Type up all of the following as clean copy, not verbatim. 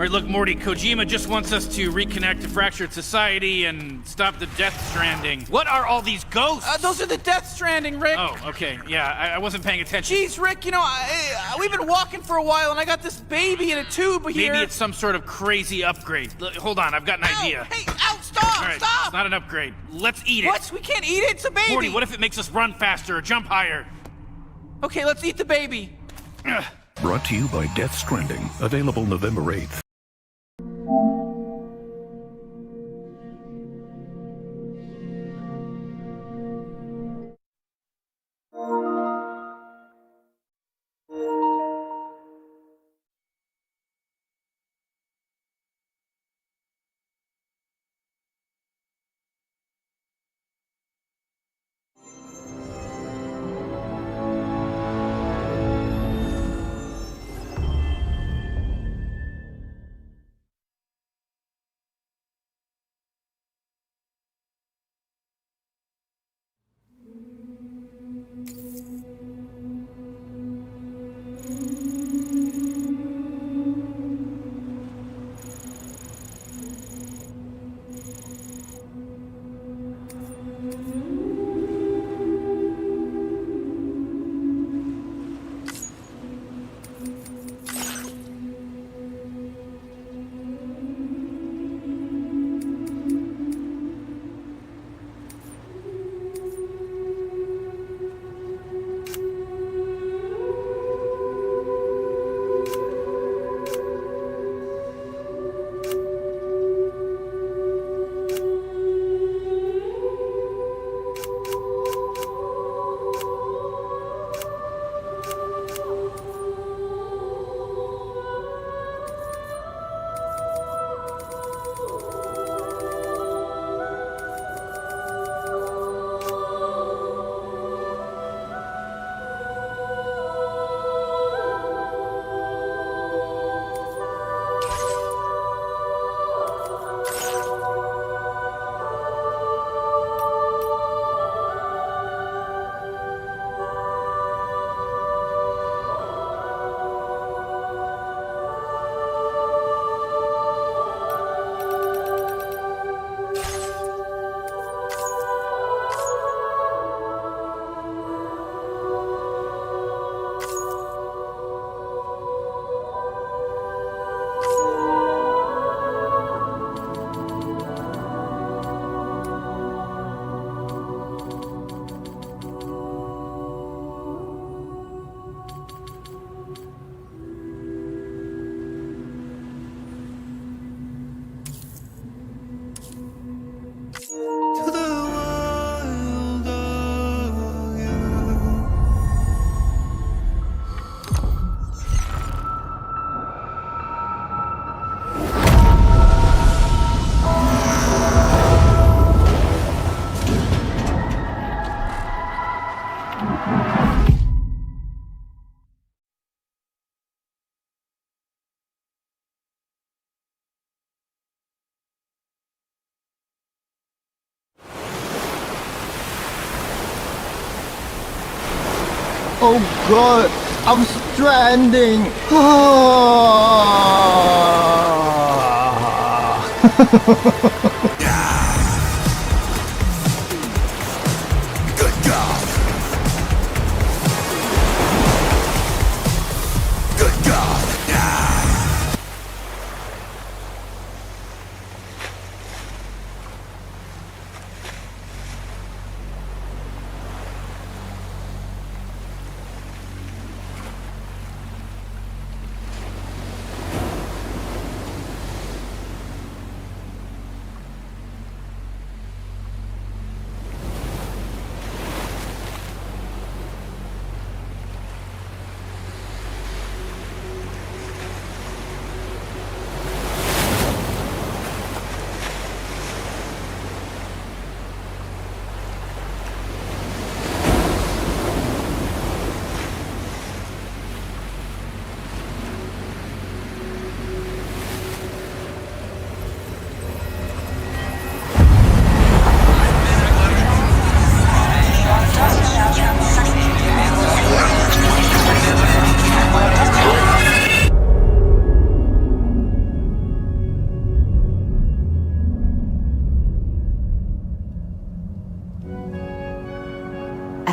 Right, look, Morty, Kojima just wants us to reconnect to fractured society and stop the Death Stranding. What are all these ghosts? Those are the Death Stranding, Rick. Oh, okay, yeah, I wasn't paying attention. Jeez, Rick, you know, we've been walking for a while, and I got this baby in a tube here. Maybe it's some sort of crazy upgrade. Hold on, I've got an idea. Hey, stop, All right, stop! It's not an upgrade. Let's eat it. What? We can't eat it? It's a baby! Morty, what if it makes us run faster or jump higher? Okay, let's eat the baby. Brought to you by Death Stranding. Available November 8th. Oh god, I'm stranding! Good God! Good God!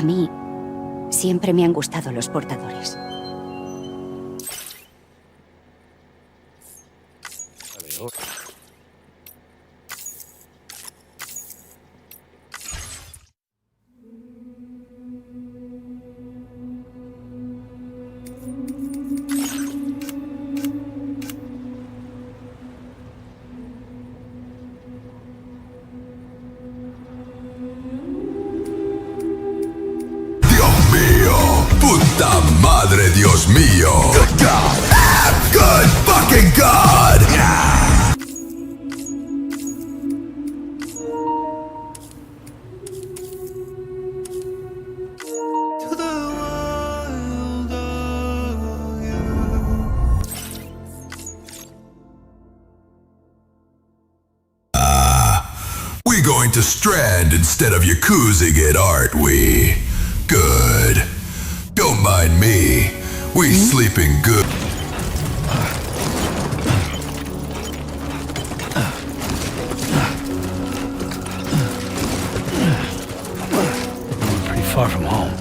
A mí siempre me han gustado los portadores. ¡Puta madre, Dios mío! Good God! Good fucking God! We're going to Strand instead of Yakuza it, aren't we? Good. Don't mind me. We sleeping good. Pretty far from home.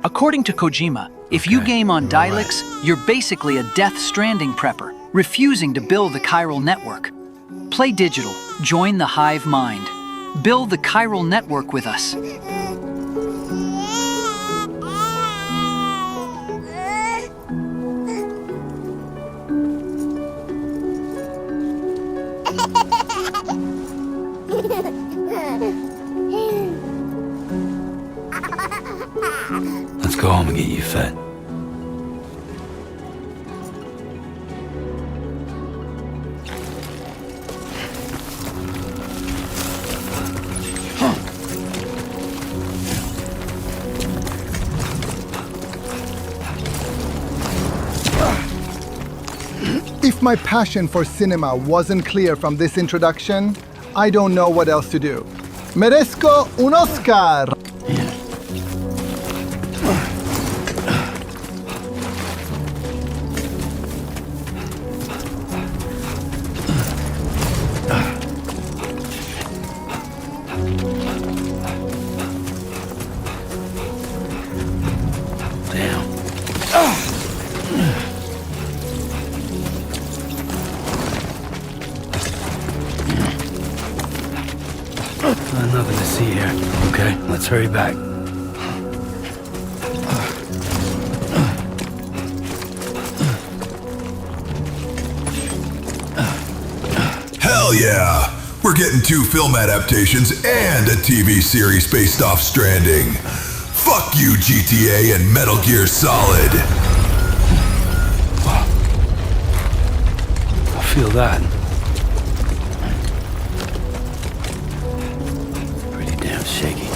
According to Kojima, if you game on Dialyx, you're basically a Death Stranding prepper, refusing to build the chiral network. Play digital, join the hive mind. Build the chiral network with us. Let's go home and get you fed. If my passion for cinema wasn't clear from this introduction, I don't know what else to do. Merezco un Oscar! Nothing to see here. Okay, let's hurry back. Hell yeah! We're getting 2 film adaptations and a TV series based off Stranding. Fuck you, GTA and Metal Gear Solid. I feel that. Pretty damn shaky.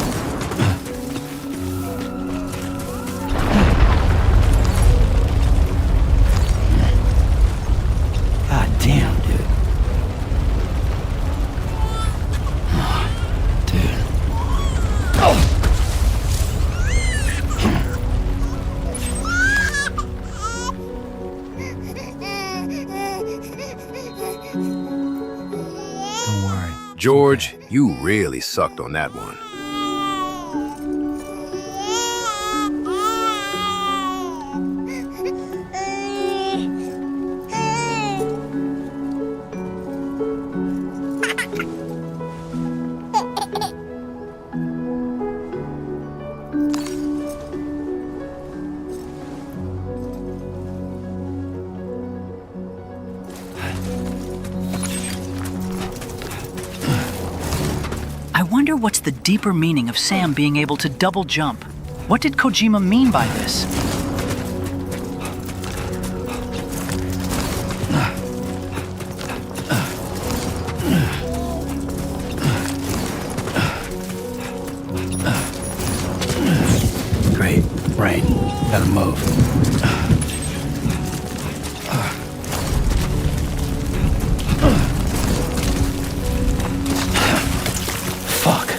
God damn, dude. Dude. Don't worry. George, you really sucked on that one. I wonder what's the deeper meaning of Sam being able to double jump. What did Kojima mean by this? Great. Rain. Gotta move. Fuck.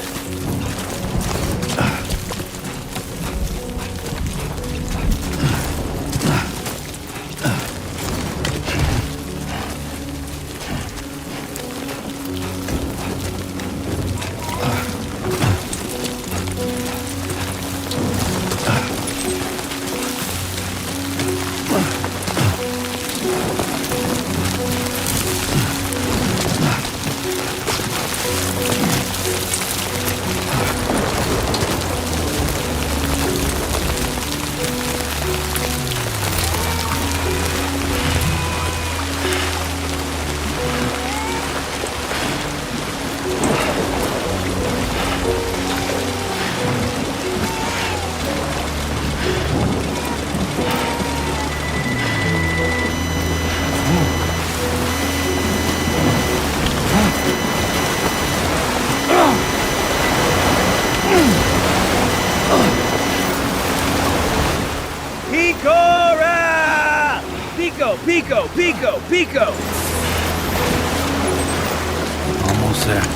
Pico! Pico! Almost there.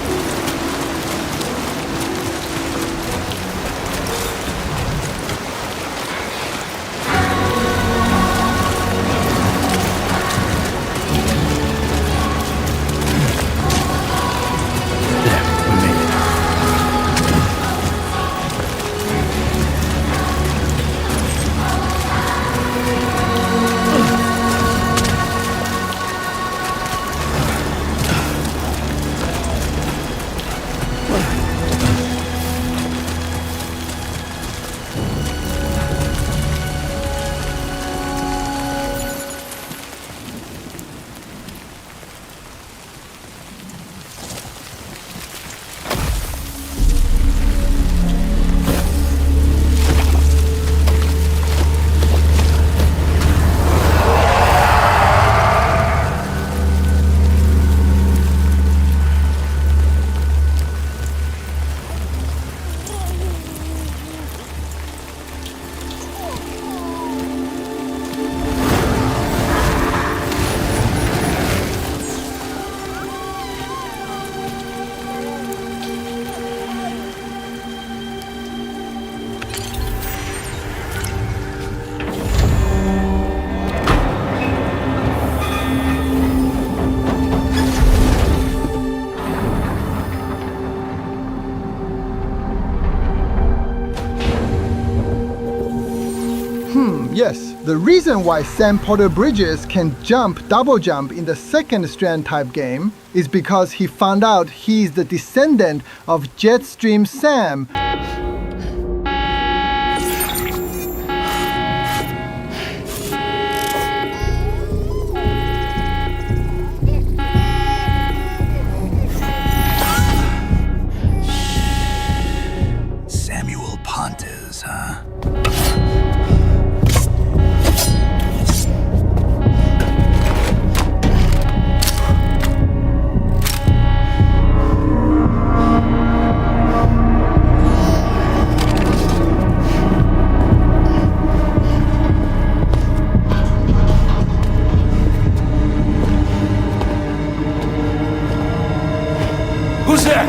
Yes, the reason why Sam Porter Bridges can double jump in the second Strand type game is because he found out he's the descendant of Jetstream Sam. Samuel Pontes, huh? Who's there?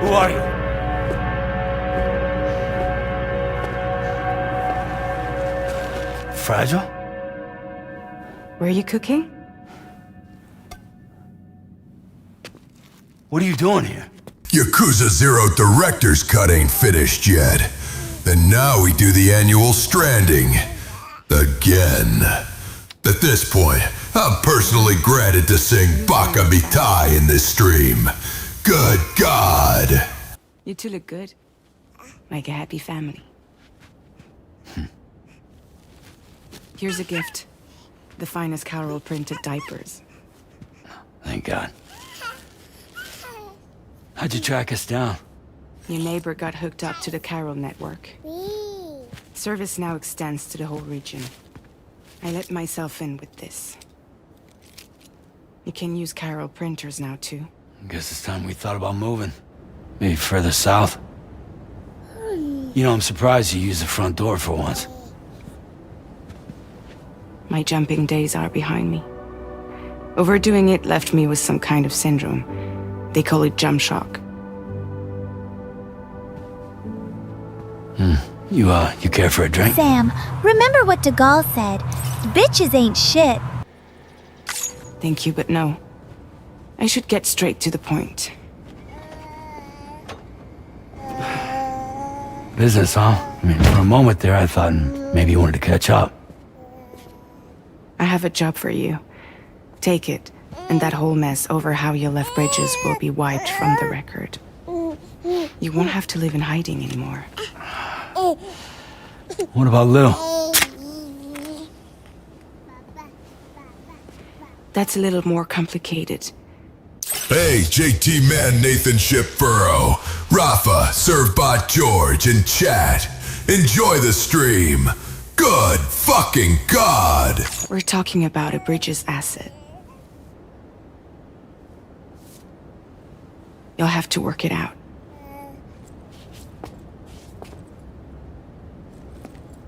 Who are you? Fragile? Were you cooking? What are you doing here? Yakuza 0 director's cut ain't finished yet. And now we do the annual Stranding. Again. At this point, I'm personally granted to sing Baka Mitai in this stream. Good God! You two look good. Like a happy family. Here's a gift. The finest Carol printed diapers. Thank God. How'd you track us down? Your neighbor got hooked up to the Carol network. Service now extends to the whole region. I let myself in with this. You can use Carol printers now, too. Guess it's time we thought about moving. Maybe further south. You know, I'm surprised you used the front door for once. My jumping days are behind me. Overdoing it left me with some kind of syndrome. They call it jump shock. You care for a drink? Sam, remember what de Gaulle said. Bitches ain't shit. Thank you, but no. I should get straight to the point. Business, huh? I mean, for a moment there, I thought maybe you wanted to catch up. I have a job for you. Take it, and that whole mess over how you left Bridges will be wiped from the record. You won't have to live in hiding anymore. What about Lil? That's a little more complicated. Hey, JT Man Nathan Ship Furrow, Rafa, Servbot George, and chat. Enjoy the stream. Good fucking God! We're talking about a Bridges asset. You'll have to work it out.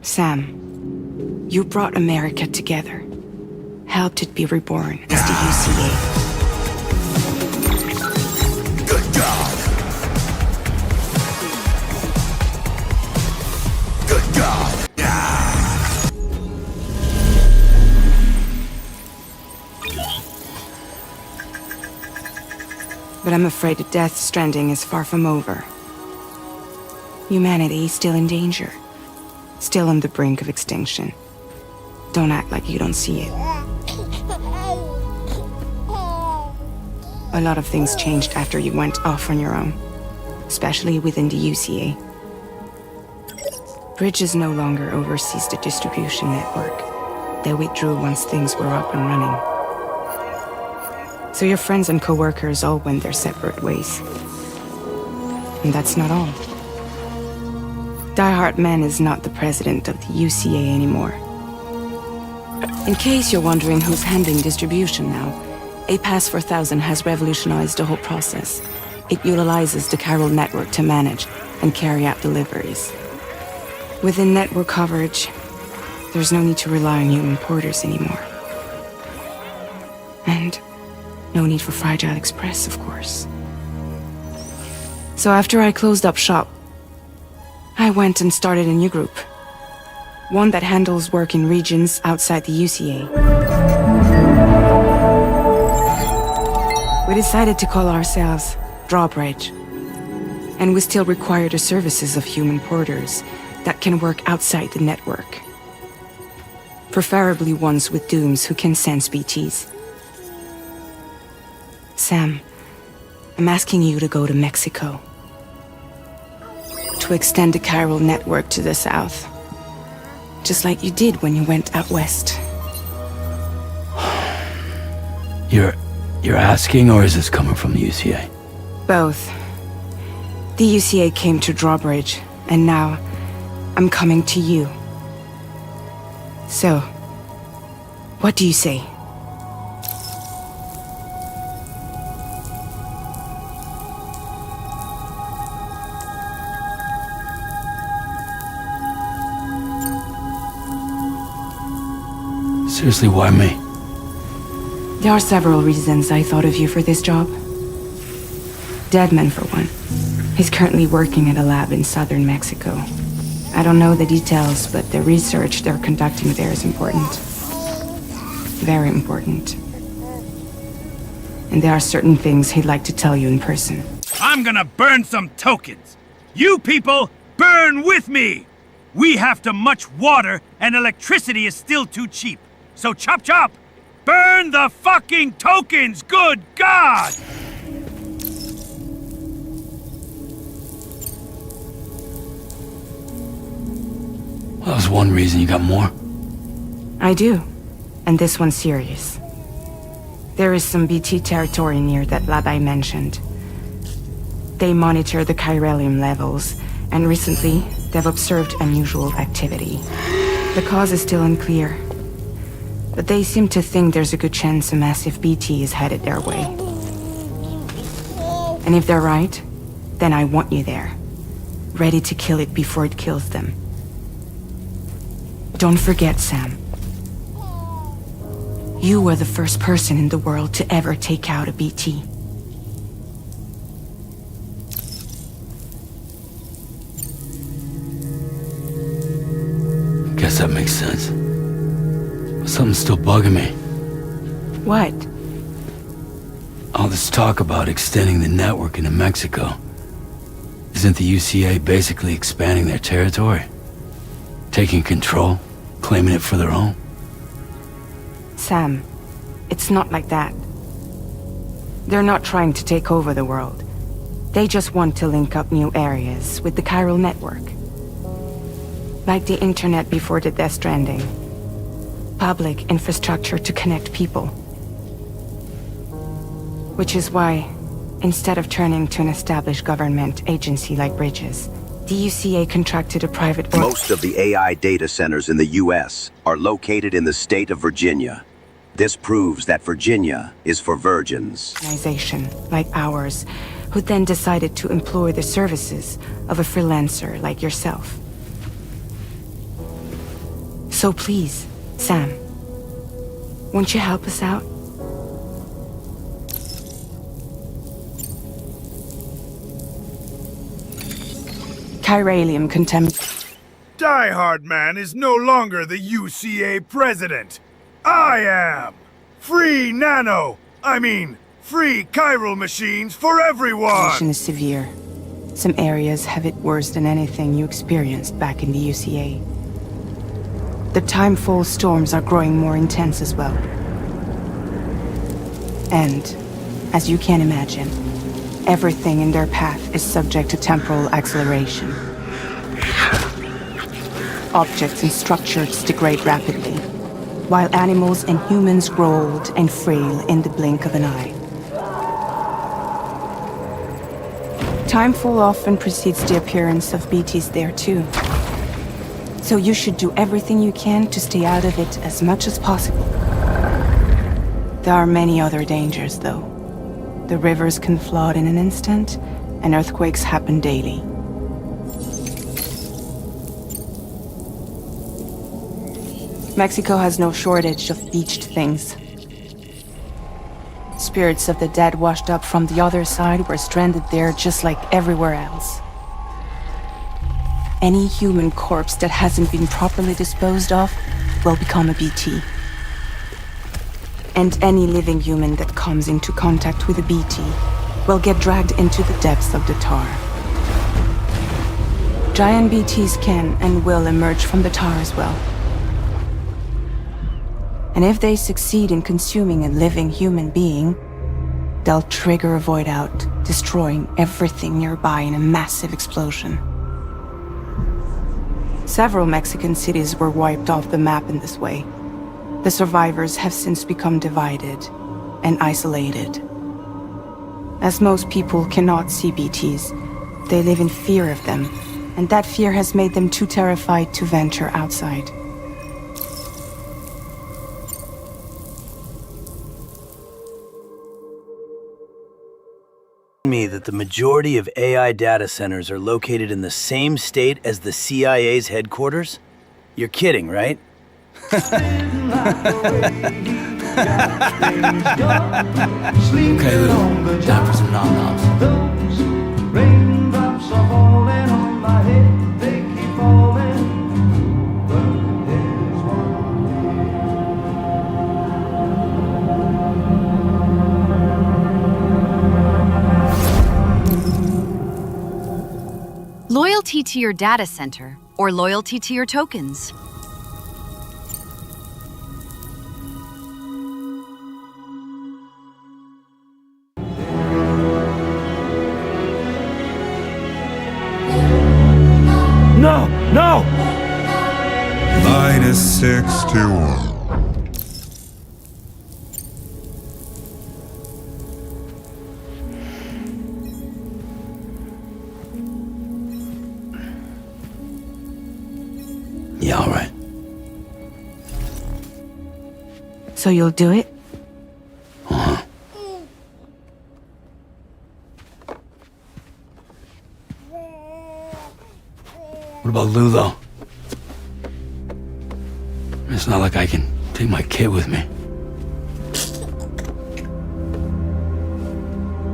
Sam, you brought America together. Helped it be reborn as the UCA. Good God! Good God! But I'm afraid that Death Stranding is far from over. Humanity is still in danger. Still on the brink of extinction. Don't act like you don't see it. A lot of things changed after you went off on your own. Especially within the UCA. Bridges no longer oversees the distribution network. They withdrew once things were up and running. So your friends and co-workers all went their separate ways. And that's not all. Die Hard Man is not the president of the UCA anymore. In case you're wondering who's handling distribution now, A Pass 4000 has revolutionized the whole process. It utilizes the Carol network to manage and carry out deliveries. Within network coverage, there's no need to rely on human porters anymore. And no need for Fragile Express, of course. So after I closed up shop, I went and started a new group. One that handles work in regions outside the UCA. We decided to call ourselves Drawbridge. And we still require the services of human porters that can work outside the network. Preferably ones with dooms who can sense BTs. Sam, I'm asking you to go to Mexico. To extend the Carol network to the south. Just like you did when you went out west. You're asking, or is this coming from the UCA? Both. The UCA came to Drawbridge, and now I'm coming to you. So, what do you say? Seriously, why me? There are several reasons I thought of you for this job. Deadman, for one. He's currently working at a lab in southern Mexico. I don't know the details, but the research they're conducting there is important. Very important. And there are certain things he'd like to tell you in person. I'm gonna burn some tokens. You people, burn with me! We have too much water, and electricity is still too cheap. So chop chop! Burn the fucking tokens, good God! Well, that was one reason. You got more? I do. And this one's serious. There is some BT territory near that lab I mentioned. They monitor the chiralium levels, and recently, they've observed unusual activity. The cause is still unclear, but they seem to think there's a good chance a massive BT is headed their way. And if they're right, then I want you there, ready to kill it before it kills them. Don't forget, Sam. You were the first person in the world to ever take out a BT. Guess that makes sense. But something's still bugging me. What? All this talk about extending the network into Mexico. Isn't the UCA basically expanding their territory? Taking control? Claiming it for their own? Sam, it's not like that. They're not trying to take over the world. They just want to link up new areas with the chiral network. Like the internet before the Death Stranding. Public infrastructure to connect people. Which is why, instead of turning to an established government agency like Bridges, the UCA contracted a private... Most of the AI data centers in the US are located in the state of Virginia. This proves that Virginia is for virgins. ...organization like ours, who then decided to employ the services of a freelancer like yourself. So please, Sam, won't you help us out? Chiralium contamination. Die Hard Man is no longer the UCA president. I am! Free free chiral machines for everyone! The condition is severe. Some areas have it worse than anything you experienced back in the UCA. The timefall storms are growing more intense as well. And, as you can imagine, everything in their path is subject to temporal acceleration. Objects and structures degrade rapidly, while animals and humans grow old and frail in the blink of an eye. Timefall often precedes the appearance of BTs there too. So you should do everything you can to stay out of it as much as possible. There are many other dangers, though. The rivers can flood in an instant, and earthquakes happen daily. Mexico has no shortage of beached things. Spirits of the dead washed up from the other side were stranded there just like everywhere else. Any human corpse that hasn't been properly disposed of will become a BT. And any living human that comes into contact with a BT will get dragged into the depths of the tar. Giant BTs can and will emerge from the tar as well. And if they succeed in consuming a living human being, they'll trigger a void out, destroying everything nearby in a massive explosion. Several Mexican cities were wiped off the map in this way. The survivors have since become divided and isolated. As most people cannot see BTs, they live in fear of them, and that fear has made them too terrified to venture outside. Me that the majority of AI data centers are located in the same state as the CIA's headquarters? You're kidding, right? Okay, Lou. Time for some nom-noms. Raindrops are falling on my head, they keep falling, but there's Loyalty to your data center, or loyalty to your tokens? No! No! My -61. Yeah, all right. So you'll do it? Uh-huh. What about Lou, though? It's not like I can take my kid with me.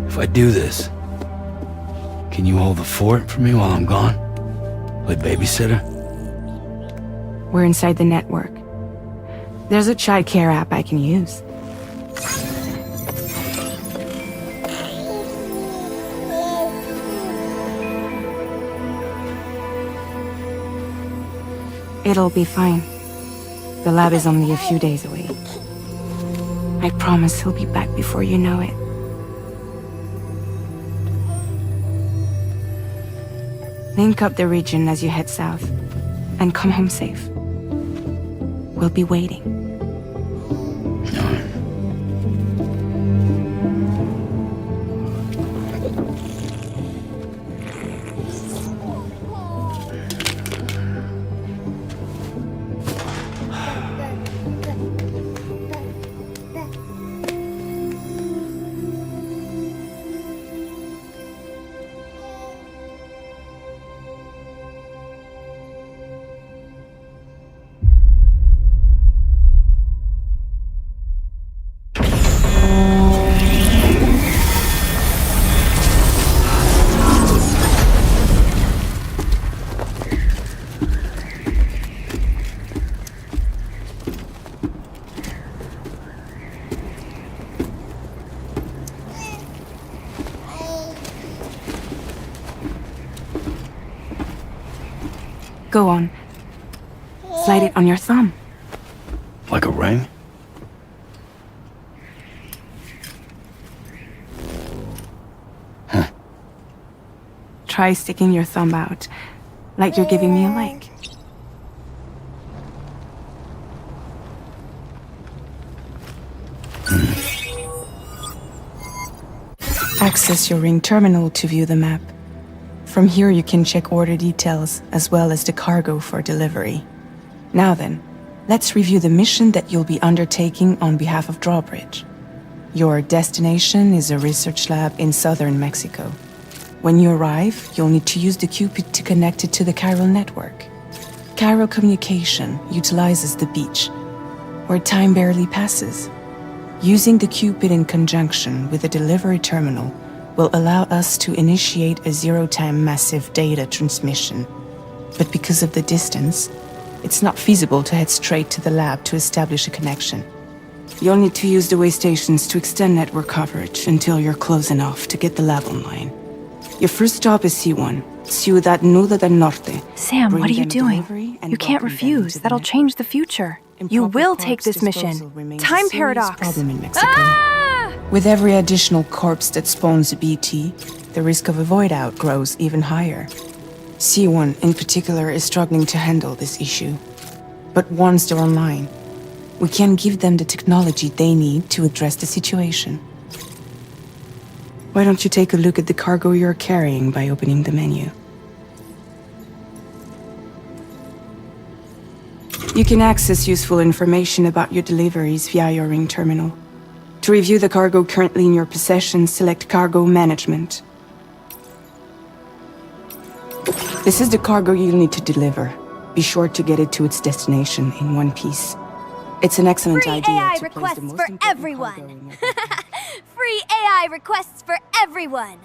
If I do this, can you hold the fort for me while I'm gone? Play babysitter? We're inside the network. There's a child care app I can use. It'll be fine. The lab is only a few days away. I promise he'll be back before you know it. Link up the region as you head south, and come home safe. We'll be waiting. Go on. Slide it on your thumb. Like a ring? Try sticking your thumb out, like you're giving me a like. Access your ring terminal to view the map. From here you can check order details, as well as the cargo for delivery. Now then, let's review the mission that you'll be undertaking on behalf of Drawbridge. Your destination is a research lab in southern Mexico. When you arrive, you'll need to use the Cupid to connect it to the chiral network. Chiral communication utilizes the beach, where time barely passes. Using the Cupid in conjunction with the delivery terminal will allow us to initiate a zero-time massive data transmission. But because of the distance, it's not feasible to head straight to the lab to establish a connection. You'll need to use the way stations to extend network coverage until you're close enough to get the lab online. Your first stop is C1, Ciudad Nuda del Norte. Sam, what are you doing? You can't refuse. That'll change the future. You will take this mission. Time paradox. Problem in Mexico. With every additional corpse that spawns a BT, the risk of a void out grows even higher. C1 in particular is struggling to handle this issue. But once they're online, we can give them the technology they need to address the situation. Why don't you take a look at the cargo you're carrying by opening the menu? You can access useful information about your deliveries via your ring terminal. To review the cargo currently in your possession, select Cargo Management. This is the cargo you'll need to deliver. Be sure to get it to its destination in one piece. It's an excellent idea AI to place the requests most for important everyone. cargo in your Free AI requests for everyone.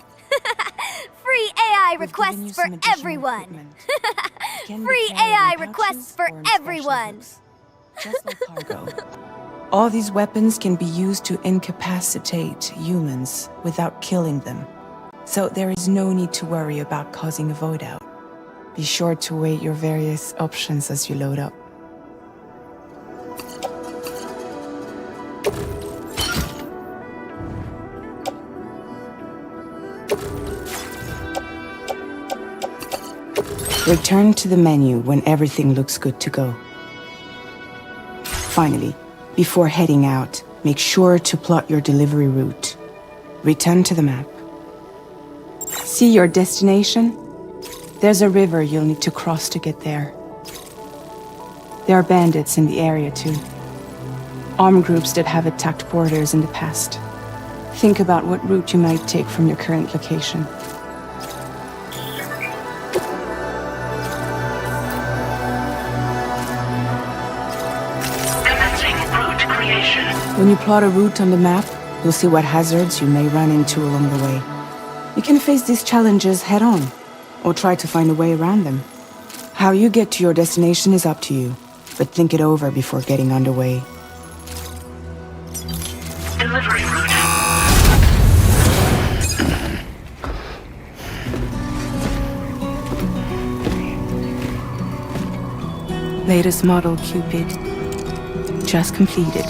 Free AI requests for everyone. Free AI requests for everyone. Just like cargo. All these weapons can be used to incapacitate humans without killing them. So there is no need to worry about causing a void out. Be sure to weigh your various options as you load up. Return to the menu when everything looks good to go. Finally, before heading out, make sure to plot your delivery route. Return to the map. See your destination? There's a river you'll need to cross to get there. There are bandits in the area too. Armed groups that have attacked borders in the past. Think about what route you might take from your current location. When you plot a route on the map, you'll see what hazards you may run into along the way. You can face these challenges head-on, or try to find a way around them. How you get to your destination is up to you, but think it over before getting underway. Delivery route. Latest model Cupid. Just completed.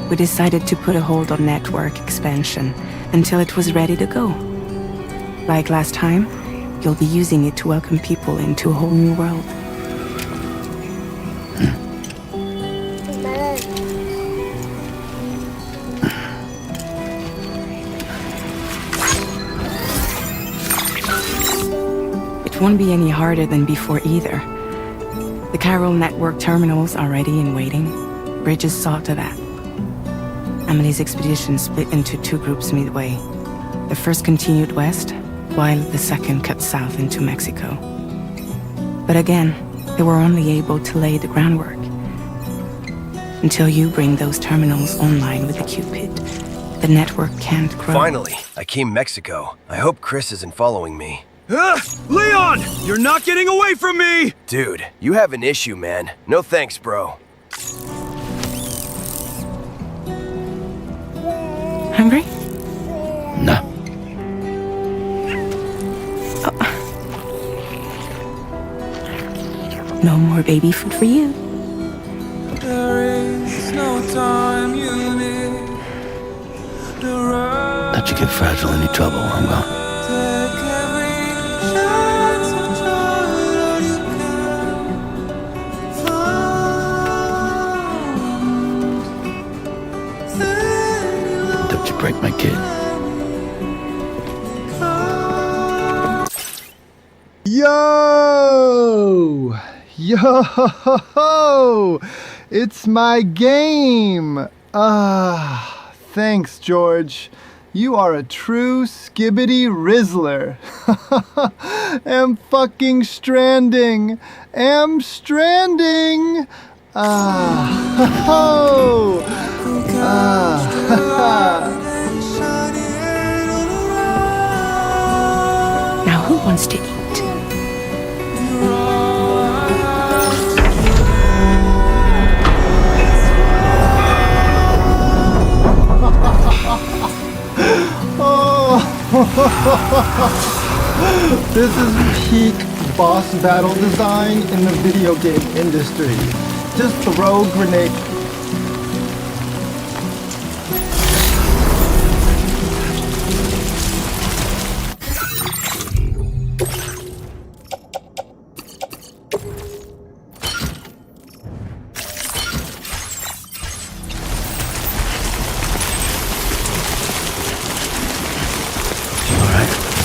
We decided to put a hold on network expansion until it was ready to go. Like last time, you'll be using it to welcome people into a whole new world. It won't be any harder than before either. The chiral network terminals are ready and waiting. Bridges saw to that. Emily's expedition split into two groups midway. The first continued west, while the second cut south into Mexico. But again, they were only able to lay the groundwork. Until you bring those terminals online with the Cupid, the network can't grow. Finally, I came Mexico. I hope Chris isn't following me. Leon! You're not getting away from me! Dude, you have an issue, man. No thanks, bro. Hungry? No. No more baby food for you. There is no time you need. Let you get fragile, any trouble, I'm gone. Take every chance of joy that you can find. Don't you break my kid. Yo! Yo! It's my game! Thanks, George. You are a true skibbity rizzler. Am fucking stranding. Am stranding. Now who wants to eat? This is peak boss battle design in the video game industry. Just throw grenade.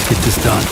Get this done.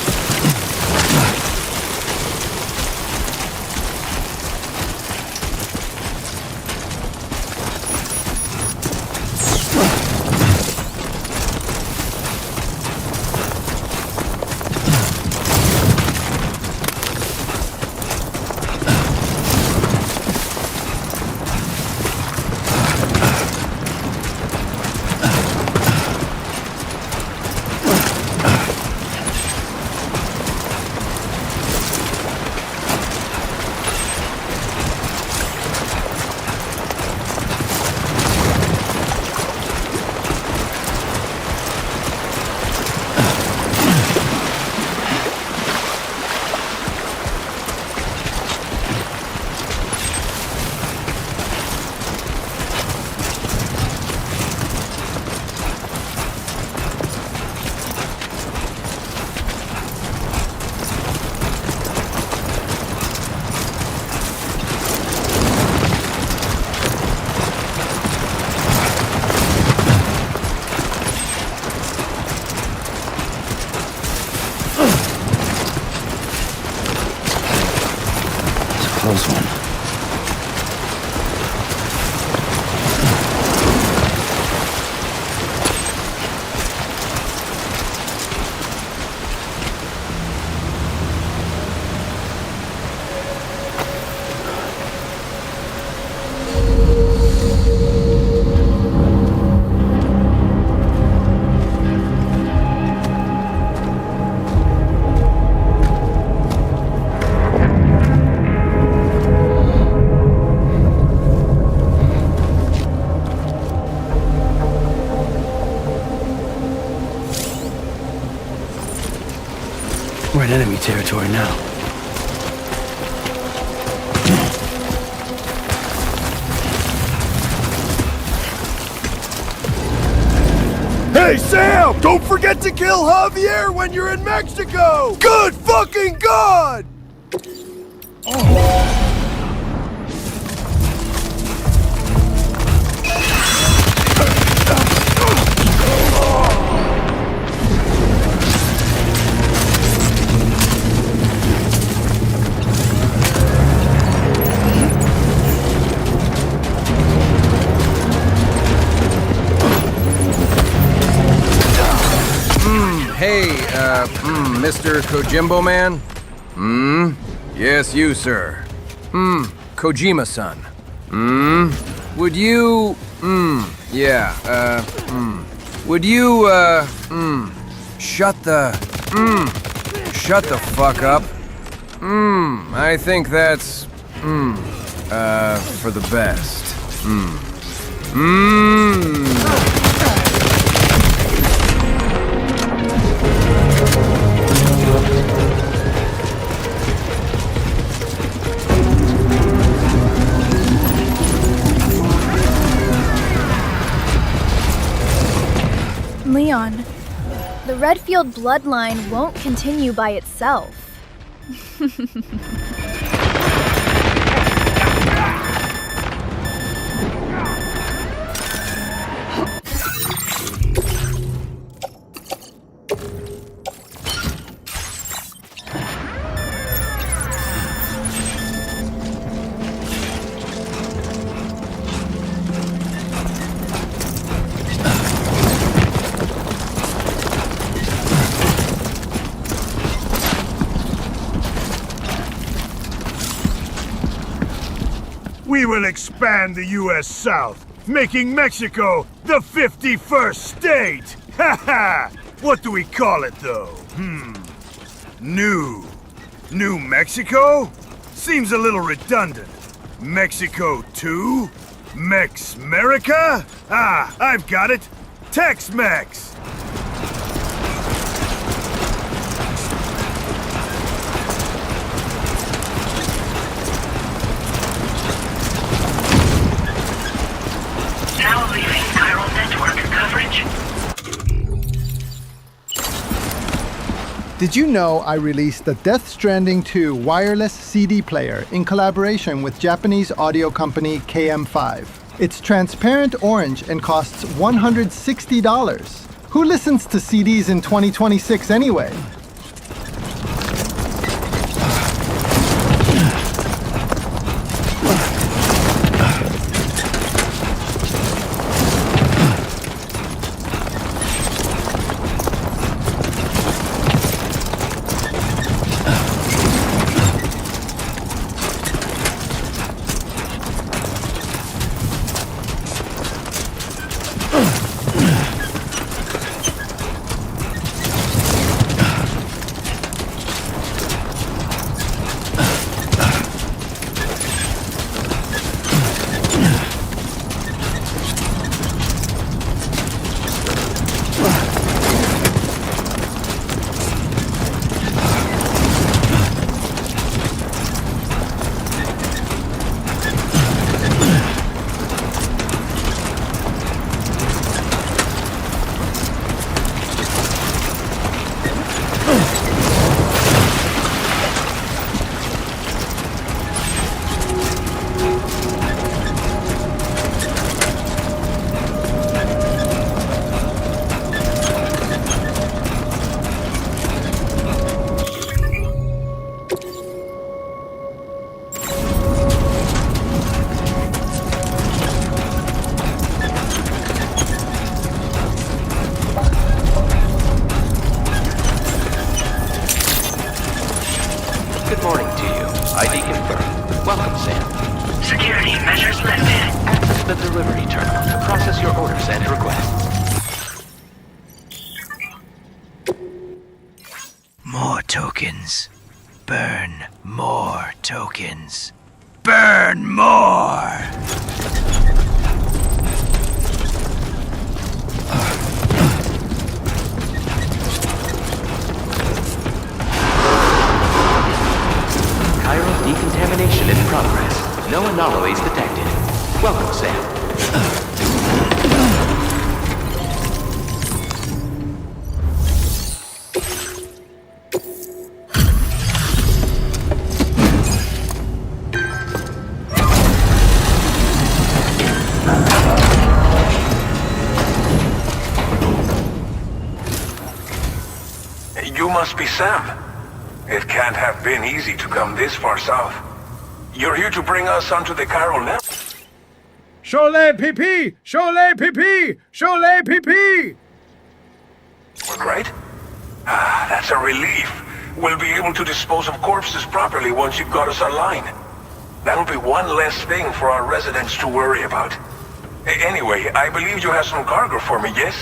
close one. We're in enemy territory now. Hey, Sam! Don't forget to kill Javier when you're in Mexico! Good fucking God! Hey, Mr. Kojimbo Man? Yes, you, sir. Kojima-san. Would you, would you, shut the fuck up? I think that's, for the best. Leon, the Redfield bloodline won't continue by itself. We will expand the U.S. South, making Mexico the 51st state! Ha ha! What do we call it, though? New Mexico? Seems a little redundant. Mexico 2? Mex-America? Ah, I've got it! Tex-Mex! Now leaving chiral network coverage. Did you know I released the Death Stranding 2 wireless CD player in collaboration with Japanese audio company KM5? It's transparent orange and costs $160. Who listens to CDs in 2026 anyway? ID confirmed. Welcome, Sam. Security measures lifted. Access the delivery terminal to process your orders and requests. More tokens. Burn more tokens. Burn more! Chiral decontamination in progress. No anomalies detected. Welcome, Sam. You must be Sam. It can't have been easy to come this far south. You're here to bring us onto the chiral network. Cholet PP! Cholet PP! Cholet PP! Right? Ah, that's a relief. We'll be able to dispose of corpses properly once you've got us online. That'll be one less thing for our residents to worry about. Anyway, I believe you have some cargo for me, yes?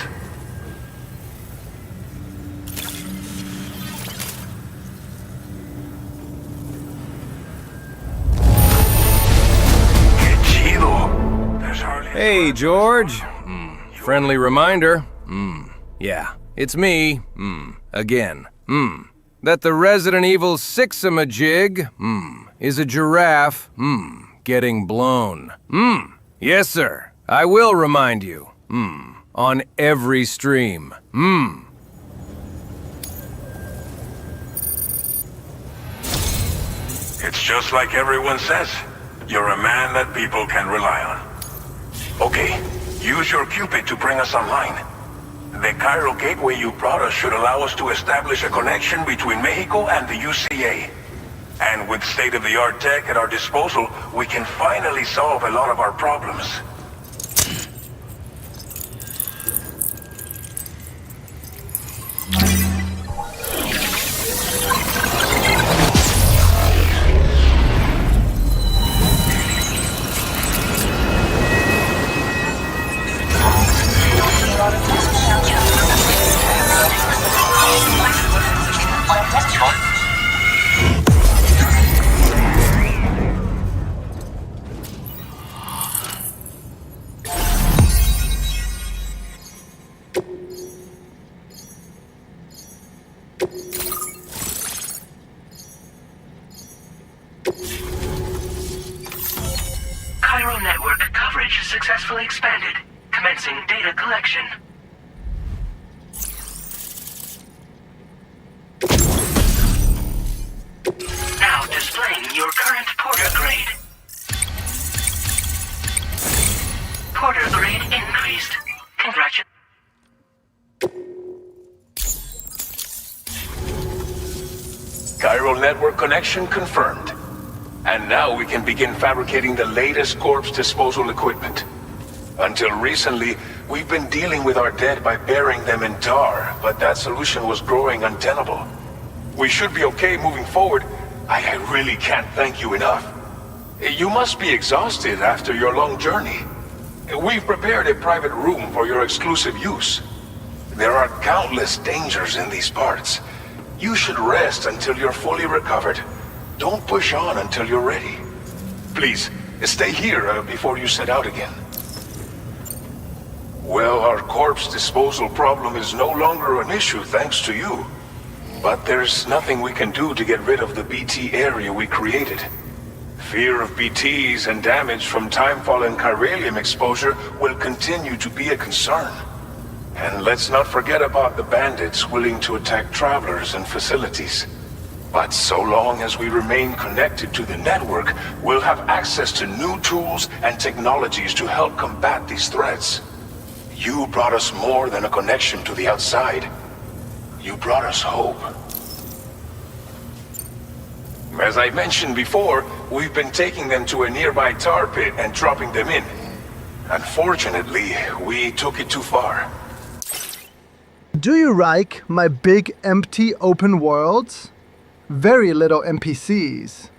Hey, George. Friendly reminder. Yeah, it's me. Again. That the Resident Evil 6-a-majig, is a giraffe, getting blown. Yes, sir. I will remind you. On every stream. It's just like everyone says. You're a man that people can rely on. Okay, use your Cupid to bring us online. The chiral gateway you brought us should allow us to establish a connection between Mexico and the UCA. And with state-of-the-art tech at our disposal, we can finally solve a lot of our problems. Chiral network coverage successfully expanded. Commencing data collection. Now displaying your current Porter grade. Porter grade increased. Congratulations. Chiral network connection confirmed. And now we can begin fabricating the latest corpse disposal equipment. Until recently, we've been dealing with our dead by burying them in tar, but that solution was growing untenable. We should be okay moving forward. I really can't thank you enough. You must be exhausted after your long journey. We've prepared a private room for your exclusive use. There are countless dangers in these parts. You should rest until you're fully recovered. Don't push on until you're ready. Please, stay here before you set out again. Well, our corpse disposal problem is no longer an issue thanks to you. But there's nothing we can do to get rid of the BT area we created. Fear of BTs and damage from timefall and chiralium exposure will continue to be a concern. And let's not forget about the bandits willing to attack travelers and facilities. But so long as we remain connected to the network, we'll have access to new tools and technologies to help combat these threats. You brought us more than a connection to the outside. You brought us hope. As I mentioned before, we've been taking them to a nearby tar pit and dropping them in. Unfortunately, we took it too far. Do you like my big empty open worlds? Very little NPCs.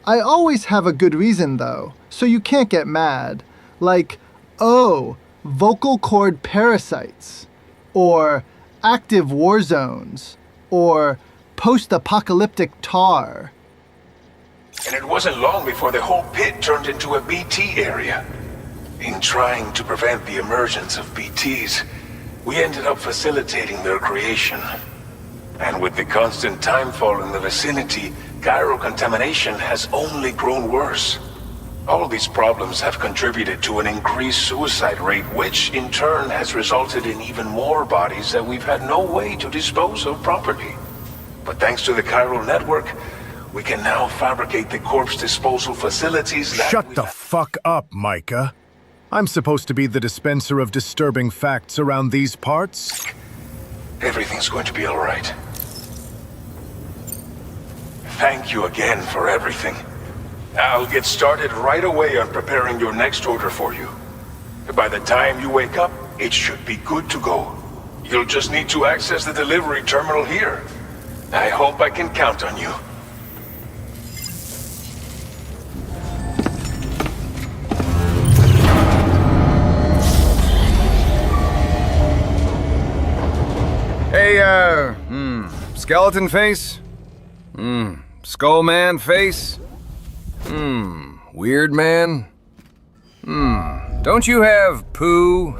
I always have a good reason though, so you can't get mad. Like, oh, vocal cord parasites, or active war zones, or post-apocalyptic tar. And it wasn't long before the whole pit turned into a BT area. In trying to prevent the emergence of BTs, we ended up facilitating their creation. And with the constant timefall in the vicinity, gyro contamination has only grown worse. All these problems have contributed to an increased suicide rate, which in turn has resulted in even more bodies that we've had no way to dispose of properly. But thanks to the chiral network, we can now fabricate the corpse disposal facilities that— Shut the fuck up, Micah. I'm supposed to be the dispenser of disturbing facts around these parts. Everything's going to be all right. Thank you again for everything. I'll get started right away on preparing your next order for you. By the time you wake up, it should be good to go. You'll just need to access the delivery terminal here. I hope I can count on you. Hey, skeleton face? Skull man face? Weird man? Don't you have poo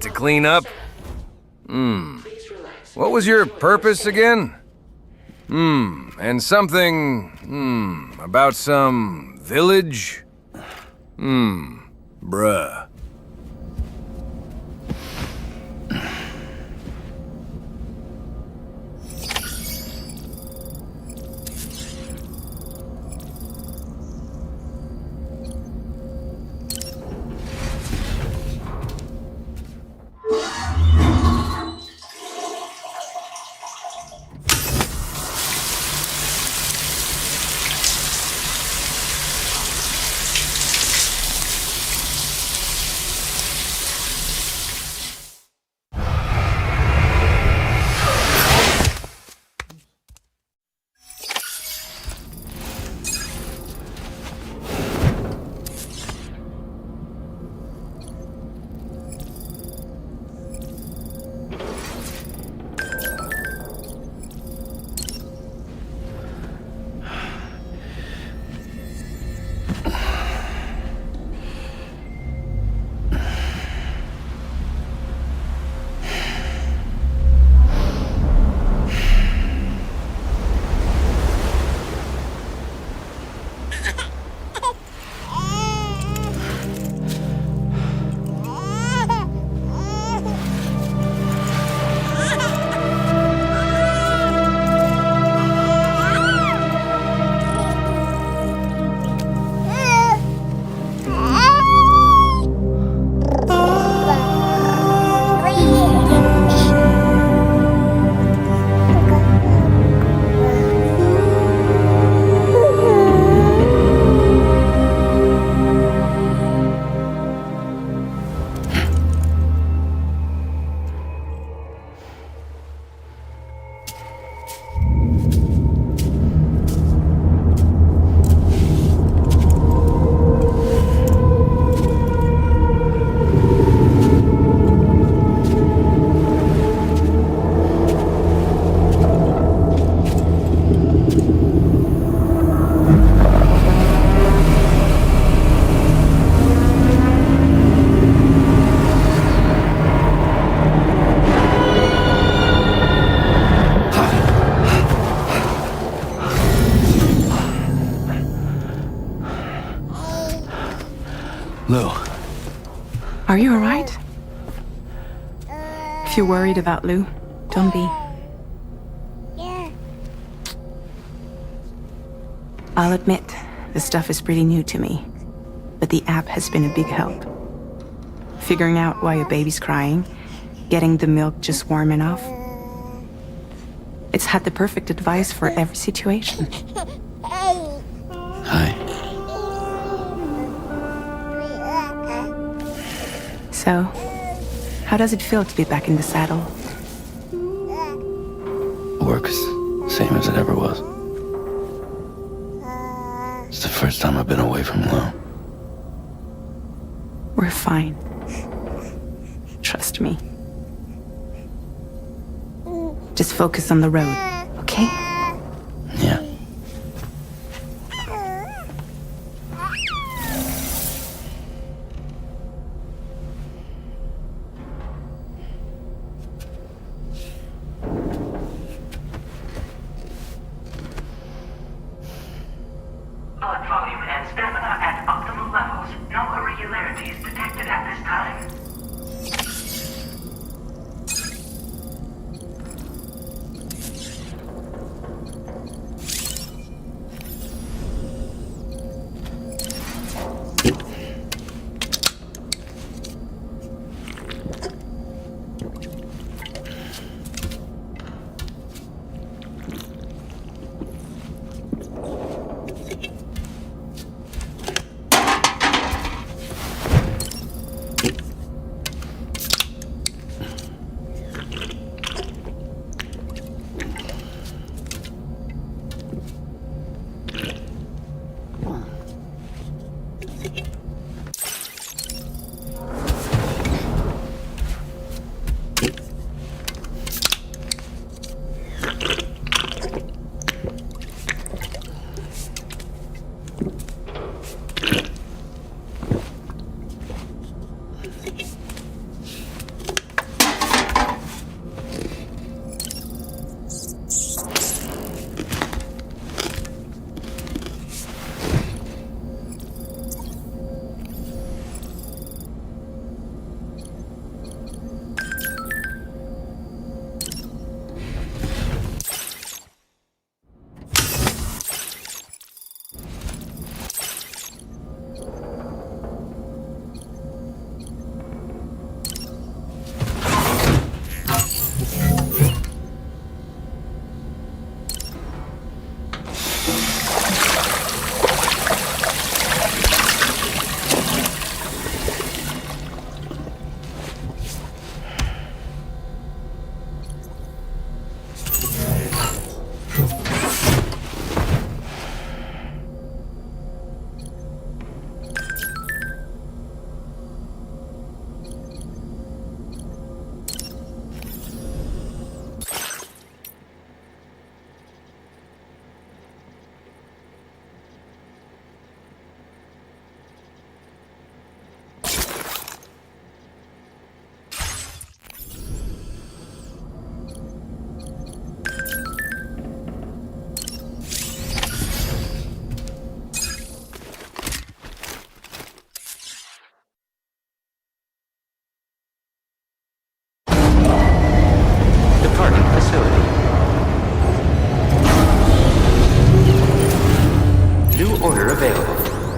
to clean up? What was your purpose again? And something, about some village? Bruh. Lou. Are you alright? If you're worried about Lou, don't be. I'll admit, this stuff is pretty new to me, but the app has been a big help. Figuring out why a baby's crying, getting the milk just warm enough. It's had the perfect advice for every situation. Hi. So, how does it feel to be back in the saddle? Works same as it ever was. It's the first time I've been away from Lou. We're fine. Trust me. Just focus on the road, okay? Yeah. Blood volume and stamina at optimal levels. No irregularities detected at this time.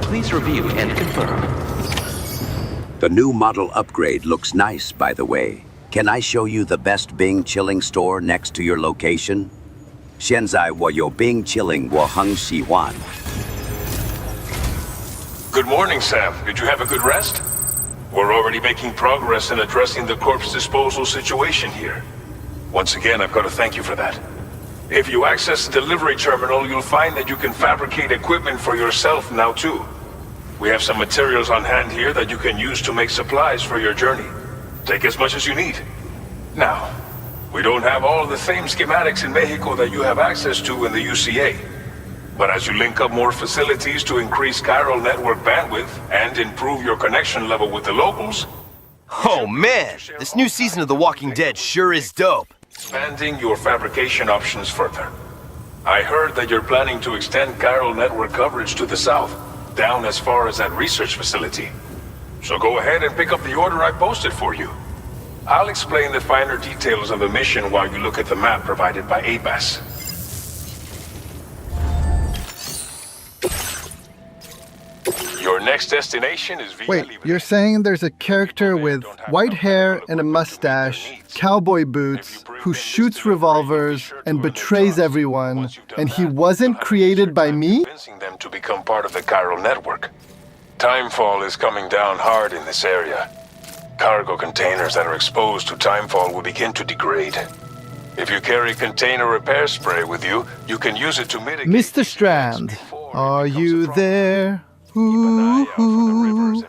Please review and confirm. The new model upgrade looks nice, by the way. Can I show you the best Bing chilling store next to your location? 现在我有Bing chilling我很喜欢. Good morning, Sam. Did you have a good rest? We're already making progress in addressing the corpse disposal situation here. Once again, I've got to thank you for that. If you access the delivery terminal, you'll find that you can fabricate equipment for yourself now too. We have some materials on hand here that you can use to make supplies for your journey. Take as much as you need. Now, we don't have all the same schematics in Mexico that you have access to in the UCA. But as you link up more facilities to increase chiral network bandwidth and improve your connection level with the locals... Oh man, this new season of The Walking Dead sure is dope. Expanding your fabrication options further. I heard that you're planning to extend chiral network coverage to the south, down as far as that research facility. So go ahead and pick up the order I posted for you. I'll explain the finer details of the mission while you look at the map provided by ABAS. Your next destination is Villa Wait, you're saying there's a character with white hair and a mustache, cowboy boots, who shoots revolvers and betrays everyone, and he wasn't created by me? Convincing them to become part of the chiral network. Timefall is coming down hard in this area. Cargo containers that are exposed to timefall will begin to degrade. If you carry container repair spray with you, you can use it to mitigate... Mr. Strand, Are you there?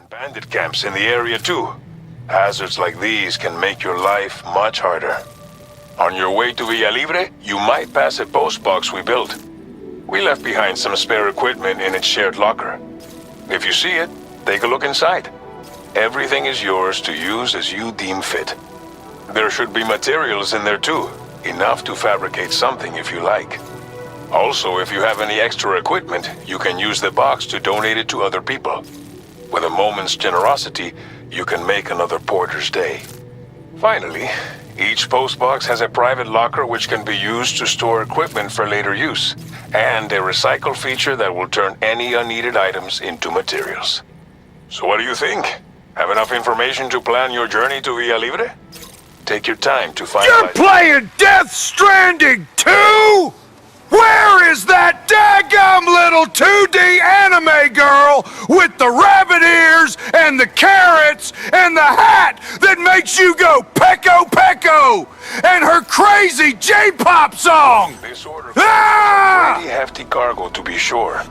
Bandit camps in the area too. Hazards like these can make your life much harder. On your way to Villa Libre, you might pass a post box we built. We left behind some spare equipment in its shared locker. If you see it, take a look inside. Everything is yours to use as you deem fit. There should be materials in there too, enough to fabricate something if you like. Also, if you have any extra equipment, you can use the box to donate it to other people. With a moment's generosity, you can make another porter's day. Finally, each postbox has a private locker which can be used to store equipment for later use, and a recycle feature that will turn any unneeded items into materials. So what do you think? Have enough information to plan your journey to Villa Libre? Take your time to find You're playing Death Stranding 2?! Where is that daggum little 2D anime girl with the rabbit ears and the carrots and the hat that makes you go pecco pecco and her crazy J-pop song? This order Ah! pretty hefty cargo to be sure.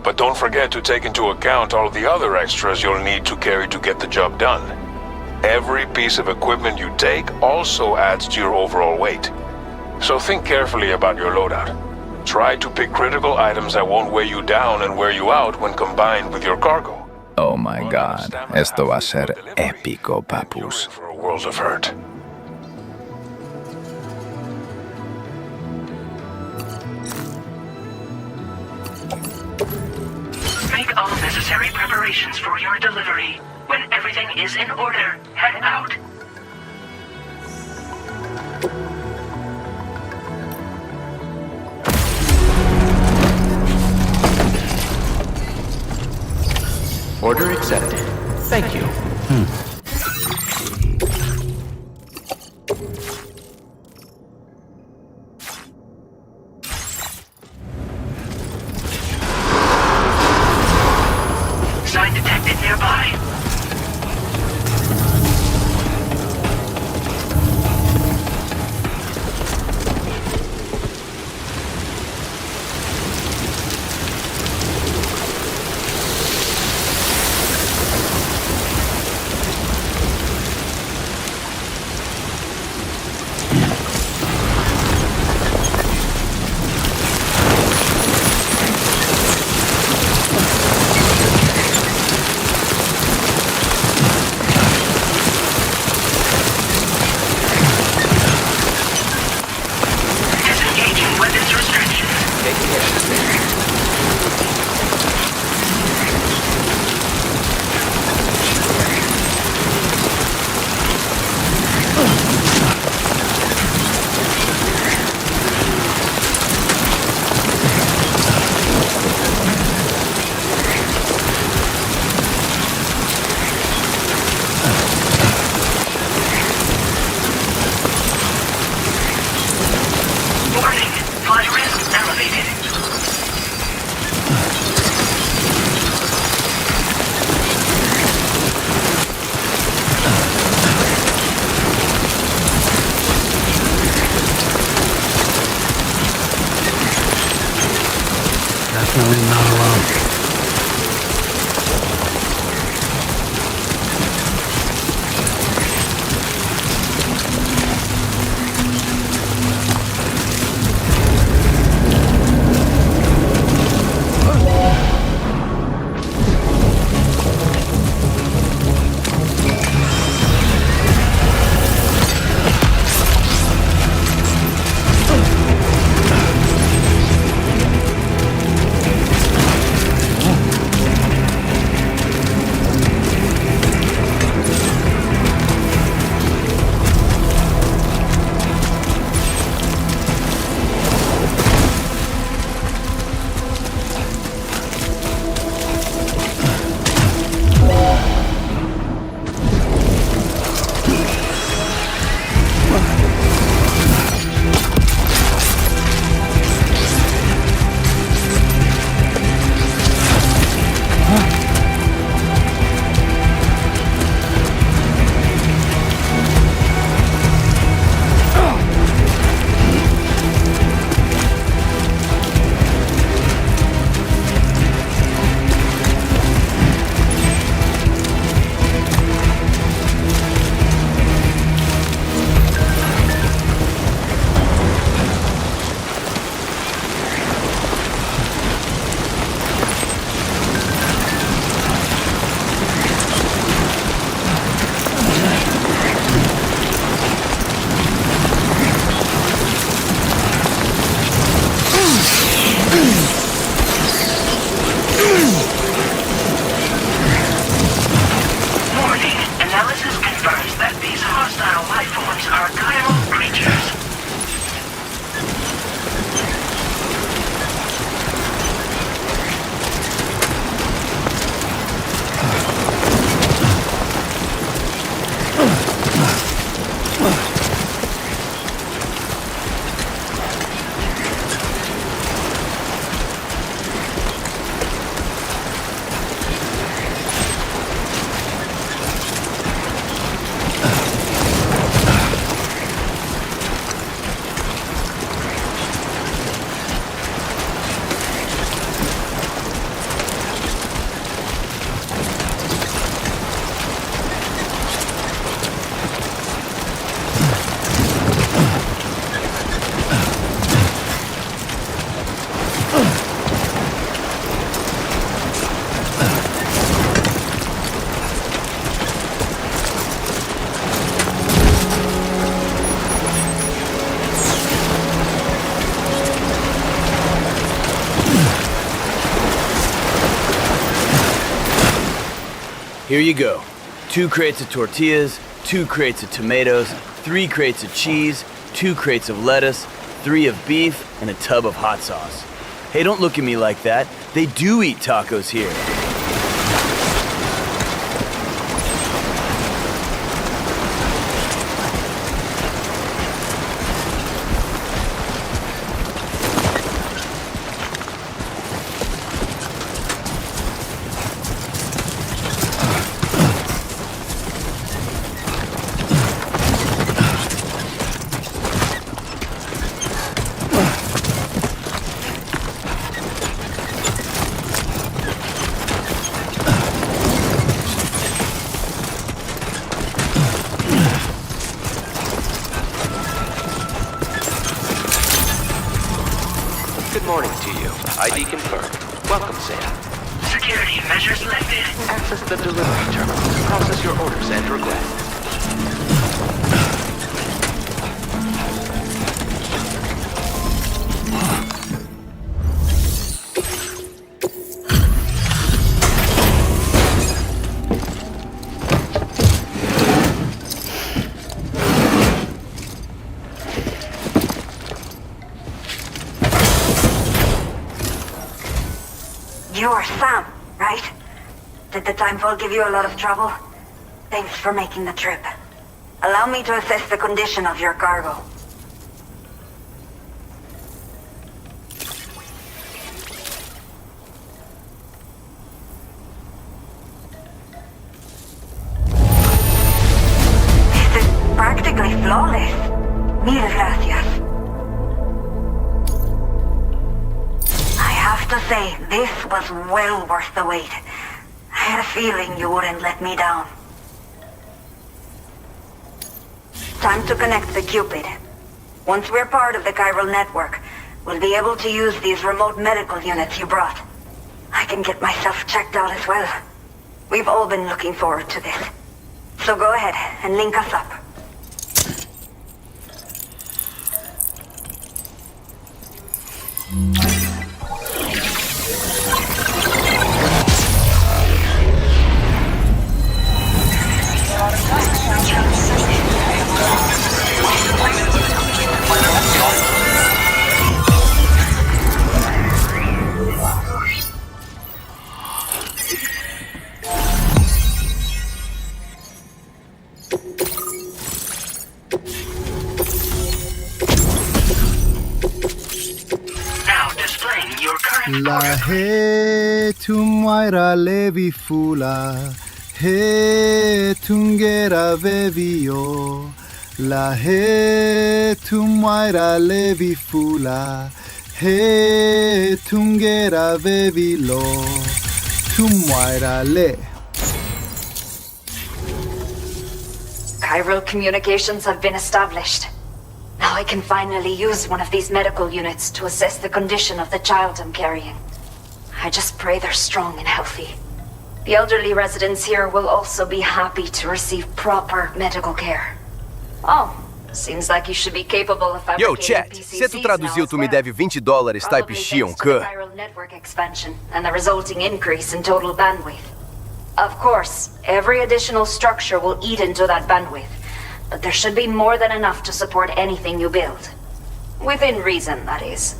But don't forget to take into account all the other extras you'll need to carry to get the job done. Every piece of equipment you take also adds to your overall weight. So think carefully about your loadout. Try to pick critical items that won't weigh you down and wear you out when combined with your cargo. Oh my god, esto va a ser épico, papus. For a world of hurt. Make all necessary preparations for your delivery. When everything is in order, head out. Order accepted. Thank you. Sign detected nearby. Here you go. 2 crates of tortillas, 2 crates of tomatoes, 3 crates of cheese, 2 crates of lettuce, 3 of beef, and a tub of hot sauce. Hey, don't look at me like that. They do eat tacos here. Good morning to you. ID confirmed. Welcome, Sam. Security measures lifted. Access the delivery terminal to process your orders and requests. You're Sam, right? Did the timefall give you a lot of trouble? Thanks for making the trip. Allow me to assess the condition of your cargo. This is practically flawless. Mil gracias. I have to say, this was well worth the wait. I had a feeling you wouldn't let me down. Time to connect the Cupid. Once we're part of the chiral network, we'll be able to use these remote medical units you brought. I can get myself checked out as well. We've all been looking forward to this. So go ahead and link us up. La he tumwaira levi fula, he tungera vevio. La he tumwaira levi fula, he tungera vevilo. Tumwaira le. Chiral communications have been established. Now I can finally use one of these medical units to assess the condition of the child I'm carrying. I just pray they're strong and healthy. The elderly residents here will also be happy to receive proper medical care. Oh, seems like you should be capable of fabricating Yo, chat, se tu traduziu, tu me deve $20 type Xion, que? Chiral network expansion and the resulting increase in total bandwidth. Of course, every additional structure will eat into that bandwidth. But there should be more than enough to support anything you build. Within reason, that is.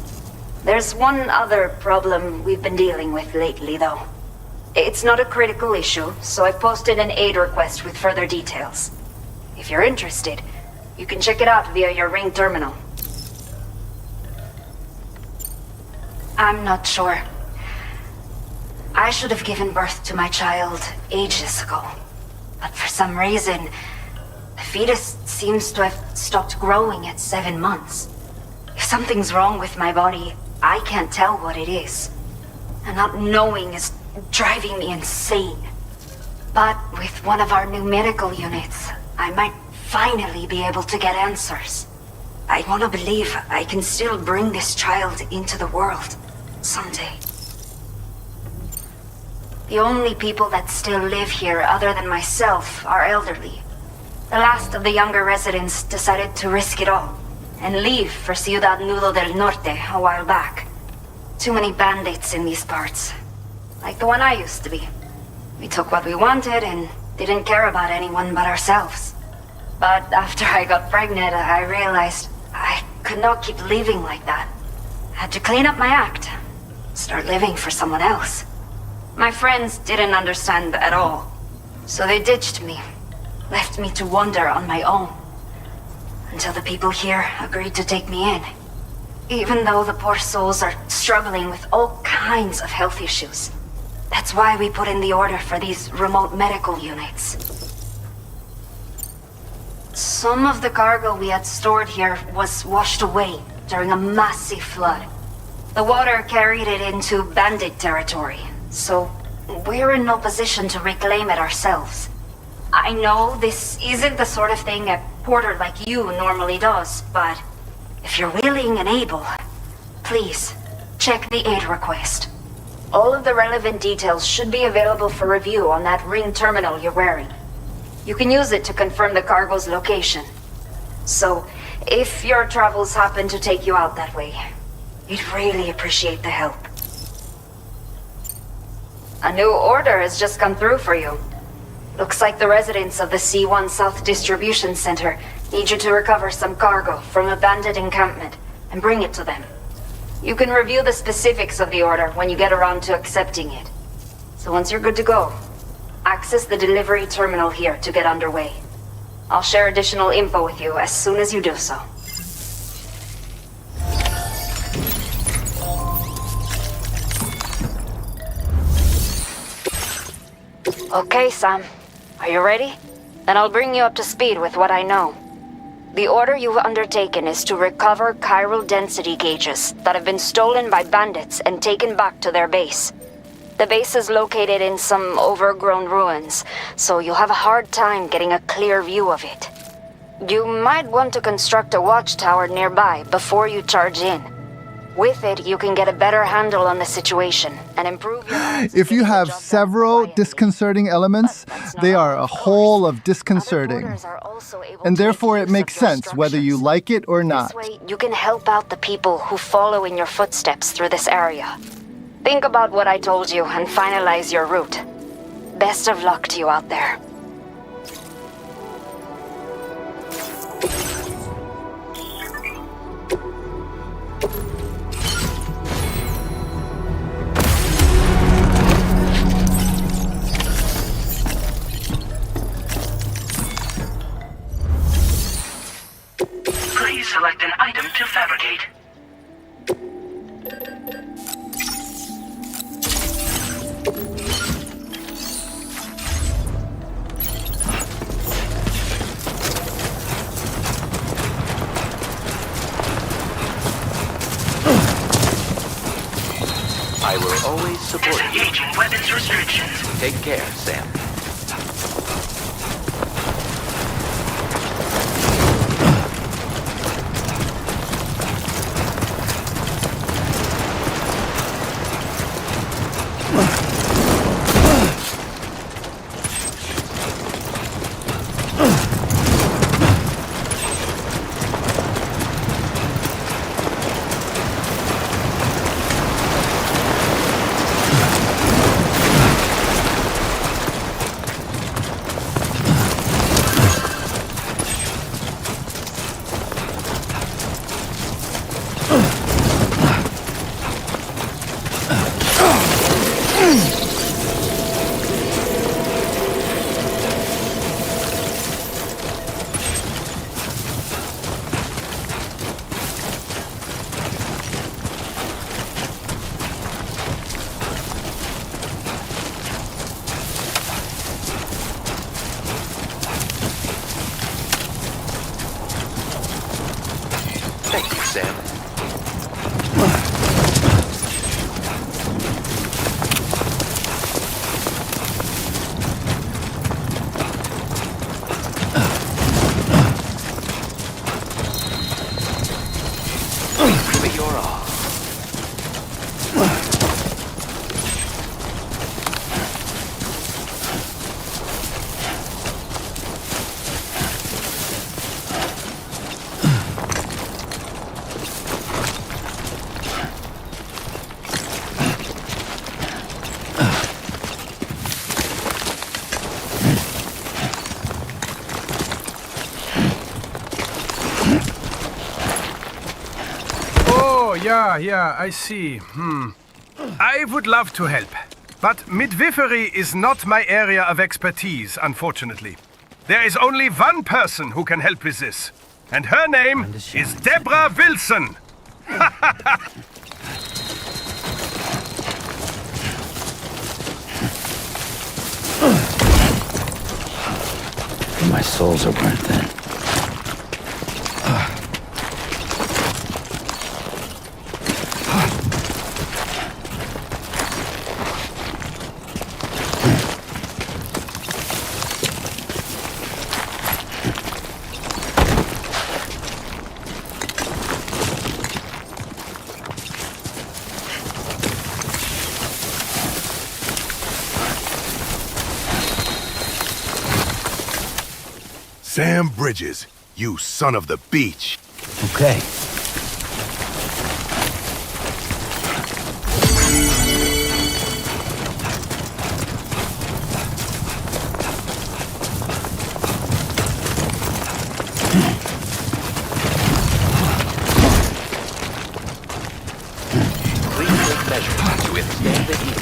There's one other problem we've been dealing with lately, though. It's not a critical issue, so I've posted an aid request with further details. If you're interested, you can check it out via your Ring terminal. I'm not sure. I should have given birth to my child ages ago. But for some reason, the fetus seems to have stopped growing at 7 months. If something's wrong with my body, I can't tell what it is. And not knowing is driving me insane. But with one of our new medical units, I might finally be able to get answers. I want to believe I can still bring this child into the world someday. The only people that still live here other than myself are elderly. The last of the younger residents decided to risk it all and leave for Ciudad Nudo del Norte a while back. Too many bandits in these parts. Like the one I used to be. We took what we wanted and didn't care about anyone but ourselves. But after I got pregnant, I realized I could not keep living like that. I had to clean up my act. Start living for someone else. My friends didn't understand at all. So they ditched me. Left me to wander on my own. Until the people here agreed to take me in. Even though the poor souls are struggling with all kinds of health issues. That's why we put in the order for these remote medical units. Some of the cargo we had stored here was washed away during a massive flood. The water carried it into bandit territory, so we're in no position to reclaim it ourselves. I know this isn't the sort of thing a porter like you normally does, but if you're willing and able, please check the aid request. All of the relevant details should be available for review on that ring terminal you're wearing. You can use it to confirm the cargo's location. So, if your travels happen to take you out that way, we'd really appreciate the help. A new order has just come through for you. Looks like the residents of the C1 South Distribution Center need you to recover some cargo from a bandit encampment and bring it to them. You can review the specifics of the order when you get around to accepting it. So once you're good to go, access the delivery terminal here to get underway. I'll share additional info with you as soon as you do so. Okay, Sam. Are you ready? Then I'll bring you up to speed with what I know. The order you've undertaken is to recover chiral density gauges that have been stolen by bandits and taken back to their base. The base is located in some overgrown ruins, so you'll have a hard time getting a clear view of it. You might want to construct a watchtower nearby before you charge in. With it, you can get a better handle on the situation and improve your... If you have several disconcerting elements, they are a whole of disconcerting. And therefore it makes sense whether you like it or not. This way, you can help out the people who follow in your footsteps through this area. Think about what I told you and finalize your route. Best of luck to you out there. Please select an item to fabricate. I will always support you. Disengaging weapons restrictions. Take care, Sam. Yeah, I see. I would love to help, but midwifery is not my area of expertise, unfortunately. There is only one person who can help with this, and her name is Deborah Wilson. My souls are burnt thin. Sam Bridges, you son of the beach. Okay. Please take measures to withstand the heat.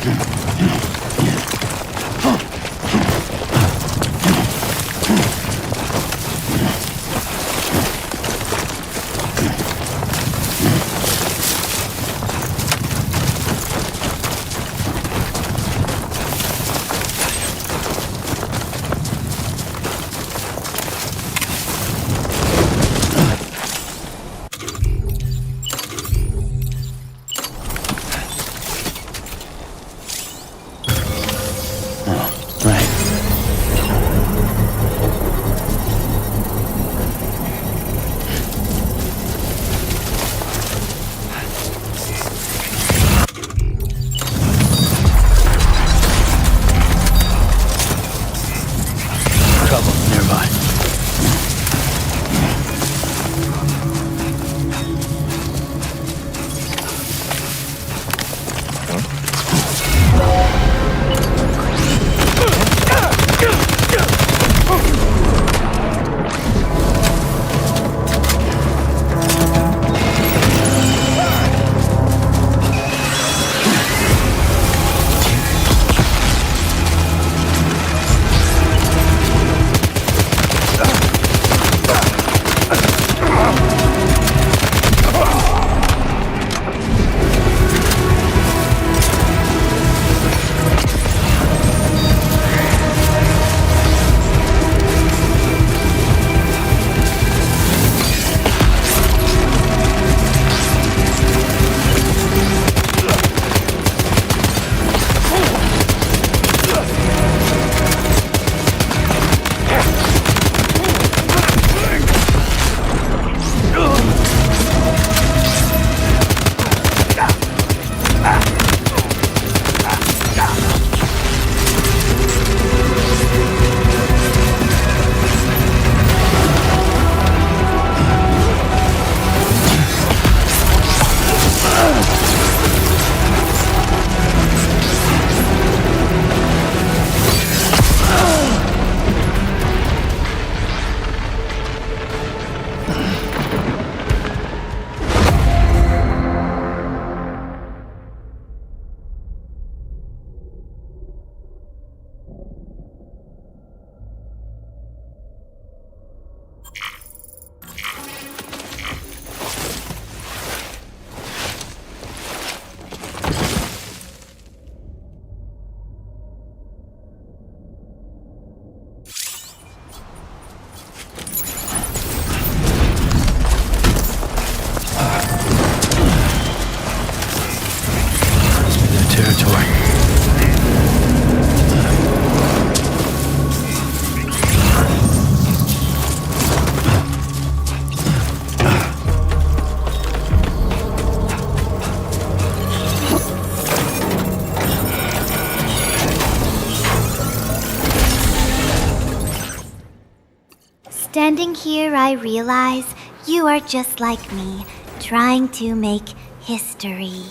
Standing here, I realize you are just like me, trying to make history.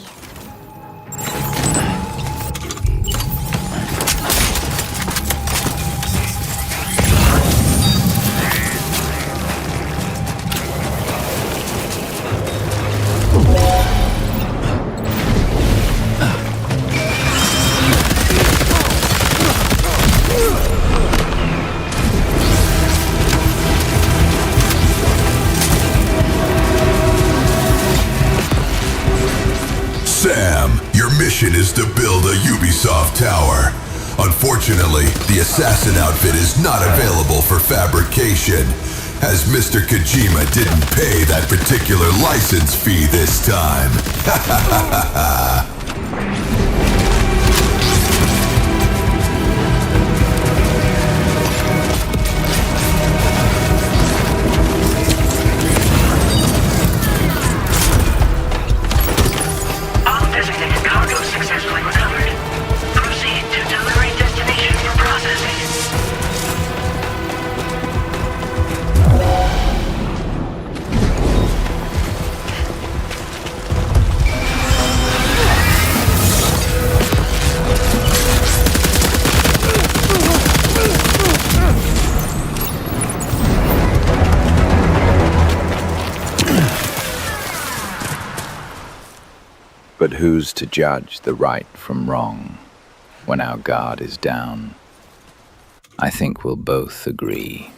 orders to build a Ubisoft tower. Unfortunately, the assassin outfit is not available for fabrication, as Mr. Kojima didn't pay that particular license fee this time. All designated cargo successfully recovered. Proceed to delivery destination for processing. But who's to judge the right from wrong when our guard is down? I think we'll both agree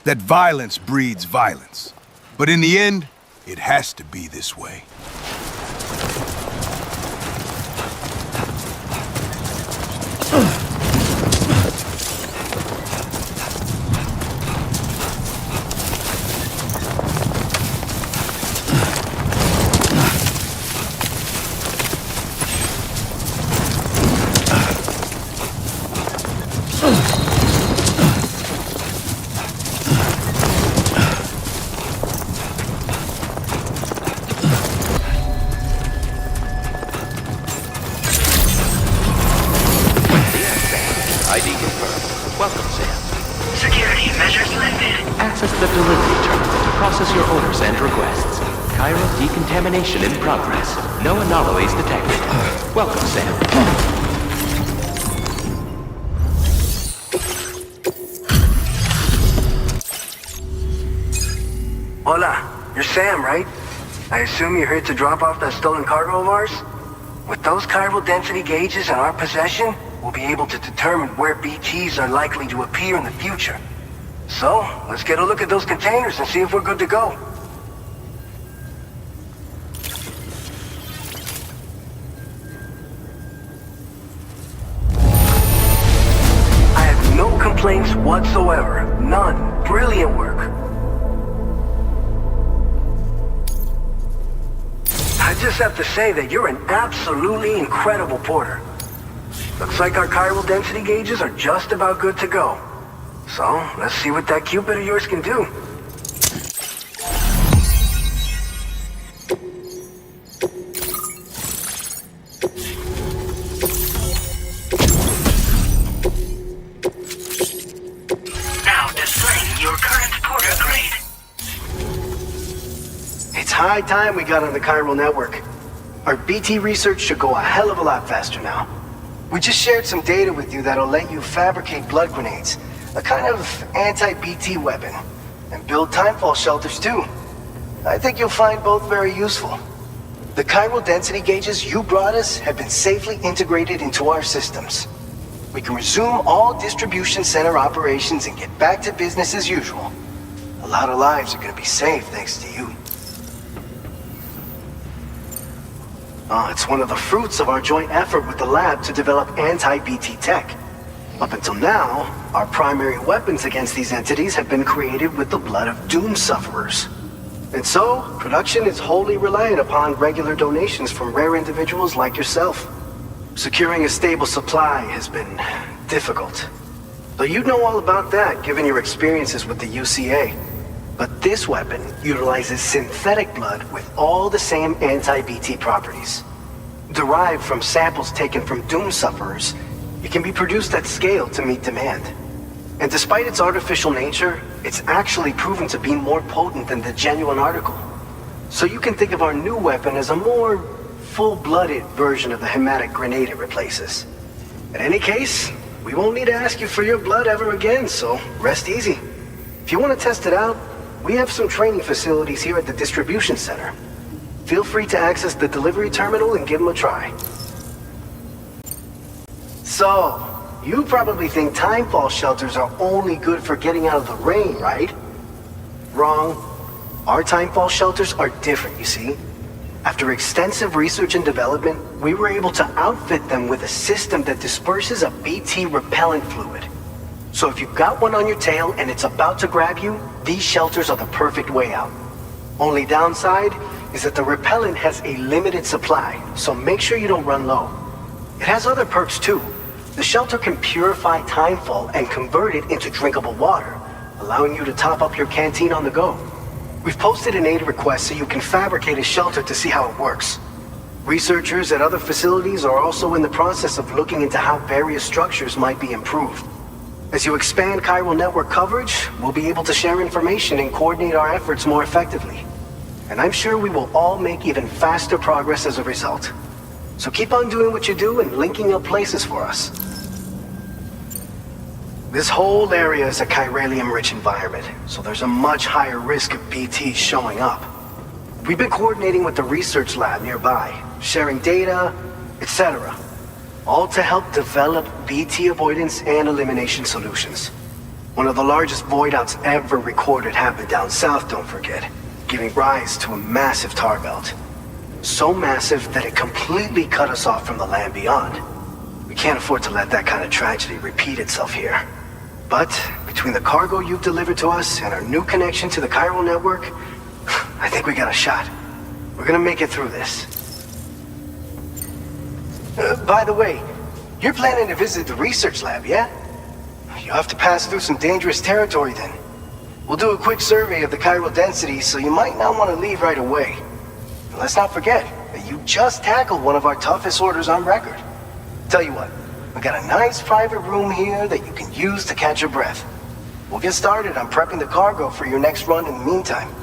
that violence breeds violence. But in the end, it has to be this way. ID confirmed. Welcome, Sam. Security measures lifted. Access the delivery terminal to process your orders and requests. Chiral decontamination in progress. No anomalies detected. Welcome, Sam. Hola, you're Sam, right? I assume you're here to drop off that stolen cargo of ours? With those chiral density gauges in our possession, we'll be able to determine where BTs are likely to appear in the future. So, let's get a look at those containers and see if we're good to go. I have no complaints whatsoever. None. Brilliant work. I just have to say that you're an absolutely incredible porter. Looks like our chiral density gauges are just about good to go. So, let's see what that Cupid of yours can do. Now displaying your current porter grade. It's high time we got on the chiral network. Our BT research should go a hell of a lot faster now. We just shared some data with you that'll let you fabricate blood grenades, a kind of anti-BT weapon, and build timefall shelters too. I think you'll find both very useful. The chiral density gauges you brought us have been safely integrated into our systems. We can resume all distribution center operations and get back to business as usual. A lot of lives are gonna be saved thanks to you. It's one of the fruits of our joint effort with the lab to develop anti-BT tech. Up until now, our primary weapons against these entities have been created with the blood of doom sufferers. And so, production is wholly reliant upon regular donations from rare individuals like yourself. Securing a stable supply has been difficult. But you'd know all about that given your experiences with the UCA. But this weapon utilizes synthetic blood with all the same anti-BT properties. Derived from samples taken from doom sufferers, it can be produced at scale to meet demand. And despite its artificial nature, it's actually proven to be more potent than the genuine article. So you can think of our new weapon as a more full-blooded version of the hematic grenade it replaces. In any case, we won't need to ask you for your blood ever again, so rest easy. If you want to test it out, we have some training facilities here at the distribution center. Feel free to access the delivery terminal and give them a try. So, you probably think timefall shelters are only good for getting out of the rain, right? Wrong. Our timefall shelters are different, you see. After extensive research and development, we were able to outfit them with a system that disperses a BT repellent fluid. So if you've got one on your tail and it's about to grab you, these shelters are the perfect way out. Only downside is that the repellent has a limited supply, so make sure you don't run low. It has other perks too. The shelter can purify timefall and convert it into drinkable water, allowing you to top up your canteen on the go. We've posted an aid request so you can fabricate a shelter to see how it works. Researchers at other facilities are also in the process of looking into how various structures might be improved. As you expand chiral network coverage, we'll be able to share information and coordinate our efforts more effectively. And I'm sure we will all make even faster progress as a result. So keep on doing what you do and linking up places for us. This whole area is a chiralium-rich environment, so there's a much higher risk of BTs showing up. We've been coordinating with the research lab nearby, sharing data, etc. All to help develop BT avoidance and elimination solutions. One of the largest void outs ever recorded happened down south, don't forget, giving rise to a massive tar belt. So massive that it completely cut us off from the land beyond. We can't afford to let that kind of tragedy repeat itself here. But between the cargo you've delivered to us and our new connection to the chiral network, I think we got a shot. We're gonna make it through this. By the way, you're planning to visit the research lab, yeah? You'll have to pass through some dangerous territory then. We'll do a quick survey of the chiral density, so you might not want to leave right away. And let's not forget that you just tackled one of our toughest orders on record. Tell you what, we got a nice private room here that you can use to catch your breath. We'll get started on prepping the cargo for your next run in the meantime.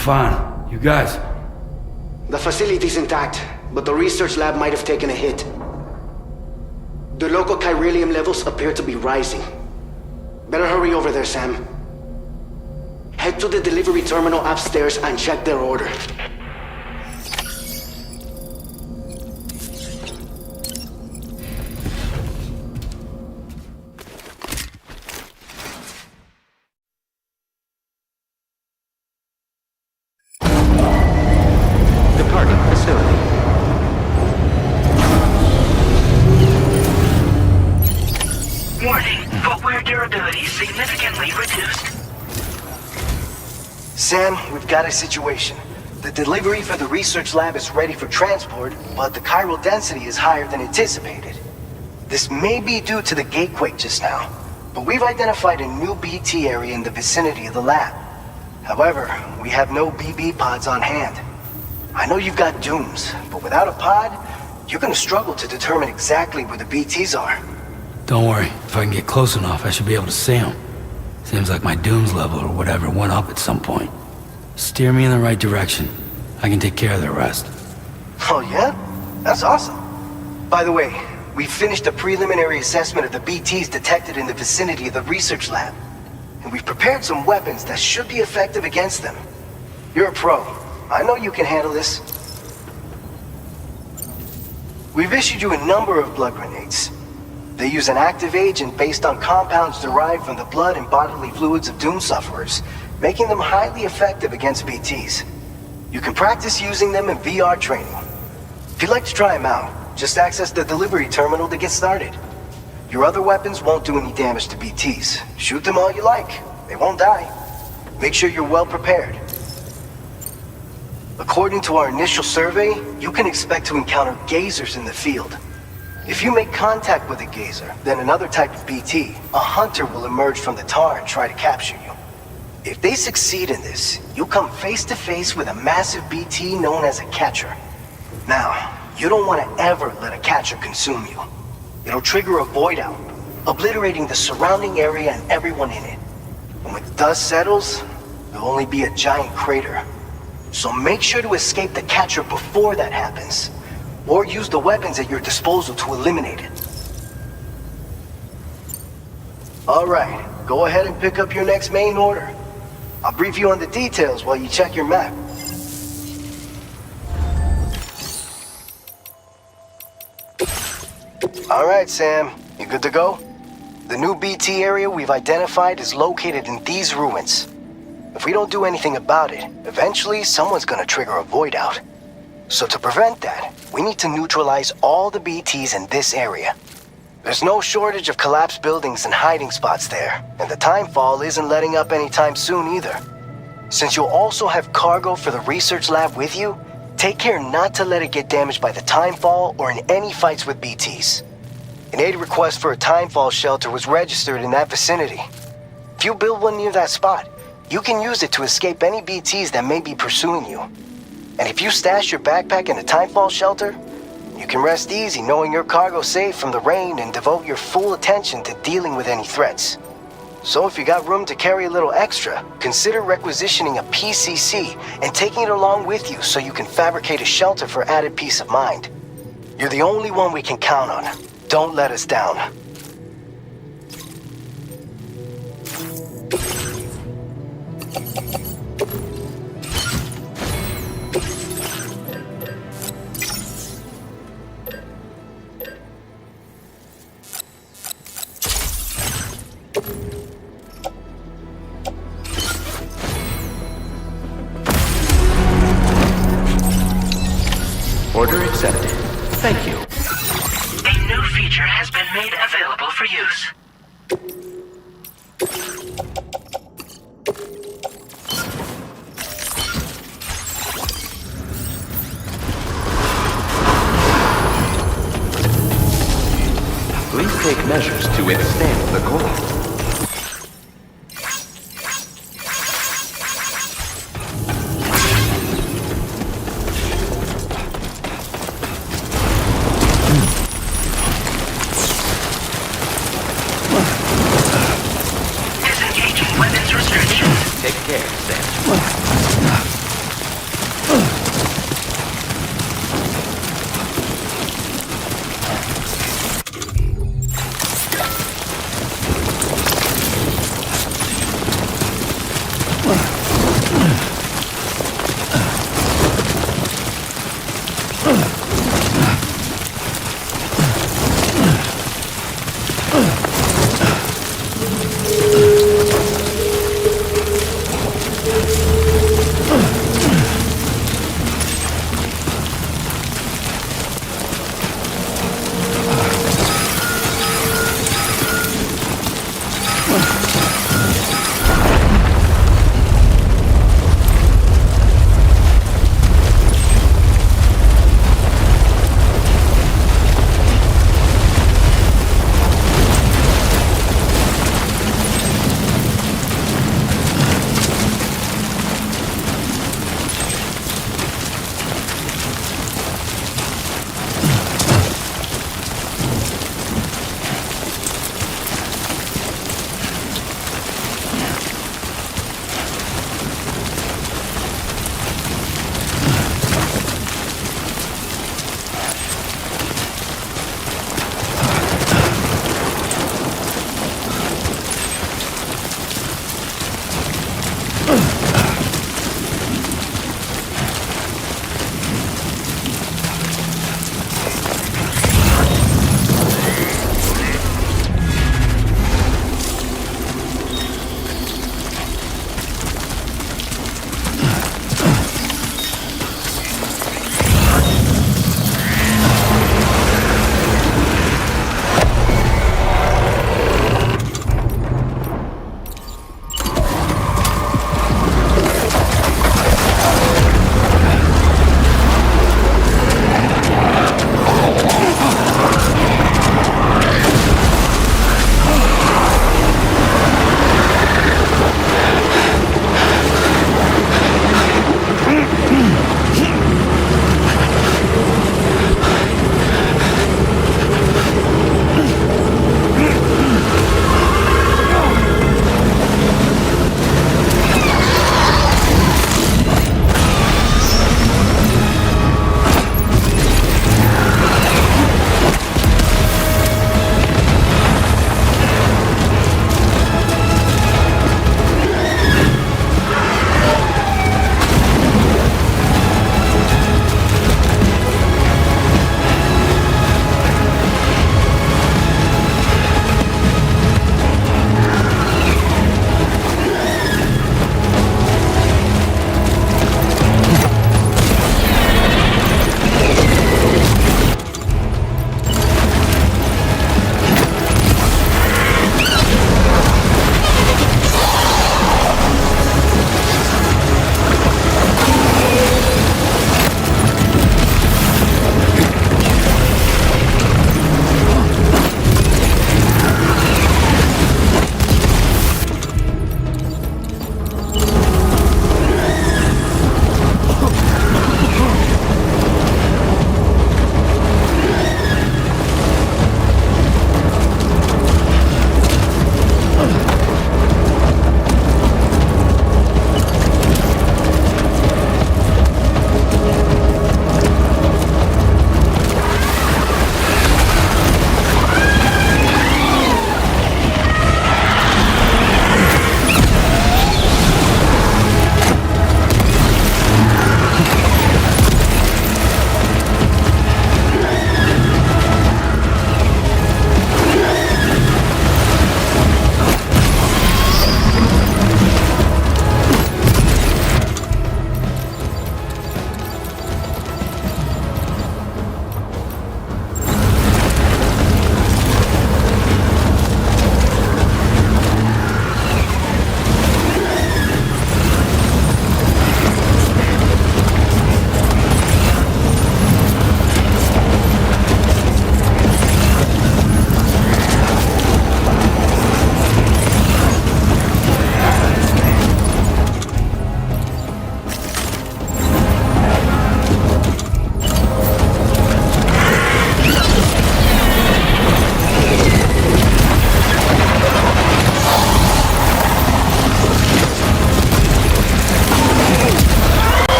Fine. You guys? The facility's intact, but the research lab might have taken a hit. The local chiralium levels appear to be rising. Better hurry over there, Sam. Head to the delivery terminal upstairs and check their order. Sam, we've got a situation. The delivery for the research lab is ready for transport, but the chiral density is higher than anticipated. This may be due to the gatequake just now, but we've identified a new BT area in the vicinity of the lab. However, we have no BB pods on hand. I know you've got dooms, but without a pod, you're gonna struggle to determine exactly where the BTs are. Don't worry. If I can get close enough, I should be able to see them. Seems like my dooms level or whatever went up at some point. Steer me in the right direction. I can take care of the rest. Oh yeah? That's awesome. By the way, we finished a preliminary assessment of the BTs detected in the vicinity of the research lab. And we've prepared some weapons that should be effective against them. You're a pro. I know you can handle this. We've issued you a number of blood grenades. They use an active agent based on compounds derived from the blood and bodily fluids of Doom sufferers, making them highly effective against BTs. You can practice using them in VR training. If you'd like to try them out, just access the delivery terminal to get started. Your other weapons won't do any damage to BTs. Shoot them all you like. They won't die. Make sure you're well prepared. According to our initial survey, you can expect to encounter gazers in the field. If you make contact with a gazer, then another type of BT, a hunter will emerge from the tar and try to capture you. If they succeed in this, you'll come face to face with a massive BT known as a catcher. Now, you don't want to ever let a catcher consume you. It'll trigger a void out, obliterating the surrounding area and everyone in it. And when the dust settles, there'll only be a giant crater. So make sure to escape the catcher before that happens, or use the weapons at your disposal to eliminate it. Alright, go ahead and pick up your next main order. I'll brief you on the details while you check your map. Alright, Sam, you good to go? The new BT area we've identified is located in these ruins. If we don't do anything about it, eventually someone's gonna trigger a void out. So to prevent that, we need to neutralize all the BTs in this area. There's no shortage of collapsed buildings and hiding spots there, and the timefall isn't letting up anytime soon either. Since you'll also have cargo for the research lab with you, take care not to let it get damaged by the timefall or in any fights with BTs. An aid request for a timefall shelter was registered in that vicinity. If you build one near that spot, you can use it to escape any BTs that may be pursuing you. And if you stash your backpack in a timefall shelter, you can rest easy knowing your cargo's safe from the rain and devote your full attention to dealing with any threats. So if you got room to carry a little extra, consider requisitioning a PCC and taking it along with you so you can fabricate a shelter for added peace of mind. You're the only one we can count on. Don't let us down. Order accepted. Thank you. A new feature has been made available for use. Please take measures to withstand the cold. Take care, Sam.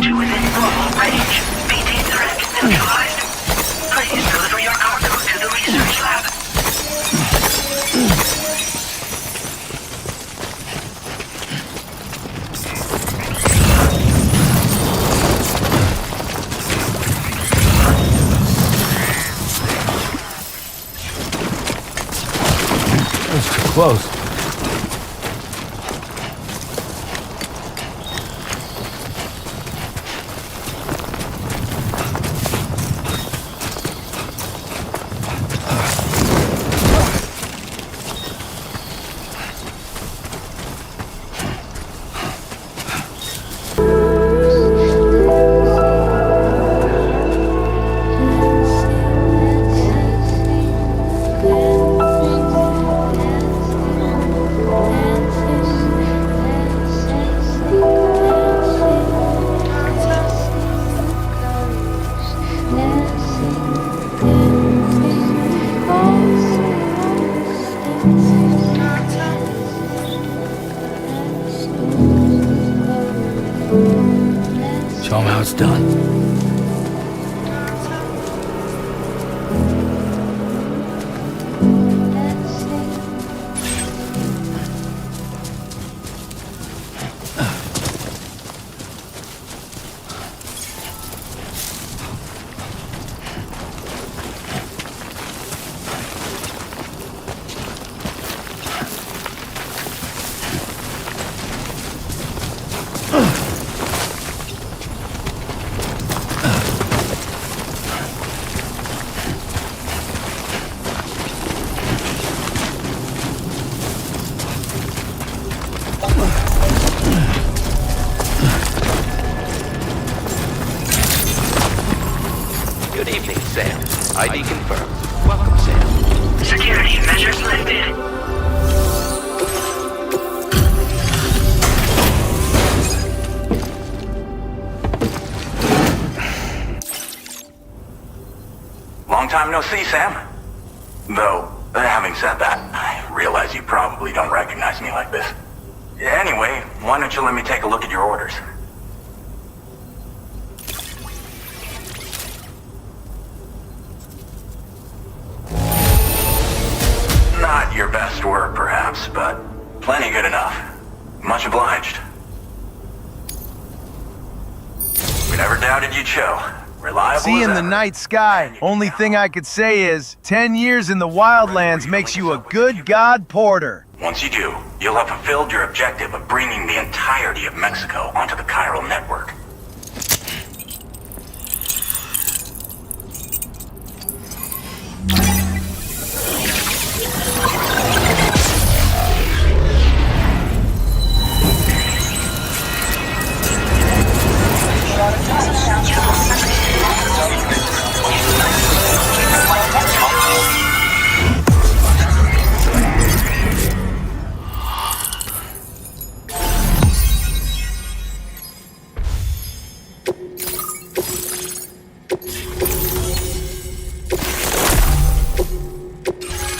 to within normal range. BT threat neutralized. Please deliver your cargo to the research lab. That's too close. Show 'em how it's done. Good evening, Sam. ID confirmed. Welcome, Sam. Security measures lifted. Long time no see, Sam. Though, having said that, I realize you probably don't recognize me like this. Anyway, why don't you let me take a look at your orders? Not your best work, perhaps, but plenty good enough. Much obliged. We never doubted you'd show. Reliable See as in the ever. night sky. Only thing I could say is, 10 years in the wildlands makes you a good god porter. Once you do, you'll have fulfilled your objective of bringing the entirety of Mexico onto the chiral network.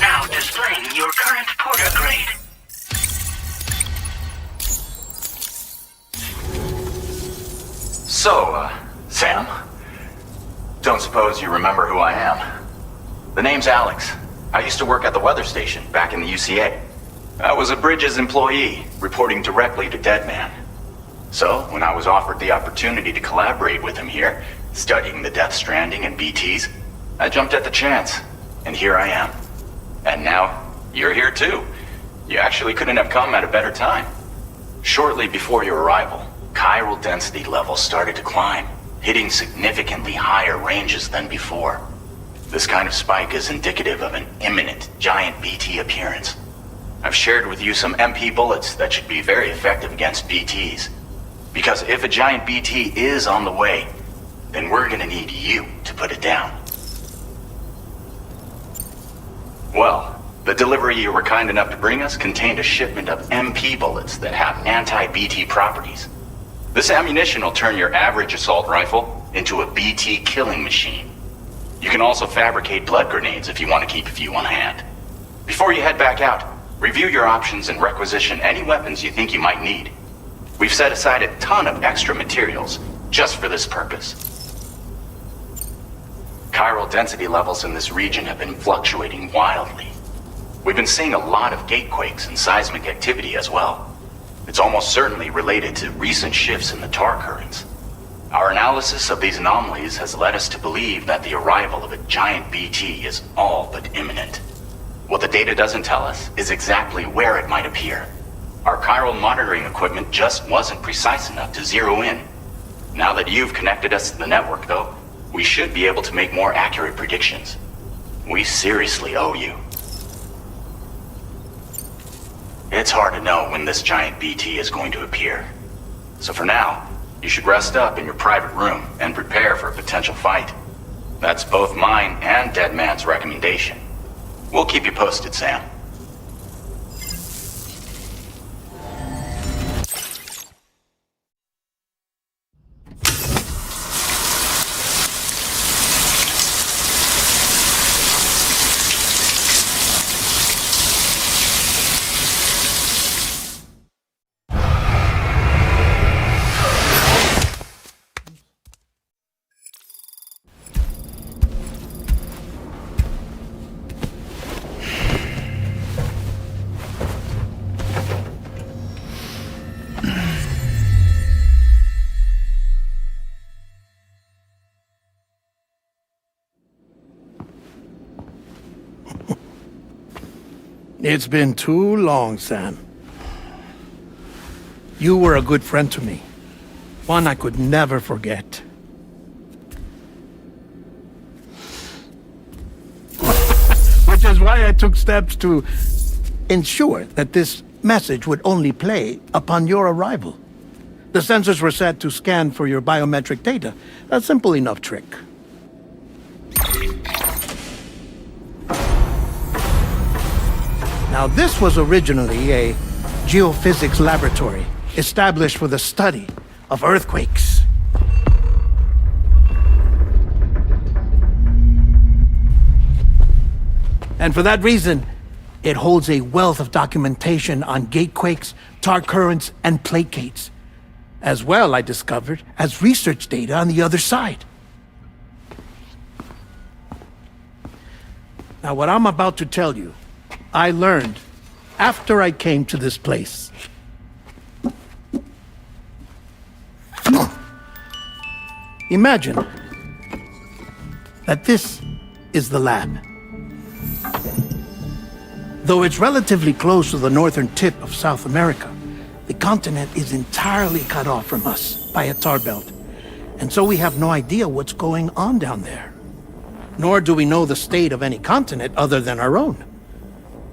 Now displaying your current porter grade. So, Sam, don't suppose you remember who I am? The name's Alex. I used to work at the weather station back in the UCA. I was a Bridges employee, reporting directly to Deadman. So, when I was offered the opportunity to collaborate with him here, studying the Death Stranding and BTs, I jumped at the chance, and here I am. And now, you're here too. You actually couldn't have come at a better time. Shortly before your arrival, chiral density levels started to climb, hitting significantly higher ranges than before. This kind of spike is indicative of an imminent giant BT appearance. I've shared with you some MP bullets that should be very effective against BTs. Because if a giant BT is on the way, then we're gonna need you to put it down. Well, the delivery you were kind enough to bring us contained a shipment of MP bullets that have anti-BT properties. This ammunition will turn your average assault rifle into a BT killing machine. You can also fabricate blood grenades if you want to keep a few on hand. Before you head back out, review your options and requisition any weapons you think you might need. We've set aside a ton of extra materials, just for this purpose. Chiral density levels in this region have been fluctuating wildly. We've been seeing a lot of gatequakes and seismic activity as well. It's almost certainly related to recent shifts in the tar currents. Our analysis of these anomalies has led us to believe that the arrival of a giant BT is all but imminent. What the data doesn't tell us is exactly where it might appear. Our chiral monitoring equipment just wasn't precise enough to zero in. Now that you've connected us to the network, though, we should be able to make more accurate predictions. We seriously owe you. It's hard to know when this giant BT is going to appear. So for now, you should rest up in your private room and prepare for a potential fight. That's both mine and Deadman's recommendation. We'll keep you posted, Sam. It's been too long, Sam. You were a good friend to me. One I could never forget. Which is why I took steps to ensure that this message would only play upon your arrival. The sensors were set to scan for your biometric data. A simple enough trick. Now, this was originally a geophysics laboratory established for the study of earthquakes. And for that reason, it holds a wealth of documentation on gatequakes, tar currents, and placates. As well, I discovered, as research data on the other side. Now, what I'm about to tell you, I learned after I came to this place. Imagine that this is the lab. Though it's relatively close to the northern tip of South America, the continent is entirely cut off from us by a tar belt. And so we have no idea what's going on down there. Nor do we know the state of any continent other than our own.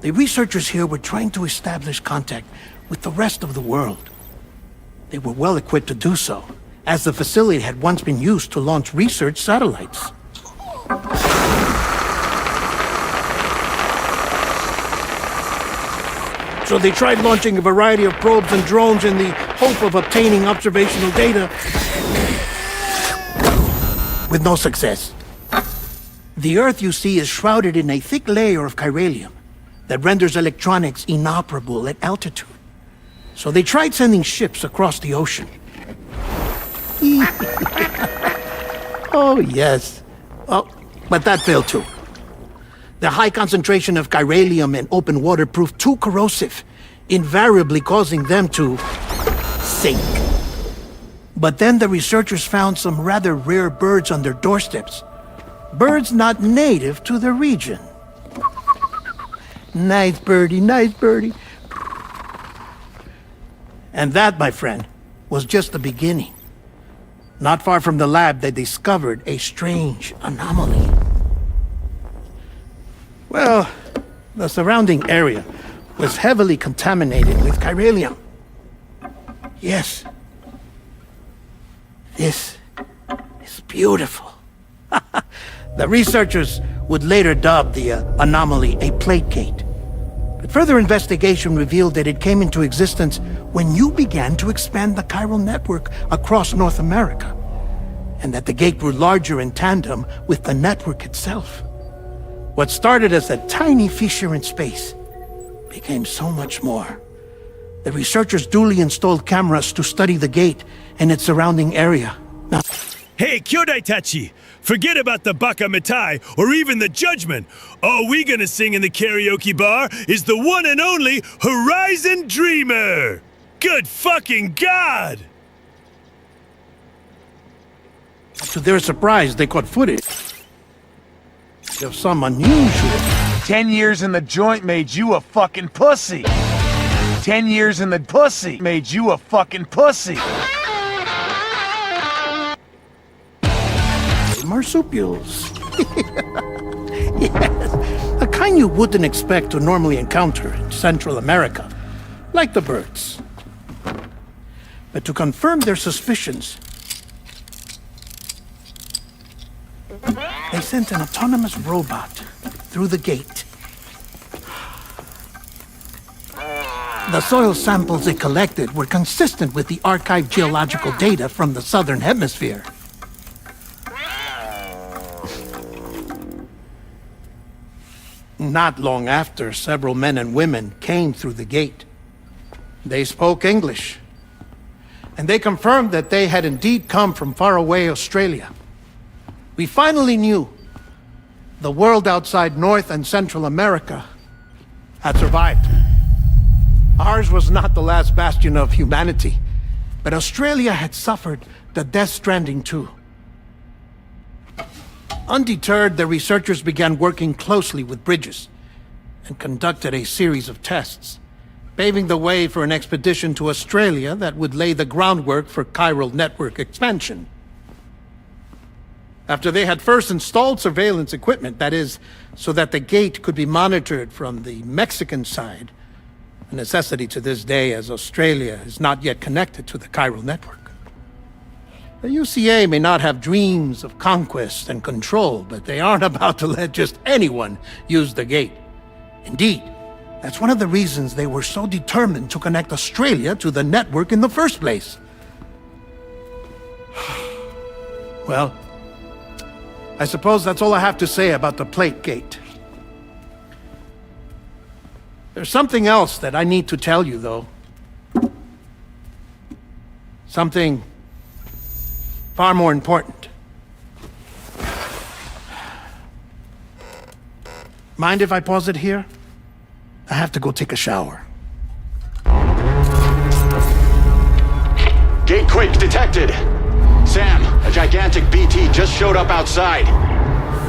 The researchers here were trying to establish contact with the rest of the world. They were well equipped to do so, as the facility had once been used to launch research satellites. So they tried launching a variety of probes and drones in the hope of obtaining observational data, with no success. The Earth, you see, is shrouded in a thick layer of chiralium that renders electronics inoperable at altitude. So they tried sending ships across the ocean. Oh, yes. Oh, but that failed too. The high concentration of chiralium in open water proved too corrosive, invariably causing them to sink. But then the researchers found some rather rare birds on their doorsteps. Birds not native to the region. Nice birdie, nice birdie. And that, my friend, was just the beginning. Not far from the lab, they discovered a strange anomaly. Well, the surrounding area was heavily contaminated with chiralium. Yes. This is beautiful. The researchers would later dub the anomaly a placate. But further investigation revealed that it came into existence when you began to expand the chiral network across North America, and that the gate grew larger in tandem with the network itself. What started as a tiny fissure in space became so much more. The researchers duly installed cameras to study the gate and its surrounding area. Hey, Kyodaitachi! Forget about the Baka Mitai or even the Judgment. All we gonna sing in the karaoke bar is the one and only Horizon Dreamer! Good fucking God! To their surprise, they caught footage of some unusual. 10 years in the joint made you a fucking pussy. 10 years in the pussy made you a fucking pussy. Marsupials. Yes, a kind you wouldn't expect to normally encounter in Central America, like the birds. But to confirm their suspicions, they sent an autonomous robot through the gate. The soil samples it collected were consistent with the archived geological data from the southern hemisphere. Not long after, several men and women came through the gate. They spoke English, and they confirmed that they had indeed come from faraway Australia. We finally knew the world outside North and Central America had survived. Ours was not the last bastion of humanity, but Australia had suffered the Death Stranding too. Undeterred, the researchers began working closely with Bridges and conducted a series of tests, paving the way for an expedition to Australia that would lay the groundwork for chiral network expansion. After they had first installed surveillance equipment, that is, so that the gate could be monitored from the Mexican side, a necessity to this day as Australia is not yet connected to the chiral network. The UCA may not have dreams of conquest and control, but they aren't about to let just anyone use the gate. Indeed, that's one of the reasons they were so determined to connect Australia to the network in the first place. Well, I suppose that's all I have to say about the plate gate. There's something else that I need to tell you, though. Something far more important. Mind if I pause it here? I have to go take a shower. Gate quake detected. Sam, a gigantic BT just showed up outside.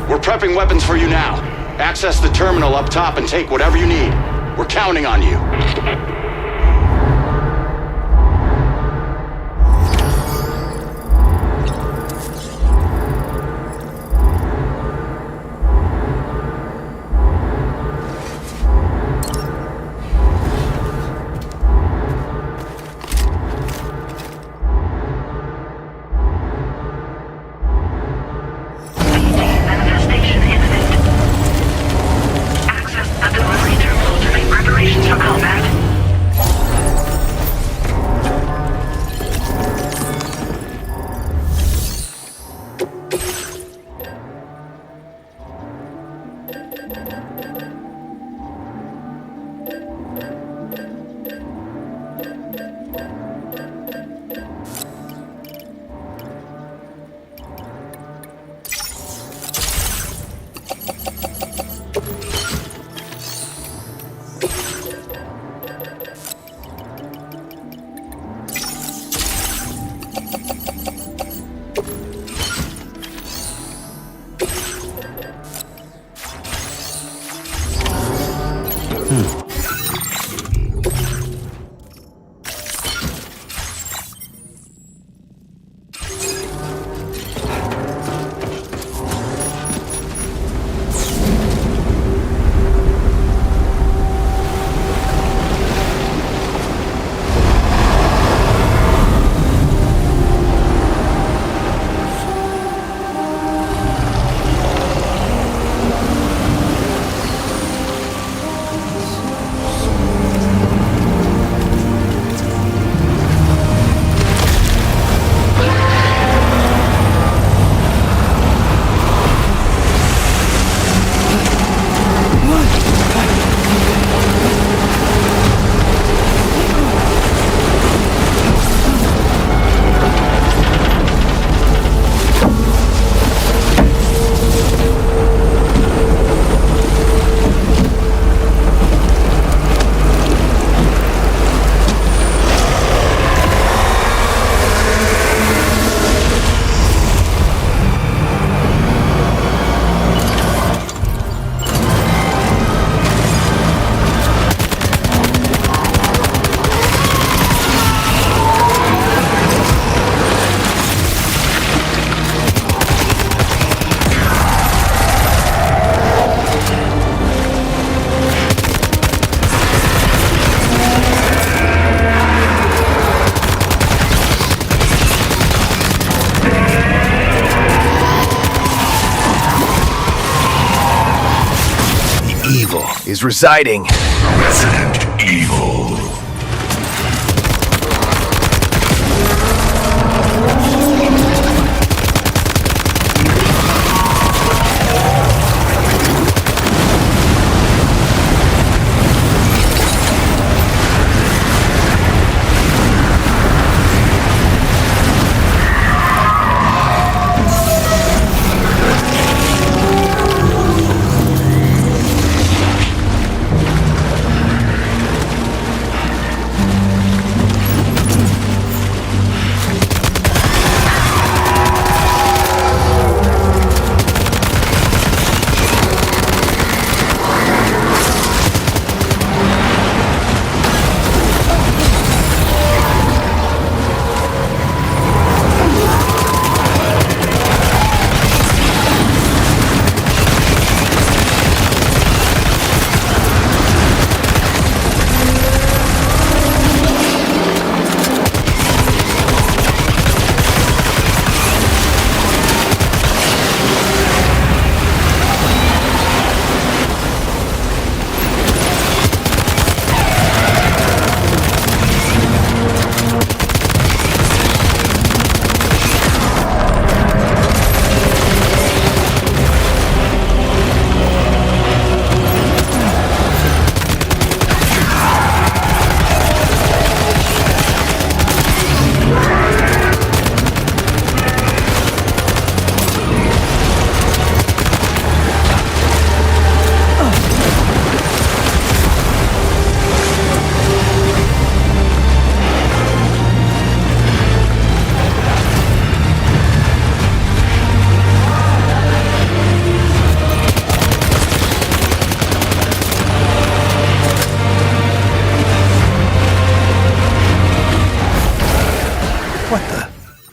We're prepping weapons for you now. Access the terminal up top and take whatever you need. We're counting on you. Manifestation imminent. Access the delivery terminal to make preparations for combat. evil is residing. Resident Evil.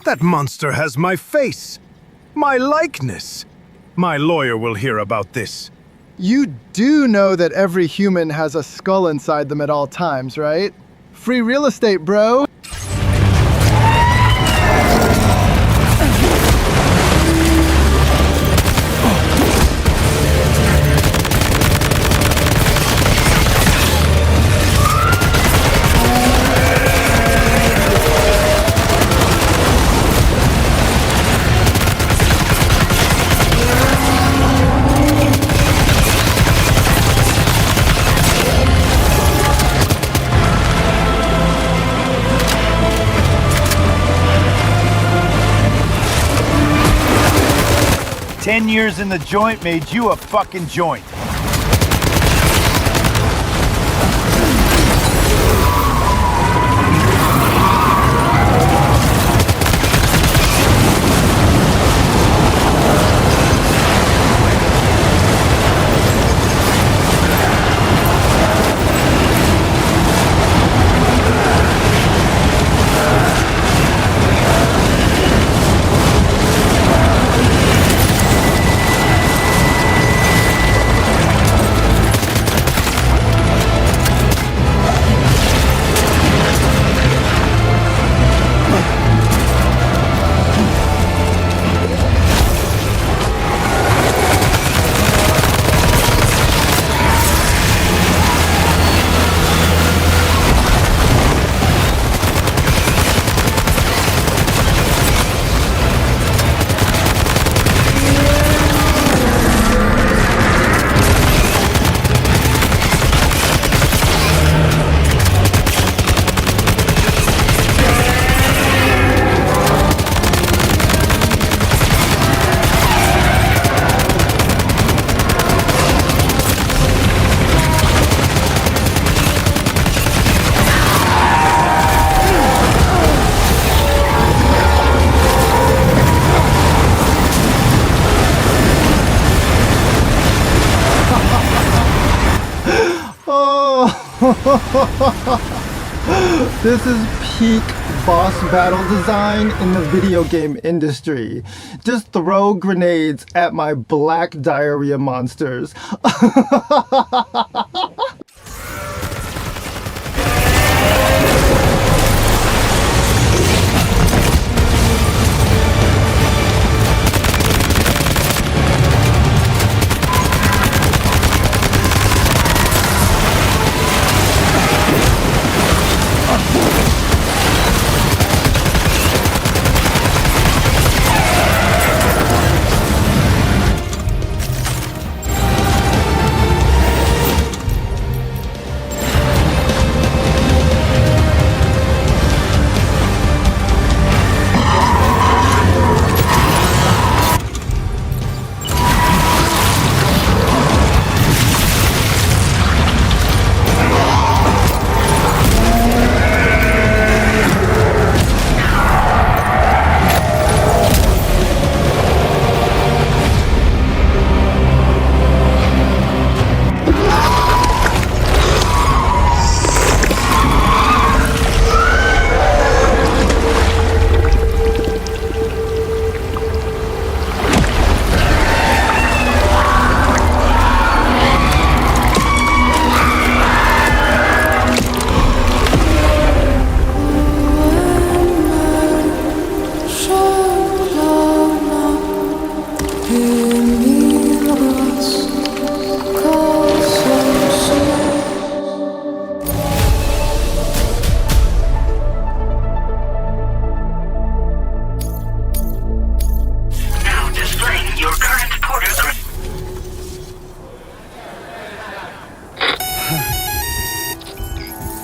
That monster has my face. My likeness. My lawyer will hear about this. You do know that every human has a skull inside them at all times, right? Free real estate, bro. "10 years in the joint made you a fucking joint." This is peak boss battle design in the video game industry. Just throw grenades at my black diarrhea monsters. Now displaying your current portal grid.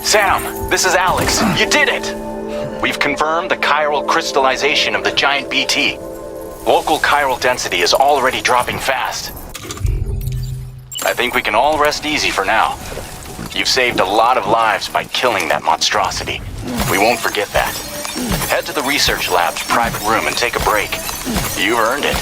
Sam, this is Alex. You did it! We've confirmed the chiral crystallization of the giant BT. Local chiral density is already dropping fast. I think we can all rest easy for now. You've saved a lot of lives by killing that monstrosity. We won't forget that. Head to the research lab's private room and take a break. You've earned it.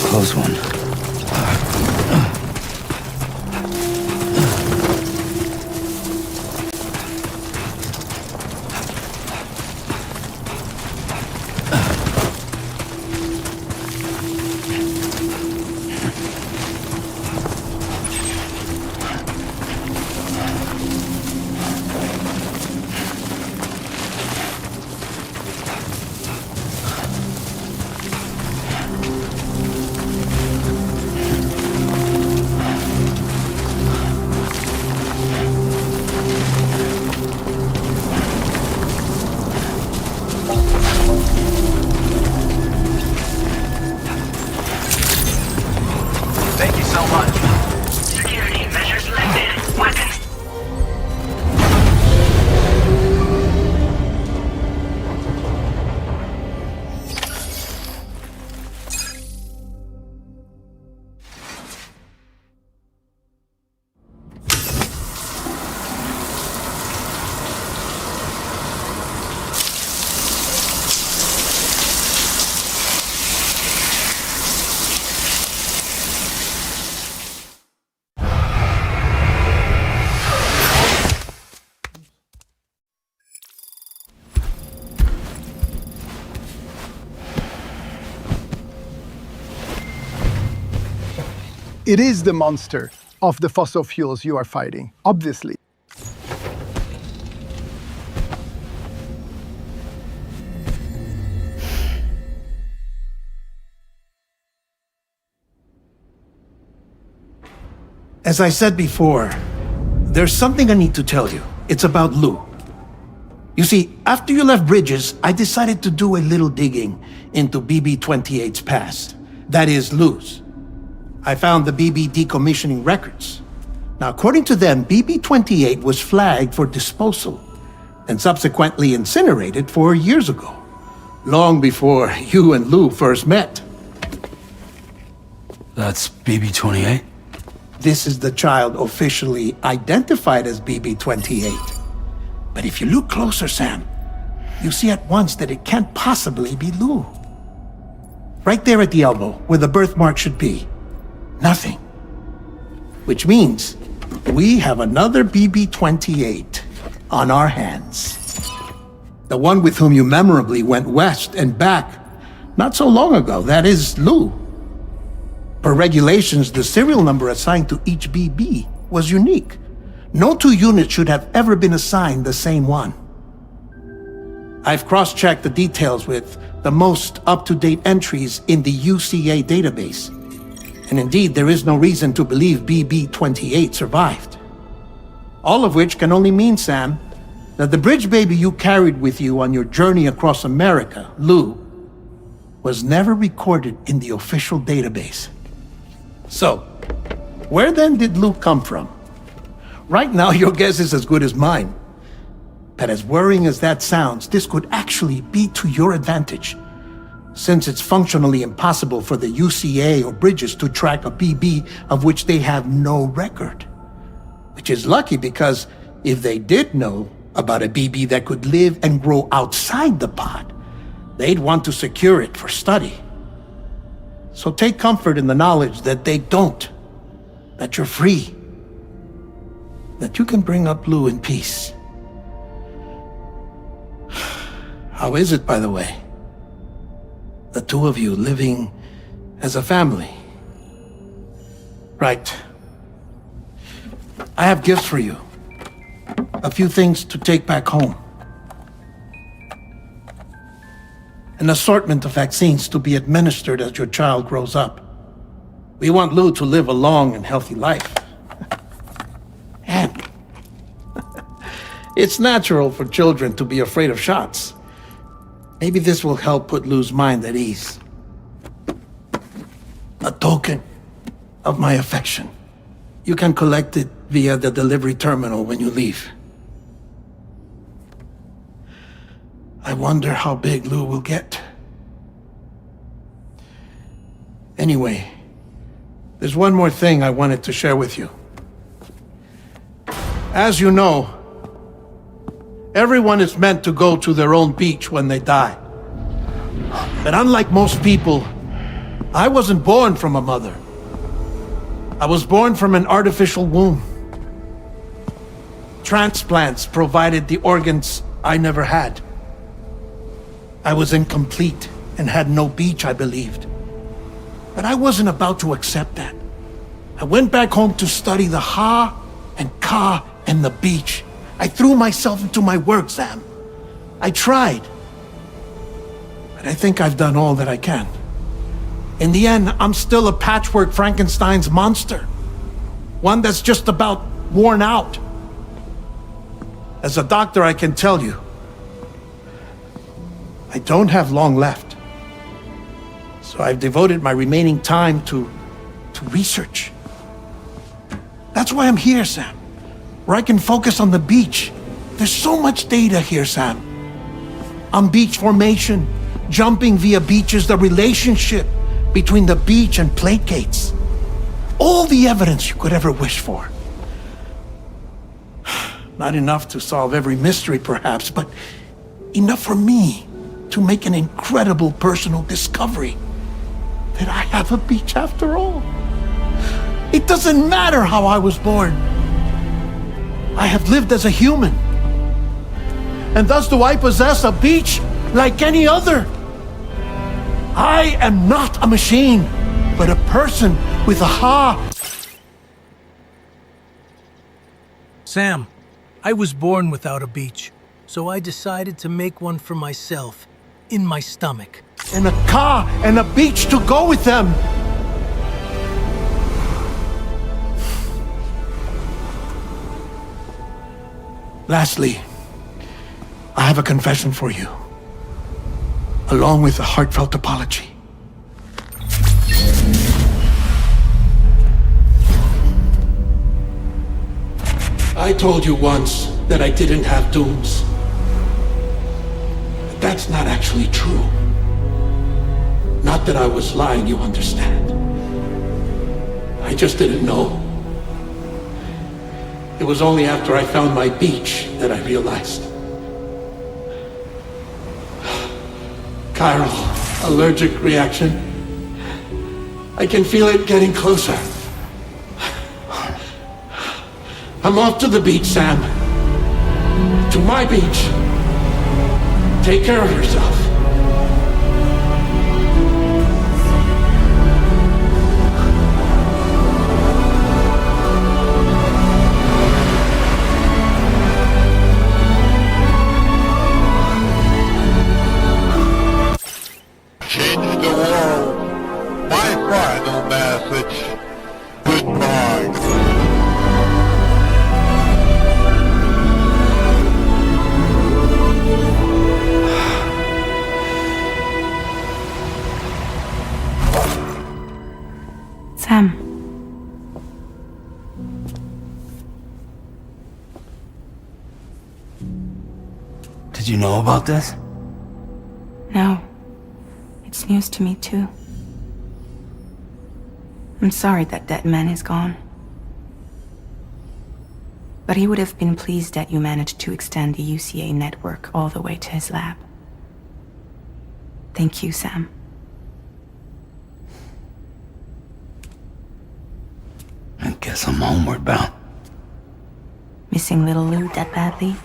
Close one. Thank you so much. Security measures lifted. Weapons. It is the monster of the fossil fuels you are fighting, obviously. As I said before, there's something I need to tell you. It's about Lou. You see, after you left Bridges, I decided to do a little digging into BB-28's past. That is, Lou's. I found the BB decommissioning records. Now, according to them, BB-28 was flagged for disposal and subsequently incinerated 4 years ago, long before you and Lou first met. That's BB-28? This is the child officially identified as BB-28. But if you look closer, Sam, you see at once that it can't possibly be Lou. Right there at the elbow, where the birthmark should be. Nothing. Which means we have another BB-28 on our hands. The one with whom you memorably went west and back not so long ago, that is Lou. Per regulations, the serial number assigned to each BB was unique. No two units should have ever been assigned the same one. I've cross-checked the details with the most up-to-date entries in the UCA database. And indeed, there is no reason to believe BB-28 survived. All of which can only mean, Sam, that the bridge baby you carried with you on your journey across America, Lou, was never recorded in the official database. So, where then did Lou come from? Right now, your guess is as good as mine. But as worrying as that sounds, this could actually be to your advantage, since it's functionally impossible for the UCA or Bridges to track a BB of which they have no record. Which is lucky because if they did know, about a BB that could live and grow outside the pod, they'd want to secure it for study. So take comfort in the knowledge that they don't, that you're free, that you can bring up Blue in peace. How is it, by the way? The two of you living as a family? Right. I have gifts for you. A few things to take back home. An assortment of vaccines to be administered as your child grows up. We want Lou to live a long and healthy life. And it's natural for children to be afraid of shots. Maybe this will help put Lou's mind at ease. A token of my affection. You can collect it via the delivery terminal when you leave. I wonder how big Lou will get. Anyway, there's one more thing I wanted to share with you. As you know, everyone is meant to go to their own beach when they die. But unlike most people, I wasn't born from a mother. I was born from an artificial womb. Transplants provided the organs I never had. I was incomplete and had no beach, I believed. But I wasn't about to accept that. I went back home to study the Ha and Ka and the beach. I threw myself into my work, Sam. I tried. But I think I've done all that I can. In the end, I'm still a patchwork Frankenstein's monster. One that's just about worn out. As a doctor, I can tell you, I don't have long left. So I've devoted my remaining time to research. That's why I'm here, Sam. Where I can focus on the beach. There's so much data here, Sam. On beach formation, jumping via beaches, the relationship between the beach and plate gates. All the evidence you could ever wish for. Not enough to solve every mystery, perhaps, but enough for me to make an incredible personal discovery that I have a beach after all. It doesn't matter how I was born. I have lived as a human. And thus do I possess a beach like any other. I am not a machine, but a person with a Ha. Sam, I was born without a beach, so I decided to make one for myself, in my stomach. And a Ka and a beach to go with them. Lastly, I have a confession for you, along with a heartfelt apology. I told you once that I didn't have dooms. But that's not actually true. Not that I was lying, you understand. I just didn't know. It was only after I found my beach that I realized. Chiral allergic reaction. I can feel it getting closer. I'm off to the beach, Sam. To my beach. Take care of yourself. Change the world. My final message. Goodbye. Sam. Did you know about this? No. It's news to me, too. I'm sorry that dead man is gone. But he would have been pleased that you managed to extend the UCA network all the way to his lab. Thank you, Sam. I guess I'm homeward bound. Missing little Lou that badly?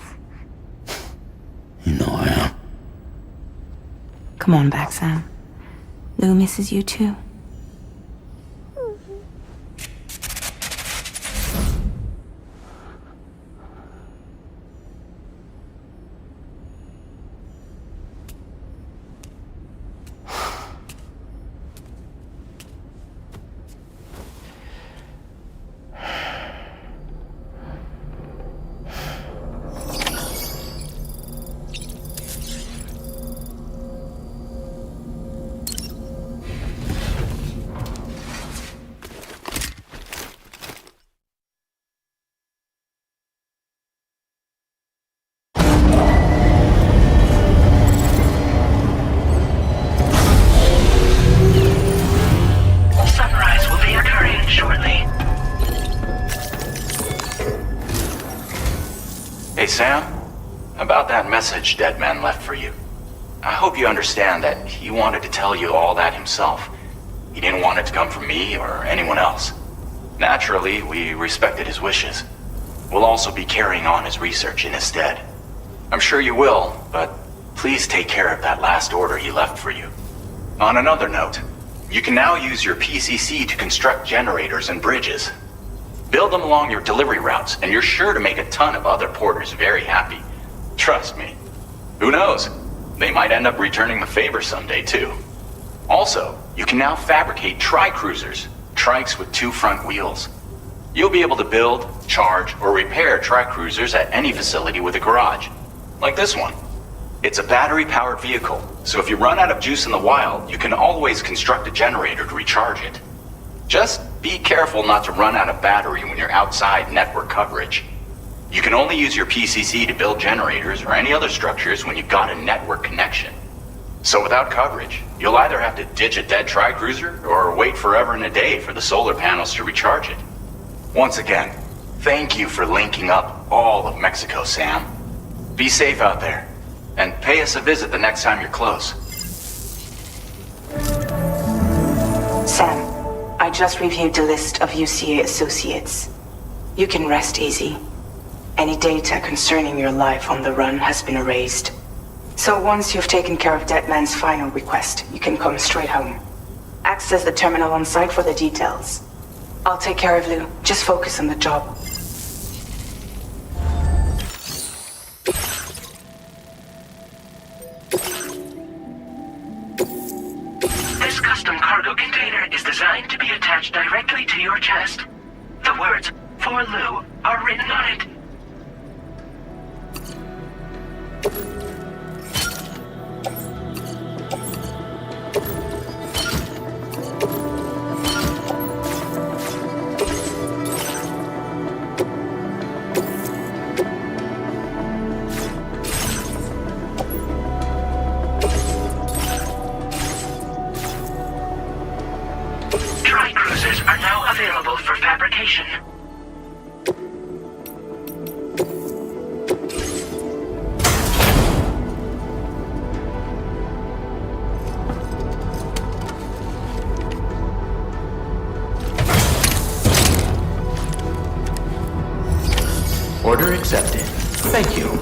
You know I am. Come on back, Sam. Lou misses you too. Sunrise will be occurring shortly. Hey, Sam. About that message Deadman left for you. I hope you understand that he wanted to tell you all that himself. He didn't want it to come from me or anyone else. Naturally, we respected his wishes. We'll also be carrying on his research in his stead. I'm sure you will, but please take care of that last order he left for you. On another note, you can now use your PCC to construct generators and bridges. Build them along your delivery routes, and you're sure to make a ton of other porters very happy. Trust me. Who knows? They might end up returning the favor someday, too. Also, you can now fabricate tri-cruisers, trikes with 2 front wheels. You'll be able to build, charge, or repair tri-cruisers at any facility with a garage. Like this one. It's a battery-powered vehicle, so if you run out of juice in the wild, you can always construct a generator to recharge it. Just be careful not to run out of battery when you're outside network coverage. You can only use your PCC to build generators or any other structures when you've got a network connection. So without coverage, you'll either have to ditch a dead tri-cruiser or wait forever and a day for the solar panels to recharge it. Once again, thank you for linking up all of Mexico, Sam. Be safe out there, and pay us a visit the next time you're close. Sam, I just reviewed the list of UCA associates. You can rest easy. Any data concerning your life on the run has been erased. So once you've taken care of Deadman's final request, you can come straight home. Access the terminal on site for the details. I'll take care of Lou. Just focus on the job. This custom cargo container is designed to be attached directly to your chest. The words, "For Lou," are written on it. Tri-cruisers are now available for fabrication. Order accepted. Thank you.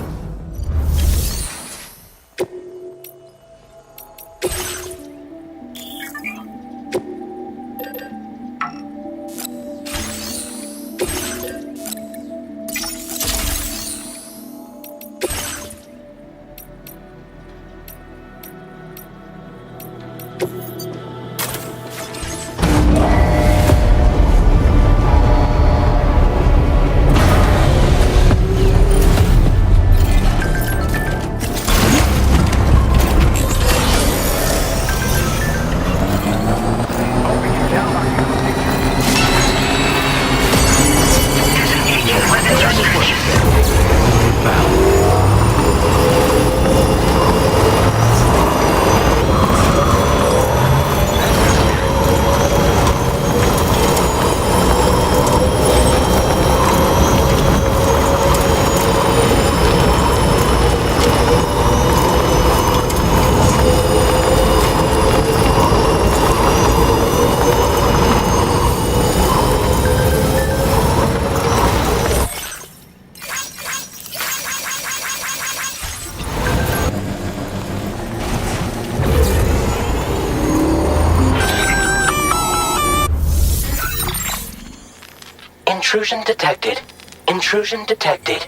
Intrusion detected. Intrusion detected.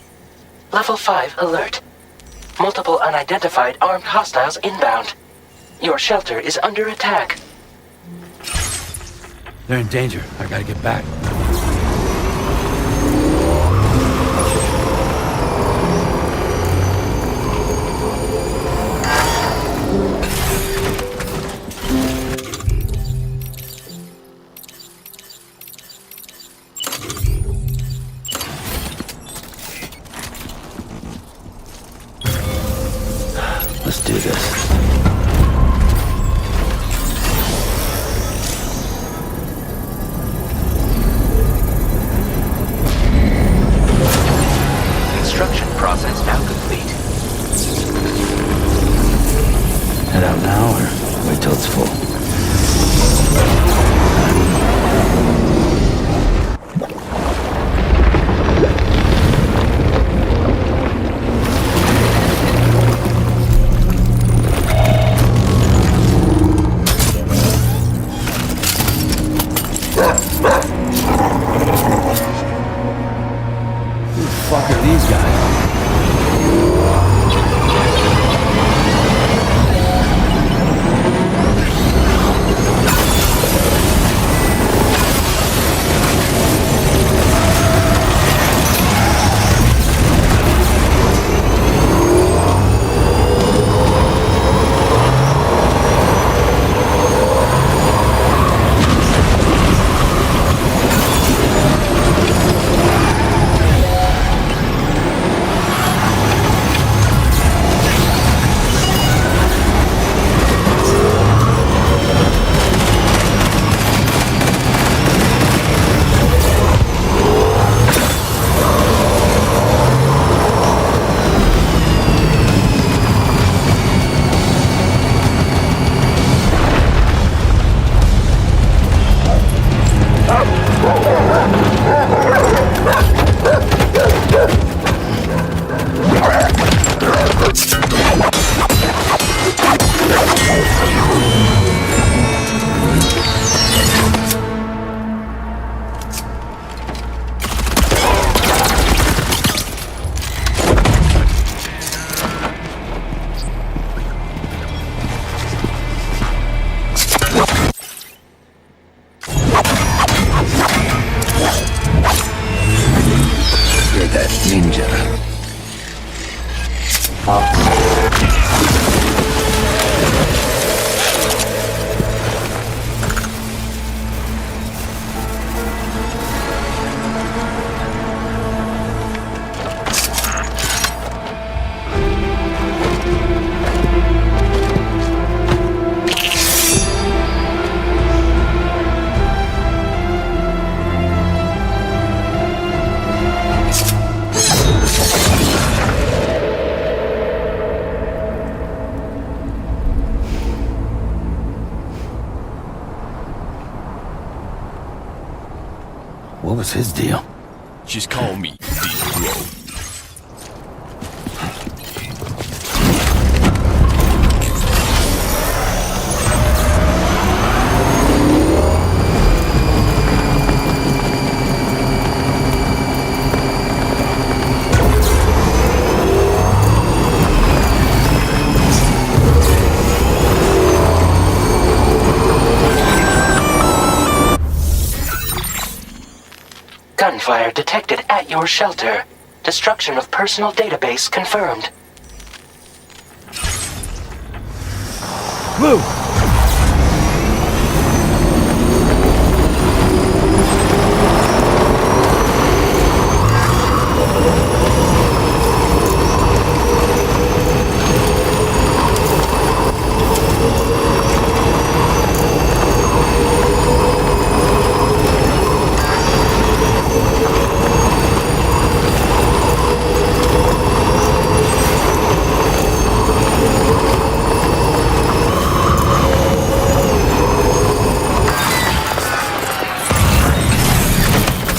Level 5 alert. Multiple unidentified armed hostiles inbound. Your shelter is under attack. They're in danger. I gotta get back. Let's do this. Construction process now complete. Head out now or wait till it's full? Who the fuck are these guys? You're that ninja. What was his deal? Just call me Big Bro. Gunfire detected at your shelter. Destruction of personal database confirmed. Move!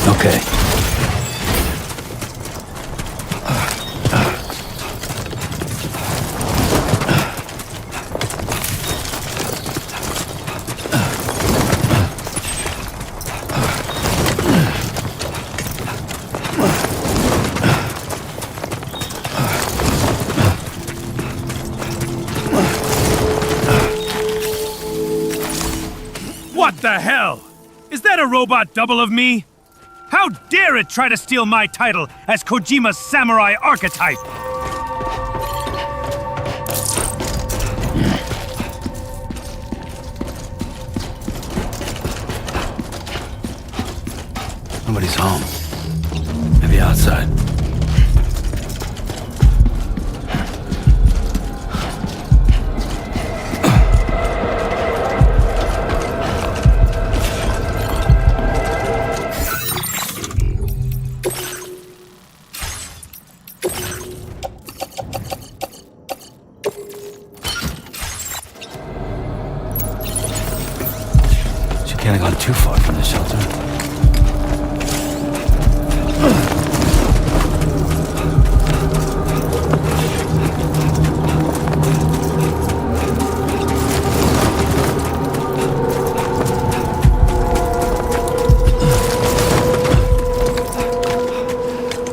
Okay. the hell? Is that a robot double of me? How dare it try to steal my title as Kojima's samurai archetype? Nobody's home. Maybe outside. She can't have gone too far from the shelter.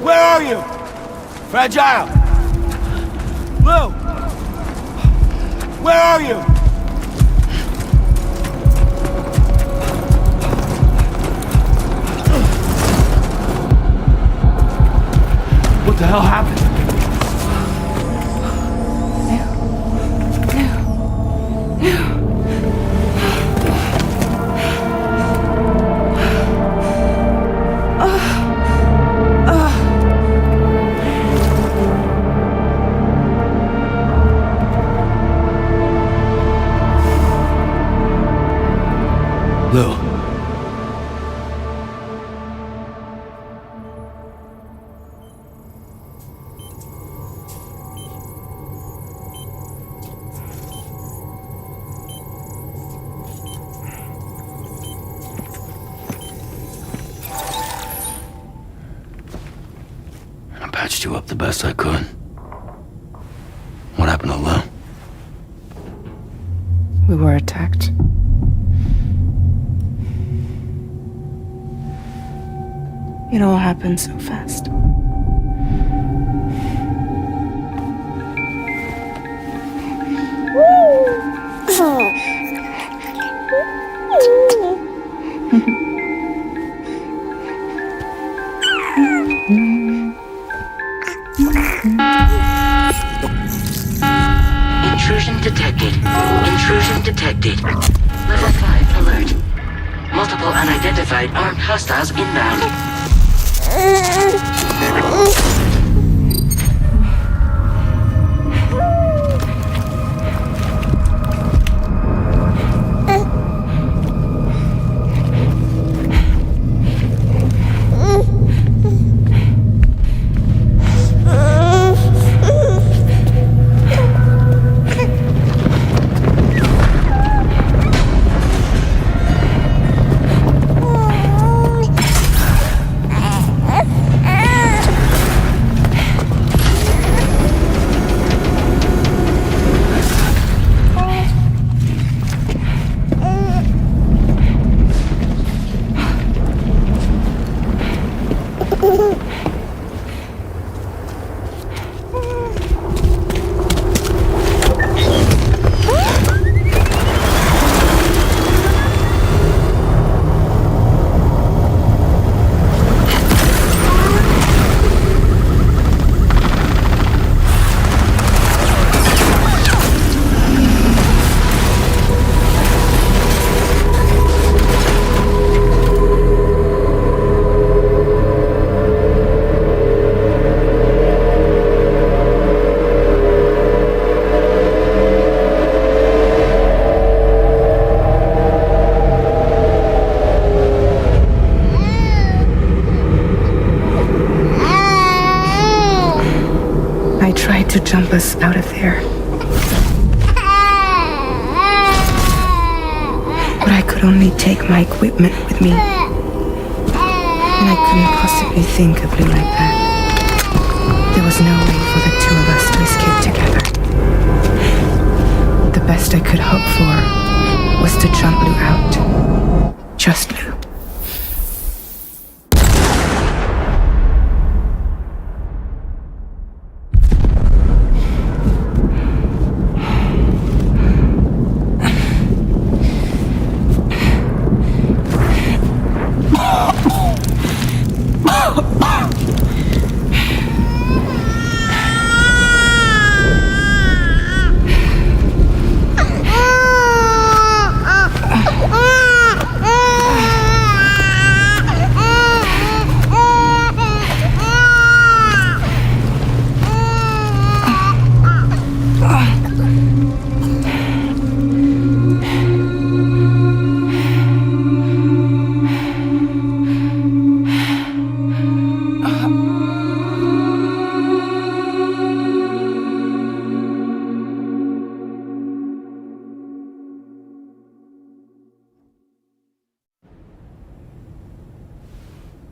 Where are you? Fragile! Lou! Where are you? What the hell happened? Lou. I patched you up the best I could. What happened to Lou? We were attacked. It all happened so fast. Intrusion detected. Intrusion detected. Level 5 alert. Multiple unidentified armed hostiles inbound. To jump us out of there. But I could only take my equipment with me. And I couldn't possibly think of Lou like that. There was no way for the two of us to escape together. The best I could hope for was to jump Lou out. Just Lou.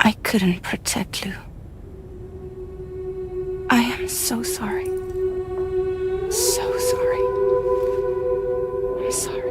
I couldn't protect Lou. I am so sorry. So sorry. I'm sorry.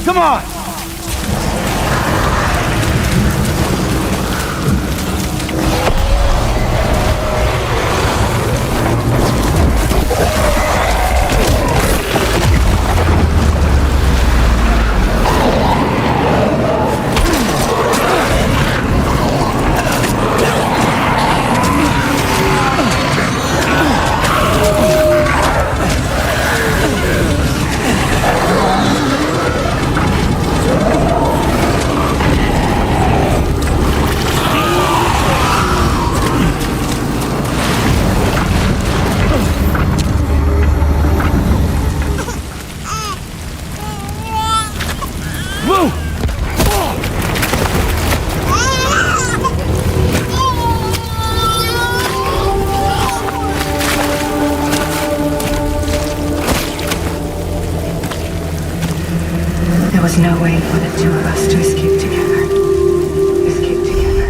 Come on! There was no way for the two of us to escape together. Escape together.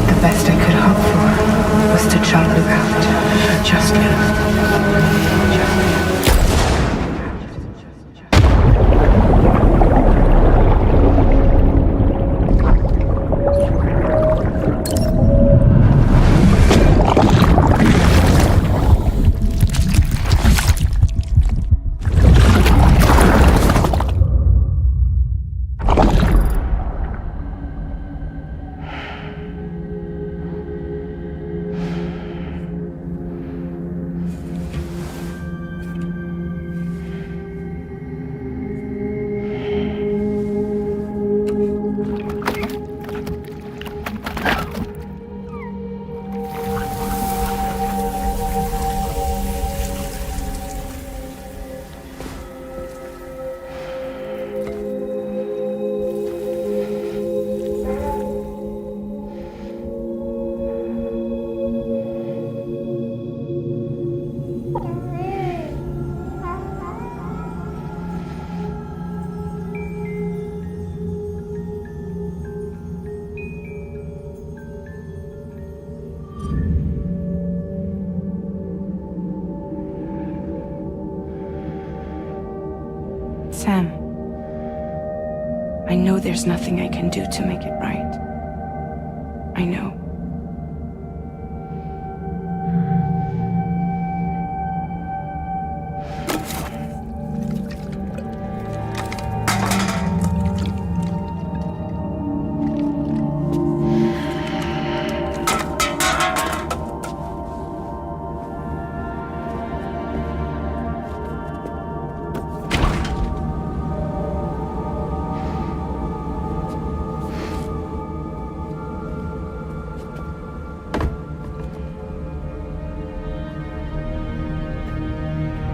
The best I could hope for was to jump Lou out. Just Lou. Just Lou. Sam, I know there's nothing I can do to make it right. I know.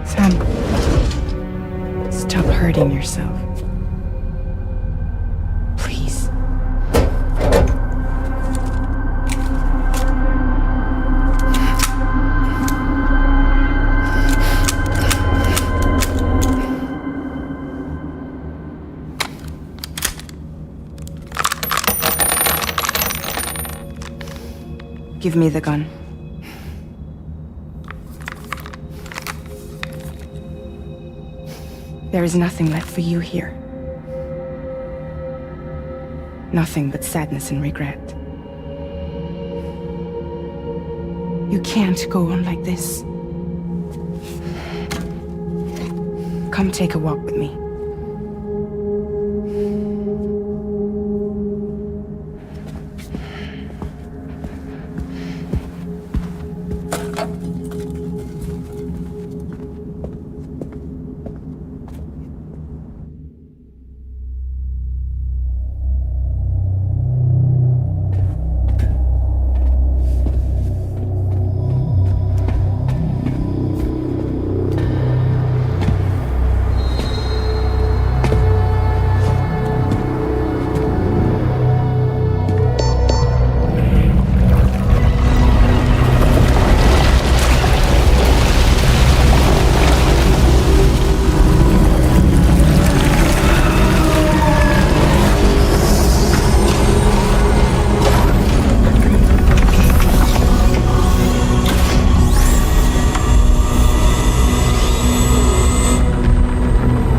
Sam, stop hurting yourself. Please. Give me the gun. There is nothing left for you here. Nothing but sadness and regret. You can't go on like this. Come take a walk with me.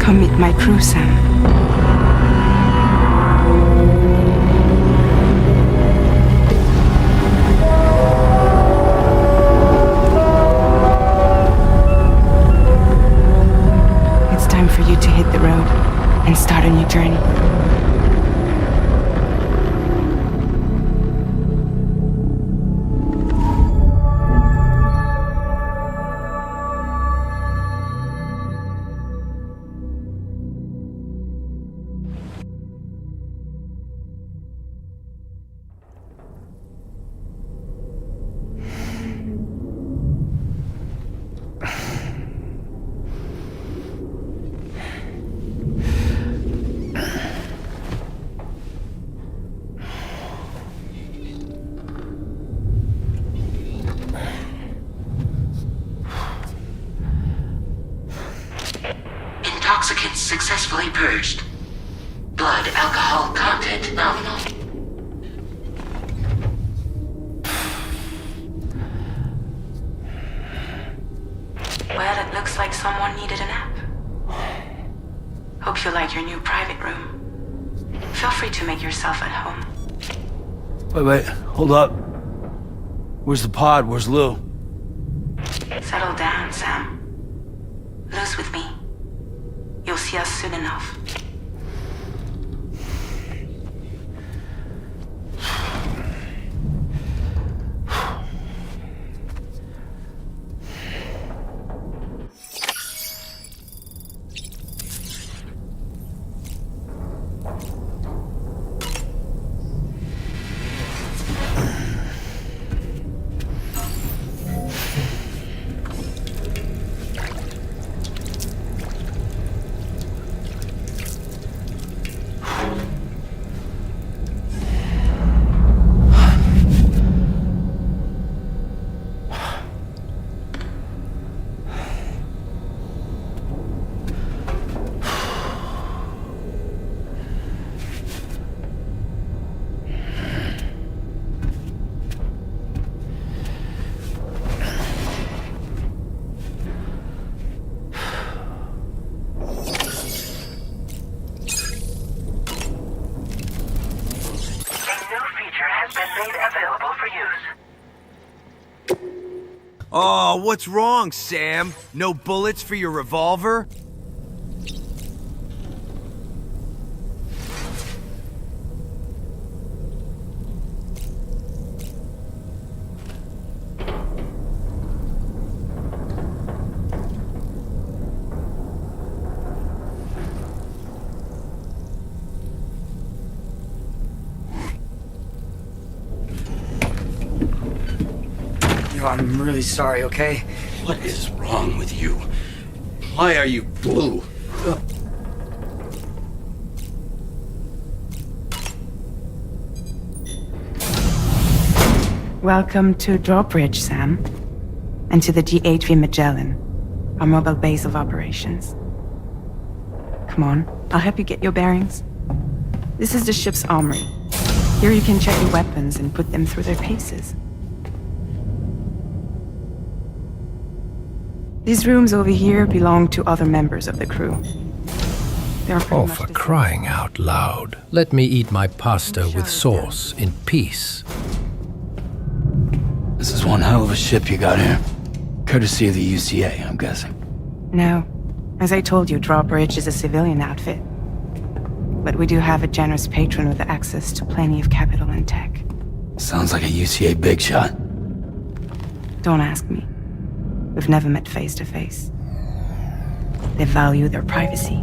Come meet my crew, Sam. It's time for you to hit the road and start a new journey. Intoxicants successfully purged. Blood alcohol content nominal. Well, it looks like someone needed a nap. Hope you like your new private room. Feel free to make yourself at home. Wait, hold up. Where's the pod? Where's Lou? Settle down, Sam. Lou's with me. You'll see us soon enough. Oh, what's wrong, Sam? No bullets for your revolver? I'm really sorry, okay? What is wrong with you? Why are you blue? Welcome to Drawbridge, Sam. And to the DHV Magellan, our mobile base of operations. Come on, I'll help you get your bearings. This is the ship's armory. Here you can check your weapons and put them through their paces. These rooms over here belong to other members of the crew. Oh, for crying out loud. Let me eat my pasta with sauce in peace. This is one hell of a ship you got here. Courtesy of the UCA, I'm guessing. No. As I told you, Drawbridge is a civilian outfit. But we do have a generous patron with access to plenty of capital and tech. Sounds like a UCA big shot. Don't ask me. We've never met face to face. They value their privacy.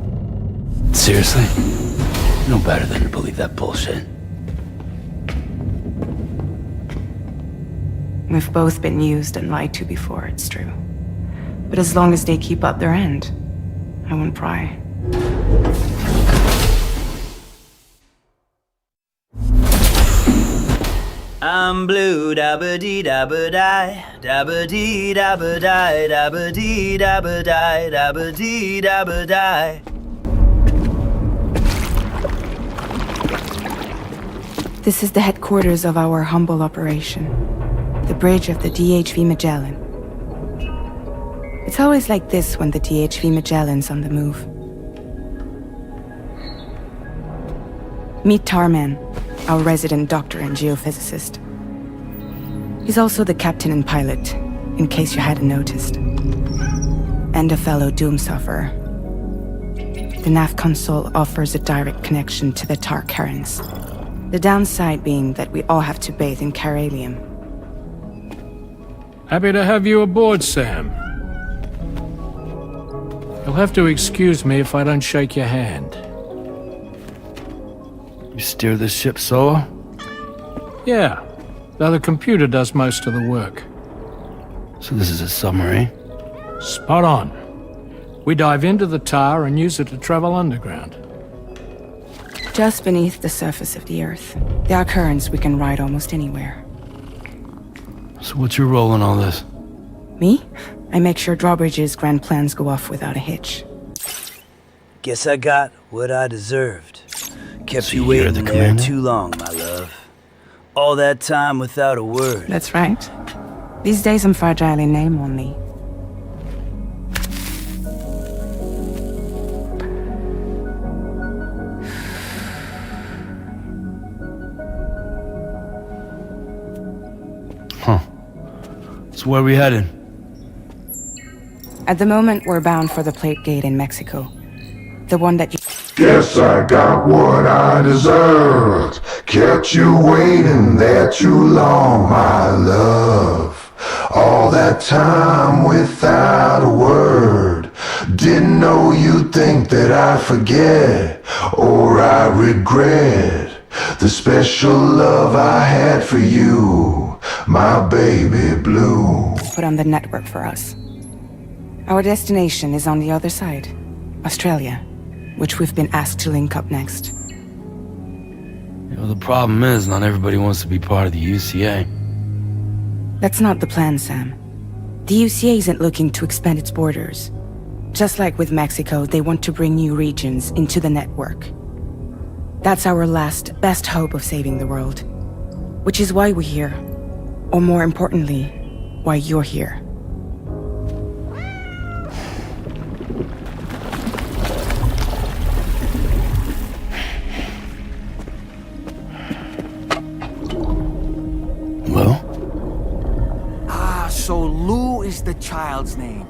Seriously? No better than to believe that bullshit. We've both been used and lied to before, it's true. But as long as they keep up their end, I won't pry. I'm blue, dabba-dee dabba-die, dabba-dee dabba-die, dabba-dee dabba-die, dabba-dee dabba-die. This is the headquarters of our humble operation. The bridge of the DHV Magellan. It's always like this when the DHV Magellan's on the move. Meet Tarman, our resident doctor and geophysicist. He's also the captain and pilot, in case you hadn't noticed. And a fellow doom sufferer. The nav console offers a direct connection to the tar currents. The downside being that we all have to bathe in caralium. Happy to have you aboard, Sam. You'll have to excuse me if I don't shake your hand. You steer this ship solo? Yeah, though the computer does most of the work. So this is a submarine? Spot on. We dive into the tar and use it to travel underground. Just beneath the surface of the Earth, there are currents we can ride almost anywhere. So what's your role in all this? Me? I make sure Drawbridge's grand plans go off without a hitch. Guess I got what I deserved. Kept So you you're waiting the there commander? too long, my love. All that time without a word. That's right. These days I'm fragile in name only. Huh. So where are we headed? At the moment, we're bound for the Plate Gate in Mexico. The one that you... Guess I got what I deserved. Kept you waiting there too long, my love. All that time without a word. Didn't know you'd think that I forget or I regret the special love I had for you, my baby blue. put on the network for us. Our destination is on the other side, Australia, which we've been asked to link up next. You know, the problem is not everybody wants to be part of the UCA. That's not the plan, Sam. The UCA isn't looking to expand its borders. Just like with Mexico, they want to bring new regions into the network. That's our last, best hope of saving the world. Which is why we're here. Or more importantly, why you're here. Well? So Lou the child's name?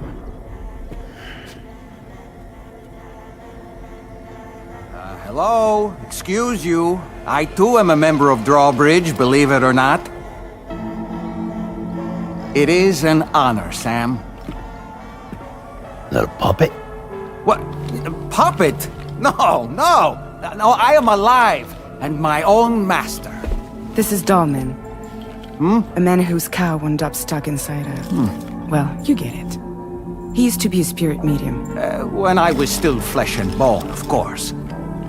Hello? Excuse you. I too am a member of Drawbridge, believe it or not. It is an honor, Sam. Little puppet? What? Puppet? No, no! No, I am alive, and my own master. This is Dahlman. A man whose cow wound up stuck inside a... Well, you get it. He used to be a spirit medium. When I was still flesh and bone, of course.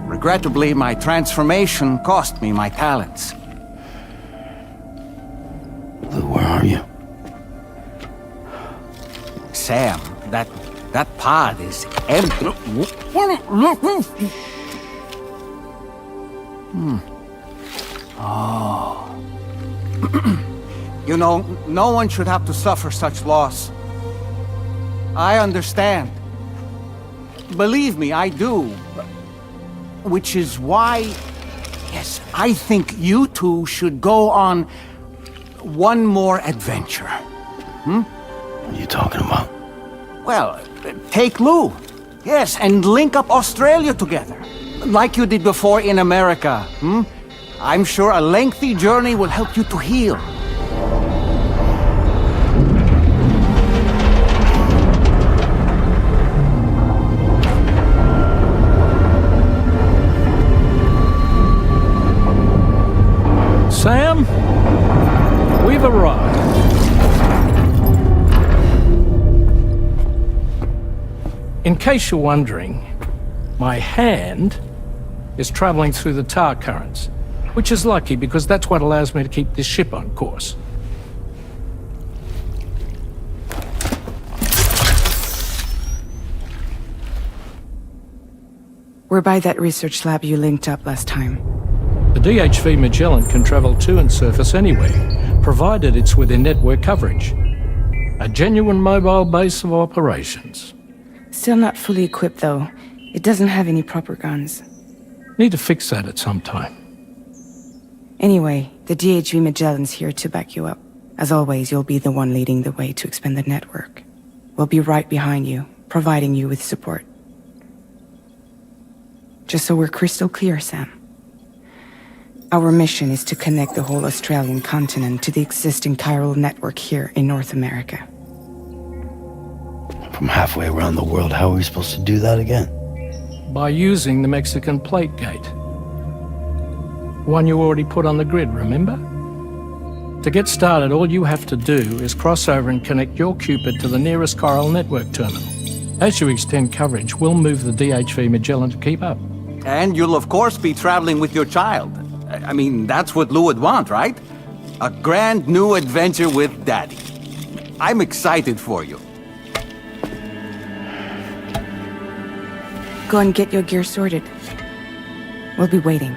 Regrettably, my transformation cost me my talents. Lou, where are you? Sam, that pod is empty. Oh. You know, no one should have to suffer such loss. I understand. Believe me, I do. Which is why, yes, I think you two should go on one more adventure. What are you talking about? Well, take Lou. Yes, and link up Australia together. Like you did before in America. I'm sure a lengthy journey will help you to heal. Sam, we've arrived. In case you're wondering, my hand is traveling through the tar currents, which is lucky because that's what allows me to keep this ship on course. We're by that research lab you linked up last time. The DHV Magellan can travel to and surface anywhere, provided it's within network coverage. A genuine mobile base of operations. Still not fully equipped, though. It doesn't have any proper guns. Need to fix that at some time. Anyway, the DHV Magellan's here to back you up. As always, you'll be the one leading the way to expand the network. We'll be right behind you, providing you with support. Just so we're crystal clear, Sam. Our mission is to connect the whole Australian continent to the existing chiral network here in North America. From halfway around the world, how are we supposed to do that again? By using the Mexican plate gate. One you already put on the grid, remember? To get started, all you have to do is cross over and connect your Cupid to the nearest chiral network terminal. As you extend coverage, we'll move the DHV Magellan to keep up. And you'll of course be traveling with your child. I mean, that's what Lou would want, right? A grand new adventure with Daddy. I'm excited for you. Go and get your gear sorted. We'll be waiting.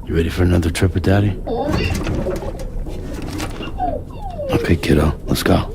You ready for another trip with Daddy? Okay, kiddo, let's go.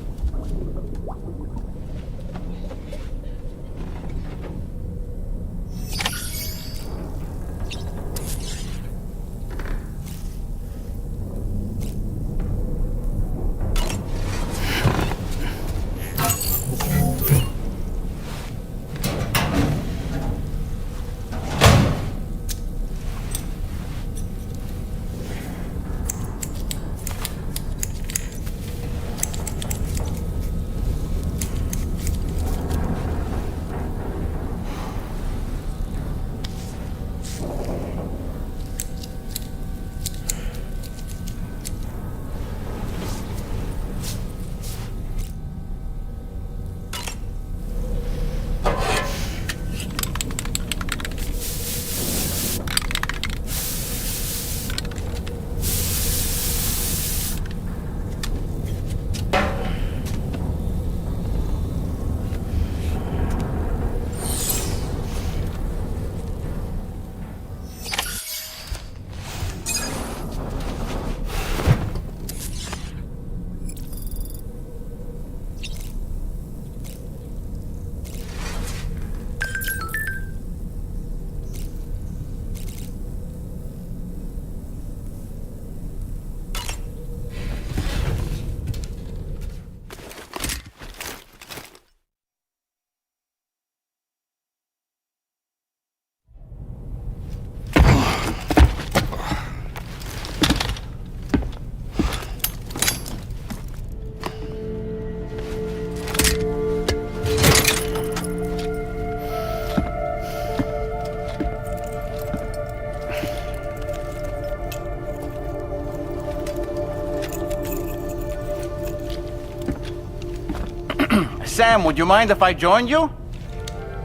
Sam, would you mind if I joined you?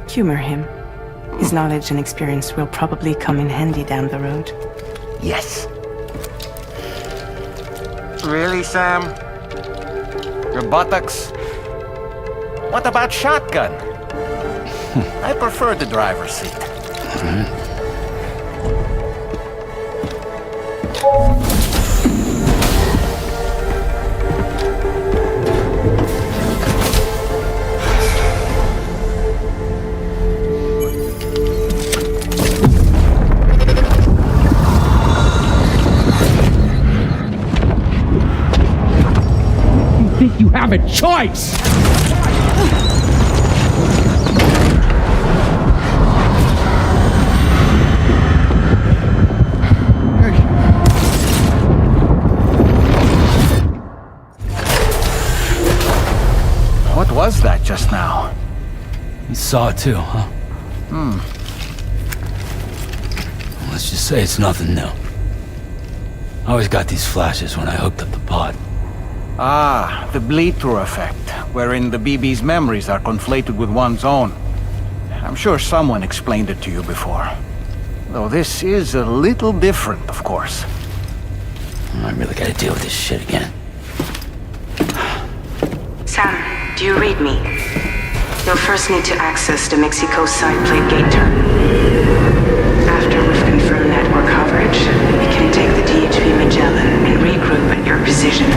Humor him. His knowledge and experience will probably come in handy down the road. Yes. Really, Sam? Your buttocks? What about shotgun? I prefer the driver's seat. Think you have a choice? What was that just now? You saw it too, huh? Let's just say it's nothing new. I always got these flashes when I hooked up the pod. Ah, the bleed-through effect, wherein the BB's memories are conflated with one's own. I'm sure someone explained it to you before. Though this is a little different, of course. I really gotta deal with this shit again. Sam, do you read me? You'll first need to access the Mexico side plate gate terminal. After we've confirmed network coverage, we can take the DHV Magellan and regroup at your position.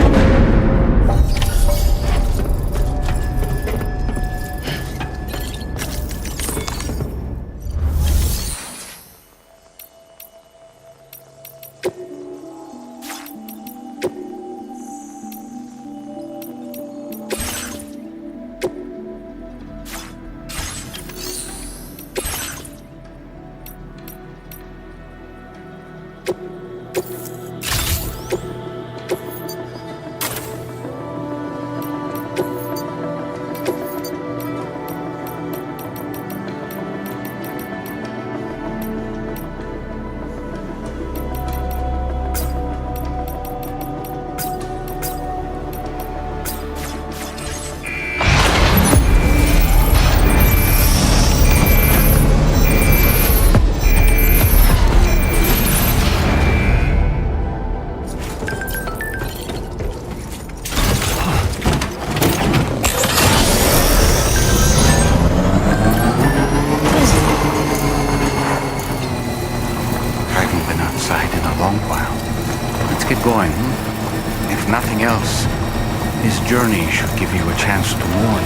going. If nothing else, this journey should give you a chance to mourn.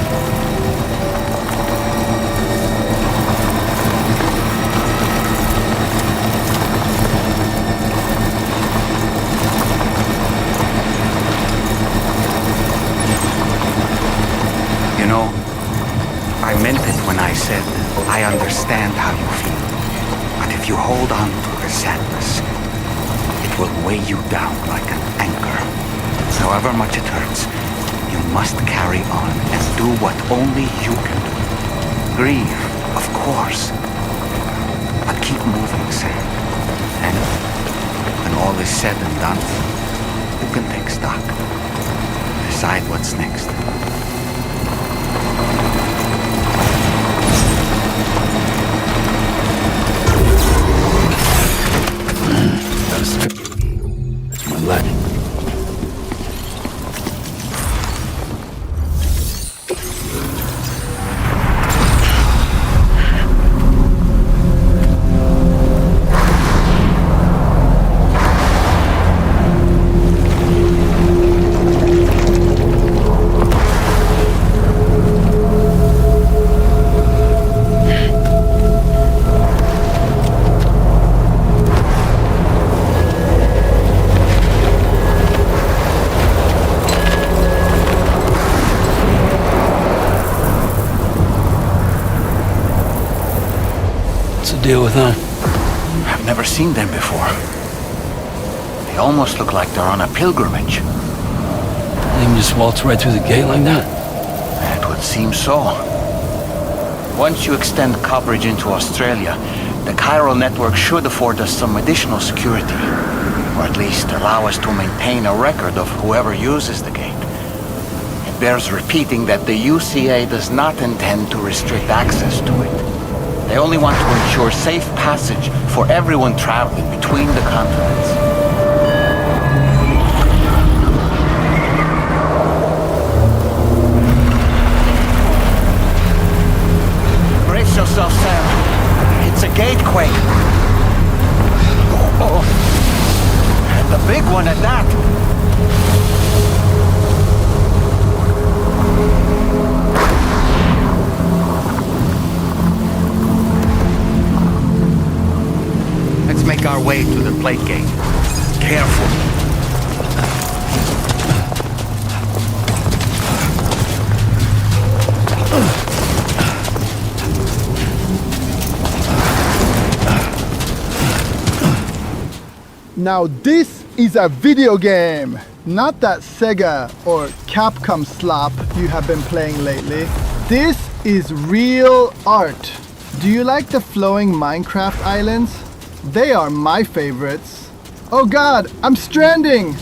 You know, I meant it when I said I understand how you feel. But if you hold on to the sadness, it will weigh you down like an anchor. However much it hurts, you must carry on and do what only you can do. Grieve, of course. But keep moving, Sam. And when all is said and done, you can take stock. Decide what's next. That's my leg. Deal with them? I've never seen them before. They almost look like they're on a pilgrimage. They can just waltz right through the gate like that? It would seem so. Once you extend coverage into Australia, the chiral network should afford us some additional security. Or at least allow us to maintain a record of whoever uses the gate. And bears repeating that the UCA does not intend to restrict access to it. They only want to ensure safe passage for everyone traveling between the continents. Brace yourself, Sam. It's a gatequake. Oh. And the big one at that. Let's make our way to the plate gate. Careful. Now this is a video game, not that Sega or Capcom slop you have been playing lately. This is real art. Do you like the flowing Minecraft islands? They are my favorites. Oh god, I'm stranding!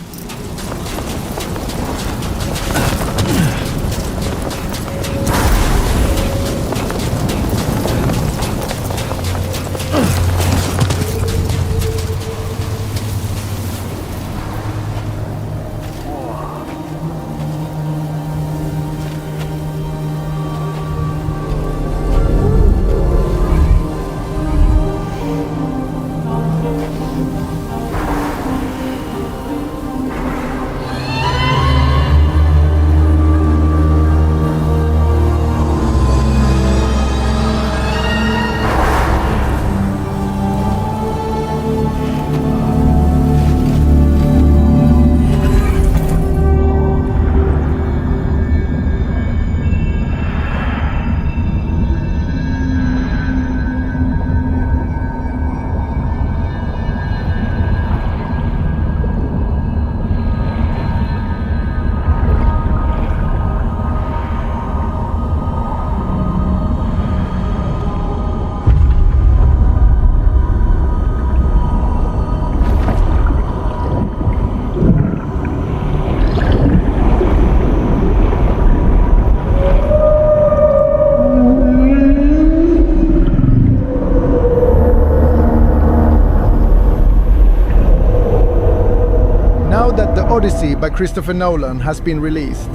Odyssey by Christopher Nolan has been released.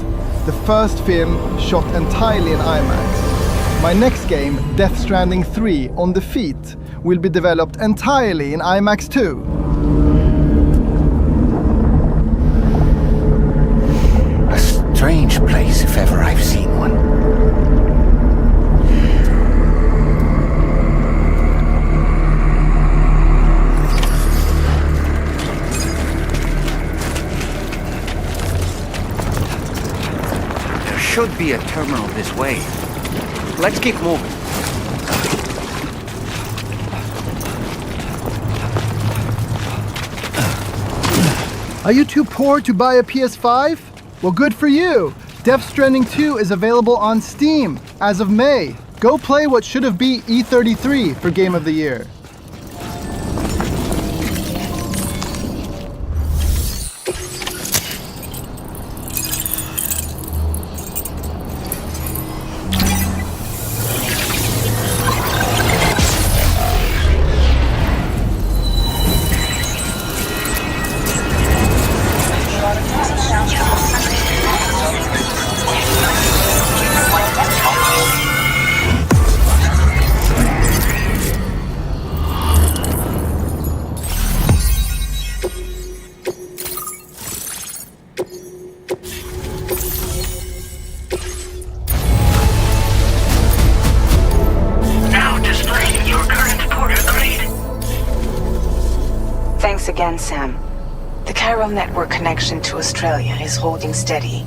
The first film shot entirely in IMAX. My next game, Death Stranding 3 On the Feet, will be developed entirely in IMAX too. A strange place if ever I've seen one. Should be a terminal this way. Let's keep moving. Are you too poor to buy a PS5? Well, good for you. Death Stranding 2 is available on Steam as of May. Go play what should have been E33 for Game of the Year. Thanks again, Sam. The chiral network connection to Australia is holding steady.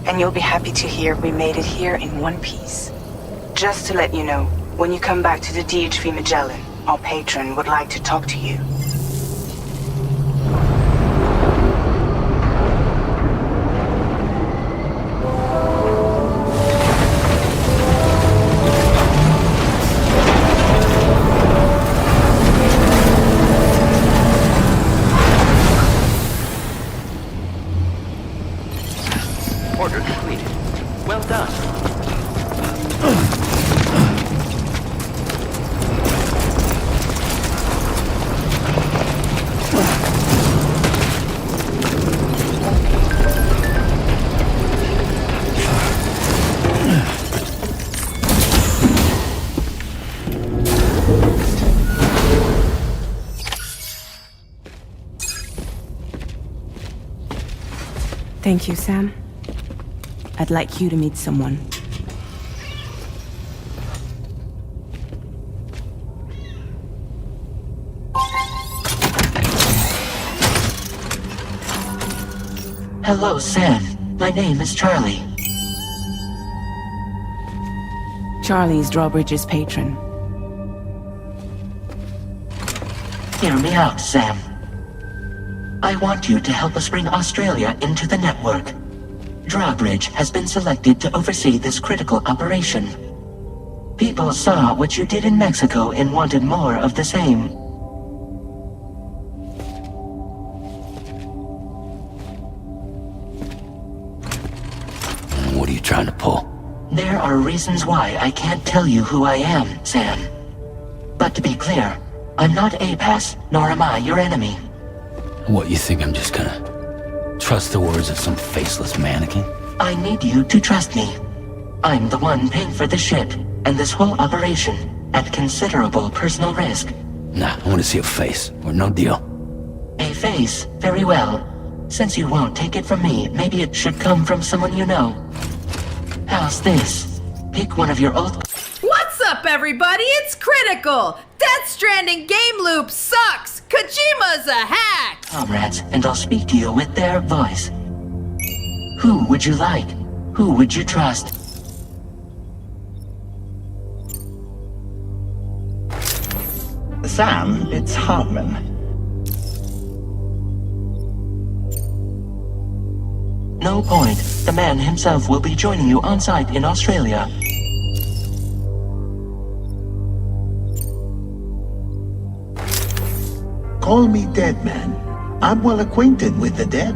And you'll be happy to hear we made it here in one piece. Just to let you know, when you come back to the DHV Magellan, our patron would like to talk to you. Order completed. Thank you, Sam. I'd like you to meet someone. Hello, Sam. My name is Charlie. Charlie's Drawbridge's patron. Hear me out, Sam. I want you to help us bring Australia into the network. Drawbridge has been selected to oversee this critical operation. People saw what you did in Mexico and wanted more of the same. What are you trying to pull? There are reasons why I can't tell you who I am, Sam. But to be clear, I'm not APAS, nor am I your enemy. What, you think I'm just gonna trust the words of some faceless mannequin? I need you to trust me. I'm the one paying for the ship, and this whole operation, at considerable personal risk. Nah, I want to see a face, or no deal. A face? Very well. Since you won't take it from me, maybe it should come from someone you know. How's this? Pick one of your old... What's up, everybody? It's Critical! Death Stranding game loop sucks! Kojima's a hack! comrades, and I'll speak to you with their voice. Who would you like? Who would you trust? Sam, it's Hartman. No point. The man himself will be joining you on site in Australia. Call me dead man. I'm well acquainted with the dead.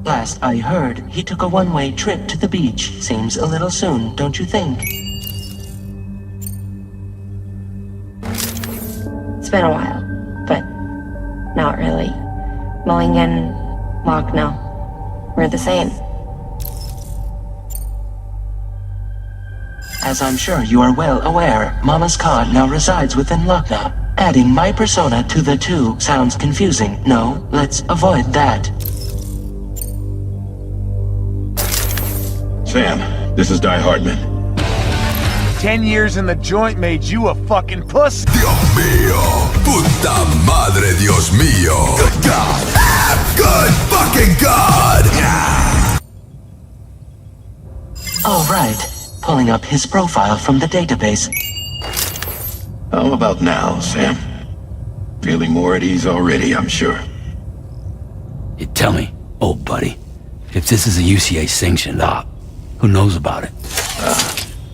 Last I heard, he took a one-way trip to the beach. Seems a little soon, don't you think? It's been a while, but not really. Mulligan, Lochno, we're the same. As I'm sure you are well aware, Mama's car now resides within Lochna. Adding my persona to the two sounds confusing. No, let's avoid that. Sam, this is Die Hardman. 10 years in the joint made you a fucking pussy. Dios mío, puta madre, Dios mío. Good God. Ah, good fucking God. Yeah. All right, pulling up his profile from the database. How about now, Sam? Feeling more at ease already, I'm sure. You tell me, old buddy, if this is a UCA sanctioned op, who knows about it?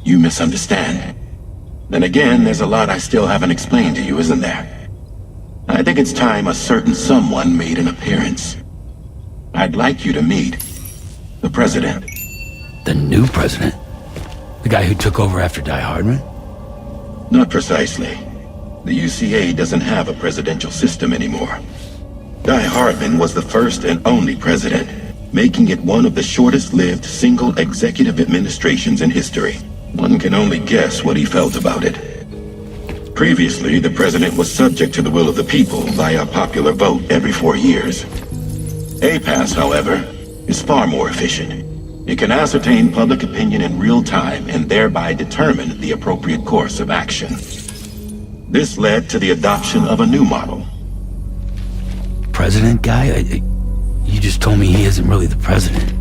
You misunderstand. Then again, there's a lot I still haven't explained to you, isn't there? I think it's time a certain someone made an appearance. I'd like you to meet the president. The new president? The guy who took over after Die Hardman? Not precisely. The UCA doesn't have a presidential system anymore. Die Hardman was the first and only president, making it one of the shortest-lived single executive administrations in history. One can only guess what he felt about it. Previously, the president was subject to the will of the people via popular vote every 4 years. APAS, however, is far more efficient. It can ascertain public opinion in real time and thereby determine the appropriate course of action. This led to the adoption of a new model. President guy? You just told me he isn't really the president.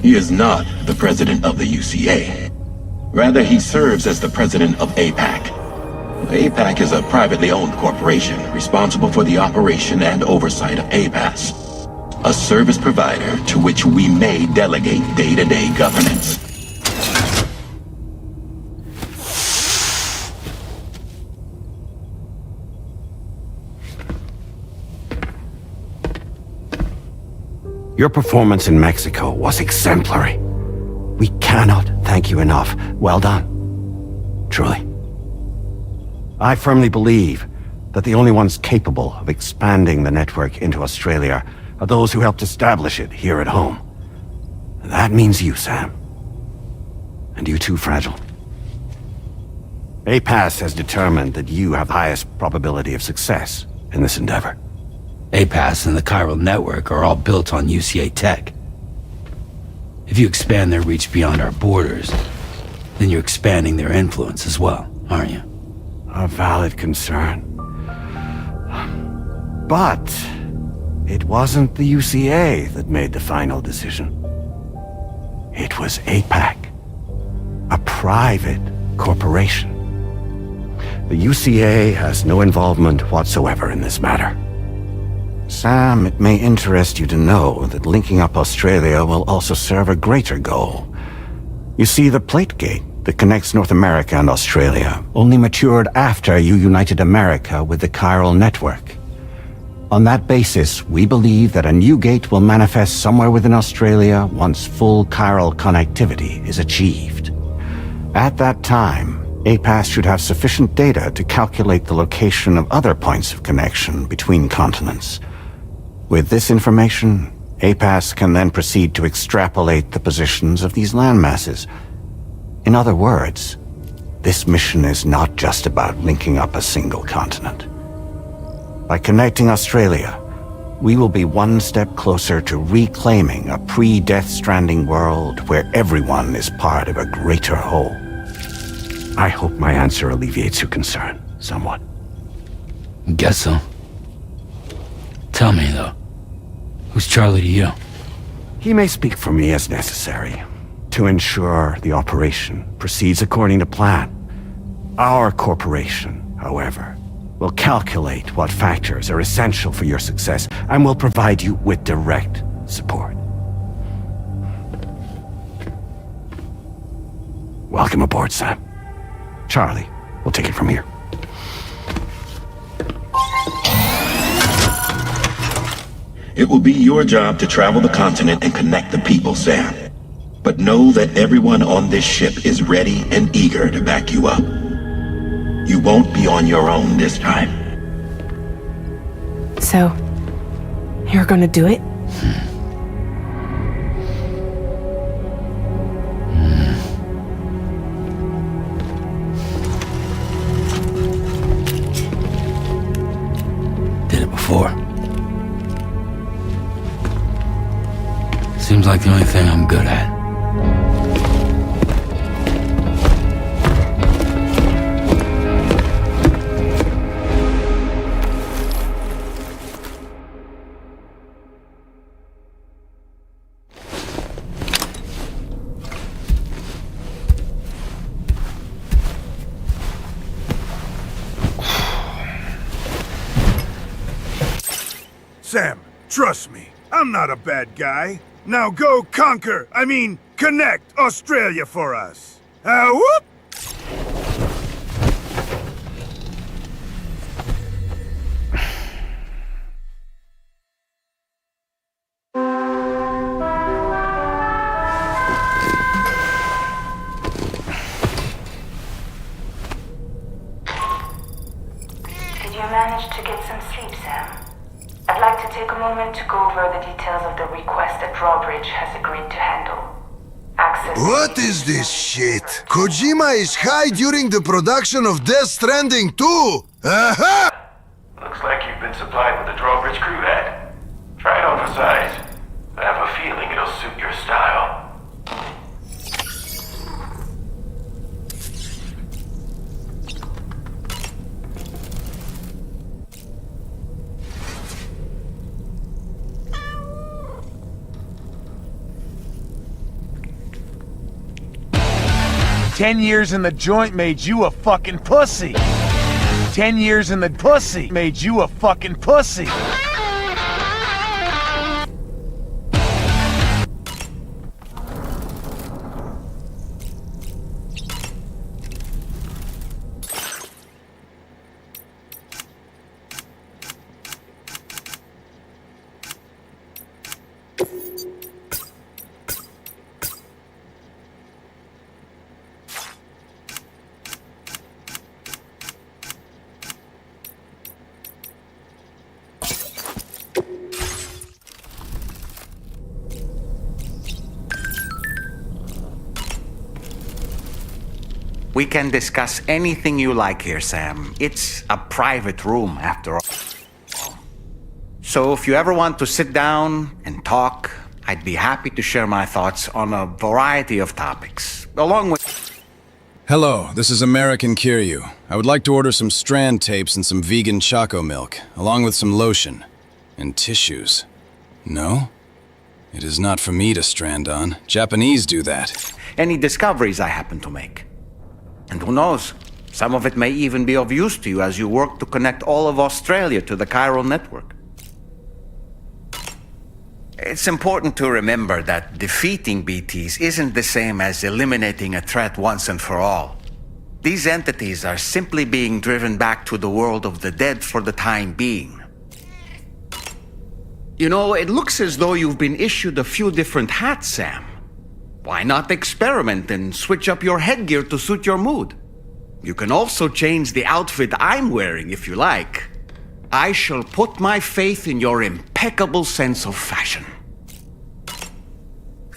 He is not the president of the UCA. Rather, he serves as the president of APAC. APAC is a privately owned corporation responsible for the operation and oversight of APAS, a service provider to which we may delegate day-to-day governance. Your performance in Mexico was exemplary. We cannot thank you enough. Well done. Truly. I firmly believe that the only ones capable of expanding the network into Australia are those who helped establish it here at home. That means you, Sam. And you too, Fragile. APAS has determined that you have the highest probability of success in this endeavor. APAS and the chiral network are all built on UCA tech. If you expand their reach beyond our borders, then you're expanding their influence as well, aren't you? A valid concern. But it wasn't the UCA that made the final decision. It was APAC, a private corporation. The UCA has no involvement whatsoever in this matter. Sam, it may interest you to know that linking up Australia will also serve a greater goal. You see, the plate gate that connects North America and Australia only matured after you united America with the chiral network. On that basis, we believe that a new gate will manifest somewhere within Australia once full chiral connectivity is achieved. At that time, APAS should have sufficient data to calculate the location of other points of connection between continents. With this information, APAS can then proceed to extrapolate the positions of these landmasses. In other words, this mission is not just about linking up a single continent. By connecting Australia, we will be one step closer to reclaiming a pre-Death Stranding world where everyone is part of a greater whole. I hope my answer alleviates your concern somewhat. Guess so. Tell me, though, who's Charlie to you? He may speak for me as necessary, to ensure the operation proceeds according to plan. Our corporation, however, will calculate what factors are essential for your success and will provide you with direct support. Welcome aboard, Sam. Charlie, we'll take it from here. It will be your job to travel the continent and connect the people, Sam. But know that everyone on this ship is ready and eager to back you up. You won't be on your own this time. So, you're gonna do it? Did it before. Seems like the only thing I'm good at. Sam, trust me, I'm not a bad guy. Now go connect Australia for us. Whoop! Did you manage to get some sleep, Sam? I'd like to take a moment to go over the details of the request that Drawbridge has agreed to handle. Access... What is this shit? Kojima is high during the production of Death Stranding 2! Aha! Looks like you've been supplied with the Drawbridge crew head. Try it on for size. I have a feeling it'll suit your style. 10 years in the joint made you a fucking pussy. 10 years in the pussy made you a fucking pussy. We can discuss anything you like here, Sam. It's a private room, after all. So if you ever want to sit down and talk, I'd be happy to share my thoughts on a variety of topics, along with... Hello, this is American Kiryu. I would like to order some Strand tapes and some vegan Choco milk, along with some lotion. And tissues. No? It is not for me to strand on. Japanese do that. Any discoveries I happen to make. And who knows, some of it may even be of use to you as you work to connect all of Australia to the chiral network. It's important to remember that defeating BTs isn't the same as eliminating a threat once and for all. These entities are simply being driven back to the world of the dead for the time being. You know, it looks as though you've been issued a few different hats, Sam. Why not experiment and switch up your headgear to suit your mood? You can also change the outfit I'm wearing if you like. I shall put my faith in your impeccable sense of fashion.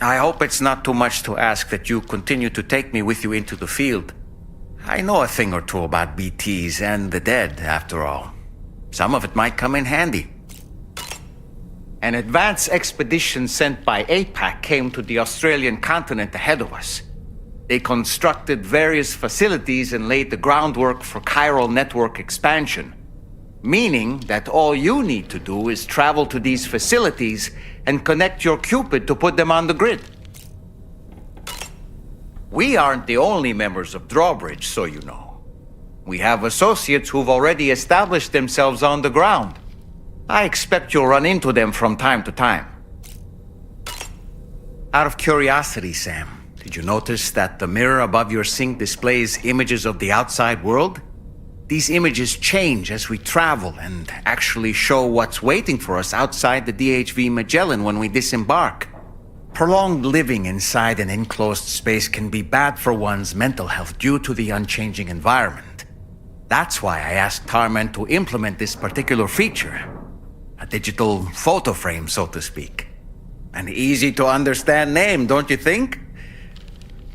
I hope it's not too much to ask that you continue to take me with you into the field. I know a thing or two about BTs and the dead, after all. Some of it might come in handy. An advance expedition sent by APAC came to the Australian continent ahead of us. They constructed various facilities and laid the groundwork for chiral network expansion. Meaning that all you need to do is travel to these facilities and connect your Cupid to put them on the grid. We aren't the only members of Drawbridge, so you know. We have associates who've already established themselves on the ground. I expect you'll run into them from time to time. Out of curiosity, Sam, did you notice that the mirror above your sink displays images of the outside world? These images change as we travel and actually show what's waiting for us outside the DHV Magellan when we disembark. Prolonged living inside an enclosed space can be bad for one's mental health due to the unchanging environment. That's why I asked Tarman to implement this particular feature. A digital photo frame, so to speak. An easy to understand name, don't you think?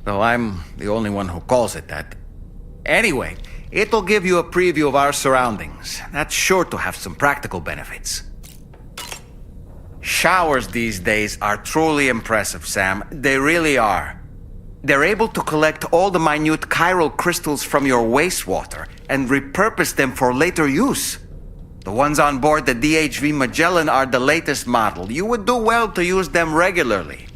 Though I'm the only one who calls it that. Anyway, it'll give you a preview of our surroundings. That's sure to have some practical benefits. Showers these days are truly impressive, Sam. They really are. They're able to collect all the minute chiral crystals from your wastewater and repurpose them for later use. The ones on board the DHV Magellan are the latest model. You would do well to use them regularly.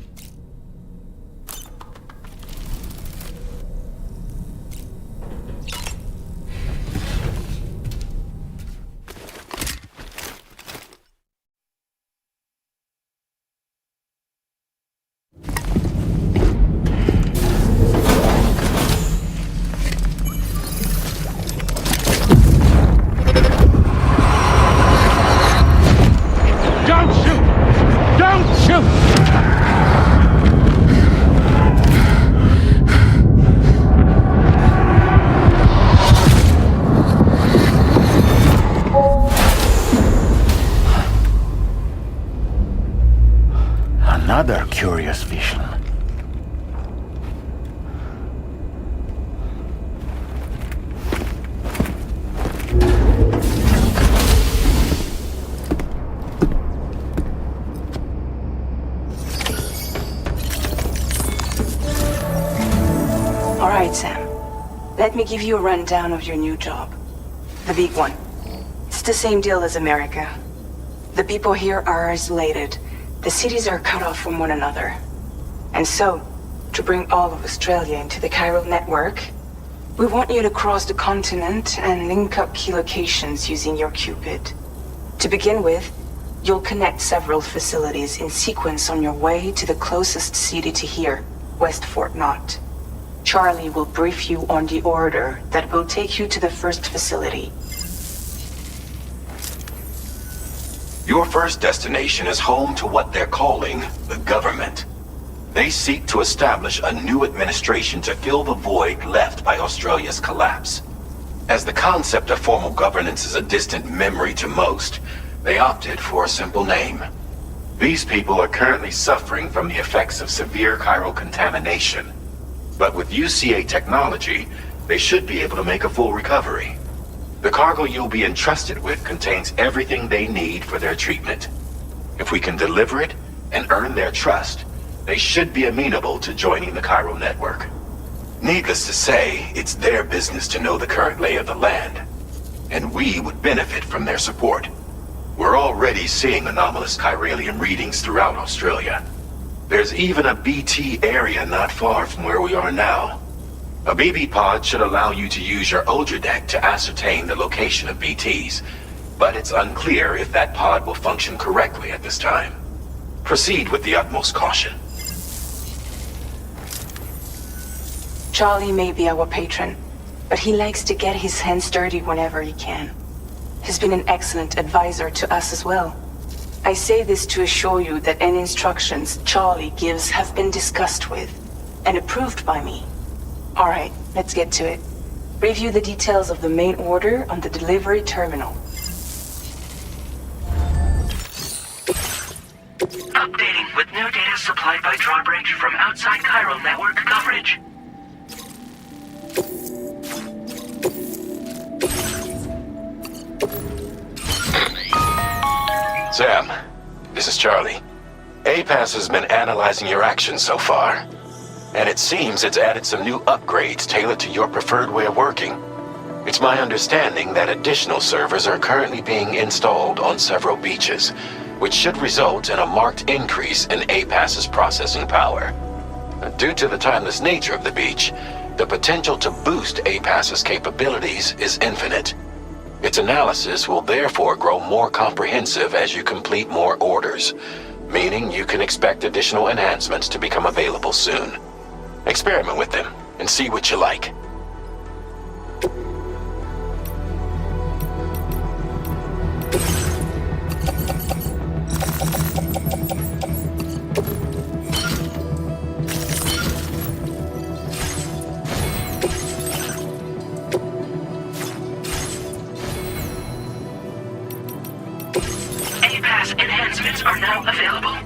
Another curious vision. All right, Sam. Let me give you a rundown of your new job. The big one. It's the same deal as America. The people here are isolated. The cities are cut off from one another. And so, to bring all of Australia into the chiral network, we want you to cross the continent and link up key locations using your Cupid. To begin with, you'll connect several facilities in sequence on your way to the closest city to here, West Fort Knott. Charlie will brief you on the order that will take you to the first facility. Your first destination is home to what they're calling the government. They seek to establish a new administration to fill the void left by Australia's collapse. As the concept of formal governance is a distant memory to most, they opted for a simple name. These people are currently suffering from the effects of severe chiral contamination. But with UCA technology, they should be able to make a full recovery. The cargo you'll be entrusted with contains everything they need for their treatment. If we can deliver it and earn their trust, they should be amenable to joining the Chiral network. Needless to say, it's their business to know the current lay of the land, and we would benefit from their support. We're already seeing anomalous chiralium readings throughout Australia. There's even a BT area not far from where we are now. A BB pod should allow you to use your Ultra deck to ascertain the location of BTs, but it's unclear if that pod will function correctly at this time. Proceed with the utmost caution. Charlie may be our patron, but he likes to get his hands dirty whenever he can. He's been an excellent advisor to us as well. I say this to assure you that any instructions Charlie gives have been discussed with and approved by me. All right, let's get to it. Review the details of the main order on the delivery terminal. Updating with new data supplied by Drawbridge from outside Chiral network coverage. Sam, this is Charlie. APAS has been analyzing your actions so far, and it seems it's added some new upgrades tailored to your preferred way of working. It's my understanding that additional servers are currently being installed on several beaches, which should result in a marked increase in APAS's processing power. Due to the timeless nature of the beach, the potential to boost APAS's capabilities is infinite. Its analysis will therefore grow more comprehensive as you complete more orders, meaning you can expect additional enhancements to become available soon. Experiment with them and see what you like. APAS enhancements are now available.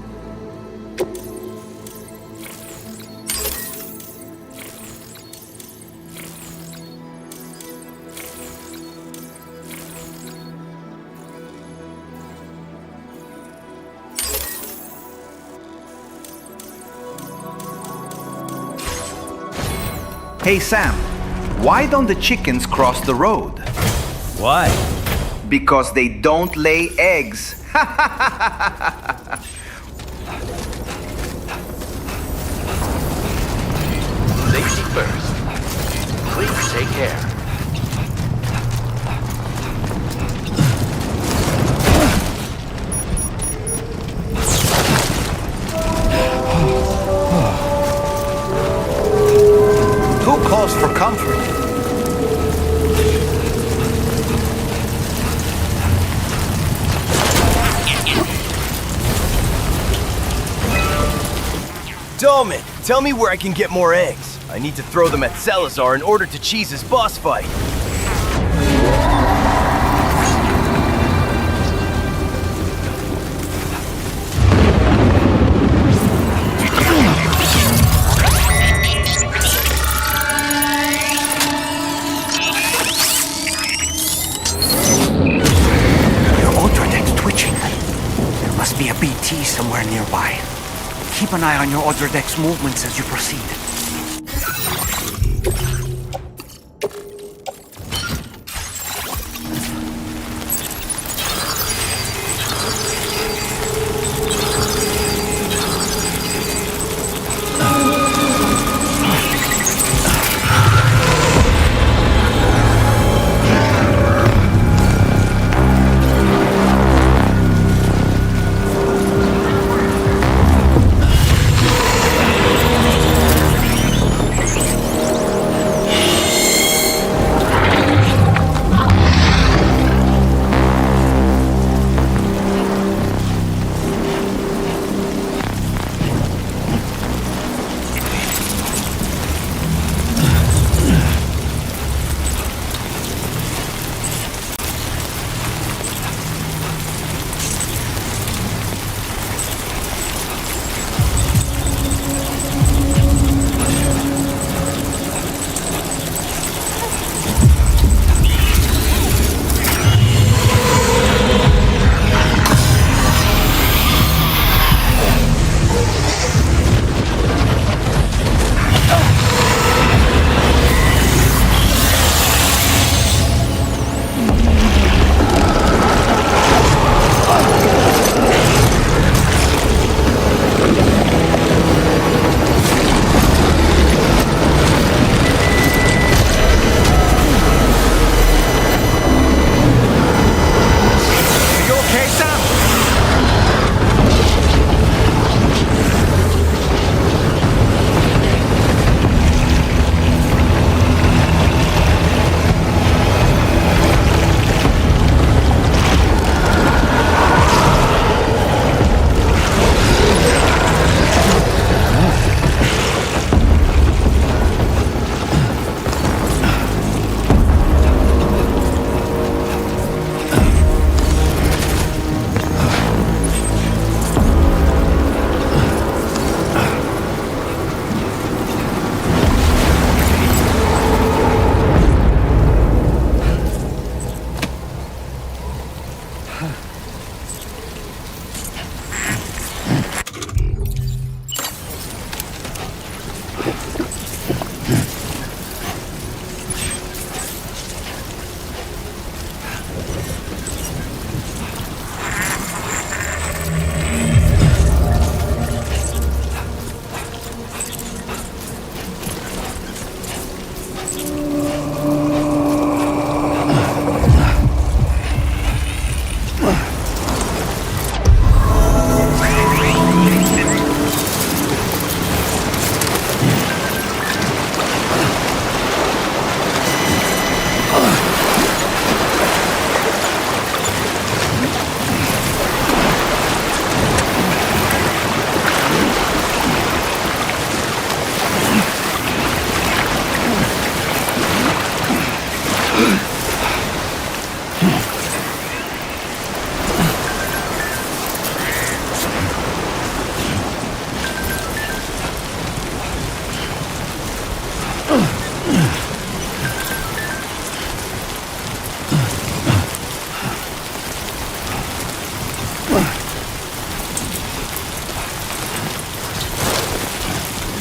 Hey Sam, why don't the chickens cross the road? Why? Because they don't lay eggs. Safety first. Please take care. Too close for comfort. Dolman, tell me where I can get more eggs. I need to throw them at Salazar in order to cheese his boss fight. Your Ultra deck's twitching. There must be a BT somewhere nearby. Keep an eye on your Ultra deck's movements as you proceed.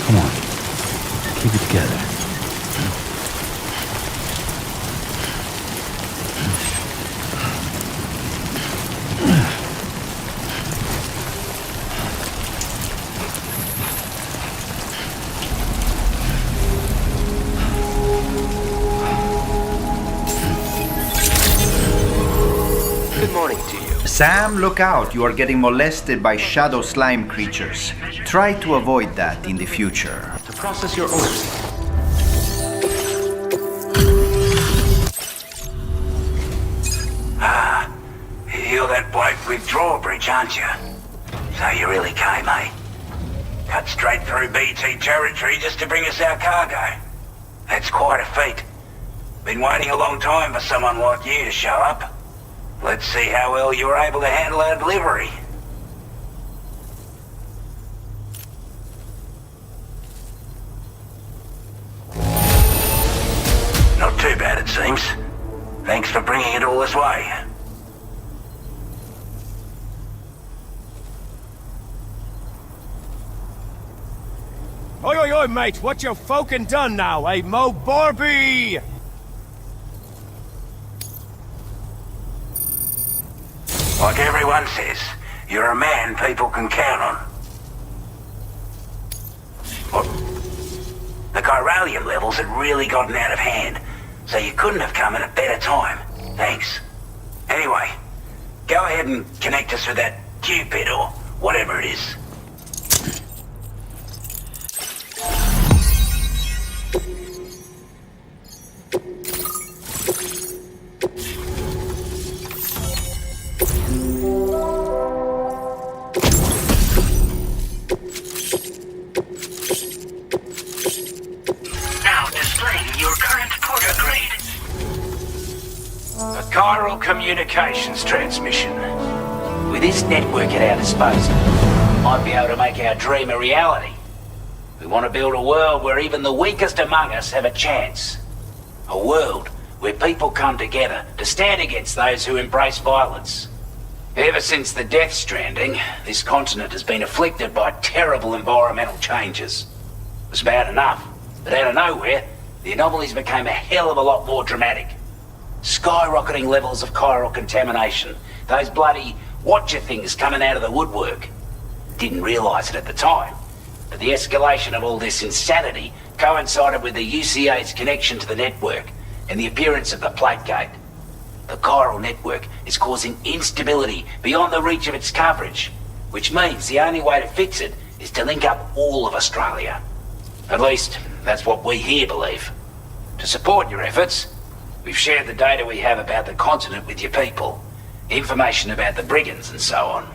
Come on. Keep it together. Good morning to you. Sam, look out. You are getting molested by shadow slime creatures. Try to avoid that in the future. To process your orders. You're that bloke with drawbridge, aren't you? So you really came, eh? Cut straight through BT territory just to bring us our cargo. That's quite a feat. Been waiting a long time for someone like you to show up. Let's see how well you were able to handle our delivery. Not too bad, it seems. Thanks for bringing it all this way. Oi, oi, oi, mate, what you fucking done now, eh, Mo Barbie? Like everyone says, you're a man people can count on. What? The chiralium levels had really gotten out of hand, so you couldn't have come at a better time. Thanks. Anyway, go ahead and connect us with that Cupid or whatever it is. Now displaying your current port grade. A chiral communications transmission. With this network at our disposal, we might be able to make our dream a reality. We want to build a world where even the weakest among us have a chance. A world where people come together to stand against those who embrace violence. Ever since the Death Stranding, this continent has been afflicted by terrible environmental changes. It was bad enough, but out of nowhere, the anomalies became a hell of a lot more dramatic. Skyrocketing levels of chiral contamination. Those bloody watcher things coming out of the woodwork. Didn't realise it at the time, but the escalation of all this insanity coincided with the UCA's connection to the network and the appearance of the plate gate. The chiral network is causing instability beyond the reach of its coverage, which means the only way to fix it is to link up all of Australia. At least, that's what we here believe. To support your efforts, we've shared the data we have about the continent with your people, information about the brigands and so on.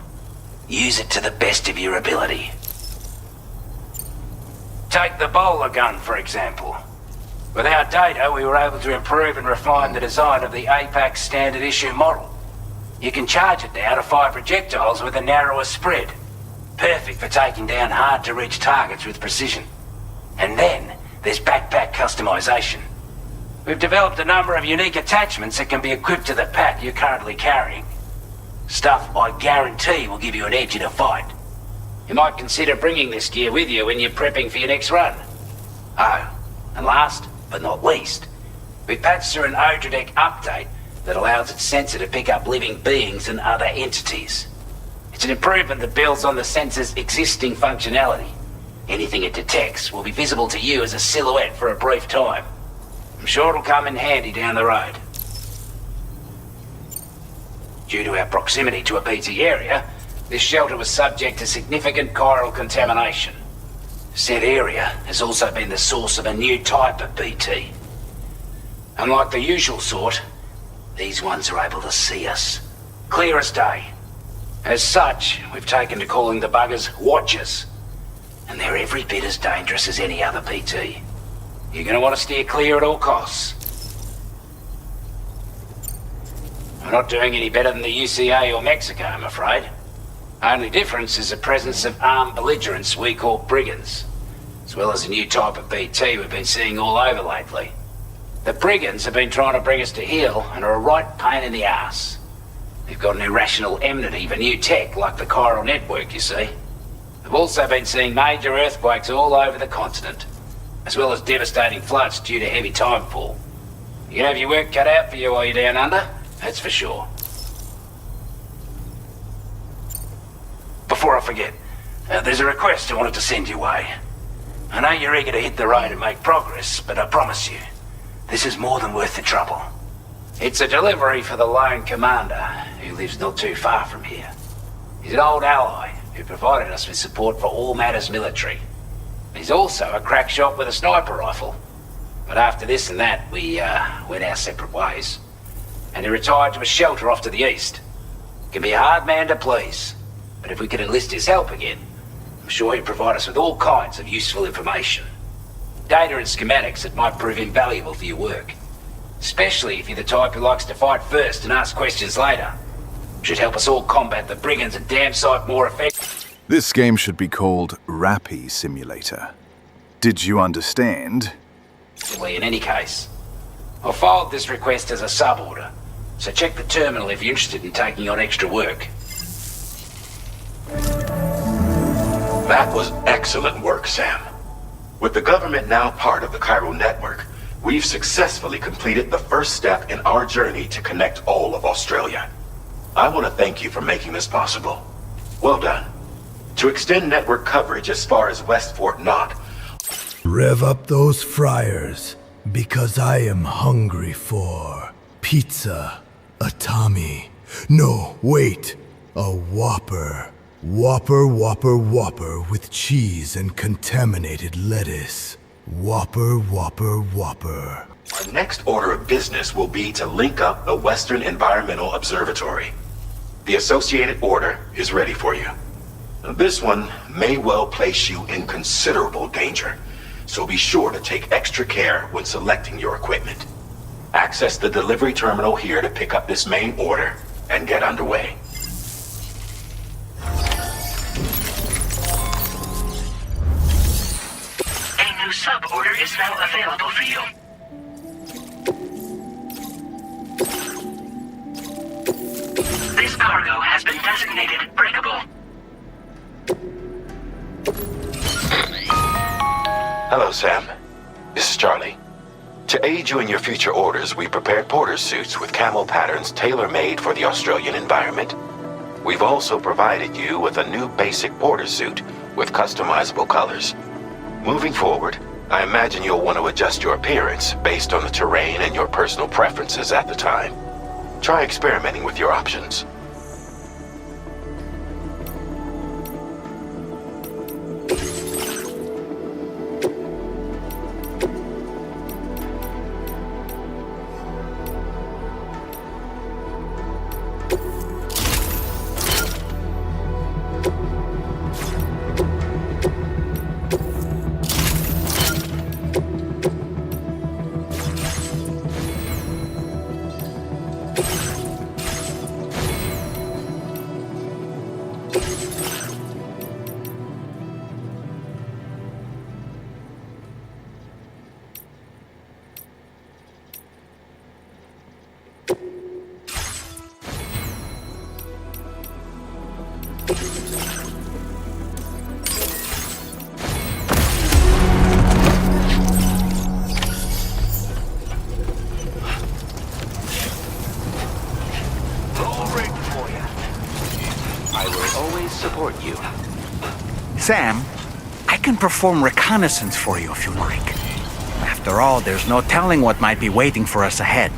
Use it to the best of your ability. Take the bowler gun, for example. With our data, we were able to improve and refine the design of the APAC standard issue model. You can charge it now to fire projectiles with a narrower spread. Perfect for taking down hard-to-reach targets with precision. And then, there's backpack customization. We've developed a number of unique attachments that can be equipped to the pack you're currently carrying. Stuff I guarantee will give you an edge in a fight. You might consider bringing this gear with you when you're prepping for your next run. Oh, and last but not least, we patched through an Odradek update that allows its sensor to pick up living beings and other entities. It's an improvement that builds on the sensor's existing functionality. Anything it detects will be visible to you as a silhouette for a brief time. I'm sure it'll come in handy down the road. Due to our proximity to a BT area, this shelter was subject to significant chiral contamination. Said area has also been the source of a new type of BT. Unlike the usual sort, these ones are able to see us. Clear as day. As such, we've taken to calling the buggers Watchers. And they're every bit as dangerous as any other BT. You're gonna want to steer clear at all costs. We're not doing any better than the UCA or Mexico, I'm afraid. Only difference is the presence of armed belligerents we call brigands, as well as a new type of BT we've been seeing all over lately. The brigands have been trying to bring us to heel and are a right pain in the ass. They've got an irrational enmity for new tech like the chiral network, you see. They've also been seeing major earthquakes all over the continent, as well as devastating floods due to heavy timefall. You can have your work cut out for you while you're down under, that's for sure. Before I forget, there's a request I wanted to send your way. I know you're eager to hit the road and make progress, but I promise you, this is more than worth the trouble. It's a delivery for the lone commander, who lives not too far from here. He's an old ally who provided us with support for all matters military. He's also a crack shot with a sniper rifle. But after this and that, we went our separate ways. And he retired to a shelter off to the east. He can be a hard man to please, but if we could enlist his help again, I'm sure he'd provide us with all kinds of useful information. Data and schematics that might prove invaluable for your work. Especially if you're the type who likes to fight first and ask questions later. Should help us all combat the brigands a damn sight more effectively. This game should be called Rappy Simulator. Did you understand? In any case, I'll filed this request as a sub-order, so check the terminal if you're interested in taking on extra work. That was excellent work, Sam. With the government now part of the chiral network, we've successfully completed the first step in our journey to connect all of Australia. I want to thank you for making this possible. Well done. To extend network coverage as far as West Fort Knott. Rev up those fryers, because I am hungry for pizza, a Tommy. No, wait, a Whopper. Whopper, Whopper, Whopper with cheese and contaminated lettuce. Whopper, Whopper, Whopper. Our next order of business will be to link up the Western Environmental Observatory. The associated order is ready for you. This one may well place you in considerable danger, so be sure to take extra care when selecting your equipment. Access the delivery terminal here to pick up this main order and get underway. A new sub-order is now available for you. This cargo has been designated breakable. Hello, Sam. This is Charlie. To aid you in your future orders, we prepared porter's suits with camo patterns tailor-made for the Australian environment. We've also provided you with a new basic porter suit with customizable colors. Moving forward, I imagine you'll want to adjust your appearance based on the terrain and your personal preferences at the time. Try experimenting with your options. Sam, I can perform reconnaissance for you if you like. After all, there's no telling what might be waiting for us ahead.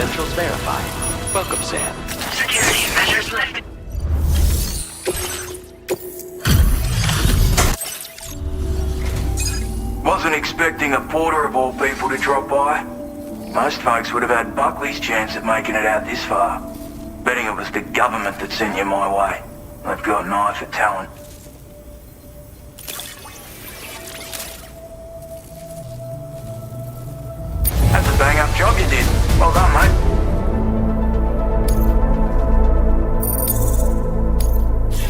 Credentials verified. Welcome, Sam. Security measures lifted. Wasn't expecting a porter of all people to drop by. Most folks would have had Buckley's chance of making it out this far. Betting it was the government that sent you my way. They've got an eye for talent. That's a bang-up job you did. Well done, mate.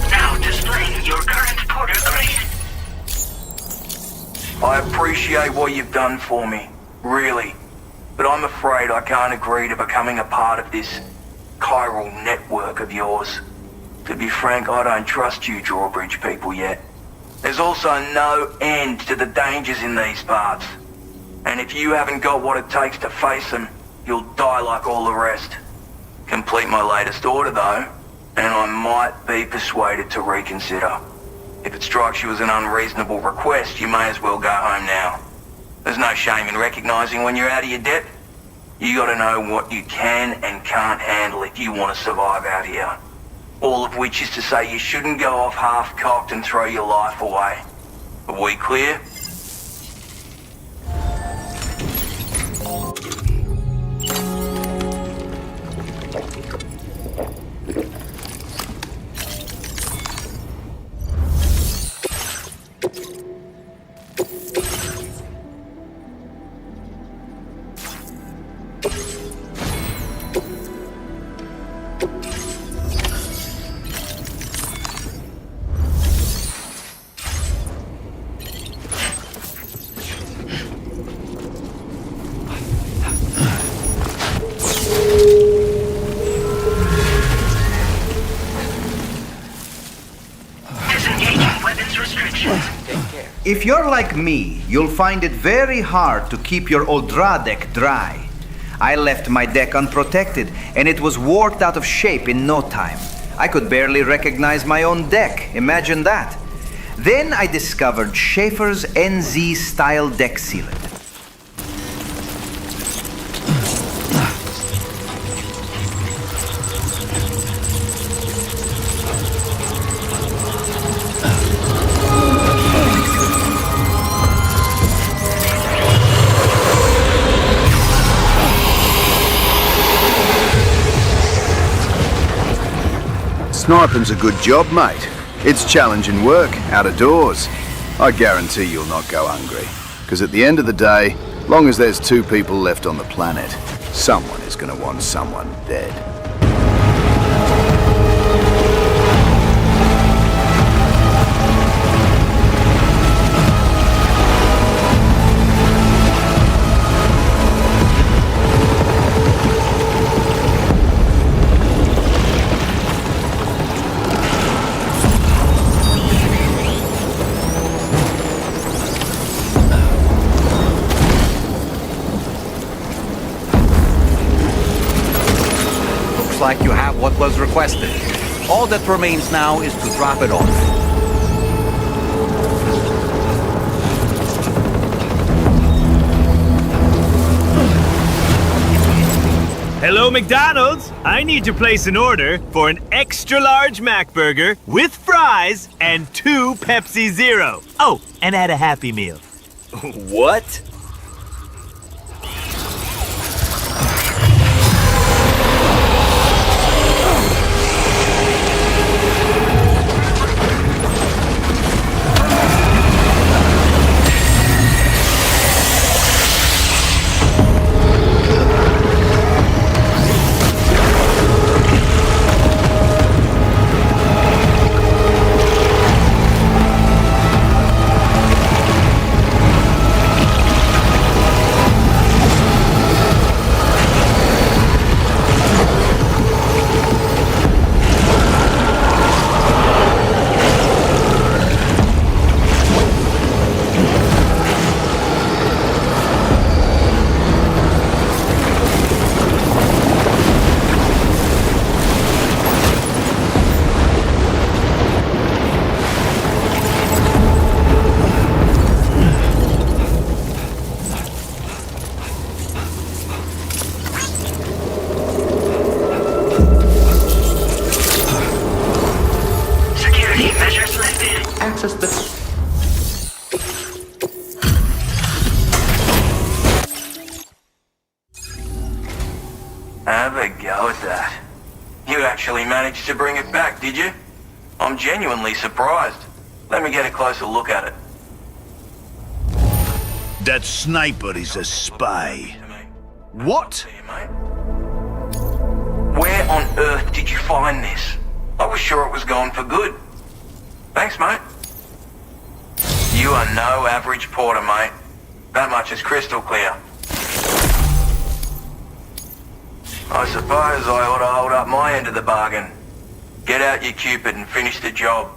Now displaying your current porter grade. I appreciate what you've done for me, really. But I'm afraid I can't agree to becoming a part of this chiral network of yours. To be frank, I don't trust you drawbridge people yet. There's also no end to the dangers in these parts. And if you haven't got what it takes to face them, you'll die like all the rest. Complete my latest order though, and I might be persuaded to reconsider. If it strikes you as an unreasonable request, you may as well go home now. There's no shame in recognizing when you're out of your depth. You gotta know what you can and can't handle if you want to survive out here. All of which is to say you shouldn't go off half-cocked and throw your life away. Are we clear? If you're like me, you'll find it very hard to keep your Oldra deck dry. I left my deck unprotected, and it was worked out of shape in no time. I could barely recognize my own deck, imagine that. Then I discovered Schaefer's NZ-style deck sealant. Sniping's a good job, mate. It's challenging work, out of doors. I guarantee you'll not go hungry. Because at the end of the day, long as there's 2 people left on the planet, someone is going to want someone dead. Like you have what was requested. All that remains now is to drop it off. Hello, McDonald's. I need to place an order for an extra-large Mac burger with fries and 2 Pepsi Zero. Oh, and add a Happy Meal. What? Have a go at that. You actually managed to bring it back, did you? I'm genuinely surprised. Let me get a closer look at it. That sniper is a spy. What? Where on earth did you find this? I was sure it was gone for good. Thanks, mate. You are no average porter, mate. That much is crystal clear. I suppose I ought to hold up my end of the bargain. Get out your Cupid and finish the job.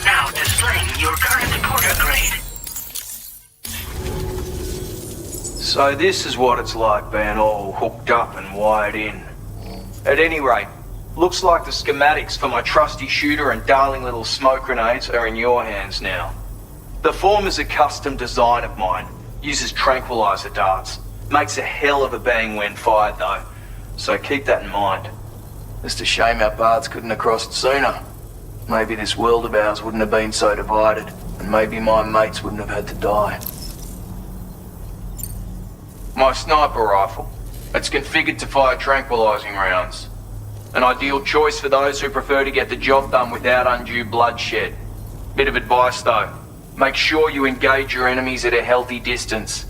Now displaying your current porter grade. So this is what it's like being all hooked up and wired in. At any rate, looks like the schematics for my trusty shooter and darling little smoke grenades are in your hands now. The form is a custom design of mine. Uses tranquilizer darts. Makes a hell of a bang when fired though. So keep that in mind. It's a shame our paths couldn't have crossed sooner. Maybe this world of ours wouldn't have been so divided, and maybe my mates wouldn't have had to die. My sniper rifle. It's configured to fire tranquilizing rounds. An ideal choice for those who prefer to get the job done without undue bloodshed. Bit of advice though. Make sure you engage your enemies at a healthy distance.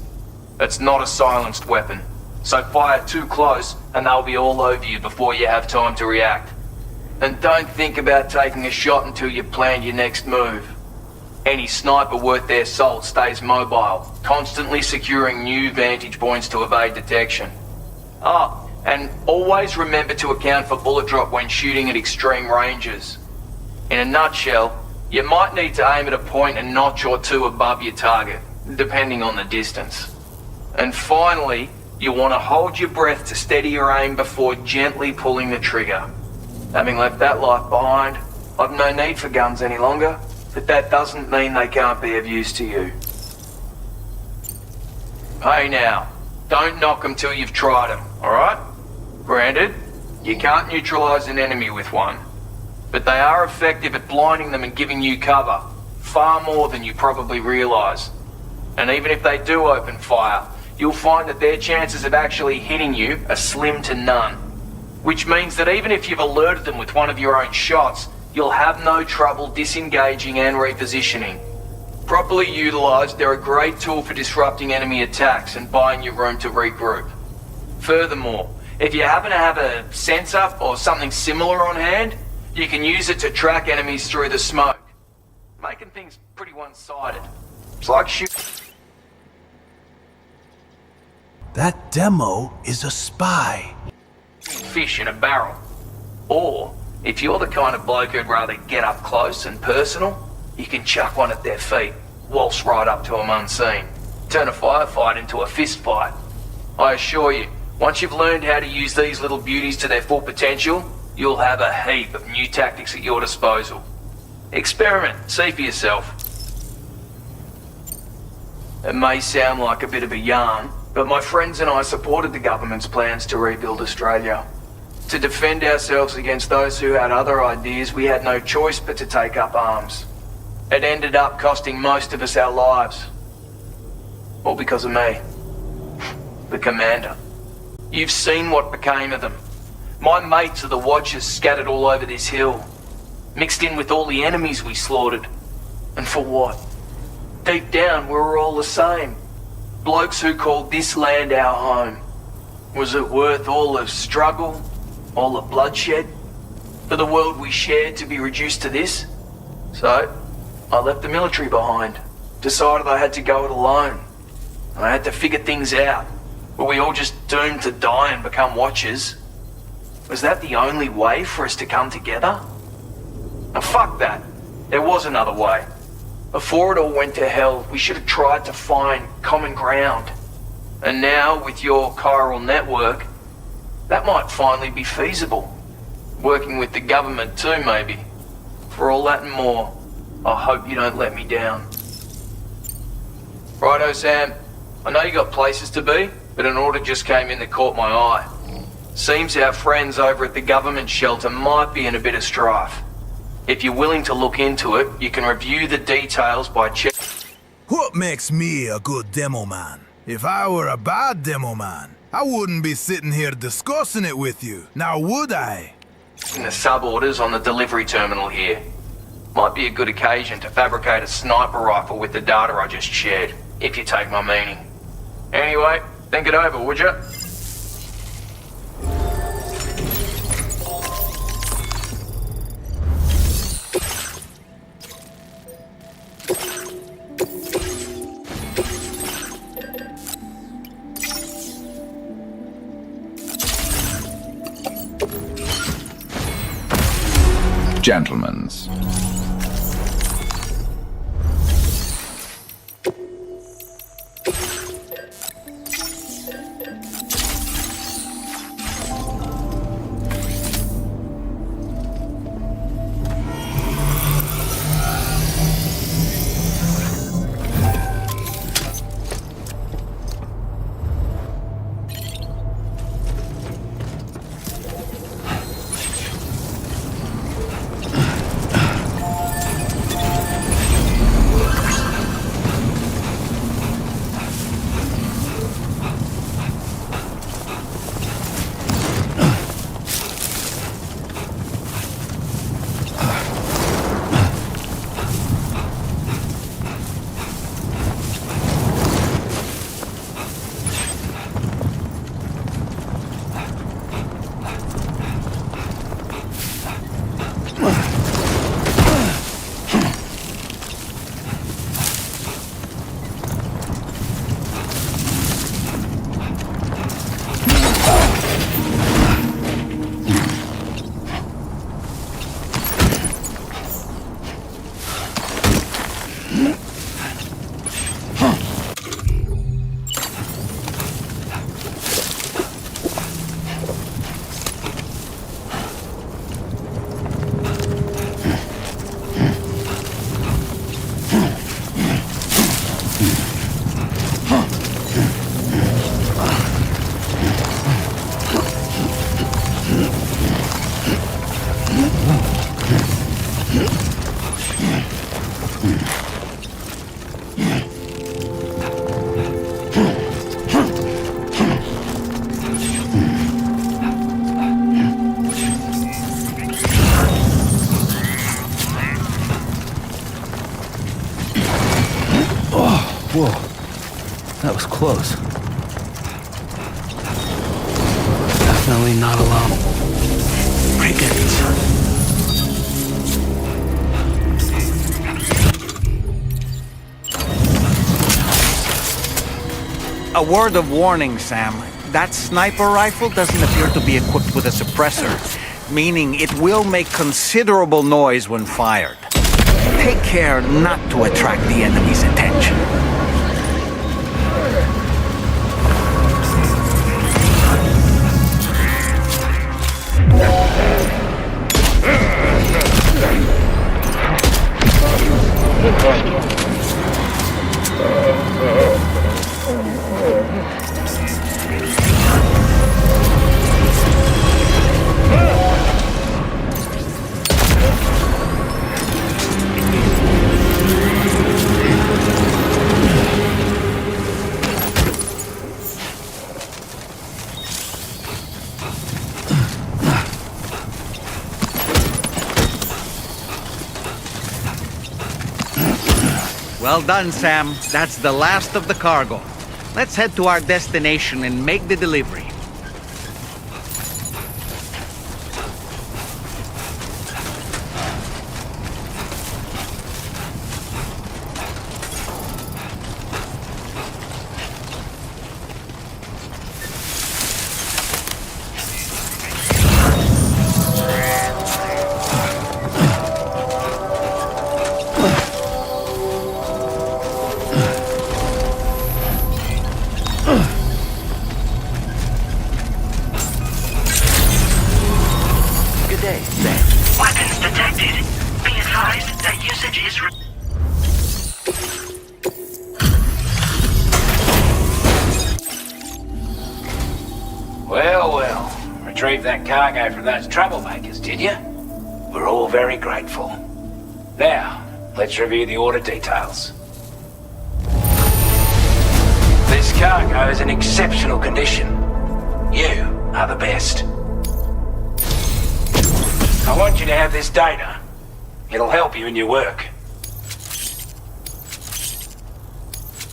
It's not a silenced weapon, so fire too close and they'll be all over you before you have time to react. And don't think about taking a shot until you've planned your next move. Any sniper worth their salt stays mobile, constantly securing new vantage points to evade detection. And always remember to account for bullet drop when shooting at extreme ranges. In a nutshell, you might need to aim at a point a notch or two above your target, depending on the distance. And finally, you want to hold your breath to steady your aim before gently pulling the trigger. Having left that life behind, I've no need for guns any longer, but that doesn't mean they can't be of use to you. Hey now, don't knock them till you've tried them, alright? Granted, you can't neutralize an enemy with one, but they are effective at blinding them and giving you cover, far more than you probably realize. And even if they do open fire, you'll find that their chances of actually hitting you are slim to none. Which means that even if you've alerted them with one of your own shots, you'll have no trouble disengaging and repositioning. Properly utilized, they're a great tool for disrupting enemy attacks and buying you room to regroup. Furthermore, if you happen to have a sensor or something similar on hand, you can use it to track enemies through the smoke, making things pretty one-sided. It's like shooting. That demo is a spy. Fish in a barrel. Or, if you're the kind of bloke who'd rather get up close and personal, you can chuck one at their feet, waltz right up to them unseen, turn a firefight into a fist fight. I assure you, once you've learned how to use these little beauties to their full potential, you'll have a heap of new tactics at your disposal. Experiment, see for yourself. It may sound like a bit of a yarn, but my friends and I supported the government's plans to rebuild Australia. To defend ourselves against those who had other ideas, we had no choice but to take up arms. It ended up costing most of us our lives. All because of me. The commander. You've seen what became of them. My mates are the Watchers scattered all over this hill. Mixed in with all the enemies we slaughtered. And for what? Deep down, we were all the same. Blokes who called this land our home. Was it worth all the struggle, all the bloodshed, for the world we shared to be reduced to this? So, I left the military behind. Decided I had to go it alone. I had to figure things out. Were we all just doomed to die and become Watchers? Was that the only way for us to come together? Now fuck that. There was another way. Before it all went to hell, we should have tried to find common ground. And now, with your chiral network, that might finally be feasible. Working with the government too, maybe. For all that and more, I hope you don't let me down. Righto, Sam. I know you got places to be, but an order just came in that caught my eye. Seems our friends over at the government shelter might be in a bit of strife. If you're willing to look into it, you can review the details by What makes me a good demo man? If I were a bad demo man, I wouldn't be sitting here discussing it with you, now would I? checking the sub-orders on the delivery terminal here. Might be a good occasion to fabricate a sniper rifle with the data I just shared, if you take my meaning. Anyway, think it over, would ya? Gentlemen's. Whoa, that was close. Definitely not alone. Crickets. A word of warning, Sam. That sniper rifle doesn't appear to be equipped with a suppressor, meaning it will make considerable noise when fired. Take care not to attract the enemy's attention. Well done, Sam. That's the last of the cargo. Let's head to our destination and make the delivery. Weapons detected. Be advised that usage is Well, Retrieved that cargo from those troublemakers, did you? We're all very grateful. Now, let's review the order details. This cargo is in exceptional condition. You are the best. I want you to have this data. It'll help you in your work.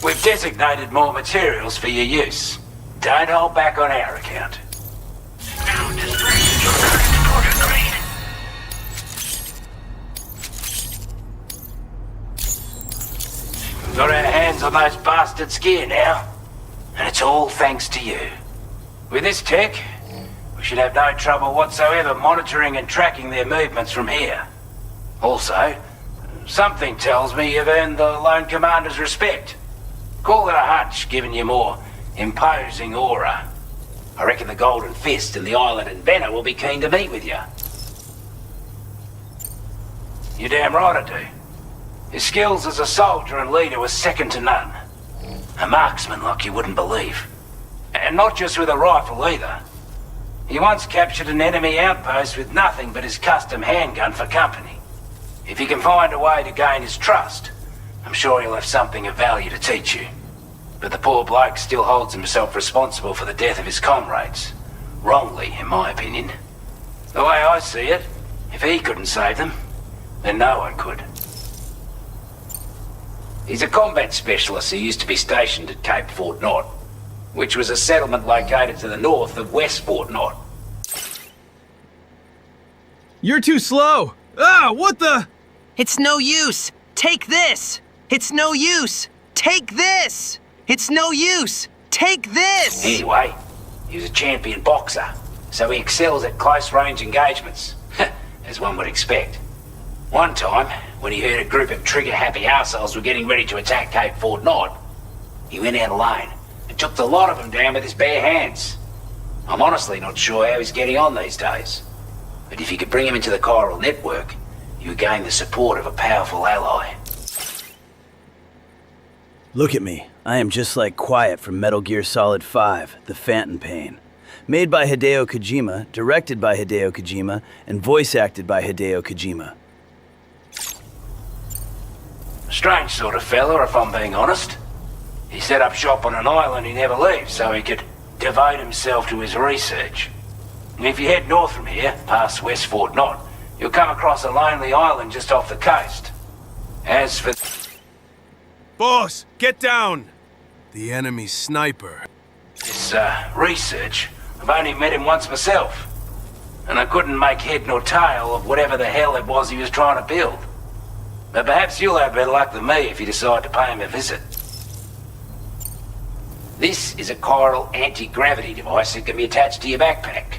We've designated more materials for your use. Don't hold back on our account. We've got our hands on those bastards' gear now, and it's all thanks to you. With this tech, we should have no trouble whatsoever monitoring and tracking their movements from here. Also, something tells me you've earned the Lone Commander's respect. Call it a hunch, given your more imposing aura. I reckon the Golden Fist and the Island Inventor will be keen to meet with you. You're damn right I do. His skills as a soldier and leader were second to none. A marksman like you wouldn't believe. And not just with a rifle either. He once captured an enemy outpost with nothing but his custom handgun for company. If you can find a way to gain his trust, I'm sure he'll have something of value to teach you. But the poor bloke still holds himself responsible for the death of his comrades. Wrongly, in my opinion. The way I see it, if he couldn't save them, then no one could. He's a combat specialist who used to be stationed at Cape Fort Knot, which was a settlement located to the north of West Fort Knot. You're too slow! Ah, what the? It's no use! Take this! It's no use! Take this! It's no use! Take this! Anyway, he was a champion boxer, so he excels at close-range engagements, as one would expect. One time, when he heard a group of trigger-happy arseholes were getting ready to attack Cape Fort Knot, he went out alone and took the lot of them down with his bare hands. I'm honestly not sure how he's getting on these days, but if you could bring him into the chiral network, you would gain the support of a powerful ally. Look at me. I am just like Quiet from Metal Gear Solid 5, The Phantom Pain. Made by Hideo Kojima, directed by Hideo Kojima, and voice acted by Hideo Kojima. Strange sort of fella, if I'm being honest. He set up shop on an island he never leaves so he could devote himself to his research. And if you head north from here, past West Fort Knot, you'll come across a lonely island just off the coast. As for... Boss, get down! The enemy sniper. This, research, I've only met him once myself. And I couldn't make head nor tail of whatever the hell it was he was trying to build. But perhaps you'll have better luck than me if you decide to pay him a visit. This is a chiral anti-gravity device that can be attached to your backpack.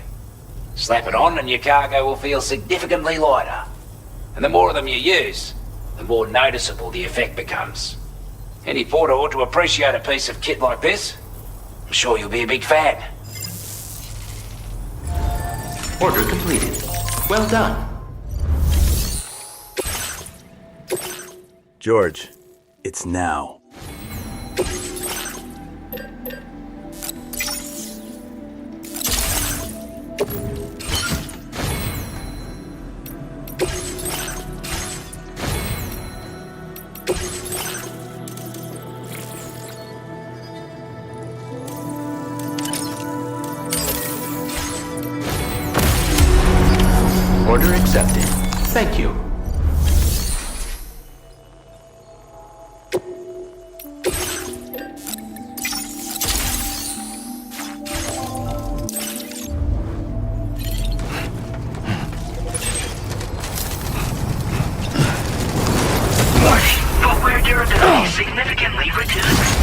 Slap it on and your cargo will feel significantly lighter. And the more of them you use, the more noticeable the effect becomes. Any porter ought to appreciate a piece of kit like this. I'm sure you'll be a big fan. Order completed. Well done. George, it's now. Order accepted. Thank you. Footwear durability significantly reduced.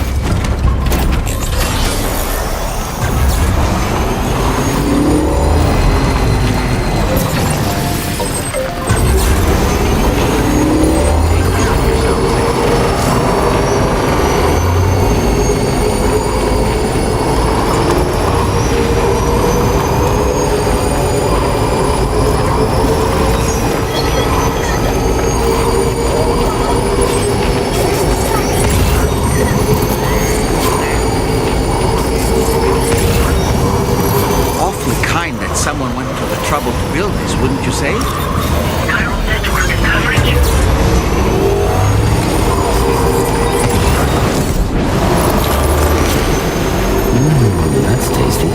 build this, wouldn't you say? Chiral network coverage. That's tasty.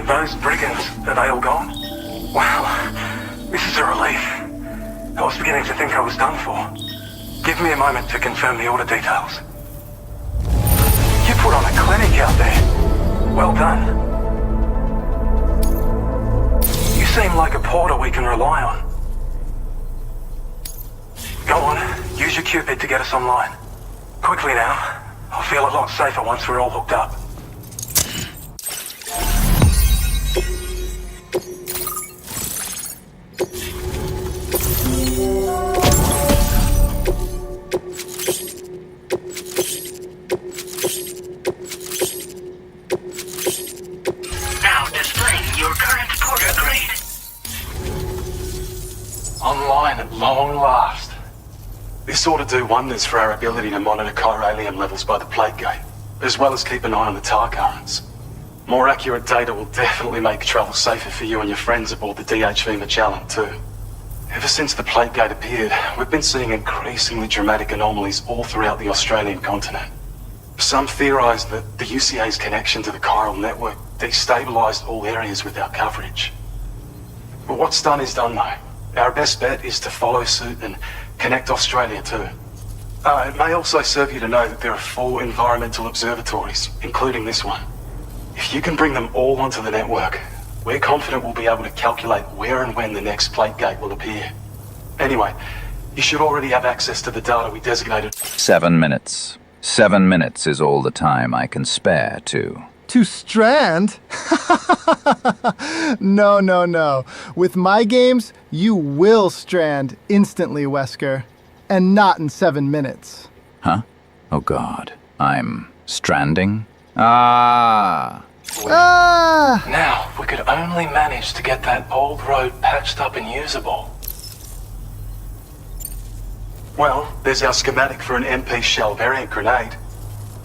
Those brigands, are they all gone? Wow, this is a relief. I was beginning to think I was done for. Give me a moment to confirm the order details. You put on a clinic out there. Well done. You seem like a porter we can rely on. Go on, use your Cupid to get us online. Quickly now. I'll feel a lot safer once we're all hooked up. Now displaying your current porter grade. Online at long last. This ought to do wonders for our ability to monitor chiralium levels by the plate gate, as well as keep an eye on the tar currents. More accurate data will definitely make travel safer for you and your friends aboard the DHV Magellan too. Ever since the plate gate appeared, we've been seeing increasingly dramatic anomalies all throughout the Australian continent. Some theorize that the UCA's connection to the chiral network destabilized all areas with our coverage. But what's done is done though. Our best bet is to follow suit and connect Australia too. It may also serve you to know that there are 4 environmental observatories, including this one. If you can bring them all onto the network, we're confident we'll be able to calculate where and when the next plate gate will appear. Anyway, you should already have access to the data we designated. 7 minutes. 7 minutes is all the time I can spare, too. To strand? No, no, no. With my games, you will strand instantly, Wesker. And not in 7 minutes. Huh? Oh god. I'm stranding? Ah! Now, if we could only manage to get that old road patched up and usable. Well, there's our schematic for an MP shell variant grenade.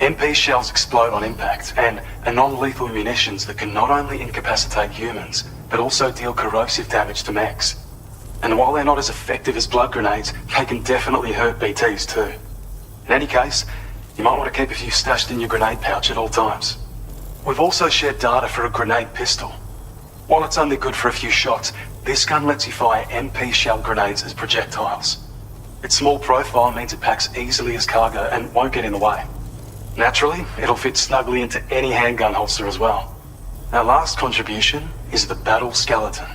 MP shells explode on impact and are non-lethal munitions that can not only incapacitate humans, but also deal corrosive damage to mechs. And while they're not as effective as blood grenades, they can definitely hurt BTs too. In any case, you might want to keep a few stashed in your grenade pouch at all times. We've also shared data for a grenade pistol. While it's only good for a few shots, this gun lets you fire MP shell grenades as projectiles. Its small profile means it packs easily as cargo and won't get in the way. Naturally, it'll fit snugly into any handgun holster as well. Our last contribution is the Battle Skeleton.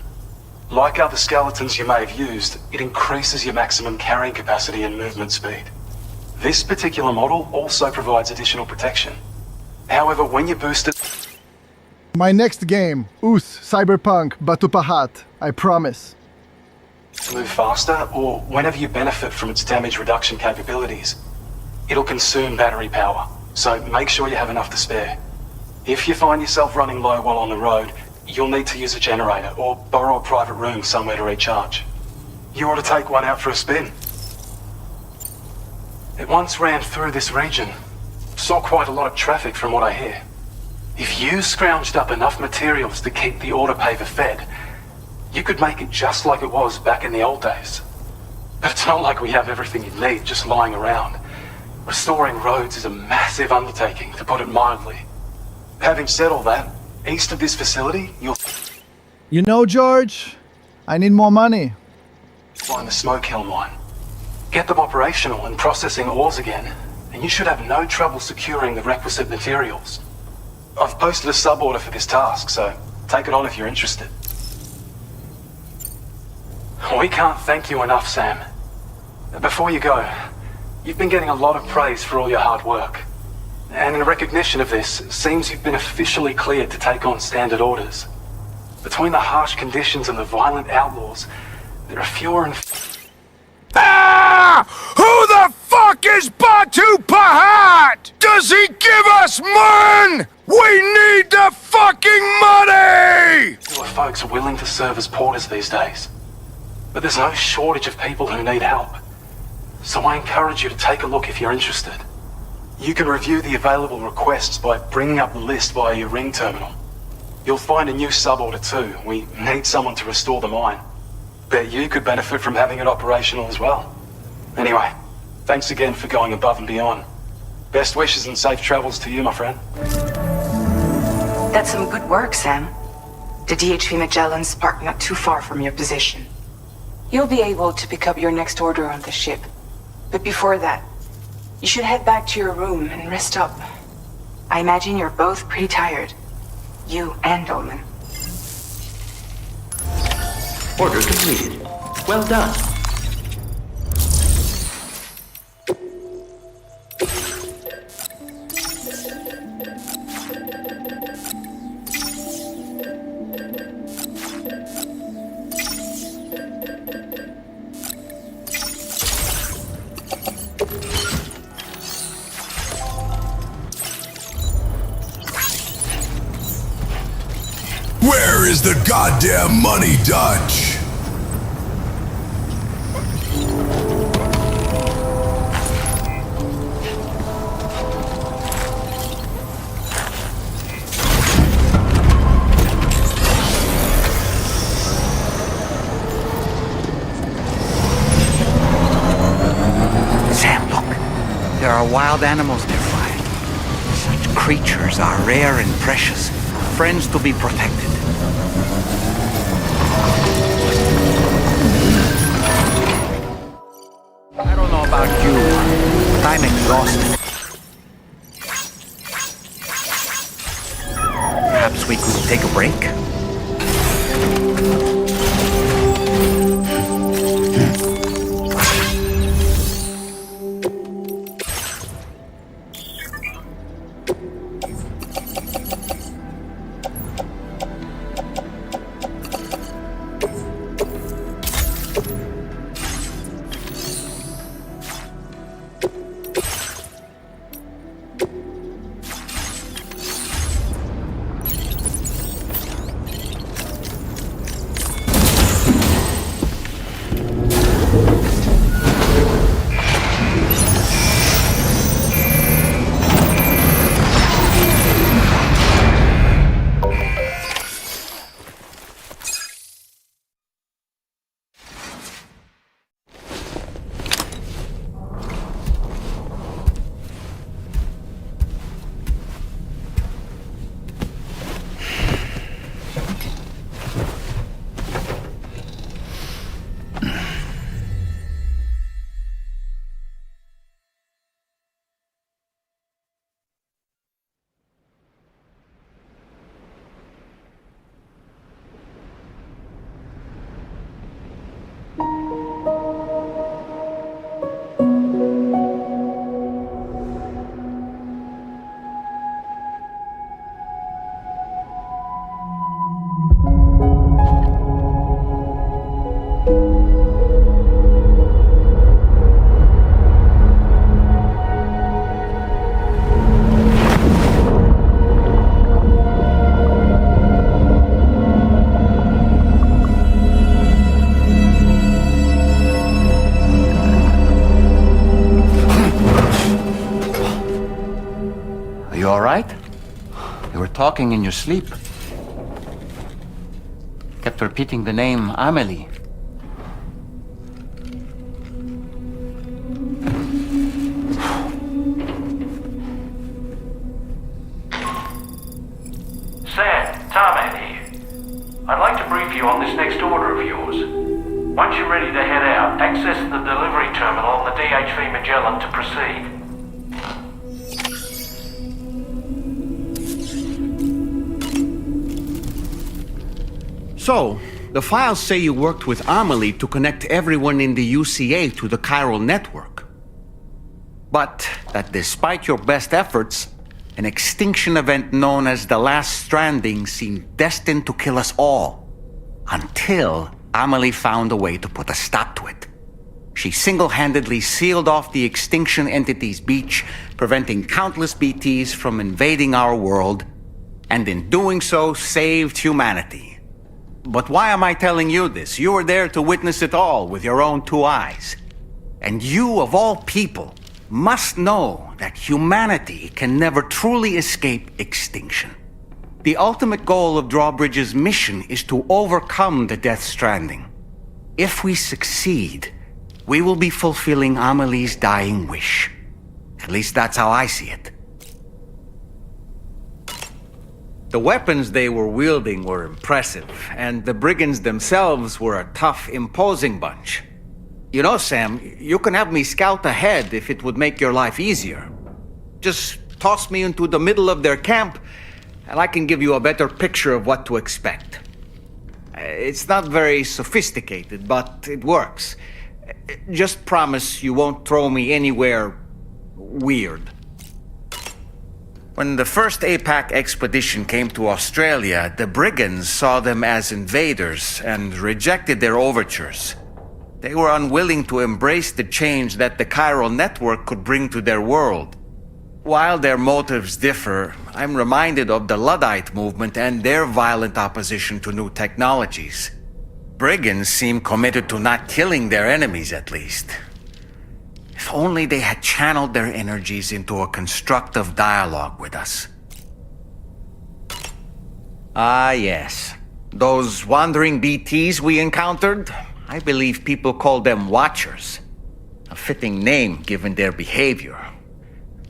Like other skeletons you may have used, it increases your maximum carrying capacity and movement speed. This particular model also provides additional protection. However, when you boost it... My next game, Cyberpunk Batupahat, I promise. To move faster, or whenever you benefit from its damage reduction capabilities, it'll consume battery power, so make sure you have enough to spare. If you find yourself running low while on the road, you'll need to use a generator or borrow a private room somewhere to recharge. You ought to take one out for a spin. It once ran through this region. Saw quite a lot of traffic from what I hear. If you scrounged up enough materials to keep the autopaver fed, you could make it just like it was back in the old days. But it's not like we have everything you need just lying around. Restoring roads is a massive undertaking, to put it mildly. Having said all that, east of this facility, you'll You know, George, I need more money. find the Smoke Hill mine. Get them operational and processing ores again, and you should have no trouble securing the requisite materials. I've posted a sub-order for this task, so take it on if you're interested. We can't thank you enough, Sam. Before you go, you've been getting a lot of praise for all your hard work. And in recognition of this, it seems you've been officially cleared to take on standard orders. Between the harsh conditions and the violent outlaws, there are fewer and Ah! Who the fuck is Batu Pahat? Does he give us money? We need the fucking money! There are folks willing to serve as porters these days. But there's no shortage of people who need help. So I encourage you to take a look if you're interested. You can review the available requests by bringing up the list via your ring terminal. You'll find a new sub-order too. We need someone to restore the mine. Bet you could benefit from having it operational as well. Anyway, thanks again for going above and beyond. Best wishes and safe travels to you, my friend. That's some good work, Sam. The DHV Magellan's parked not too far from your position. You'll be able to pick up your next order on the ship. But before that, you should head back to your room and rest up. I imagine you're both pretty tired. You and Dolman. Order completed. Well done. Where is the goddamn money, Dutch? Sam, look. There are wild animals nearby. Such creatures are rare and precious. Friends to be protected. I don't know about you, but I'm exhausted. Perhaps we could take a break? talking in your sleep. Kept repeating the name Amelie. Sam, Tarman here. I'd like to brief you on this next order of yours. Once you're ready to head out, access the delivery terminal on the DHV Magellan to proceed. So, the files say you worked with Amelie to connect everyone in the UCA to the chiral network. But that despite your best efforts, an extinction event known as the Last Stranding seemed destined to kill us all. Until Amelie found a way to put a stop to it. She single-handedly sealed off the extinction entity's beach, preventing countless BTs from invading our world, and in doing so, saved humanity. But why am I telling you this? You were there to witness it all with your own two eyes. And you, of all people, must know that humanity can never truly escape extinction. The ultimate goal of Drawbridge's mission is to overcome the Death Stranding. If we succeed, we will be fulfilling Amelie's dying wish. At least that's how I see it. The weapons they were wielding were impressive, and the brigands themselves were a tough, imposing bunch. You know, Sam, you can have me scout ahead if it would make your life easier. Just toss me into the middle of their camp, and I can give you a better picture of what to expect. It's not very sophisticated, but it works. Just promise you won't throw me anywhere weird. When the first APAC expedition came to Australia, the brigands saw them as invaders and rejected their overtures. They were unwilling to embrace the change that the chiral network could bring to their world. While their motives differ, I'm reminded of the Luddite movement and their violent opposition to new technologies. Brigands seem committed to not killing their enemies, at least. If only they had channeled their energies into a constructive dialogue with us. Ah, yes. Those wandering BTs we encountered, I believe people call them Watchers. A fitting name given their behavior.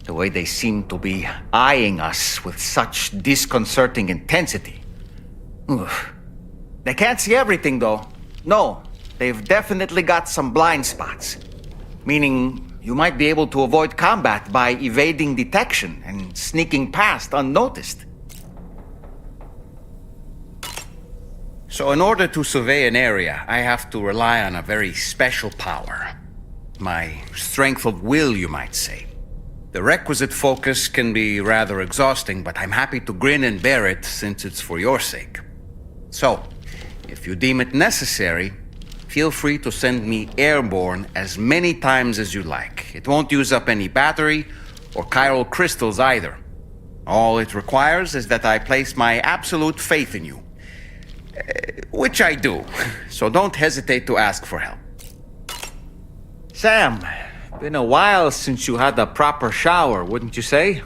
The way they seem to be eyeing us with such disconcerting intensity. Oof. They can't see everything, though. No, they've definitely got some blind spots. Meaning, you might be able to avoid combat by evading detection and sneaking past unnoticed. So in order to survey an area, I have to rely on a very special power. My strength of will, you might say. The requisite focus can be rather exhausting, but I'm happy to grin and bear it since it's for your sake. So, if you deem it necessary, feel free to send me airborne as many times as you like. It won't use up any battery or chiral crystals either. All it requires is that I place my absolute faith in you. Which I do, so don't hesitate to ask for help. Sam, been a while since you had a proper shower, wouldn't you say?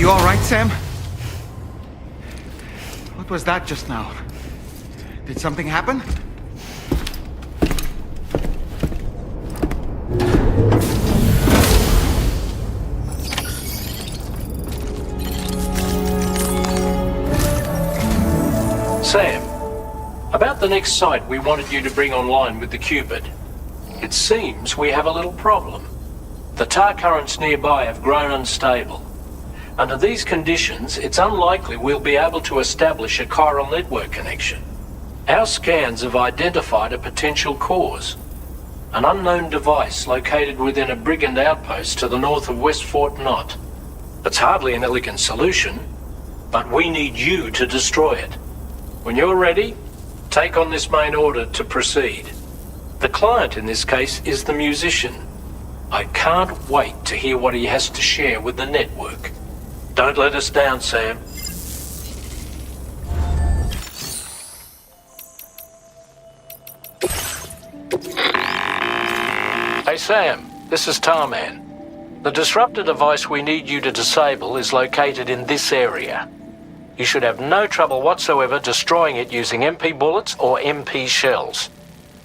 you all right, Sam? What was that just now? Did something happen? Sam, about the next site we wanted you to bring online with the Cupid. It seems we have a little problem. The tar currents nearby have grown unstable. Under these conditions, it's unlikely we'll be able to establish a chiral network connection. Our scans have identified a potential cause. An unknown device located within a brigand outpost to the north of West Fort Knott. It's hardly an elegant solution, but we need you to destroy it. When you're ready, take on this main order to proceed. The client in this case is the musician. I can't wait to hear what he has to share with the network. Don't let us down, Sam. Hey Sam, this is Tarman. The disruptor device we need you to disable is located in this area. You should have no trouble whatsoever destroying it using MP bullets or MP shells.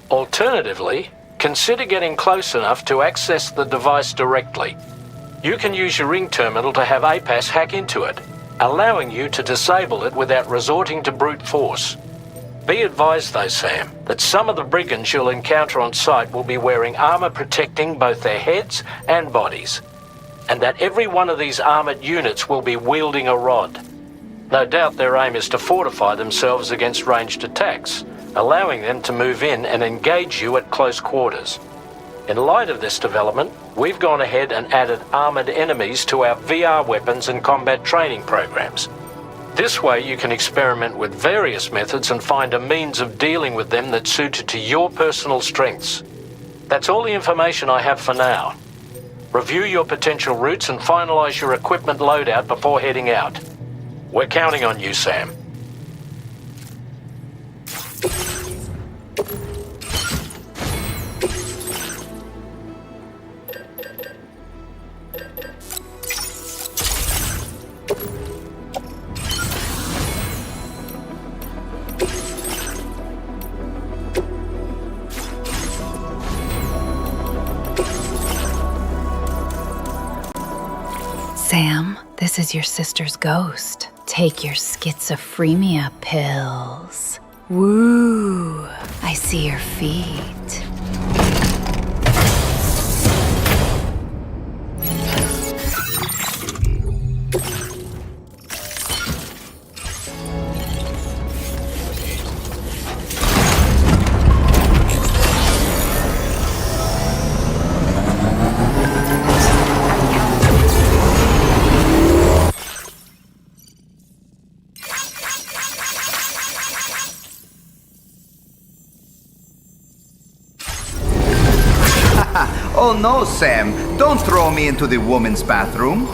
Alternatively, consider getting close enough to access the device directly. You can use your ring terminal to have APAS hack into it, allowing you to disable it without resorting to brute force. Be advised though, Sam, that some of the brigands you'll encounter on site will be wearing armor protecting both their heads and bodies, and that every one of these armored units will be wielding a rod. No doubt their aim is to fortify themselves against ranged attacks, allowing them to move in and engage you at close quarters. In light of this development, we've gone ahead and added armored enemies to our VR weapons and combat training programs. This way you can experiment with various methods and find a means of dealing with them that's suited to your personal strengths. That's all the information I have for now. Review your potential routes and finalize your equipment loadout before heading out. We're counting on you, Sam. Sam, this is your sister's ghost. Take your schizophrenia pills. Woo! I see your feet. Oh no, Sam. Don't throw me into the woman's bathroom.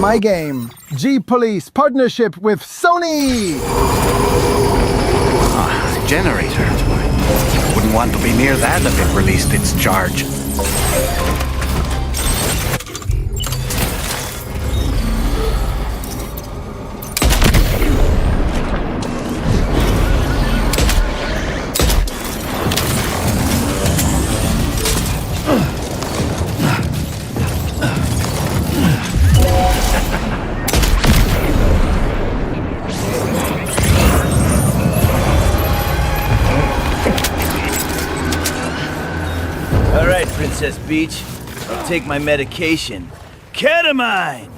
My game, G-Police partnership with Sony! Generator. Wouldn't want to be near that if it released its charge. Princess Beach, I'll take my medication. Ketamine!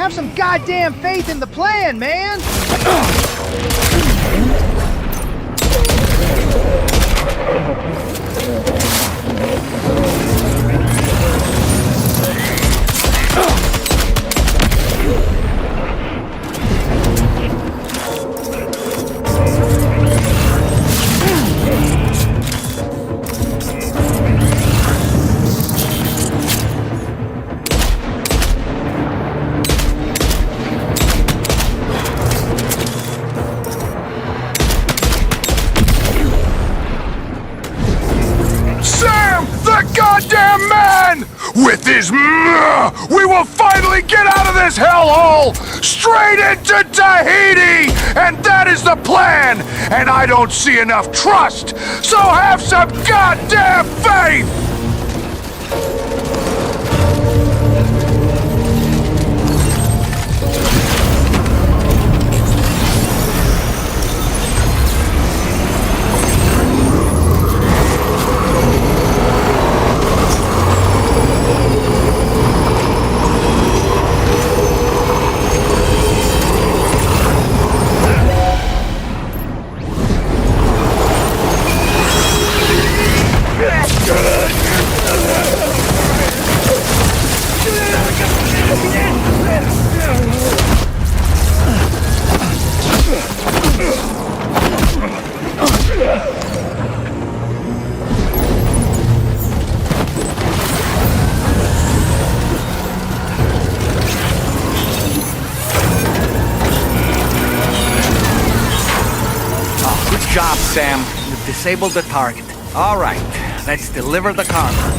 Have some goddamn faith in the plan, man! Goddamn man! With his we will finally get out of this hellhole! Straight into Tahiti! And that is the plan! And I don't see enough trust! So have some goddamn faith! Good job, Sam. You've disabled the target. All right, let's deliver the cargo.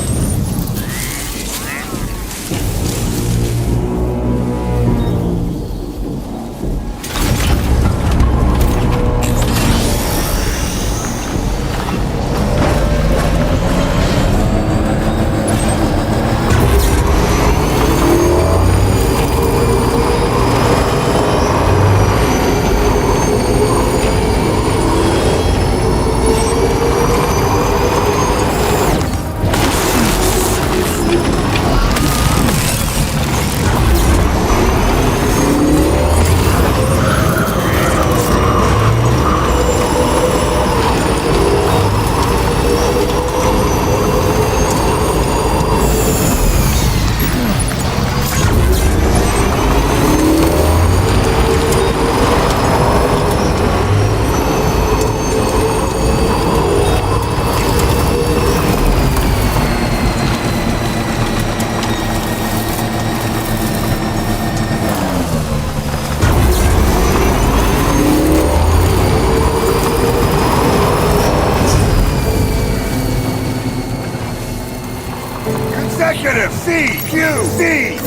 Consecutive CQC!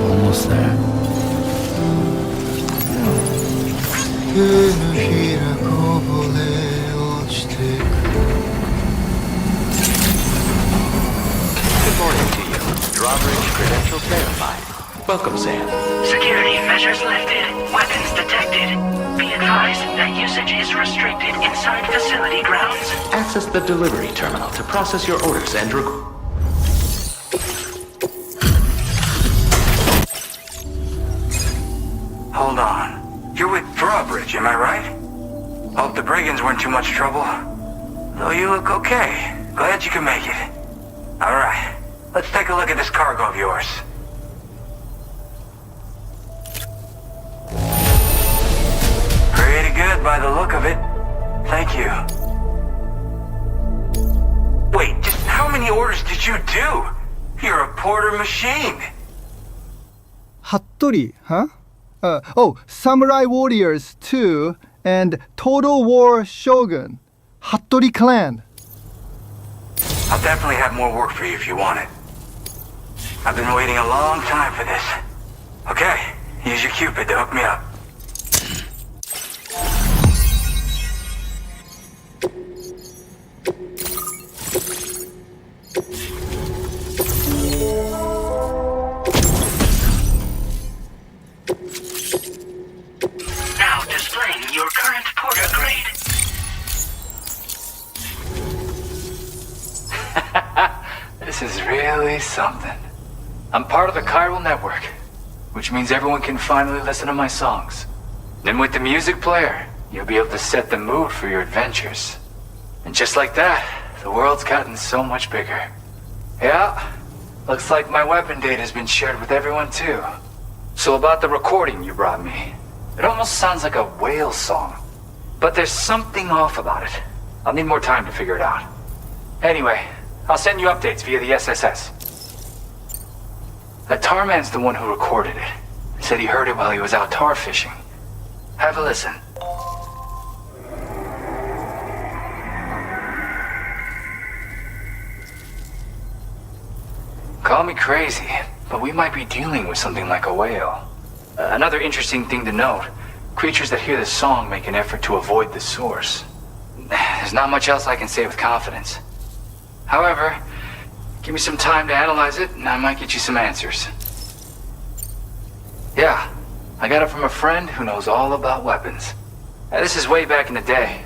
Almost there. Good morning to you. Drawbridge credentials verified. Welcome, Sam. Security measures lifted. Weapons detected. Be advised that usage is restricted inside facility grounds. Access the delivery terminal to process your orders and Hold on. You're with Drawbridge, am I right? Hope the brigands weren't too much trouble. Though you look okay. Glad you can make it. Alright, let's take a look at this cargo of yours. Pretty good by the look of it. Thank you. Wait, just how many orders did you do? You're a porter machine. Hattori, huh? Samurai Warriors 2 and Total War Shogun. Hattori Clan. I'll definitely have more work for you if you want it. I've been waiting a long time for this. Okay, Use your Cupid to hook me up. Now displaying your current porter grade. This is really something. I'm part of the chiral network, which means everyone can finally listen to my songs. Then with the music player, you'll be able to set the mood for your adventures. And just like that, the world's gotten so much bigger. Yeah, looks like my weapon data has been shared with everyone too. So about the recording you brought me, it almost sounds like a whale song. But there's something off about it. I'll need more time to figure it out. Anyway, I'll send you updates via the SSS. That tar man's the one who recorded it. Said he heard it while he was out tar fishing. Have a listen. Call me crazy, but we might be dealing with something like a whale. Another interesting thing to note, creatures that hear this song make an effort to avoid the source. There's not much else I can say with confidence. However, give me some time to analyze it, and I might get you some answers. Yeah, I got it from a friend who knows all about weapons. This is way back in the day,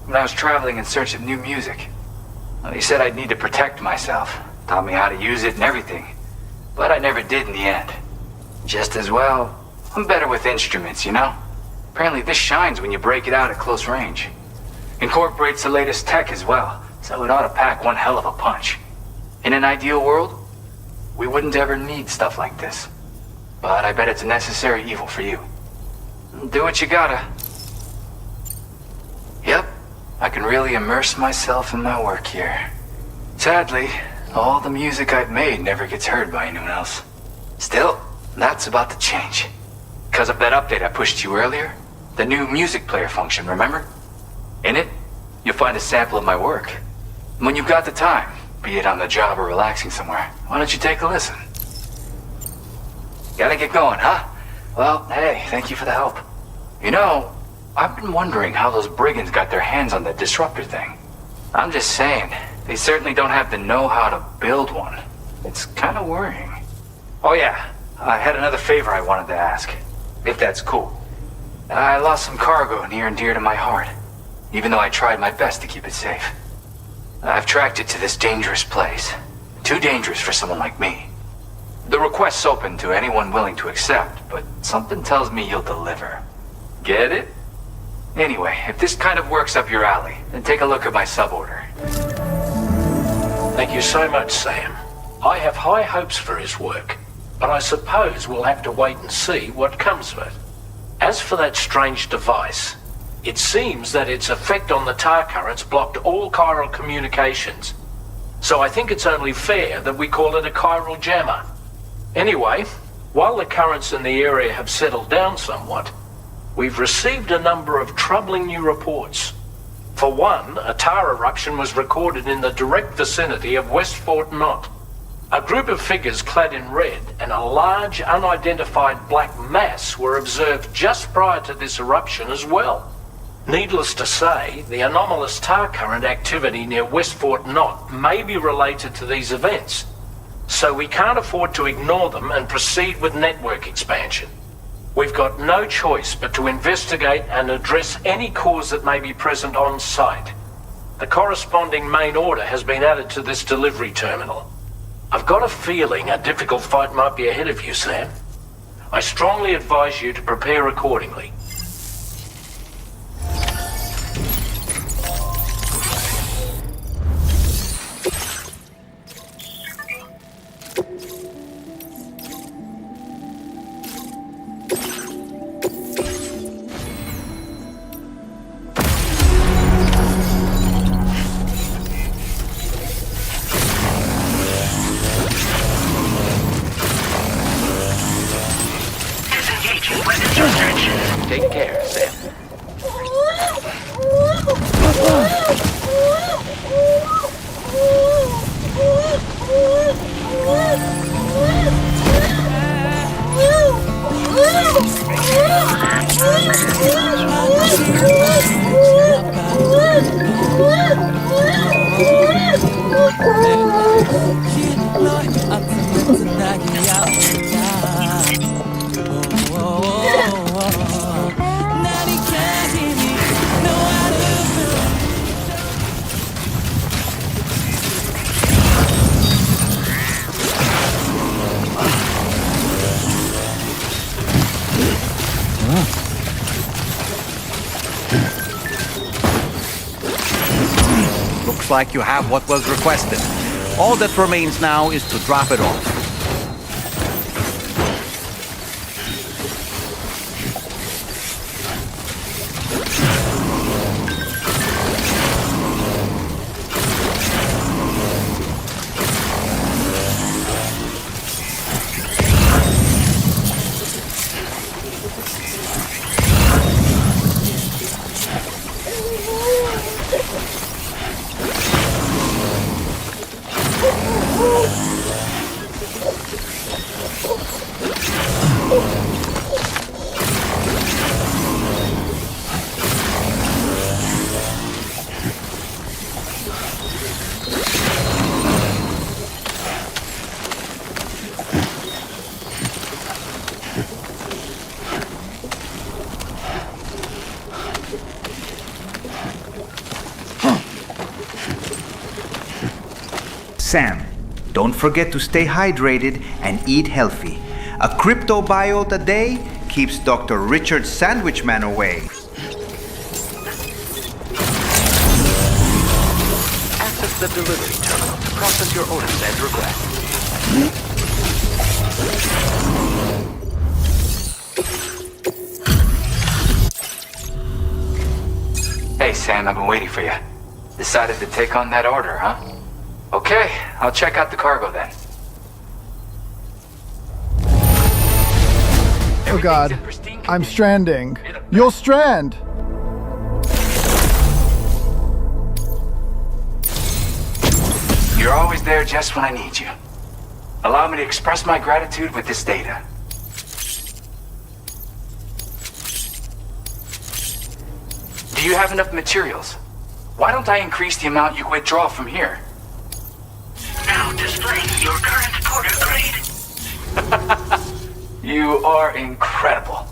when I was traveling in search of new music. Well, he said I'd need to protect myself, taught me how to use it and everything. But I never did in the end. Just as well, I'm better with instruments, you know? Apparently this shines when you break it out at close range. Incorporates the latest tech as well, so it ought to pack one hell of a punch. In an ideal world, we wouldn't ever need stuff like this. But I bet it's a necessary evil for you. Do what you gotta. Yep, I can really immerse myself in my work here. Sadly, all the music I've made never gets heard by anyone else. Still, that's about to change. Because of that update I pushed you earlier, the new music player function, remember? In it, you'll find a sample of my work. When you've got the time, be it on the job or relaxing somewhere, why don't you take a listen? Gotta get going, huh? Well, hey, thank you for the help. You know, I've been wondering how those brigands got their hands on the disruptor thing. I'm just saying, they certainly don't have the know-how to build one. It's kind of worrying. Oh yeah, I had another favor I wanted to ask, if that's cool. I lost some cargo near and dear to my heart, even though I tried my best to keep it safe. I've tracked it to this dangerous place. Too dangerous for someone like me. The request's open to anyone willing to accept, but something tells me you'll deliver. Get it? Anyway, if this kind of works up your alley, then take a look at my suborder. Thank you so much, Sam. I have high hopes for his work, but I suppose we'll have to wait and see what comes of it. As for that strange device, it seems that its effect on the tar currents blocked all chiral communications. So I think it's only fair that we call it a chiral jammer. Anyway, while the currents in the area have settled down somewhat, we've received a number of troubling new reports. For one, a tar eruption was recorded in the direct vicinity of West Fort Knot. A group of figures clad in red and a large unidentified black mass were observed just prior to this eruption as well. Needless to say, the anomalous tar current activity near West Fort Knot may be related to these events, so we can't afford to ignore them and proceed with network expansion. We've got no choice but to investigate and address any cause that may be present on site. The corresponding main order has been added to this delivery terminal. I've got a feeling a difficult fight might be ahead of you, Sam. I strongly advise you to prepare accordingly. Take care, Sam. Looks like you have what was requested. All that remains now is to drop it off. Sam, don't forget to stay hydrated and eat healthy. A cryptobiota a day keeps Dr. Richard Sandwichman away. Access the delivery terminal to process your orders as requested. Hey, Sam, I've been waiting for you. Decided to take on that order, huh? Okay, I'll check out the cargo then. Oh god, I'm stranding. You'll strand! You're always there just when I need you. Allow me to express my gratitude with this data. Do you have enough materials? Why don't I increase the amount you withdraw from here? Now displaying your current porter grade. You are incredible.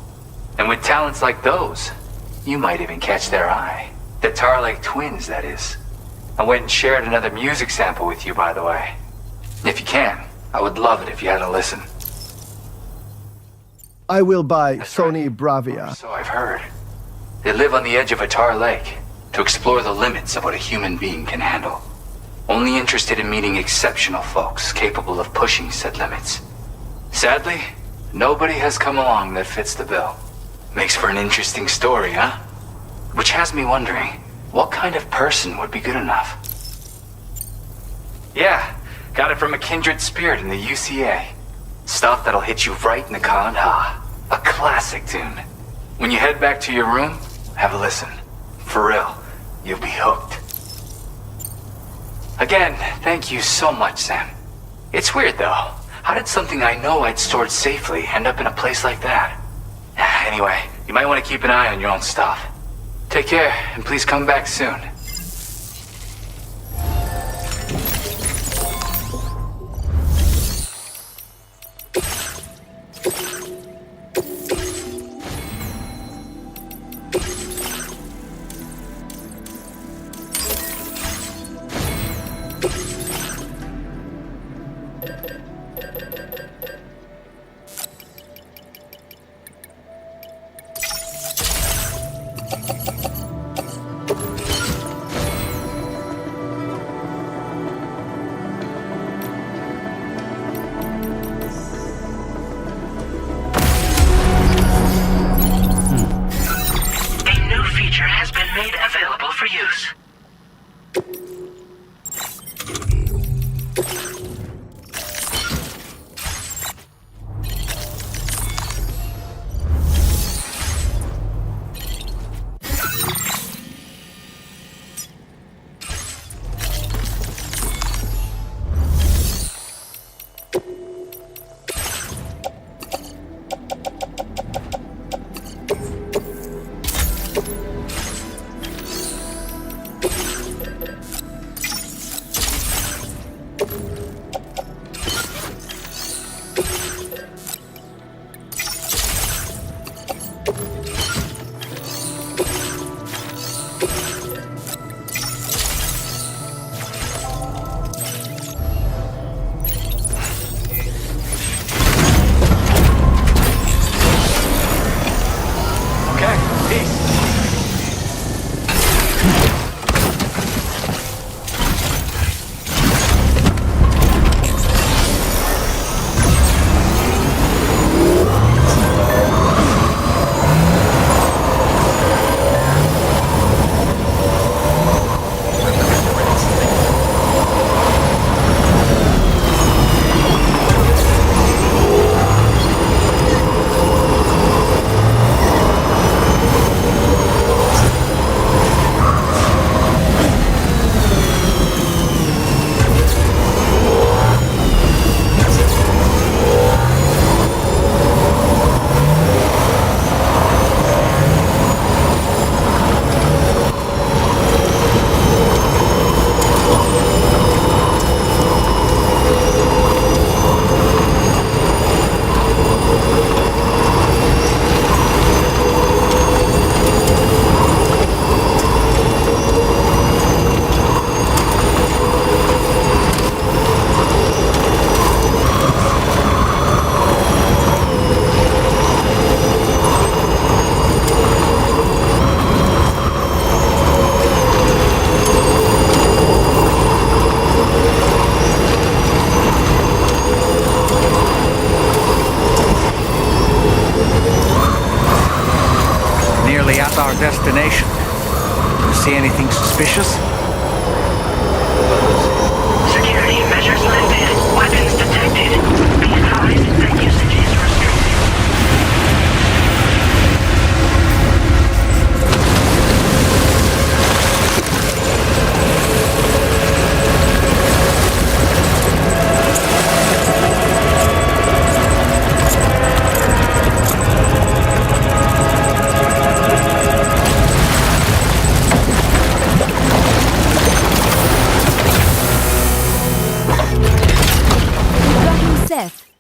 And with talents like those, you might even catch their eye. The Tarlake twins, that is. I went and shared another music sample with you, by the way. If you can, I would love it if you had a listen. I will buy Sony Bravia. So I've heard. They live on the edge of a tar lake to explore the limits of what a human being can handle. Only interested in meeting exceptional folks capable of pushing said limits. Sadly, nobody has come along that fits the bill. Makes for an interesting story, huh? Which has me wondering, what kind of person would be good enough? Yeah, got it from a kindred spirit in the UCA. Stuff that'll hit you right in the Kandha. A classic tune. When you head back to your room, have a listen. For real, you'll be hooked. Again, thank you so much, Sam. It's weird, though. How did something I know I'd stored safely end up in a place like that? Anyway, you might want to keep an eye on your own stuff. Take care, and please come back soon. at our destination. You see anything suspicious? Security measures lifted. Weapons detected. Be advised that usage is restricted.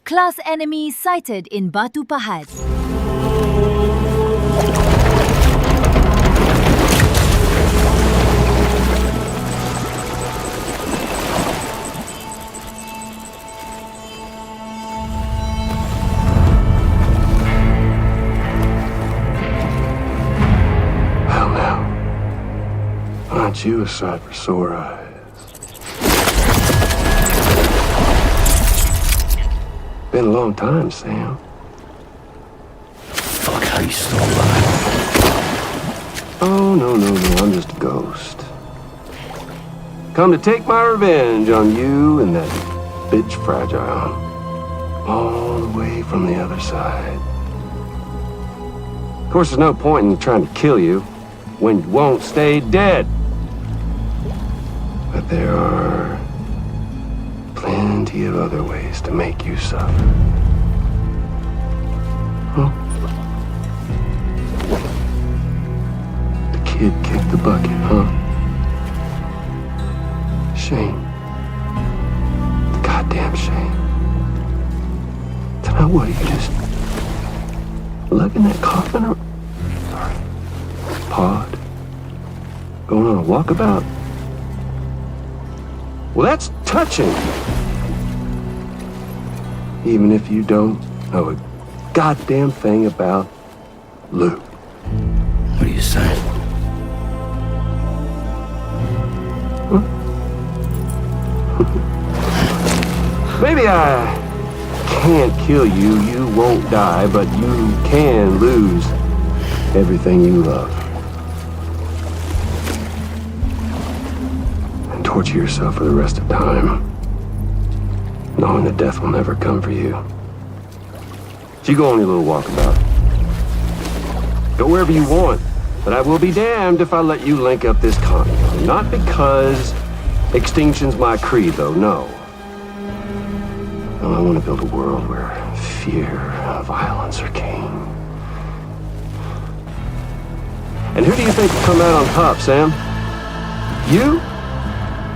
Class enemy sighted in Batu Pahat. Well now, aren't you a sight for sore eyes? Been a long time, Sam. Fuck, how you still alive? Oh, no, I'm just a ghost. Come to take my revenge on you and that bitch Fragile. All the way from the other side. Of course, there's no point in trying to kill you when you won't stay dead. But there are plenty of other ways to make you suffer. Huh? The kid kicked the bucket, huh? Shame. The goddamn shame. Tonight, what, you just lugging that coffin or... Sorry. Pod? Going on a walkabout? Well, that's touching. Even if you don't know a goddamn thing about Lou. What are you saying? Huh? Maybe I can't kill you, you won't die, but you can lose everything you love. And torture yourself for the rest of time, knowing that death will never come for you. So you go on your little walkabout. Go wherever you want, but I will be damned if I let you link up this continent. Not because extinction's my creed, though, no. No, I want to build a world where fear and violence are king. And who do you think will come out on top, Sam? You?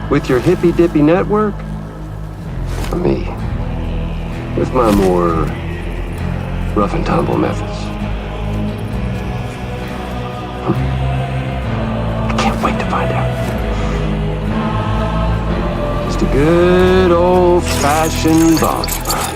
With your hippy-dippy network? Or me? With my more rough and tumble methods? I can't wait to find out. Just a good old-fashioned boss fight.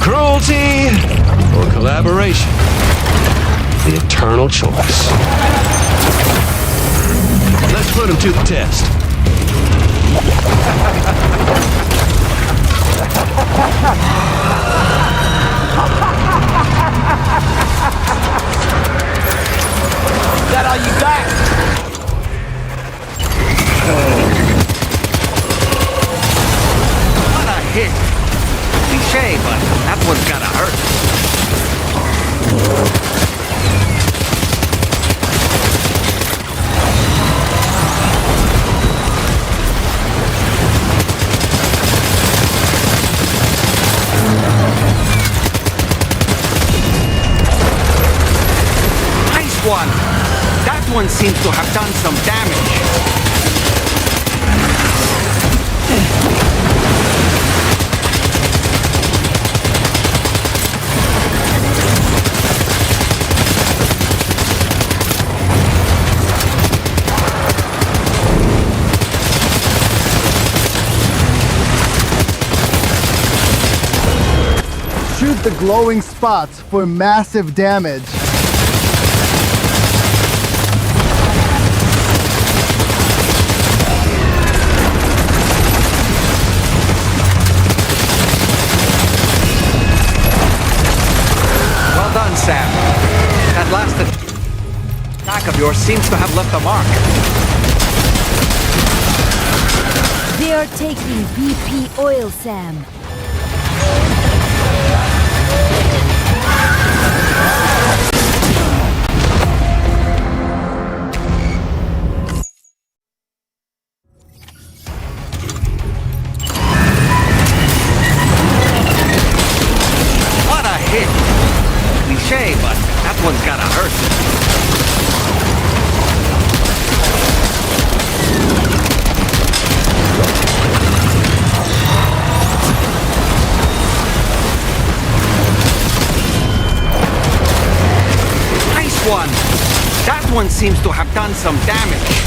Cruelty or collaboration? The eternal choice. Let's put him to the test. Is that all you got? What a hit. Cliché, but that one's gotta hurt. Nice one. That one seems to have done some damage. the glowing spots for massive damage. Well done, Sam. That last attack of yours seems to have left a mark. They are taking BP oil, Sam. What a hit! Cliche, but that one's gotta hurt. One. That one seems to have done some damage.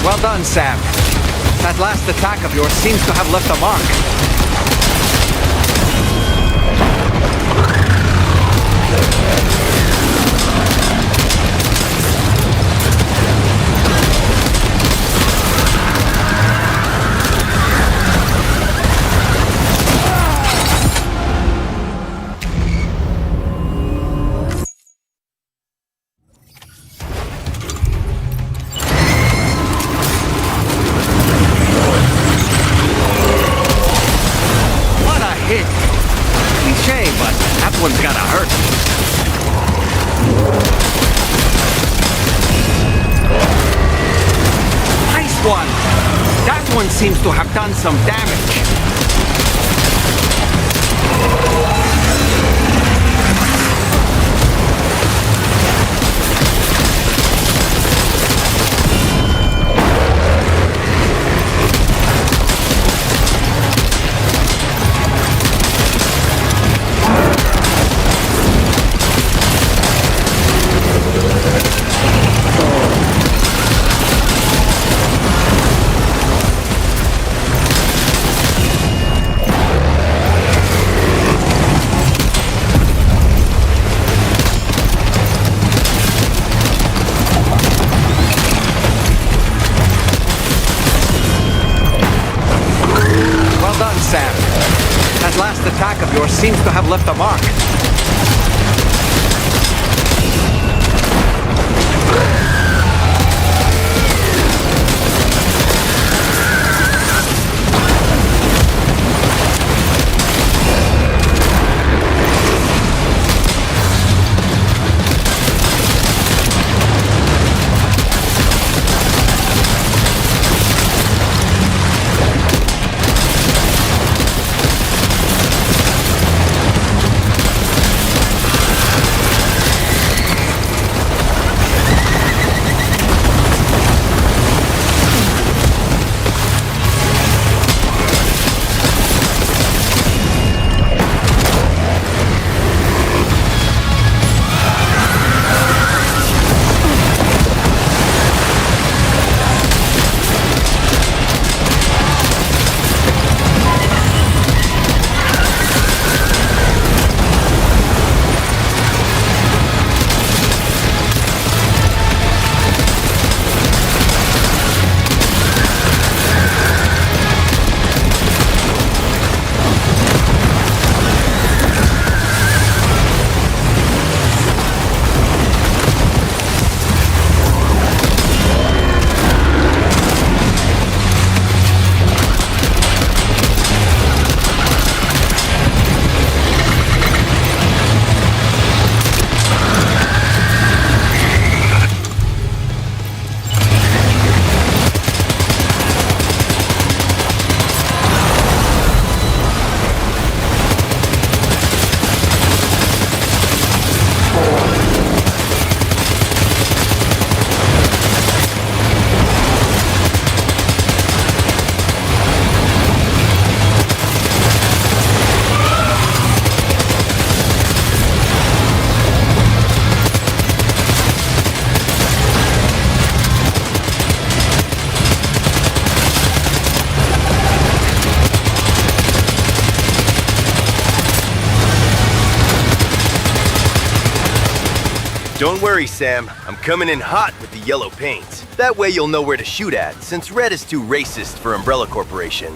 Well done, Sam. That last attack of yours seems to have left a mark. Cliche, but that one's gotta hurt. Nice one! That one seems to have done some damage. Sam. That last attack of yours seems to have left a mark. Don't worry, Sam. I'm coming in hot with the yellow paint. That way you'll know where to shoot at, since red is too racist for Umbrella Corporation.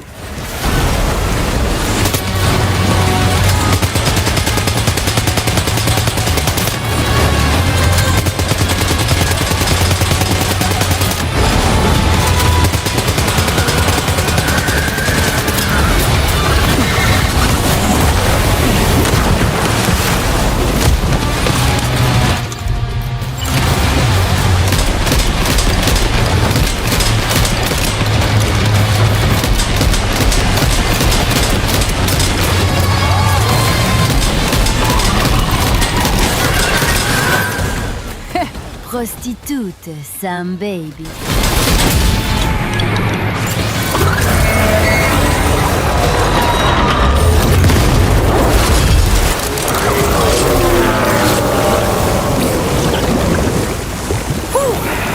Prostitute, Sam baby.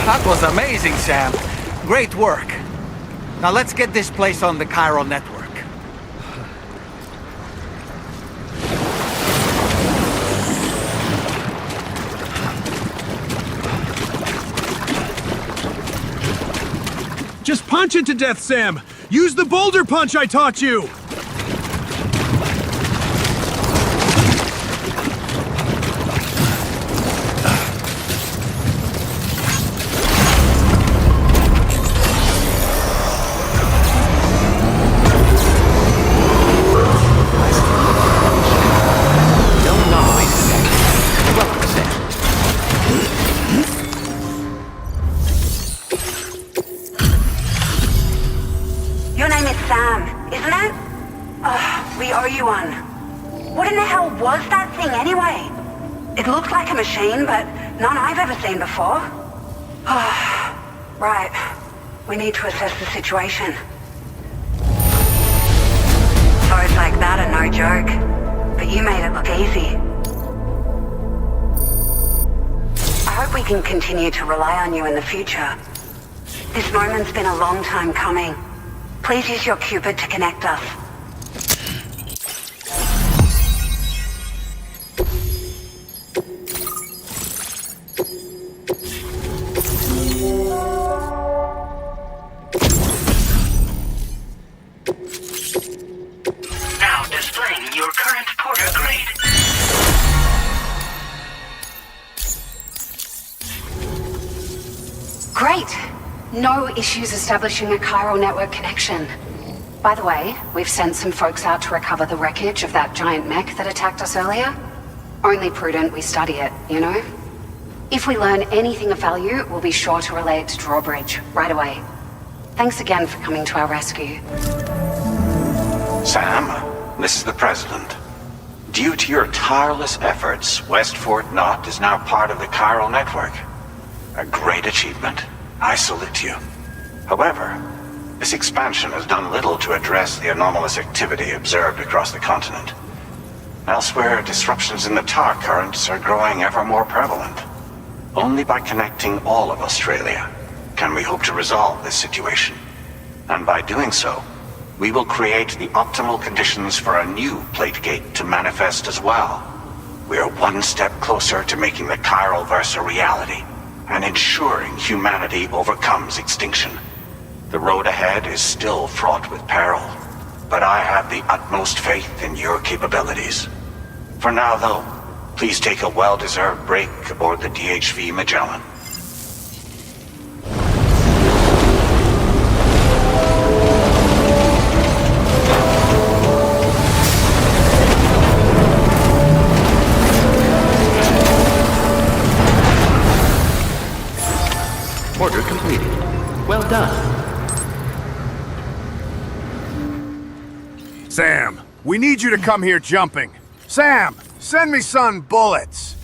That was amazing, Sam. Great work. Now let's get this place on the chiral network. Just punch it to death, Sam! Use the boulder punch I taught you! Your name is Sam, isn't it? We owe you one. What in the hell was that thing anyway? It looked like a machine, but none I've ever seen before. Right. We need to assess the situation. Foes like that are no joke, but you made it look easy. I hope we can continue to rely on you in the future. This moment's been a long time coming. Please use your Cupid to connect us. Now displaying your current Porter grade. Great! No issues establishing a chiral network connection. By the way, we've sent some folks out to recover the wreckage of that giant mech that attacked us earlier. Only prudent we study it, you know? If we learn anything of value, we'll be sure to relay it to Drawbridge right away. Thanks again for coming to our rescue. Sam, this is the President. Due to your tireless efforts, West Fort Knot is now part of the chiral network. A great achievement. I salute you. However, this expansion has done little to address the anomalous activity observed across the continent. Elsewhere, disruptions in the tar currents are growing ever more prevalent. Only by connecting all of Australia can we hope to resolve this situation. And by doing so, we will create the optimal conditions for a new Plategate to manifest as well. We are one step closer to making the chiral verse a reality, and ensuring humanity overcomes extinction. The road ahead is still fraught with peril, but I have the utmost faith in your capabilities. For now, though, please take a well-deserved break aboard the DHV Magellan. Order completed. Well done. Sam, we need you to come here jumping. Sam, send me some bullets.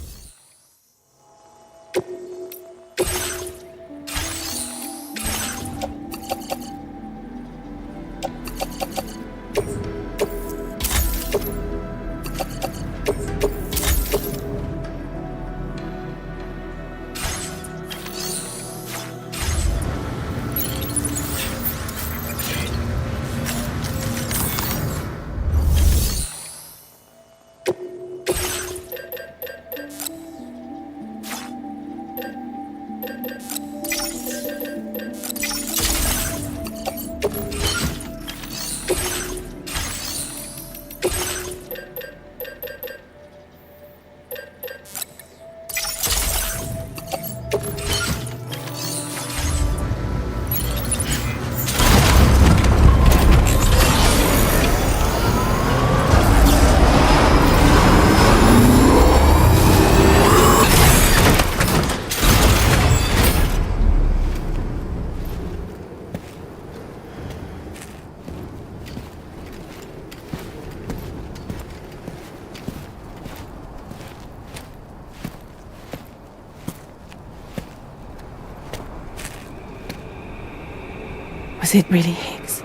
Was it really Higgs?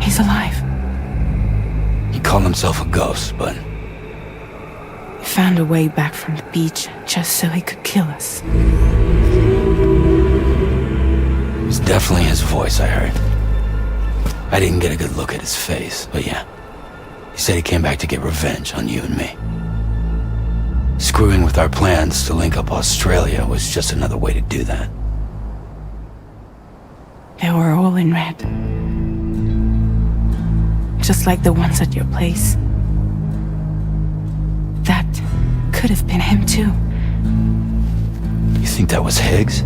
He's alive. He called himself a ghost, but He found a way back from the beach just so he could kill us. it was definitely his voice I heard. I didn't get a good look at his face, but yeah. He said he came back to get revenge on you and me. Screwing with our plans to link up Australia was just another way to do that. They were all in red. Just like the ones at your place. That could have been him too. You think that was Higgs?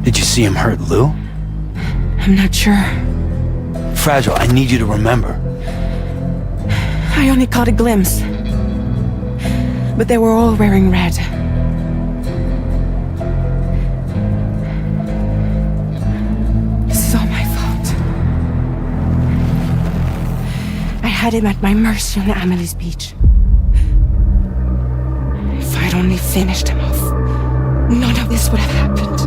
Did you see him hurt Lou? I'm not sure. Fragile, I need you to remember. I only caught a glimpse. But they were all wearing red. This is all my fault. I had him at my mercy on Amelie's beach. If I'd only finished him off, none of this would have happened.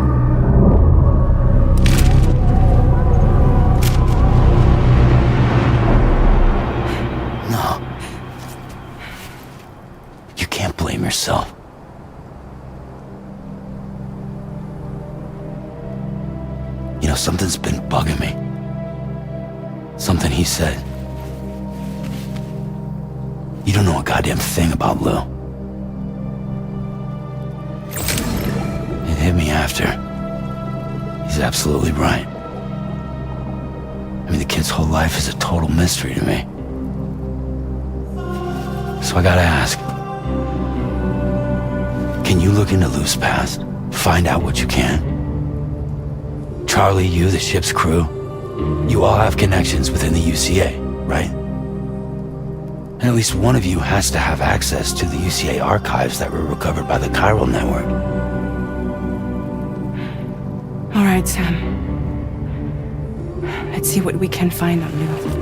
Blame yourself. You know, something's been bugging me. Something he said. You don't know a goddamn thing about Lou. It hit me after. He's absolutely right. I mean, the kid's whole life is a total mystery to me. So I gotta ask. Can you look into Lou's past? Find out what you can? Charlie, you, the ship's crew, you all have connections within the UCA, right? And at least one of you has to have access to the UCA archives that were recovered by the Chiral Network. All right, Sam. Let's see what we can find on Lou.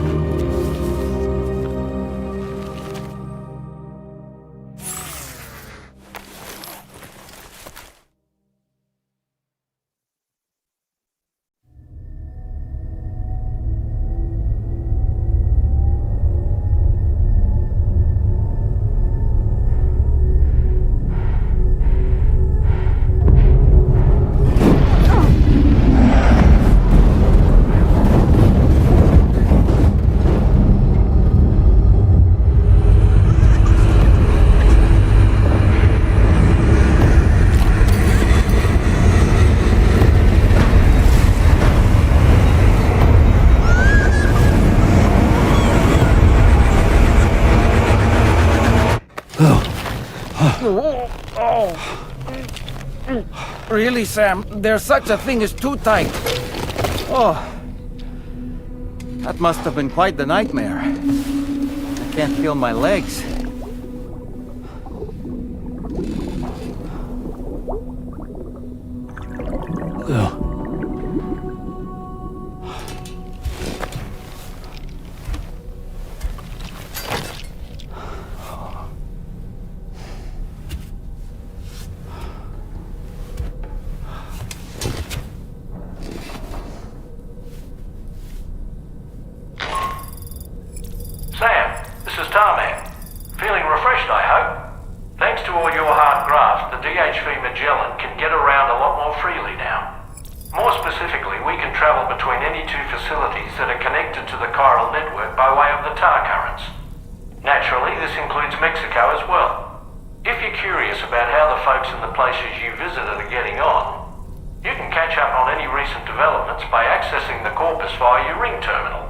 Really, Sam? There's such a thing as too tight. Oh. That must have been quite the nightmare. I can't feel my legs. Lou. Sam, this is Tarman. Feeling refreshed, I hope? Thanks to all your hard graft, the DHV Magellan can get around a lot more freely now. More specifically, we can travel between any two facilities that are connected to the chiral network by way of the tar currents. Naturally, this includes Mexico as well. If you're curious about how the folks in the places you visited are getting on, you can catch up on any recent developments by accessing the Corpus via your ring terminal.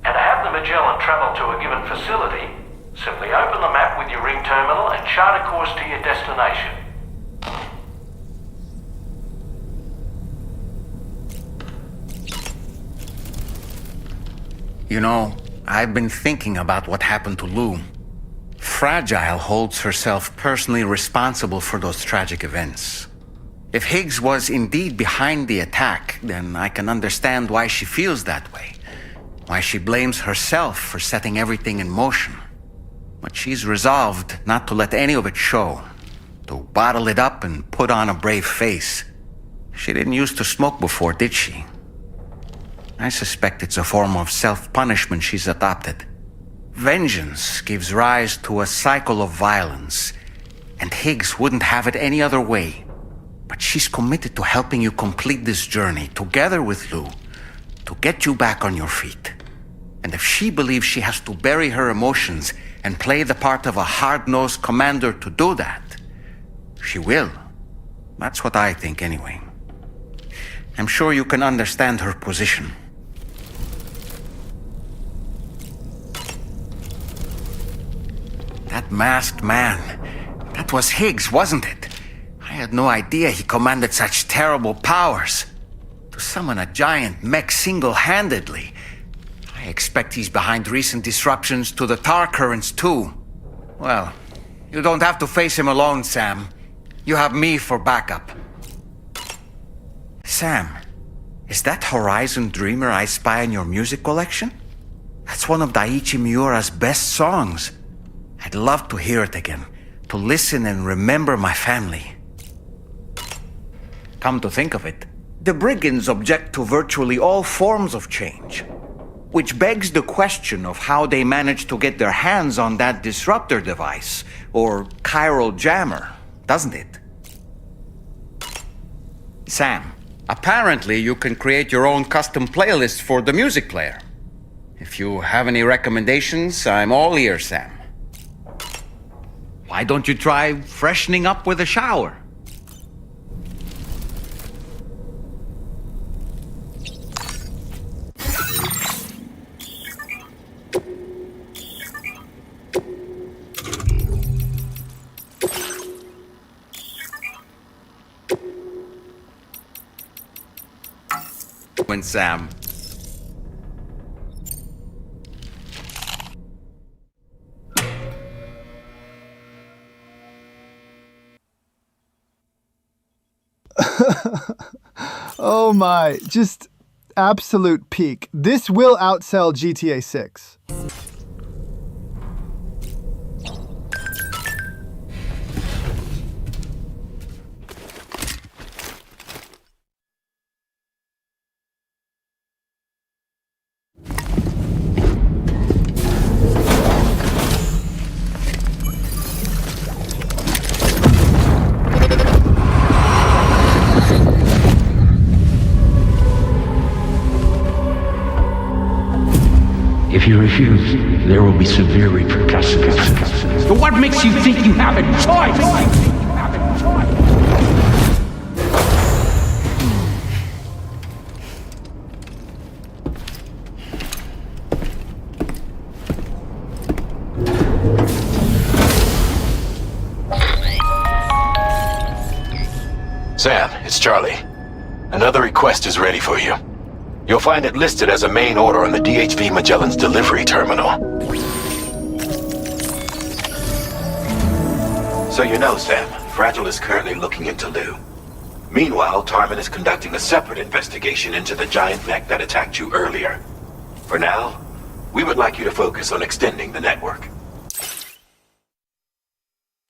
And to have the Magellan travel to a given facility, simply open the map with your ring terminal and chart a course to your destination. You know, I've been thinking about what happened to Lou. Fragile holds herself personally responsible for those tragic events. If Higgs was indeed behind the attack, then I can understand why she feels that way. Why she blames herself for setting everything in motion. But she's resolved not to let any of it show, to bottle it up and put on a brave face. She didn't used to smoke before, did she? I suspect it's a form of self-punishment she's adopted. Vengeance gives rise to a cycle of violence, and Higgs wouldn't have it any other way. But she's committed to helping you complete this journey, together with Lou, to get you back on your feet. And if she believes she has to bury her emotions and play the part of a hard-nosed commander to do that, she will. That's what I think, anyway. I'm sure you can understand her position. That masked man, that was Higgs, wasn't it? I had no idea he commanded such terrible powers. To summon a giant mech single-handedly, I expect he's behind recent disruptions to the tar currents too. Well, you don't have to face him alone, Sam. You have me for backup. Sam, is that Horizon Dreamer I spy in your music collection? That's one of Daiichi Miura's best songs. I'd love to hear it again, to listen and remember my family. Come to think of it, the brigands object to virtually all forms of change, which begs the question of how they managed to get their hands on that disruptor device, or chiral jammer, doesn't it? Sam, apparently you can create your own custom playlist for the music player. If you have any recommendations, I'm all ears, Sam. Why don't you try freshening up with a shower? When Sam. Oh my, just absolute peak. This will outsell GTA 6. If you refuse, there will be severe repercussions. So what makes you think you have a choice? Sam, it's Charlie. Another request is ready for you. You'll find it listed as a main order on the DHV Magellan's delivery terminal. So you know, Sam, Fragile is currently looking into Lou. Meanwhile, Tarman is conducting a separate investigation into the giant mech that attacked you earlier. For now, we would like you to focus on extending the network.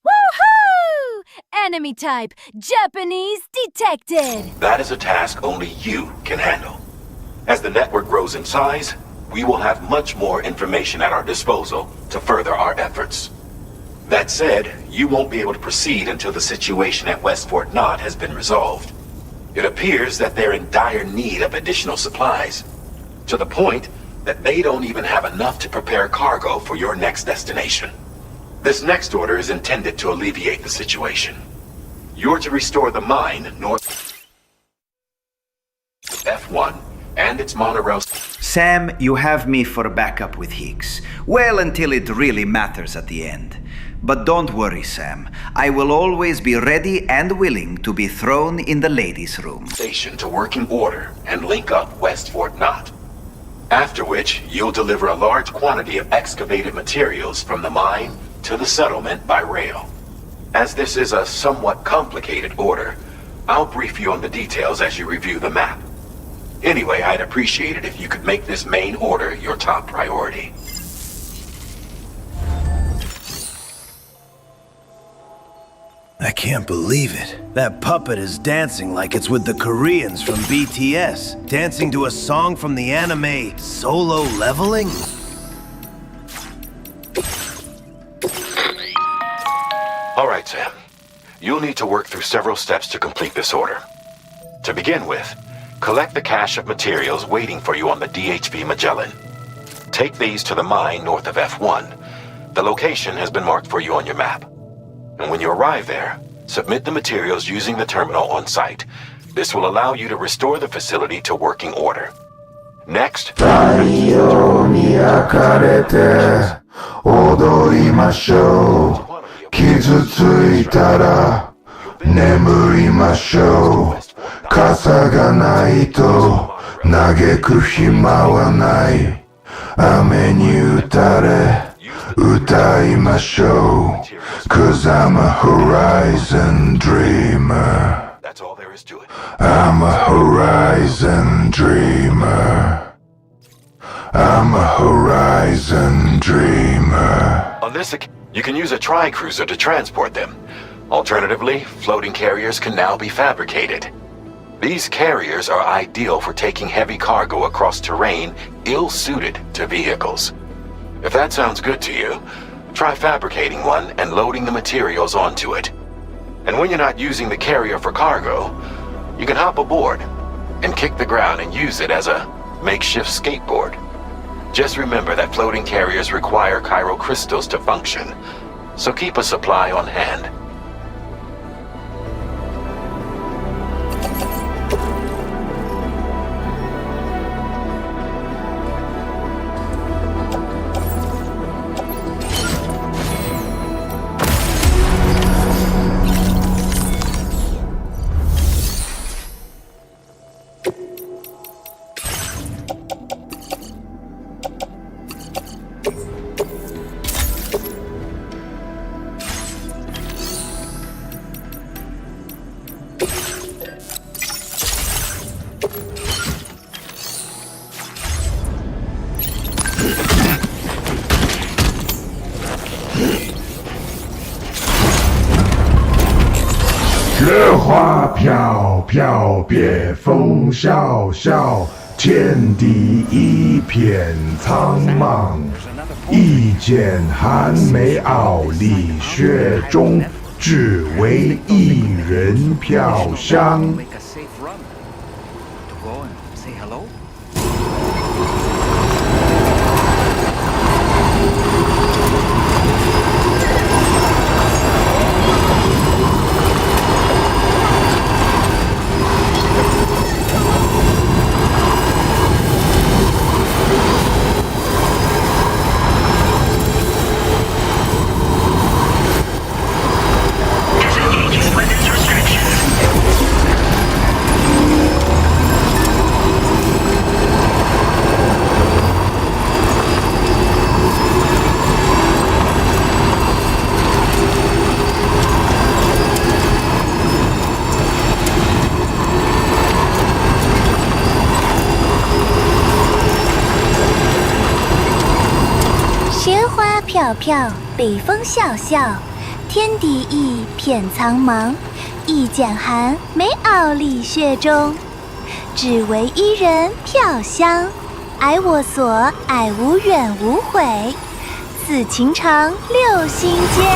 Woohoo! Enemy type, Japanese detected! That is a task only you can handle. As the network grows in size, we will have much more information at our disposal to further our efforts. That said, you won't be able to proceed until the situation at West Fort Knott has been resolved. It appears that they're in dire need of additional supplies, to the point that they don't even have enough to prepare cargo for your next destination. This next order is intended to alleviate the situation. You're to restore the mine north F1 and its monorail. Sam, you have me for backup with Higgs. Well, until it really matters at the end. But don't worry, Sam. I will always be ready and willing to be thrown in the ladies' room. Station to working order and link up West Fort Knott. After which, you'll deliver a large quantity of excavated materials from the mine to the settlement by rail. As this is a somewhat complicated order, I'll brief you on the details as you review the map. Anyway, I'd appreciate it if you could make this main order your top priority. I can't believe it. That puppet is dancing like it's with the Koreans from BTS. Dancing to a song from the anime Solo Leveling? All right, Sam. You'll need to work through several steps to complete this order. To begin with, collect the cache of materials waiting for you on the DHV Magellan. Take these to the mine north of F1. The location has been marked for you on your map. And when you arrive there, submit the materials using the terminal on site. This will allow you to restore the facility to working order. Next, 太陽に焼かれて踊りましょう。傷ついたら眠りましょう。傘がないと嘆く暇はない。雨に打たれ歌いましょう。Cause I'm a horizon dreamer. That's all there is to it. I'm a horizon dreamer. I'm a horizon dreamer. On this occasion, you can use a tri-cruiser to transport them. Alternatively, floating carriers can now be fabricated. These carriers are ideal for taking heavy cargo across terrain ill-suited to vehicles. If that sounds good to you, try fabricating one and loading the materials onto it. And when you're not using the carrier for cargo, you can hop aboard and kick the ground and use it as a makeshift skateboard. Just remember that floating carriers require chiral crystals to function, so keep a supply on hand.雪花飘飘，别风萧萧，天地一片苍茫。一剑寒梅傲立雪中，只为一人飘香。 Make a safe run to go and say hello.飘飘，北风萧萧，天地一片苍茫。一剑寒梅傲立雪中，只为一人飘香。爱我所，爱无怨无悔，此情长留心间。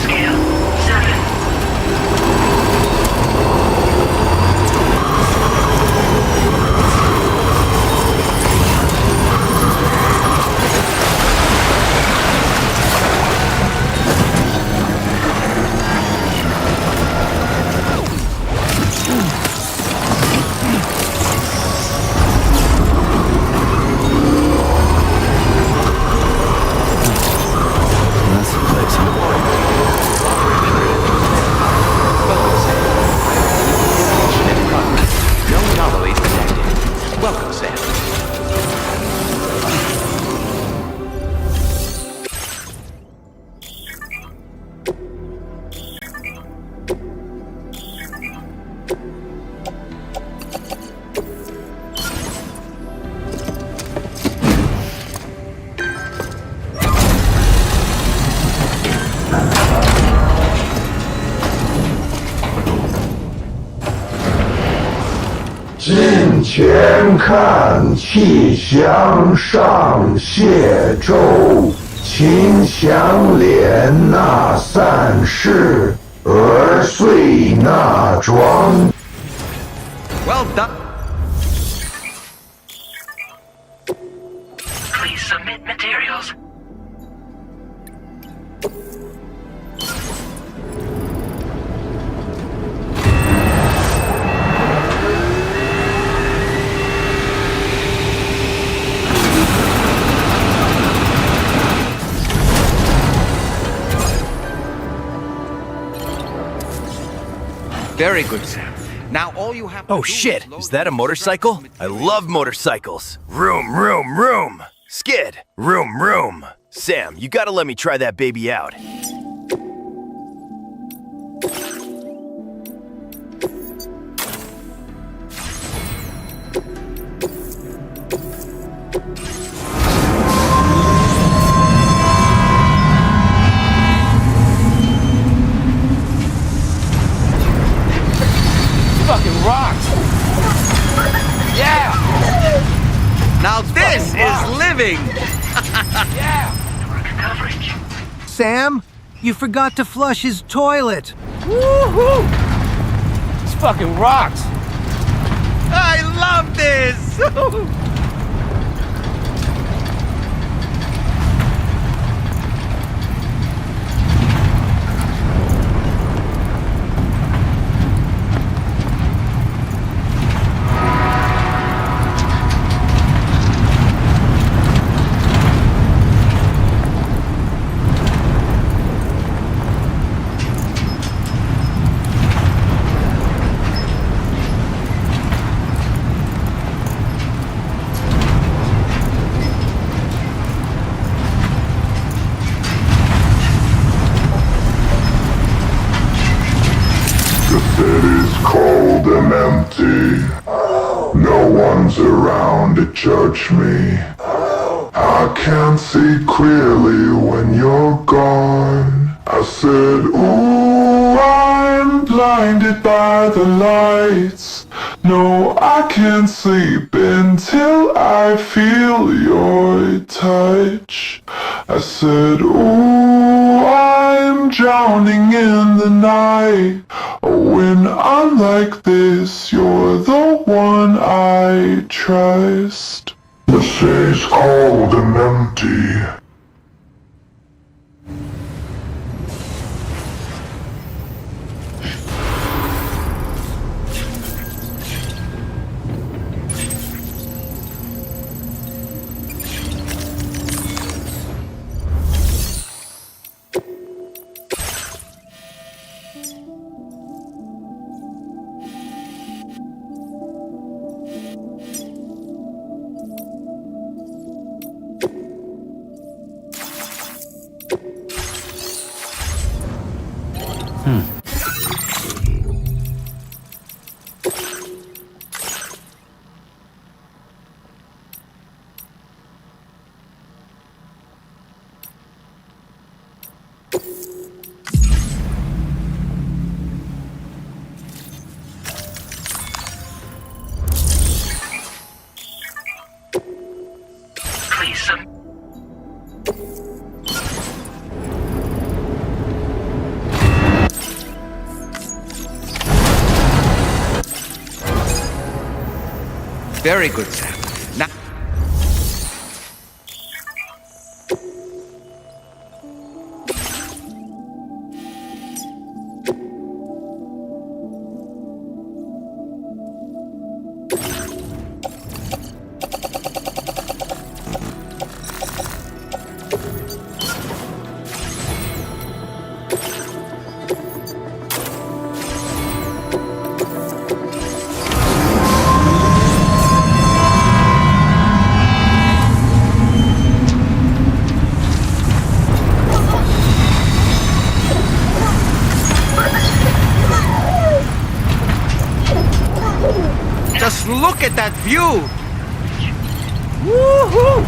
雪近前看气象上谢周，秦祥脸那散士，而遂那庄。Well done. Please submit materials. Very good, Sam. Now all you have to Oh do shit, load is that a the motorcycle? I love motorcycles. Room, room, room. Skid, room, room. Sam, you gotta let me try that baby out. Fucking rocks! Yeah! Now this is living! Yeah! Sam, you forgot to flush his toilet. Woohoo! This fucking rocks! I love this! The city's cold and empty. No one's around to judge me. I can't see clearly when you're gone. I said, ooh, I'm blinded by the lights. No, I can't sleep until I feel your touch. I said, ooh, I'm drowning in the night. When I'm like this, you're the one I trust. The city's cold and empty. Very good, Sam. Now... Just look at that view! Woohoo!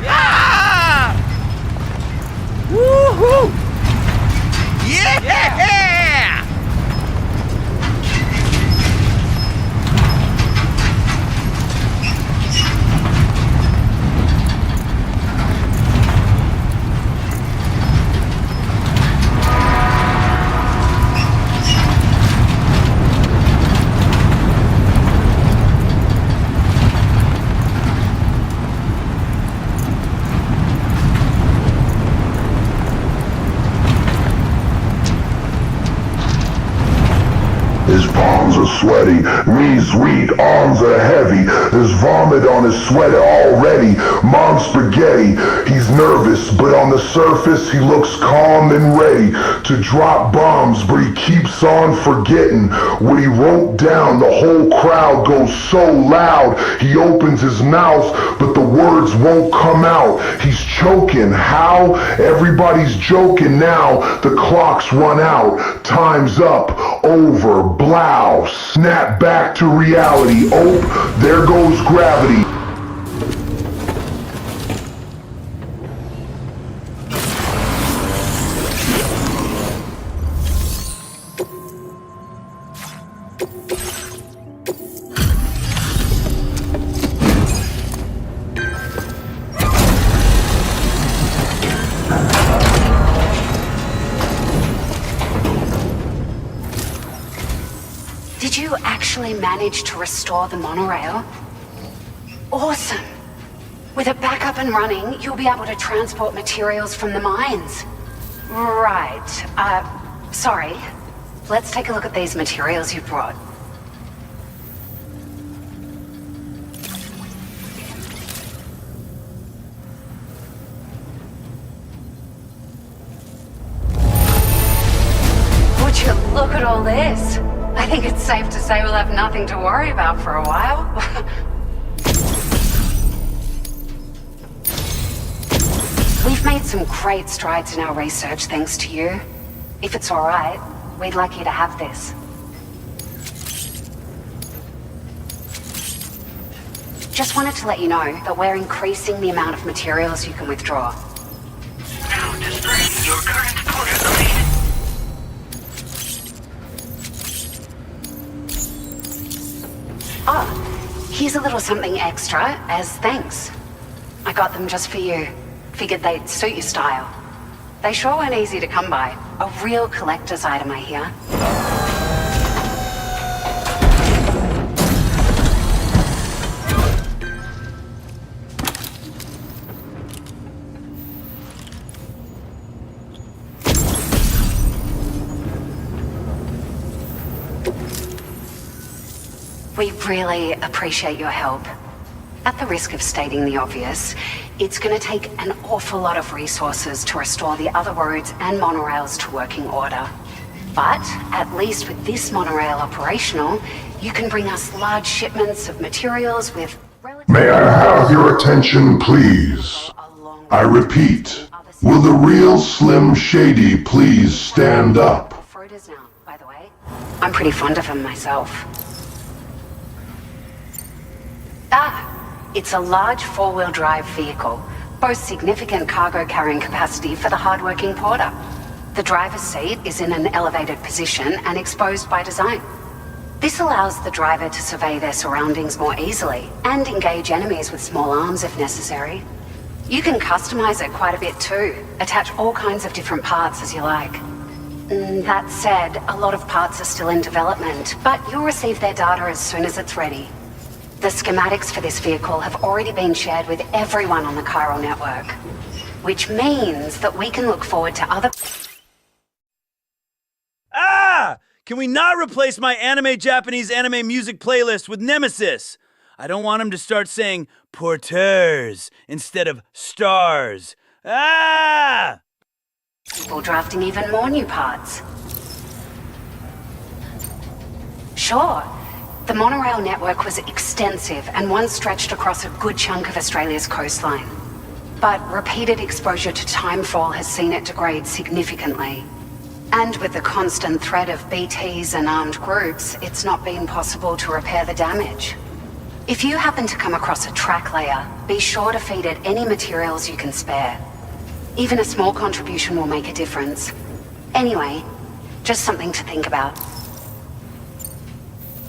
Yeah! Woohoo! Yeah! sweaty, knees weak, arms are heavy. There's vomit on his sweater already. Mom's spaghetti. He's nervous, but on the surface he looks calm and ready to drop bombs, but he keeps on forgetting what he wrote down. The whole crowd goes so loud. He opens his mouth, but the words won't come out. He's choking. How? Everybody's joking now. The clock's run out. Time's up. Over. Blow. Snap back to reality. Oh, there goes gravity. Did you actually manage to restore the monorail? Awesome! With it back up and running, you'll be able to transport materials from the mines. Right. Sorry. Let's take a look at these materials you brought. Would you look at all this? I think it's safe to say we'll have nothing to worry about for a while. We've made some great strides in our research thanks to you. If it's alright, we'd like you to have this. Just wanted to let you know that we're increasing the amount of materials you can withdraw. Now displaying your current quarter grade. Oh, here's a little something extra as thanks. I got them just for you. Figured they'd suit your style. They sure weren't easy to come by. A real collector's item, I hear. We really appreciate your help. At the risk of stating the obvious, it's going to take an awful lot of resources to restore the other roads and monorails to working order. But at least with this monorail operational, you can bring us large shipments of materials with... May I have your attention, please? I repeat, will the real Slim Shady please stand up? By the way, I'm pretty fond of him myself. It's a large four-wheel drive vehicle, boasts significant cargo carrying capacity for the hard-working porter. The driver's seat is in an elevated position and exposed by design. This allows the driver to survey their surroundings more easily and engage enemies with small arms if necessary. You can customize it quite a bit too, attach all kinds of different parts as you like. That said, a lot of parts are still in development, but you'll receive their data as soon as it's ready. The schematics for this vehicle have already been shared with everyone on the Chiral network, which means that we can look forward to other... Ah! Can we not replace my Japanese anime music playlist with Nemesis? I don't want him to start saying porteurs instead of stars. Ah! People drafting even more new parts. Sure. The monorail network was extensive and once stretched across a good chunk of Australia's coastline. But repeated exposure to timefall has seen it degrade significantly. And with the constant threat of BTs and armed groups, it's not been possible to repair the damage. If you happen to come across a track layer, be sure to feed it any materials you can spare. Even a small contribution will make a difference. Anyway, just something to think about.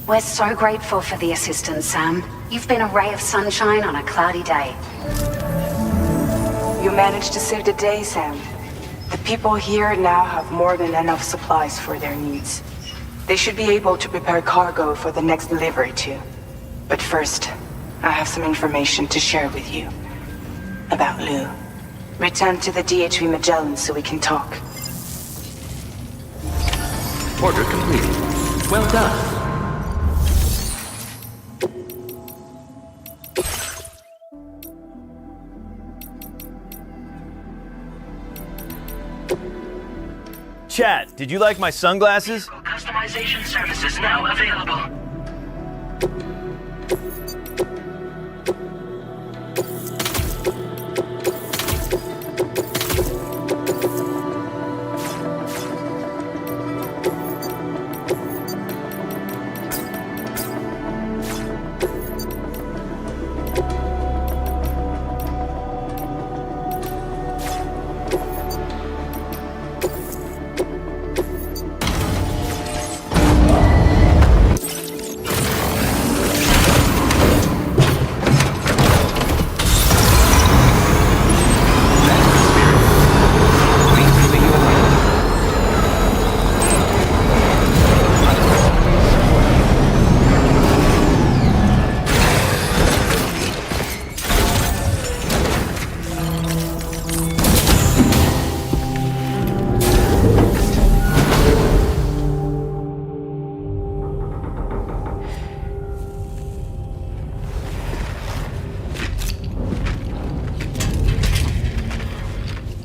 We're so grateful for the assistance, Sam. You've been a ray of sunshine on a cloudy day. You managed to save the day, Sam. The people here now have more than enough supplies for their needs. They should be able to prepare cargo for the next delivery too. But first, I have some information to share with you. About Lou. Return to the DHV Magellan so we can talk. Order complete. Well done. Chat, did you like my sunglasses? Customization services now available.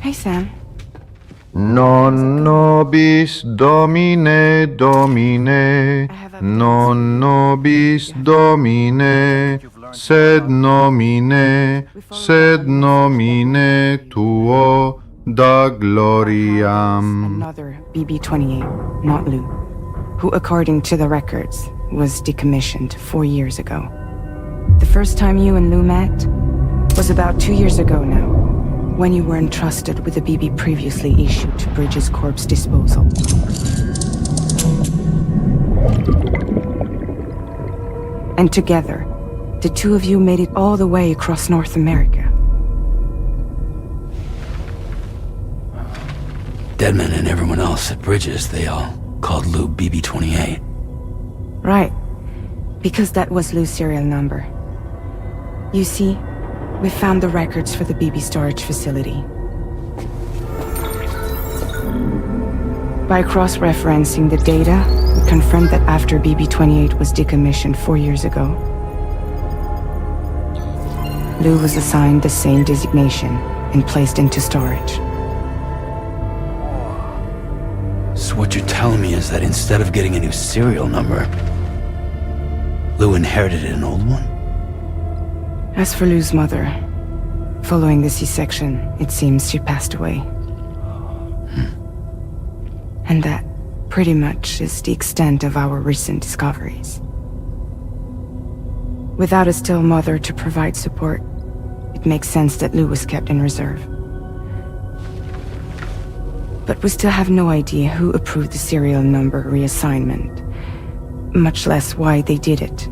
Hey, Sam. Non nobis domine domine, non nobis domine, sed nomine tuo da gloriam. Another BB-28, not Lou, who, according to the records, was decommissioned 4 years ago. The first time you and Lou met was about 2 years ago now, when you were entrusted with a BB previously issued to Bridges Corp's disposal. And together, the two of you made it all the way across North America. Deadman and everyone else at Bridges, they all called Lou BB-28. Right, because that was Lou's serial number. You see, we found the records for the BB storage facility. By cross-referencing the data, we confirmed that after BB-28 was decommissioned 4 years ago, Lou was assigned the same designation and placed into storage. So what you're telling me is that instead of getting a new serial number, Lou inherited an old one? As for Lou's mother, following the C-section, it seems she passed away. And that, pretty much, is the extent of our recent discoveries. Without a still mother to provide support, it makes sense that Lou was kept in reserve. But we still have no idea who approved the serial number reassignment, much less why they did it.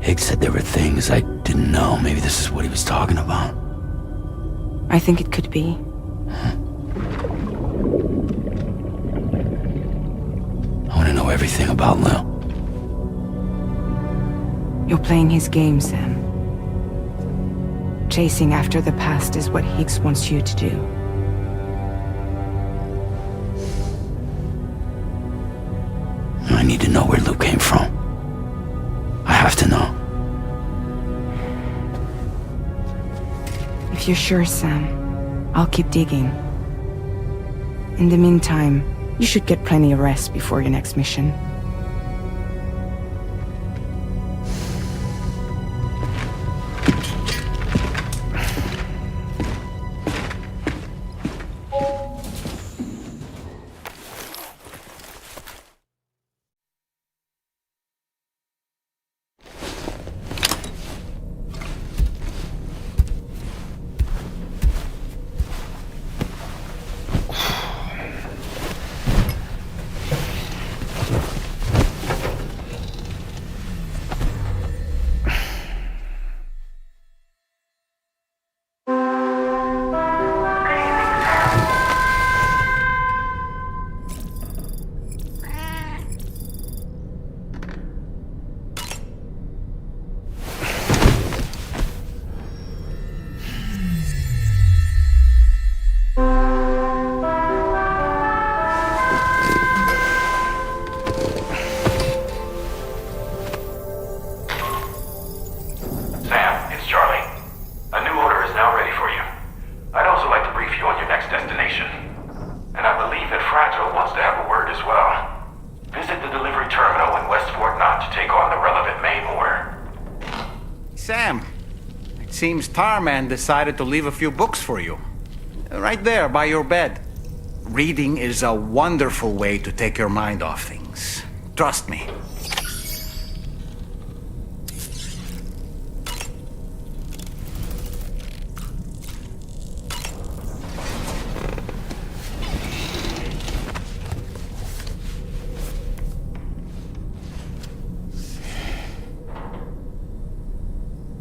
Higgs said there were things I didn't know. Maybe this is what he was talking about. I think it could be. I want to know everything about Lou. You're playing his game, Sam. Chasing after the past is what Higgs wants you to do. I need to know where Lou came from. I have to know. If you're sure, Sam, I'll keep digging. In the meantime, you should get plenty of rest before your next mission. Seems Tarman decided to leave a few books for you. Right there, by your bed. Reading is a wonderful way to take your mind off things. Trust me.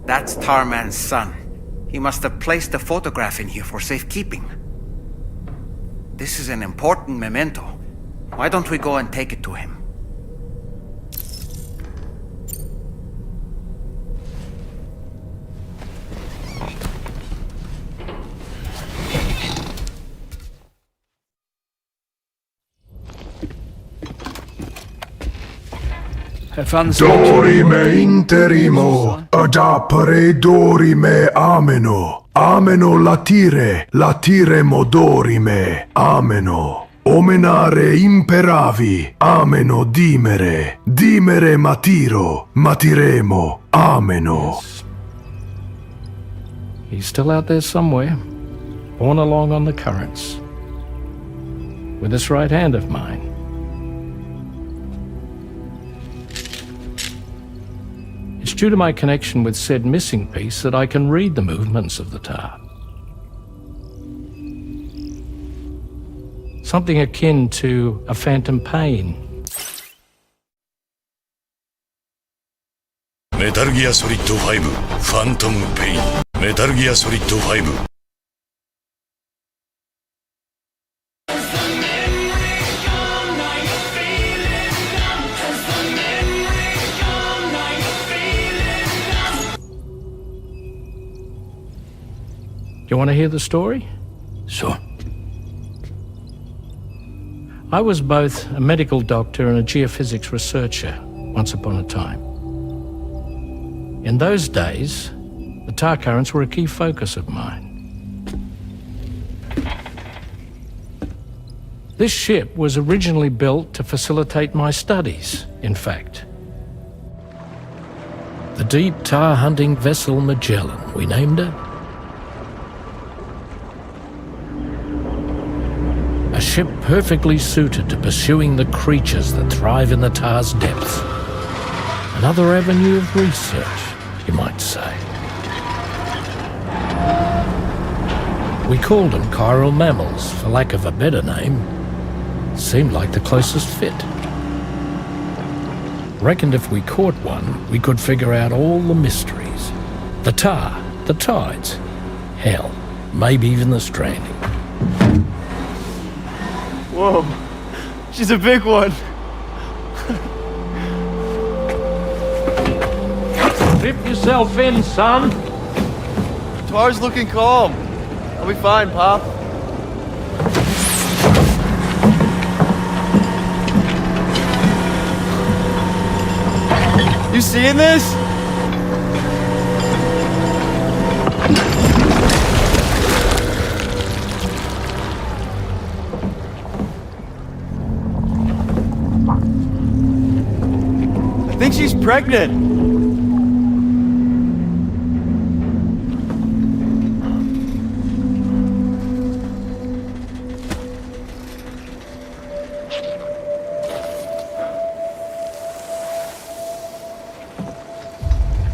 That's Tarman's son. He must have placed a photograph in here for safekeeping. This is an important memento. Why don't we go and take it to him? I found this Dorime interimo, adapere dorime ameno. Ameno latire, latiremo dorime, ameno. Omenare imperavi, ameno dimere. Dimere matiro, matiremo, ameno. He's still out there somewhere, borne along on the currents. With this right hand of mine. It's due to my connection with said missing piece that I can read the movements of the tar. Something akin to a phantom pain. Metal Gear Solid 5 Phantom Pain. Metal Gear Solid 5. You want to hear the story? Sure. I was both a medical doctor and a geophysics researcher once upon a time. In those days, the tar currents were a key focus of mine. This ship was originally built to facilitate my studies, in fact. The deep tar hunting vessel Magellan, we named it. A ship perfectly suited to pursuing the creatures that thrive in the tar's depths. Another avenue of research, you might say. We called them chiral mammals, for lack of a better name. Seemed like the closest fit. Reckoned if we caught one, we could figure out all the mysteries. The tar, the tides, hell, maybe even the stranding. Whoa, she's a big one. Strip yourself in, son. Tar's looking calm. I'll be fine, Pop. You seeing this? I think she's pregnant.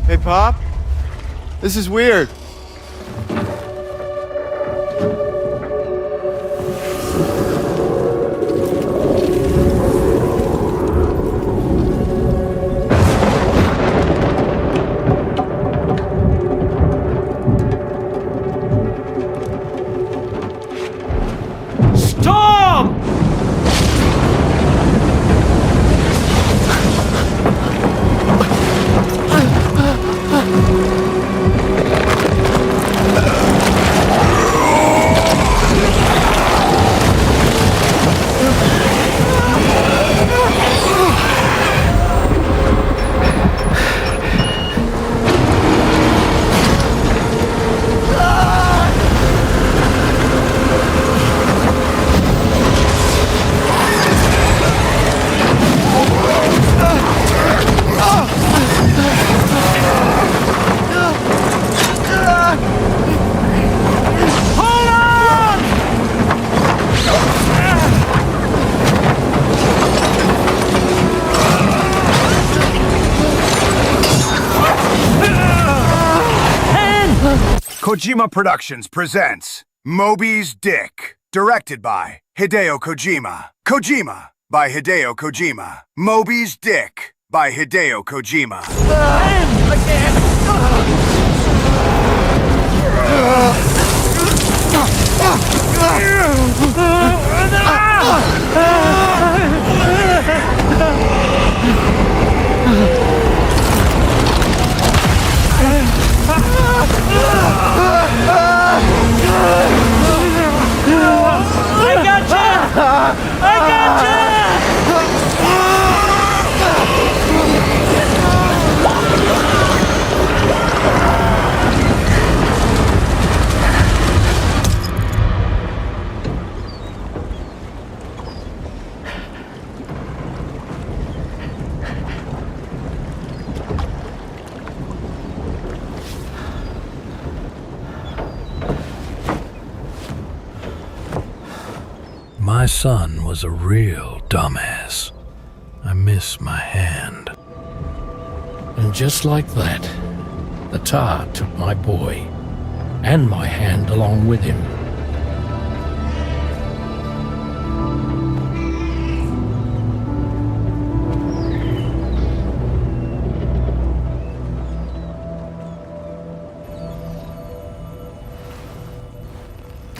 Hey, Pop. This is weird. Storm! Kojima Productions presents Moby's Dick, directed by Hideo Kojima. Kojima by Hideo Kojima. Moby's Dick by Hideo Kojima. I gotcha! I gotcha! My son was a real dumbass. I miss my hand. And just like that, the tar took my boy, and my hand along with him.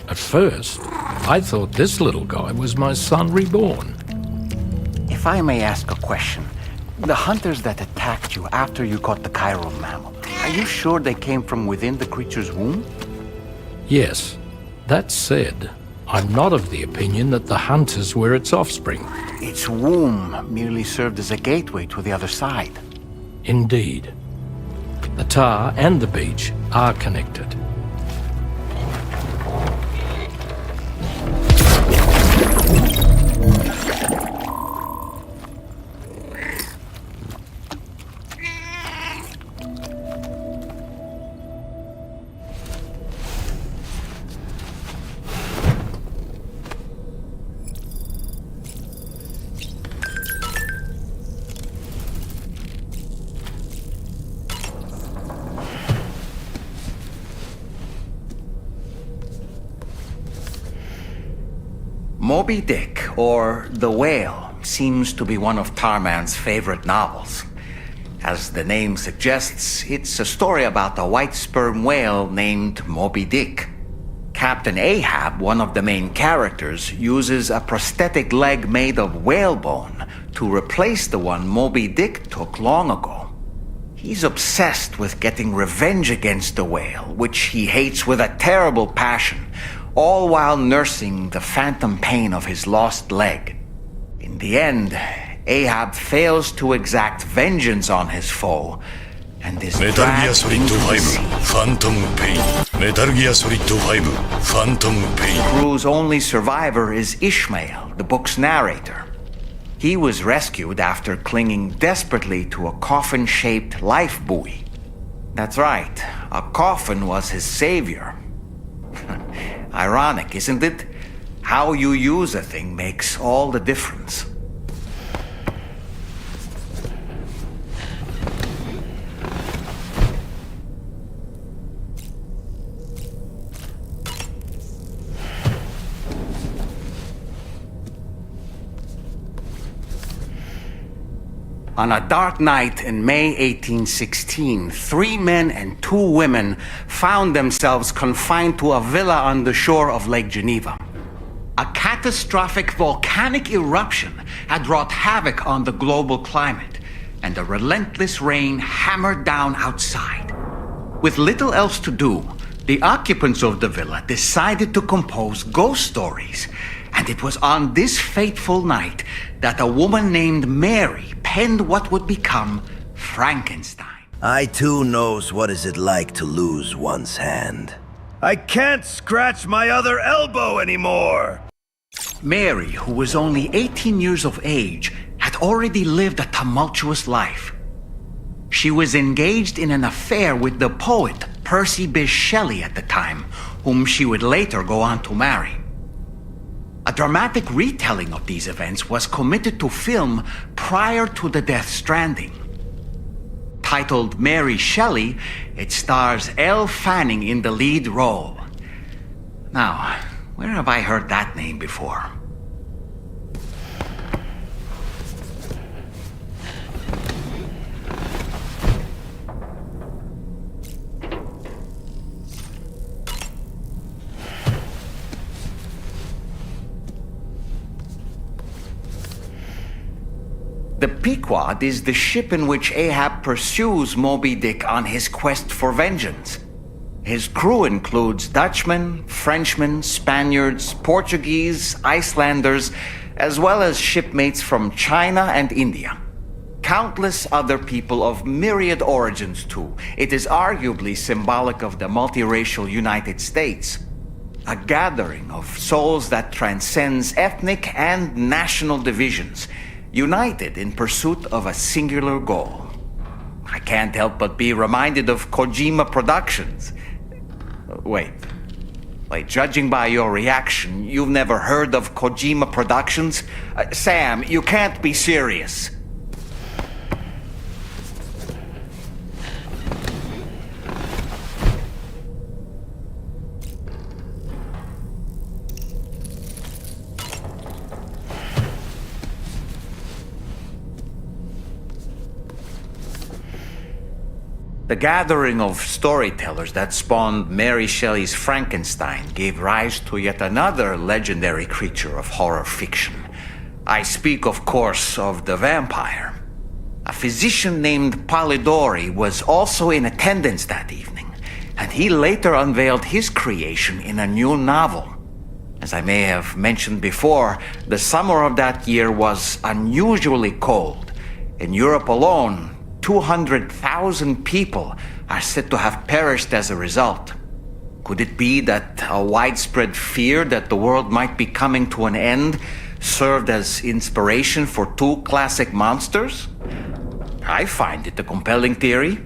At first, I thought this little guy was my son reborn. If I may ask a question, the hunters that attacked you after you caught the chiral mammal, are you sure they came from within the creature's womb? Yes. That said, I'm not of the opinion that the hunters were its offspring. Its womb merely served as a gateway to the other side. Indeed. The tar and the beach are connected. Moby Dick, or The Whale, seems to be one of Tarman's favorite novels. As the name suggests, it's a story about a white sperm whale named Moby Dick. Captain Ahab, one of the main characters, uses a prosthetic leg made of whalebone to replace the one Moby Dick took long ago. He's obsessed with getting revenge against the whale, which he hates with a terrible passion, all while nursing the phantom pain of his lost leg. In the end, Ahab fails to exact vengeance on his foe, and is Metal Gear dragged Solid into the 5 sea. Phantom Pain. Metal Gear Solid 5 Phantom Pain. The crew's only survivor is Ishmael, the book's narrator. He was rescued after clinging desperately to a coffin-shaped life buoy. That's right, a coffin was his savior. Ironic, isn't it? How you use a thing makes all the difference. On a dark night in May 1816, 3 men and 2 women found themselves confined to a villa on the shore of Lake Geneva. A catastrophic volcanic eruption had wrought havoc on the global climate, and a relentless rain hammered down outside. With little else to do, the occupants of the villa decided to compose ghost stories. And it was on this fateful night that a woman named Mary penned what would become Frankenstein. I too knows what is it like to lose one's hand. I can't scratch my other elbow anymore! Mary, who was only 18 years of age, had already lived a tumultuous life. She was engaged in an affair with the poet Percy Bysshe Shelley at the time, whom she would later go on to marry. A dramatic retelling of these events was committed to film prior to the death Stranding. Titled Mary Shelley, it stars Elle Fanning in the lead role. Now, where have I heard that name before? The Pequod is the ship in which Ahab pursues Moby Dick on his quest for vengeance. His crew includes Dutchmen, Frenchmen, Spaniards, Portuguese, Icelanders, as well as shipmates from China and India. Countless other people of myriad origins, too. It is arguably symbolic of the multiracial United States. A gathering of souls that transcends ethnic and national divisions, united in pursuit of a singular goal. I can't help but be reminded of Kojima Productions. Wait, judging by your reaction, you've never heard of Kojima Productions? Sam, you can't be serious. The gathering of storytellers that spawned Mary Shelley's Frankenstein gave rise to yet another legendary creature of horror fiction. I speak, of course, of the vampire. A physician named Polidori was also in attendance that evening, and he later unveiled his creation in a new novel. As I may have mentioned before, the summer of that year was unusually cold. In Europe alone, 200,000 people are said to have perished as a result. Could it be that a widespread fear that the world might be coming to an end served as inspiration for two classic monsters? I find it a compelling theory.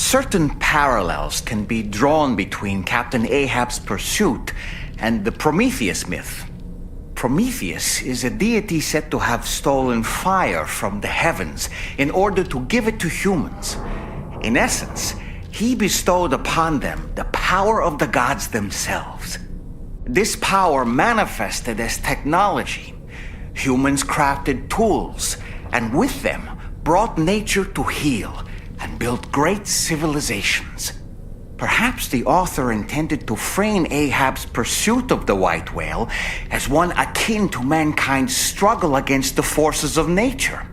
Certain parallels can be drawn between Captain Ahab's pursuit and the Prometheus myth. Prometheus is a deity said to have stolen fire from the heavens in order to give it to humans. In essence, he bestowed upon them the power of the gods themselves. This power manifested as technology. Humans crafted tools, and with them brought nature to heal and built great civilizations. Perhaps the author intended to frame Ahab's pursuit of the white whale as one akin to mankind's struggle against the forces of nature.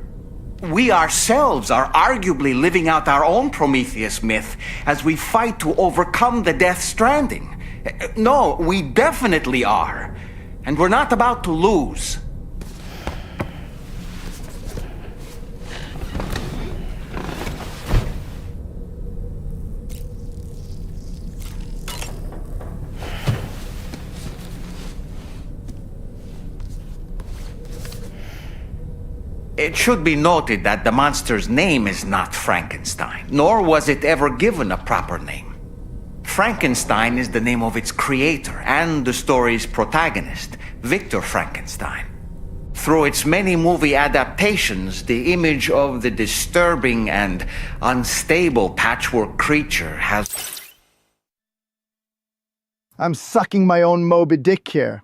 We ourselves are arguably living out our own Prometheus myth as we fight to overcome the Death Stranding. No, we definitely are. And we're not about to lose. It should be noted that the monster's name is not Frankenstein, nor was it ever given a proper name. Frankenstein is the name of its creator and the story's protagonist, Victor Frankenstein. Through its many movie adaptations, the image of the disturbing and unstable patchwork creature has I'm sucking my own Moby Dick here.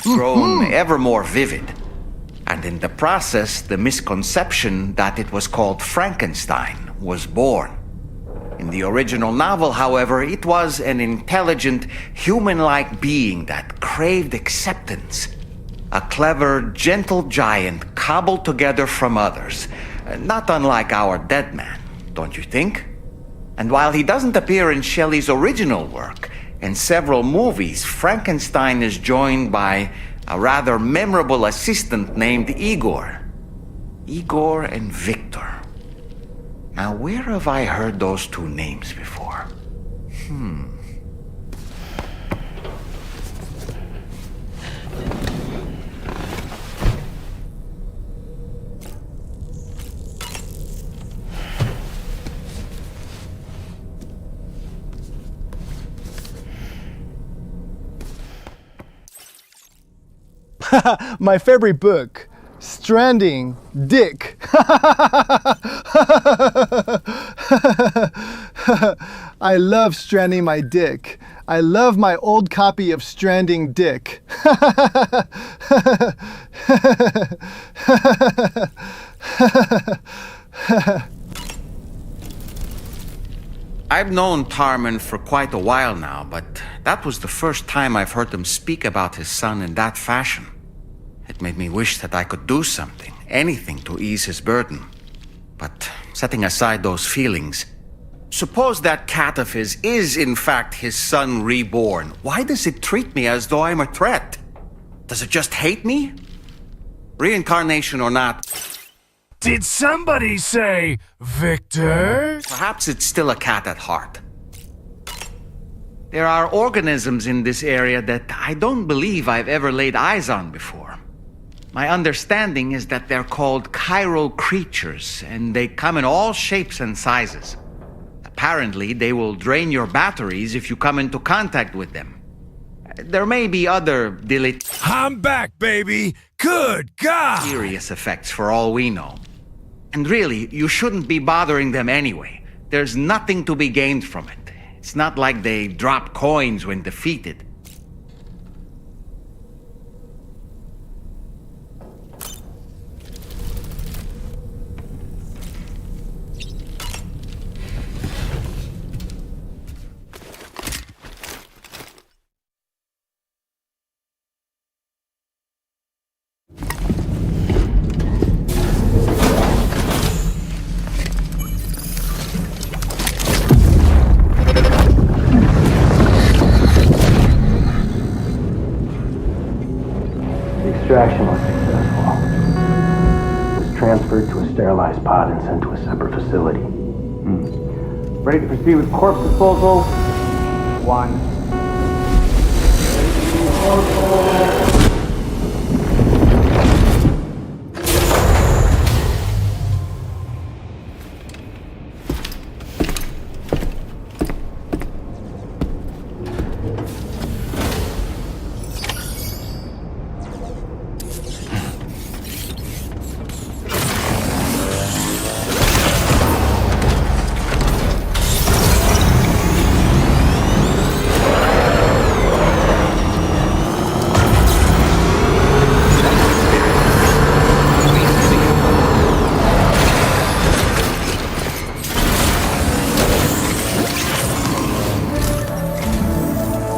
Grown ever more vivid. And in the process, the misconception that it was called Frankenstein was born. In the original novel, however, it was an intelligent, human-like being that craved acceptance. A clever, gentle giant cobbled together from others. Not unlike our dead man, don't you think? And while he doesn't appear in Shelley's original work, in several movies, Frankenstein is joined by a rather memorable assistant named Igor. Igor and Victor. Now, where have I heard those two names before? My favorite book, Stranding, Dick. I love stranding my dick. I love my old copy of Stranding Dick. I've known Tarman for quite a while now, but that was the first time I've heard him speak about his son in that fashion. It made me wish that I could do something, anything to ease his burden. But setting aside those feelings, suppose that cat of his is in fact his son reborn. Why does it treat me as though I'm a threat? Does it just hate me? Reincarnation or not, Did somebody say Victor? perhaps it's still a cat at heart. There are organisms in this area that I don't believe I've ever laid eyes on before. My understanding is that they're called chiral creatures, and they come in all shapes and sizes. Apparently, they will drain your batteries if you come into contact with them. There may be other I'm back, baby! Good God! serious effects for all we know. And really, you shouldn't be bothering them anyway. There's nothing to be gained from it. It's not like they drop coins when defeated. Extraction was successful. It was transferred to a sterilized pod and sent to a separate facility. Ready to proceed with corpse disposal? 1.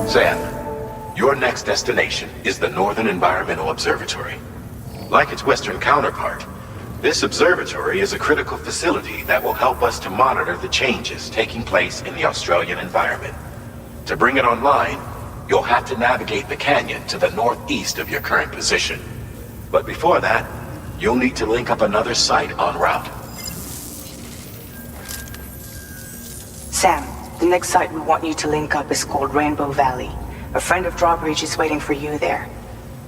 Sam, your next destination is the Northern Environmental Observatory. Like its Western counterpart, this observatory is a critical facility that will help us to monitor the changes taking place in the Australian environment. To bring it online, you'll have to navigate the canyon to the northeast of your current position. But before that, you'll need to link up another site en route. Sam, the next site we want you to link up is called Rainbow Valley. A friend of Drawbridge is waiting for you there.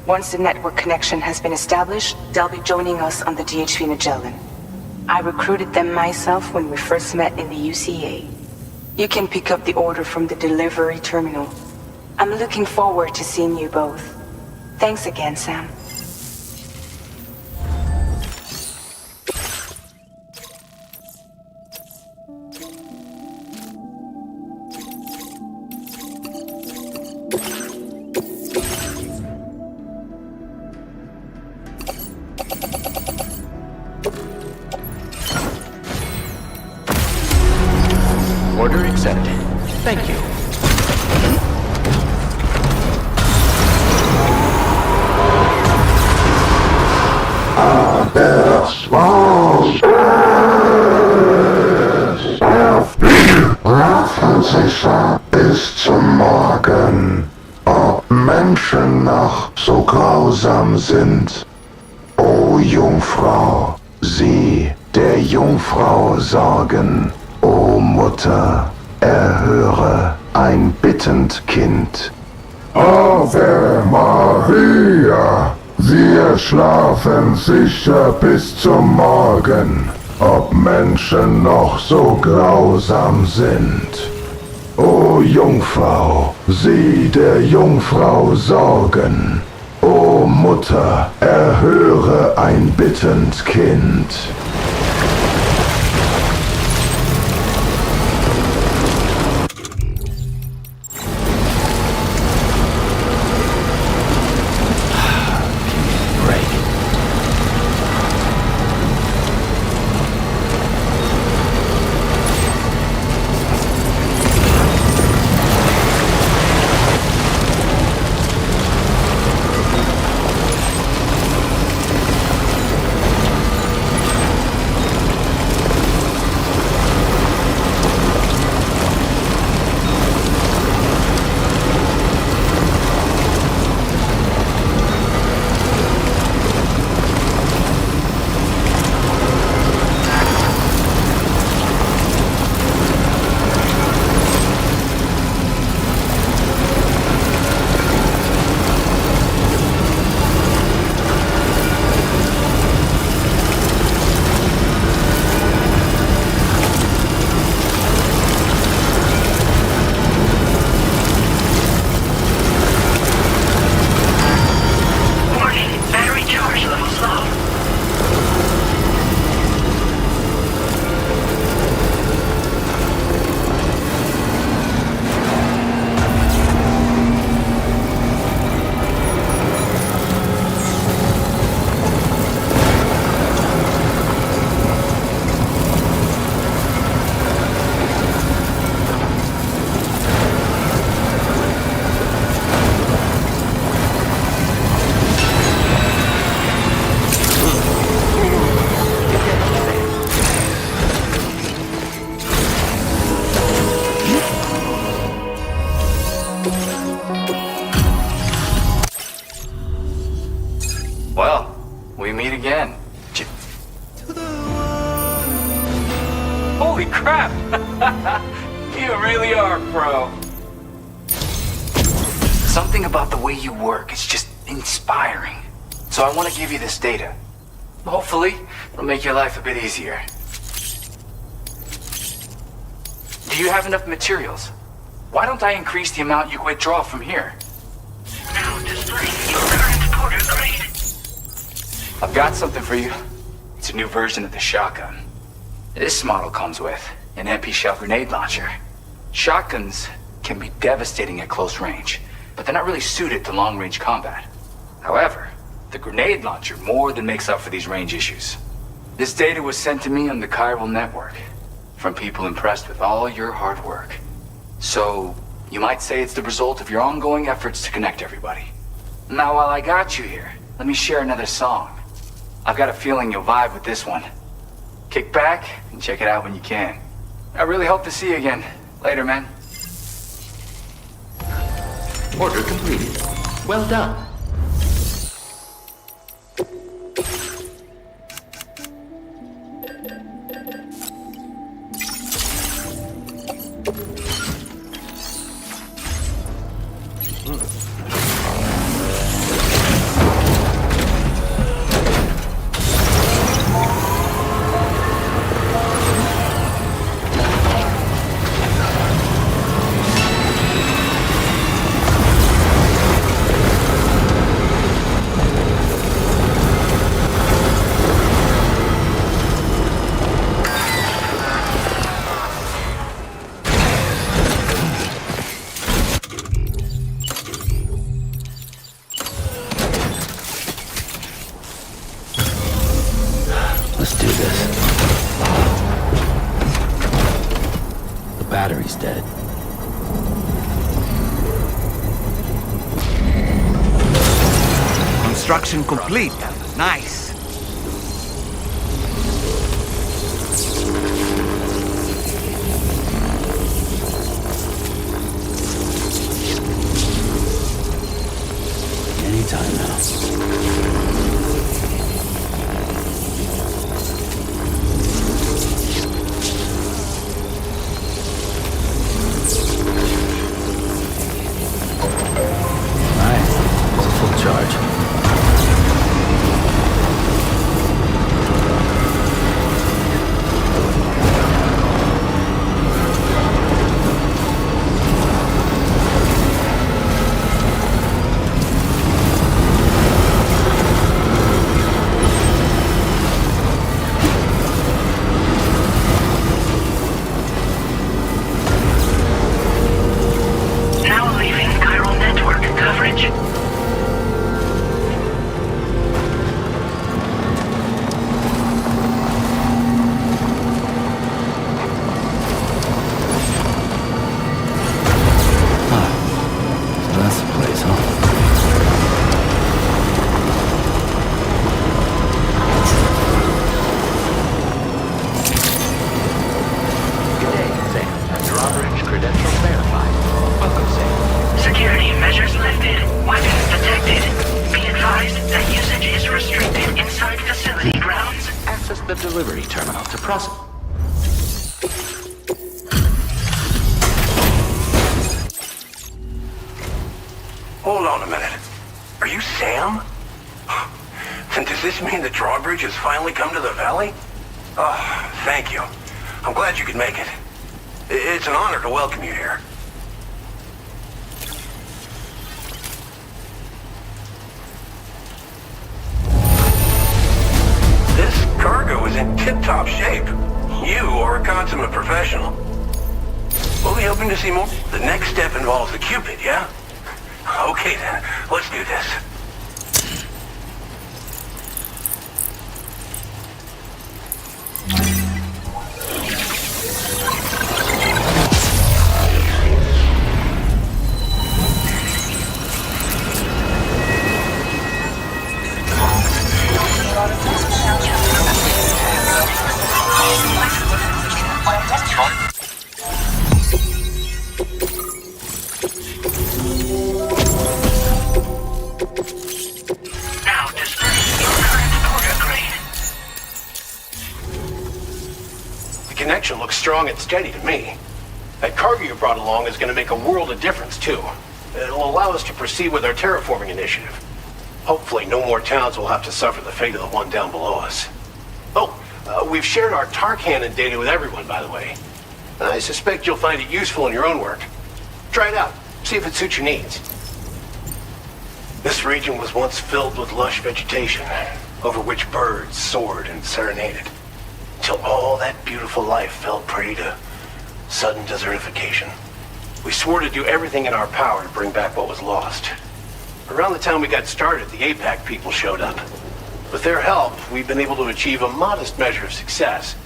Once the network connection has been established, they'll be joining us on the DHV Magellan. I recruited them myself when we first met in the UCA. You can pick up the order from the delivery terminal. I'm looking forward to seeing you both. Thanks again, Sam. Order accepted. Thank you. Raffen sich ab bis zum Morgen, ob Menschen noch so grausam sind. O Jungfrau, sie der Jungfrau sorgen. O Mutter, erhöre ein bittend Kind. Ave Maria, wir schlafen sicher bis zum Morgen, ob Menschen noch so grausam sind. O Jungfrau, sie der Jungfrau sorgen. O O Mutter, erhöre ein bittend Kind. Well, we meet again. Holy crap! You really are a pro. Something about the way you work is just inspiring. So I want to give you this data. Hopefully, it'll make your life a bit easier. Do you have enough materials? Why don't I increase the amount you withdraw from here? Now display your current order grade. I've got something for you. It's a new version of the shotgun. This model comes with an MP shell grenade launcher. Shotguns can be devastating at close range, but they're not really suited to long-range combat. However, the grenade launcher more than makes up for these range issues. This data was sent to me on the chiral network from people impressed with all your hard work. So, you might say it's the result of your ongoing efforts to connect everybody. Now, while I got you here, let me share another song. I've got a feeling you'll vibe with this one. Kick back and check it out when you can. I really hope to see you again. Later, man. Order completed. Well done. Let's do this. The battery's dead. Construction complete. Nice. Anytime now. Charge. Process. Hold on a minute. Are you Sam? And does this mean the drawbridge has finally come to the valley? Oh, thank you. I'm glad you could make it. It's an honor to welcome you here. This cargo is in tip-top shape. You are a consummate professional. We'll be hoping to see more. The next step involves the Cupid, yeah? Okay then, let's do this. The connection looks strong and steady to me. That cargo you brought along is going to make a world of difference, too. It'll allow us to proceed with our terraforming initiative. Hopefully, no more towns will have to suffer the fate of the one down below us. Oh, we've shared our tar cannon data with everyone, by the way. I suspect you'll find it useful in your own work. Try it out. See if it suits your needs. This region was once filled with lush vegetation, over which birds soared and serenaded, until all that beautiful life fell prey to sudden desertification. We swore to do everything in our power to bring back what was lost. Around the time we got started, the APAC people showed up. With their help, we've been able to achieve a modest measure of success.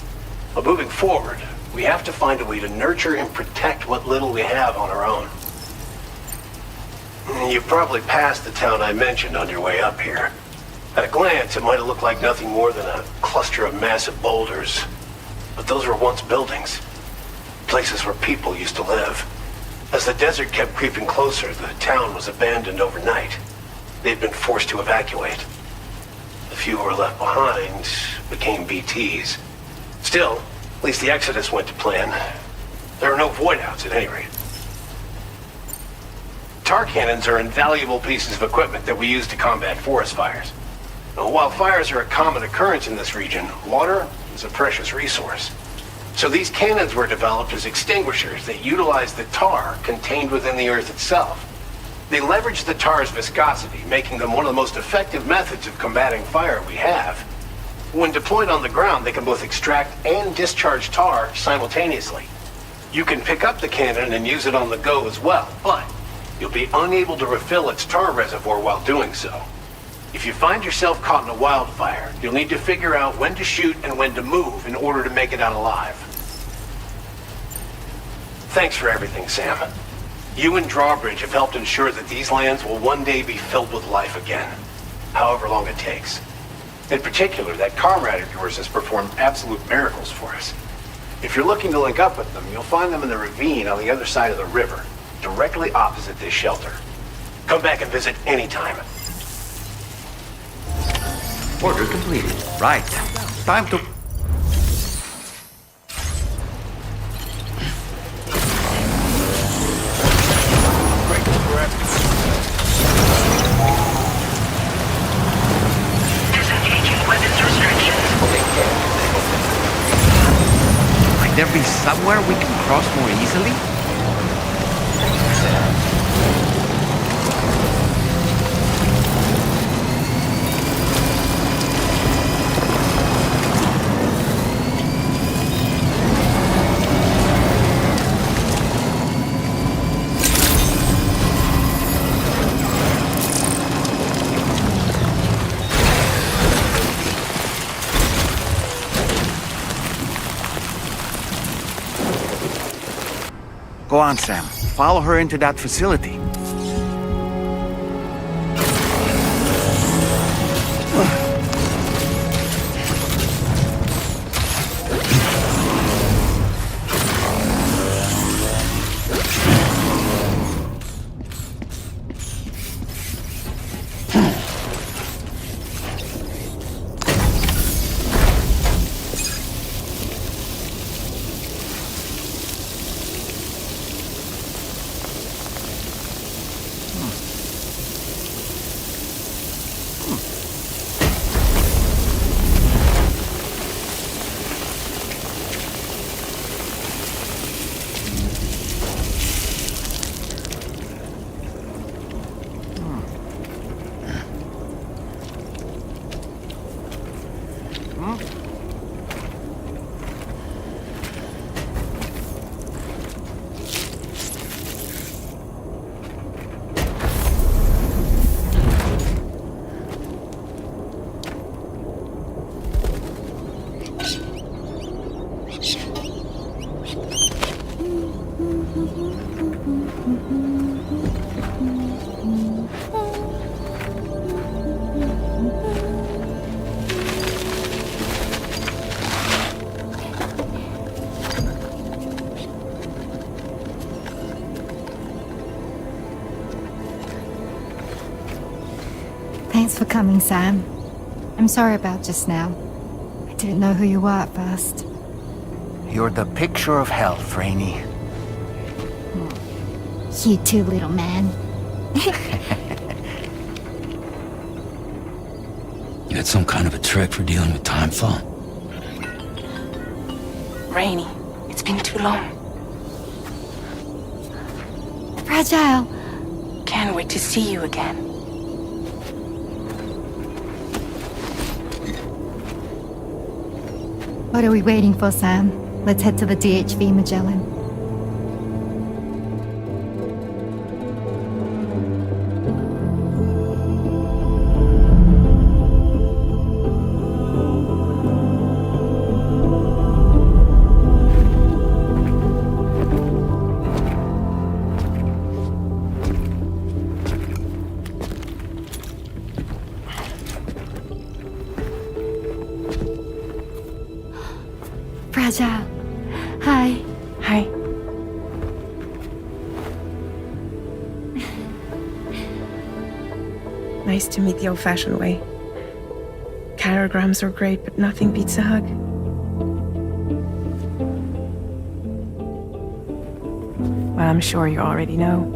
But moving forward, we have to find a way to nurture and protect what little we have on our own. You've probably passed the town I mentioned on your way up here. At a glance, it might have looked like nothing more than a cluster of massive boulders. But those were once buildings. Places where people used to live. As the desert kept creeping closer, the town was abandoned overnight. They'd been forced to evacuate. The few who were left behind became BTs. Still, at least the exodus went to plan. There are no void-outs at any rate. Tar cannons are invaluable pieces of equipment that we use to combat forest fires. Now, while fires are a common occurrence in this region, water is a precious resource. So these cannons were developed as extinguishers that utilize the tar contained within the earth itself. They leverage the tar's viscosity, making them one of the most effective methods of combating fire we have. When deployed on the ground, they can both extract and discharge tar simultaneously. You can pick up the cannon and use it on the go as well, but you'll be unable to refill its tar reservoir while doing so. If you find yourself caught in a wildfire, you'll need to figure out when to shoot and when to move in order to make it out alive. Thanks for everything, Sam. You and Drawbridge have helped ensure that these lands will one day be filled with life again, however long it takes. In particular, that comrade of yours has performed absolute miracles for us. If you're looking to link up with them, you'll find them in the ravine on the other side of the river, directly opposite this shelter. Come back and visit anytime. Order completed. Right. Time to... Might there be somewhere we can cross more easily? Go on, Sam. Follow her into that facility. Thanks for coming, Sam. I'm sorry about just now. I didn't know who you were at first. You're the picture of health, Rainey. You too, little man. You got some kind of a trick for dealing with timefall? Rainey, it's been too long. Fragile. Can't wait to see you again. What are we waiting for, Sam? Let's head to the DHV Magellan. Fragile. Hi. Hi. Nice to meet the old-fashioned way. Carograms are great, but nothing beats a hug. Well, I'm sure you already know.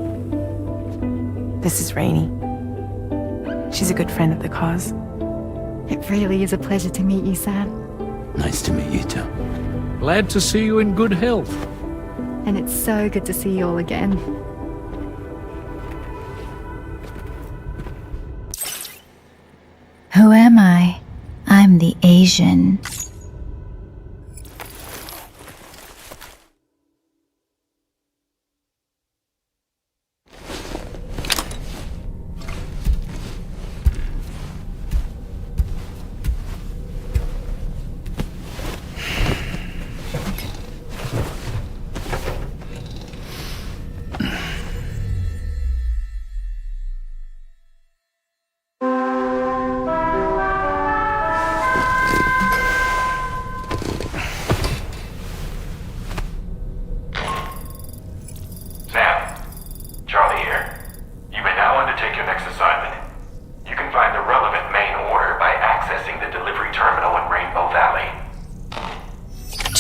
This is Rainey. She's a good friend of the cause. It really is a pleasure to meet you, Sam. Nice to meet you too. Glad to see you in good health. And it's so good to see you all again. Who am I? I'm the Asian.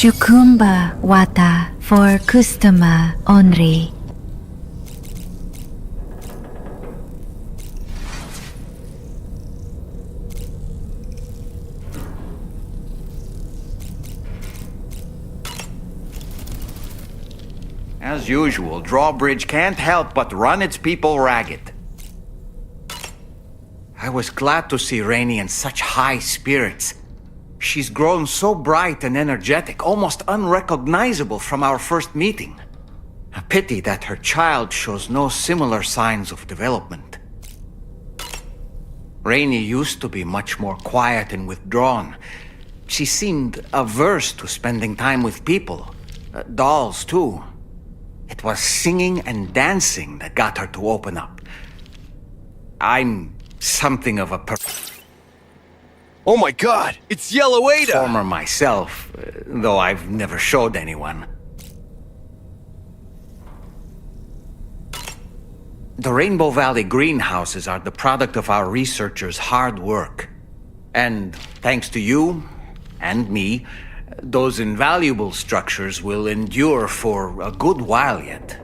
Chukumba wata for customer only. As usual, Drawbridge can't help but run its people ragged. I was glad to see Rainey in such high spirits. She's grown so bright and energetic, almost unrecognizable from our first meeting. A pity that her child shows no similar signs of development. Rainey used to be much more quiet and withdrawn. She seemed averse to spending time with people. Dolls, too. It was singing and dancing that got her to open up. I'm something of a Oh my god, it's Yellow Ada! Former myself, though I've never showed anyone. The Rainbow Valley greenhouses are the product of our researchers' hard work. And thanks to you and me, those invaluable structures will endure for a good while yet.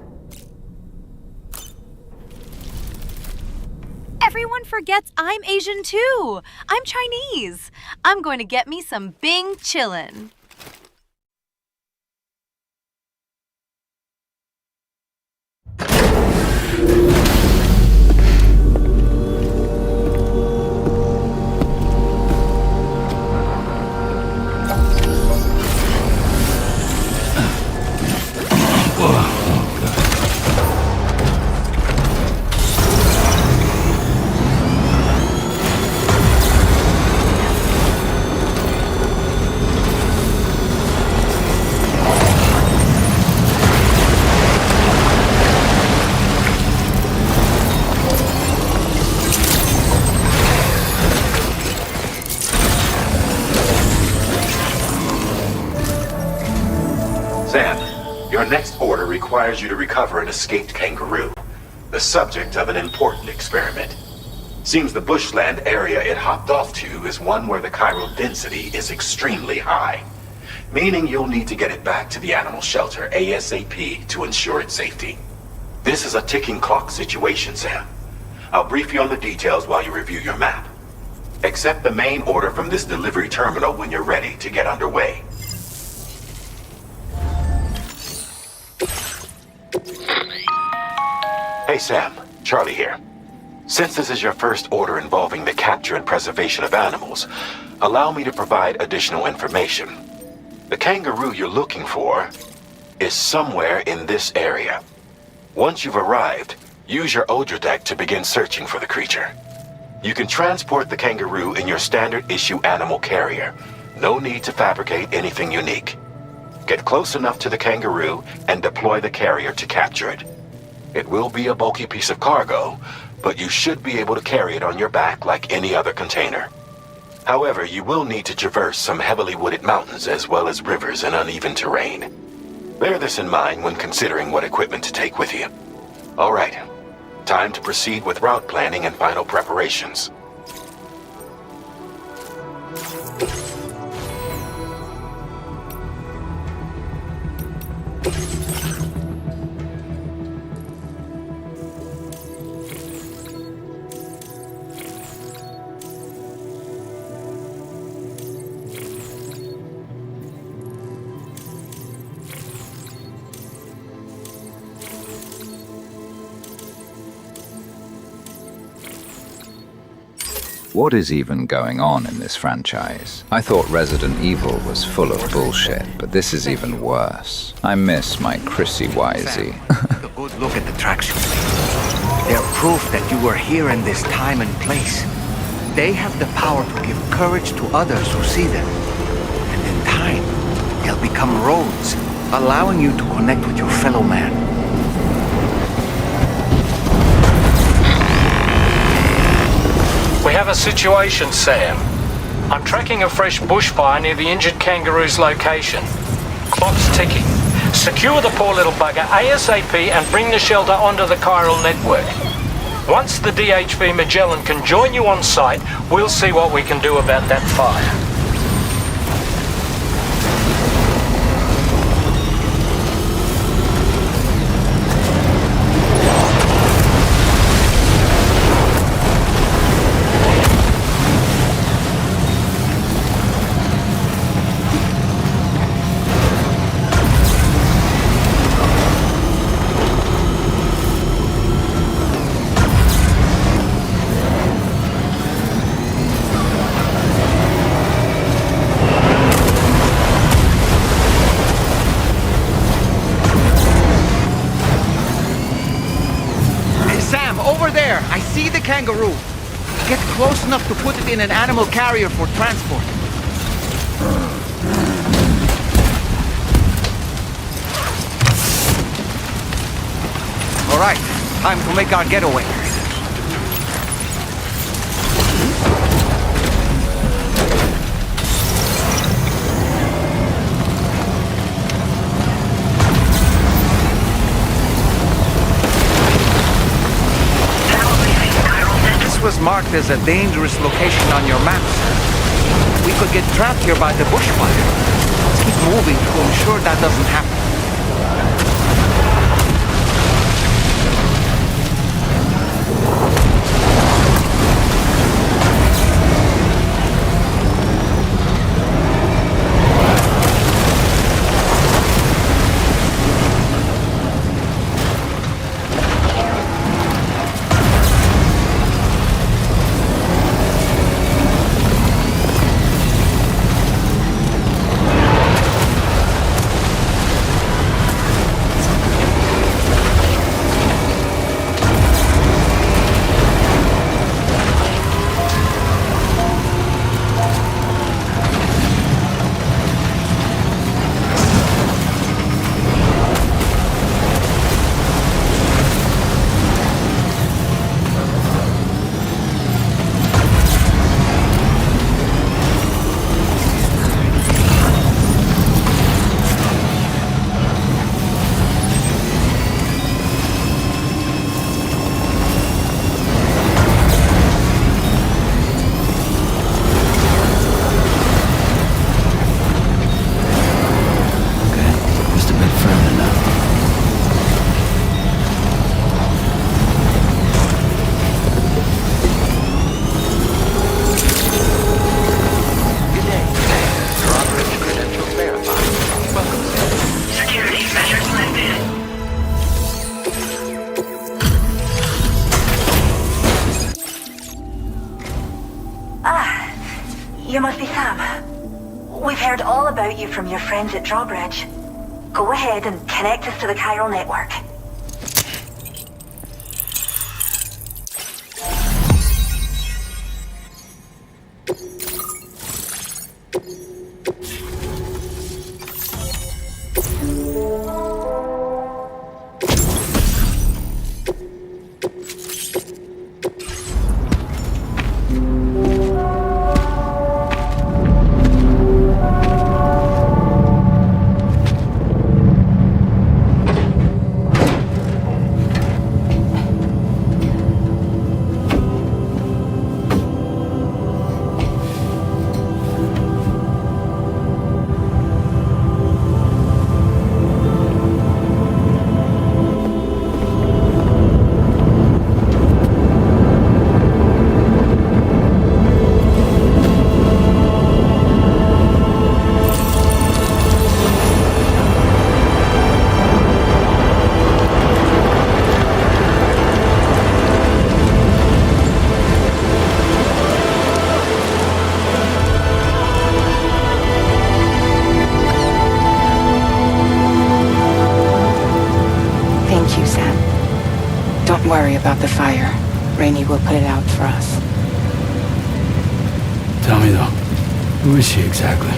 Everyone forgets I'm Asian too. I'm Chinese. I'm going to get me some Bing chillin'. next order requires you to recover an escaped kangaroo, the subject of an important experiment. Seems the bushland area it hopped off to is one where the chiral density is extremely high, meaning you'll need to get it back to the animal shelter ASAP to ensure its safety. This is a ticking clock situation, Sam. I'll brief you on the details while you review your map. Accept the main order from this delivery terminal when you're ready to get underway. Hey Sam, Charlie here. Since this is your first order involving the capture and preservation of animals, allow me to provide additional information. The kangaroo you're looking for is somewhere in this area. Once you've arrived, use your Odra deck to begin searching for the creature. You can transport the kangaroo in your standard issue animal carrier. No need to fabricate anything unique. Get close enough to the kangaroo and deploy the carrier to capture it. It will be a bulky piece of cargo, but you should be able to carry it on your back like any other container. However, you will need to traverse some heavily wooded mountains as well as rivers and uneven terrain. Bear this in mind when considering what equipment to take with you. All right, time to proceed with route planning and final preparations. What is even going on in this franchise? I thought Resident Evil was full of bullshit, but this is even worse. I miss my Chrissy Wisey. A good look at the tracksuit. They're proof that you were here in this time and place. They have the power to give courage to others who see them. And in time, they'll become roads, allowing you to connect with your fellow man. We have a situation, Sam. I'm tracking a fresh bushfire near the injured kangaroo's location. Clock's ticking. Secure the poor little bugger ASAP and bring the shelter onto the chiral network. Once the DHV Magellan can join you on site, we'll see what we can do about that fire. Kangaroo. Get close enough to put it in an animal carrier for transport. All right, time to make our getaway. Was marked as a dangerous location on your maps. We could get trapped here by the bushfire. Let's keep moving to ensure that doesn't happen. You must be Sam. We've heard all about you from your friends at Drawbridge. Go ahead and connect us to the chiral network. Thank you, Sam. Don't worry about the fire. Rainey will put it out for us. Tell me though, who is she exactly?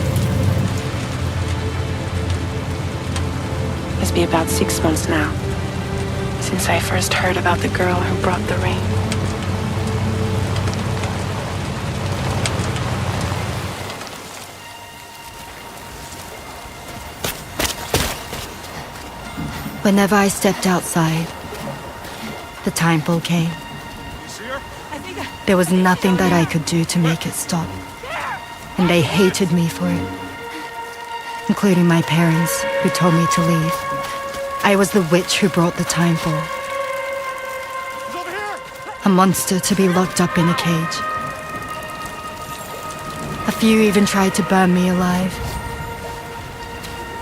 It's been about 6 months now, since I first heard about the girl who brought the rain. Whenever I stepped outside, the time pull came. There was nothing that I could do to make it stop. And they hated me for it. Including my parents, who told me to leave. I was the witch who brought the time pull. A monster to be locked up in a cage. A few even tried to burn me alive.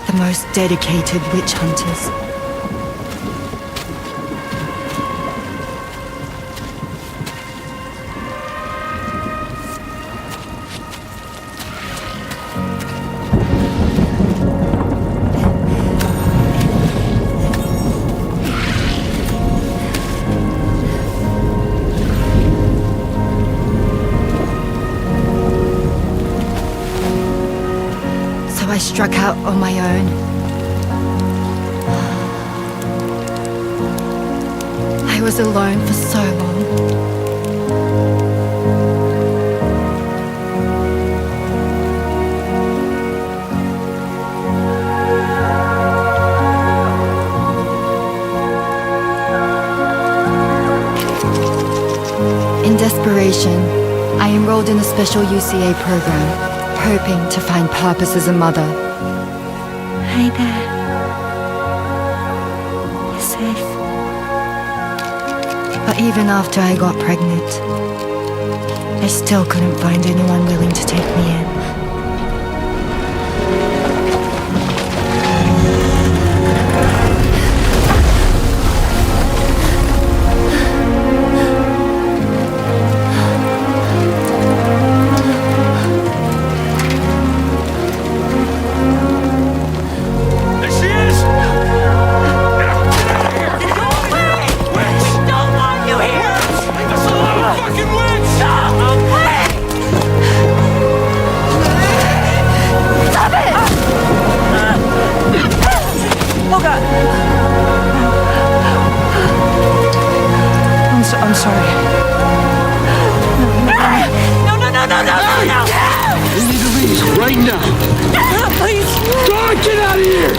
The most dedicated witch hunters. I struck out on my own. I was alone for so long. In desperation, I enrolled in a special UCA program. Hoping to find purpose as a mother. Hi there. You're safe. But even after I got pregnant, I still couldn't find anyone willing to take me in. I'm sorry. No. We need to leave right now. Please. God, get out of here!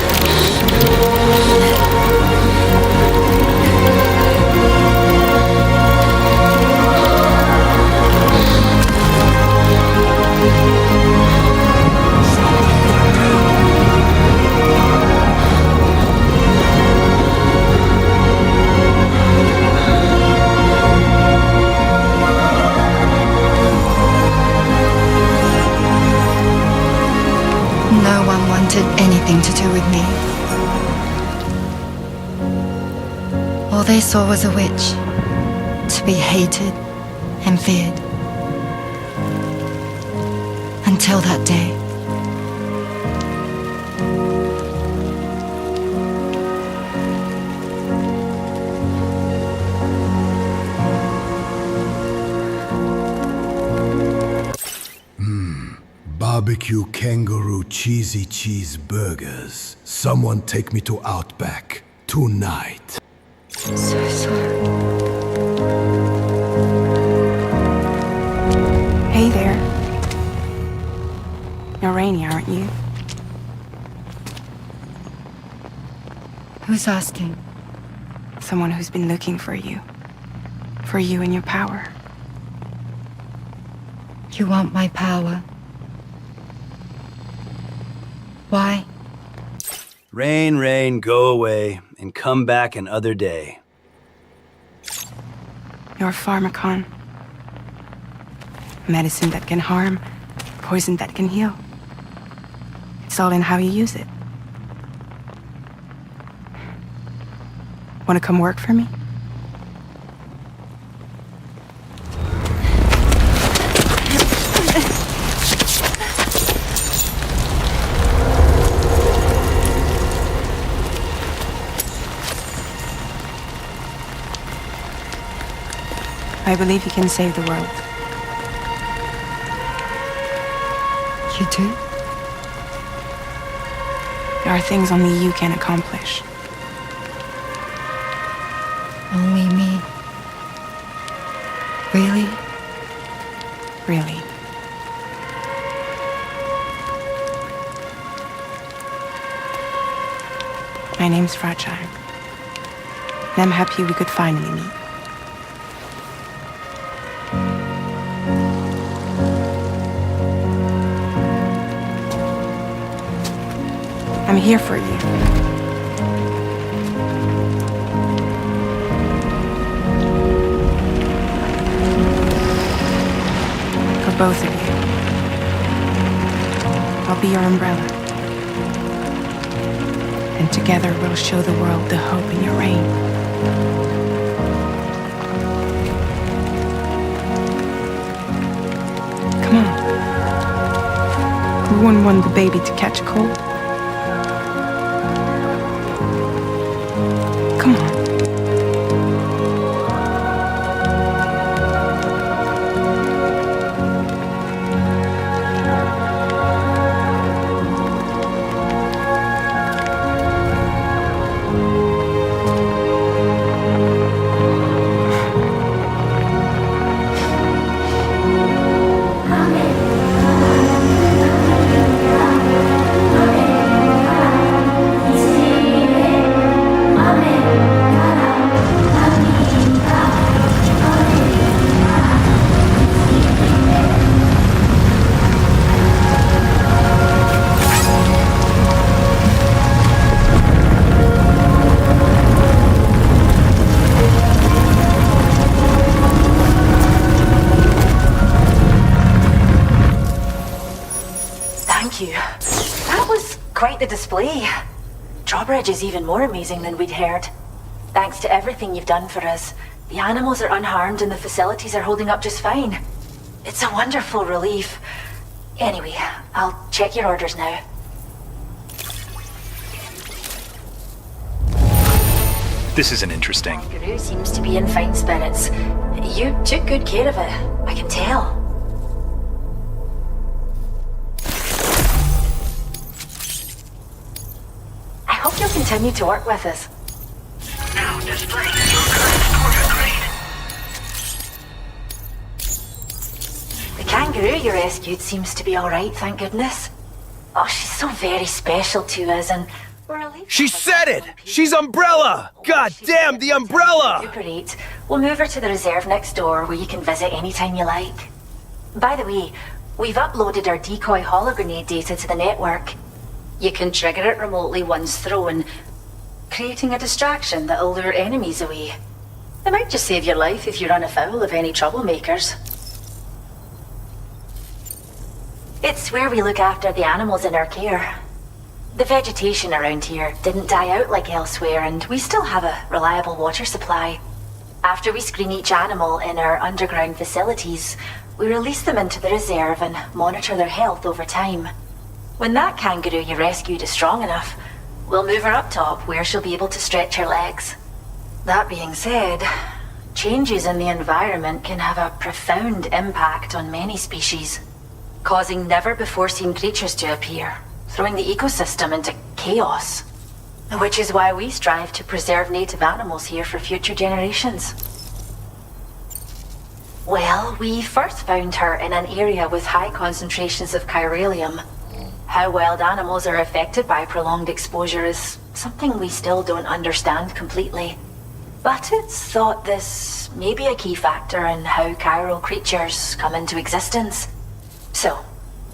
No one wanted anything to do with me. All they saw was a witch, to be hated and feared. Until that day. Barbecue kangaroo cheesy cheeseburgers. Someone take me to Outback tonight. So sorry. Hey there. You're Rainey, aren't you? Who's asking? Someone who's been looking for you. For you and your power. You want my power? Why? Rain, go away, and come back another day. You're a pharmacon. Medicine that can harm, poison that can heal. It's all in how you use it. Want to come work for me? I believe you can save the world. You do? There are things only you can accomplish. Only me. Really? Really. My name's Fragile. And I'm happy we could finally meet. I'm here for you. For both of you. I'll be your umbrella. And together we'll show the world the hope in your reign. Come on. Who wouldn't want the baby to catch a cold? Come on. The display. Drawbridge is even more amazing than we'd heard. Thanks to everything you've done for us, the animals are unharmed and the facilities are holding up just fine. It's a wonderful relief. Anyway, I'll check your orders now. This isn't interesting. Kangaroo seems to be in fine spirits. You took good care of it, I can tell. I hope you'll continue to work with us. Now displaying your current quarter grade. The kangaroo you rescued seems to be alright, thank goodness. Oh, she's so very special to us, and we're relieved. She said it! She's Umbrella! God damn, the Umbrella! Recuperate. We'll move her to the reserve next door, where you can visit anytime you like. By the way, we've uploaded our decoy hologrenade data to the network. You can trigger it remotely once thrown, creating a distraction that'll lure enemies away. It might just save your life if you run afoul of any troublemakers. It's where we look after the animals in our care. The vegetation around here didn't die out like elsewhere, and we still have a reliable water supply. After we screen each animal in our underground facilities, we release them into the reserve and monitor their health over time. When that kangaroo you rescued is strong enough, we'll move her up top where she'll be able to stretch her legs. That being said, changes in the environment can have a profound impact on many species, causing never-before-seen creatures to appear, throwing the ecosystem into chaos. Which is why we strive to preserve native animals here for future generations. Well, we first found her in an area with high concentrations of chiralium. How wild animals are affected by prolonged exposure is something we still don't understand completely. But it's thought this may be a key factor in how chiral creatures come into existence. So,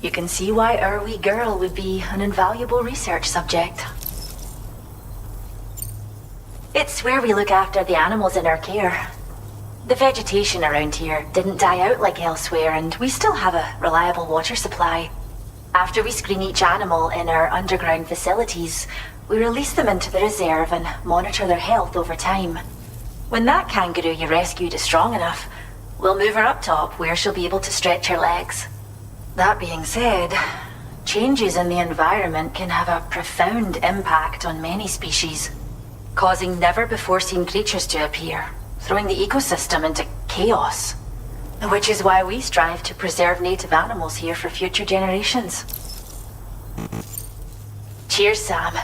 you can see why our wee girl would be an invaluable research subject. It's where we look after the animals in our care. The vegetation around here didn't die out like elsewhere, and we still have a reliable water supply. After we screen each animal in our underground facilities, we release them into the reserve and monitor their health over time. When that kangaroo you rescued is strong enough, we'll move her up top where she'll be able to stretch her legs. That being said, changes in the environment can have a profound impact on many species, causing never-before-seen creatures to appear, throwing the ecosystem into chaos. Which is why we strive to preserve native animals here for future generations. Cheers, Sam.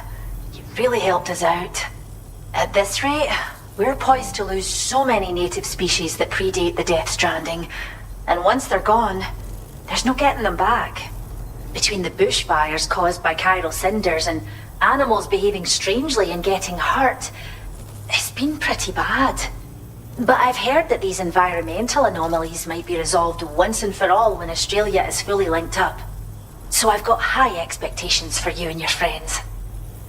You really helped us out. At this rate, we're poised to lose so many native species that predate the Death Stranding. And once they're gone, there's no getting them back. Between the bushfires caused by chiral cinders and animals behaving strangely and getting hurt, it's been pretty bad. But I've heard that these environmental anomalies might be resolved once and for all when Australia is fully linked up. So I've got high expectations for you and your friends.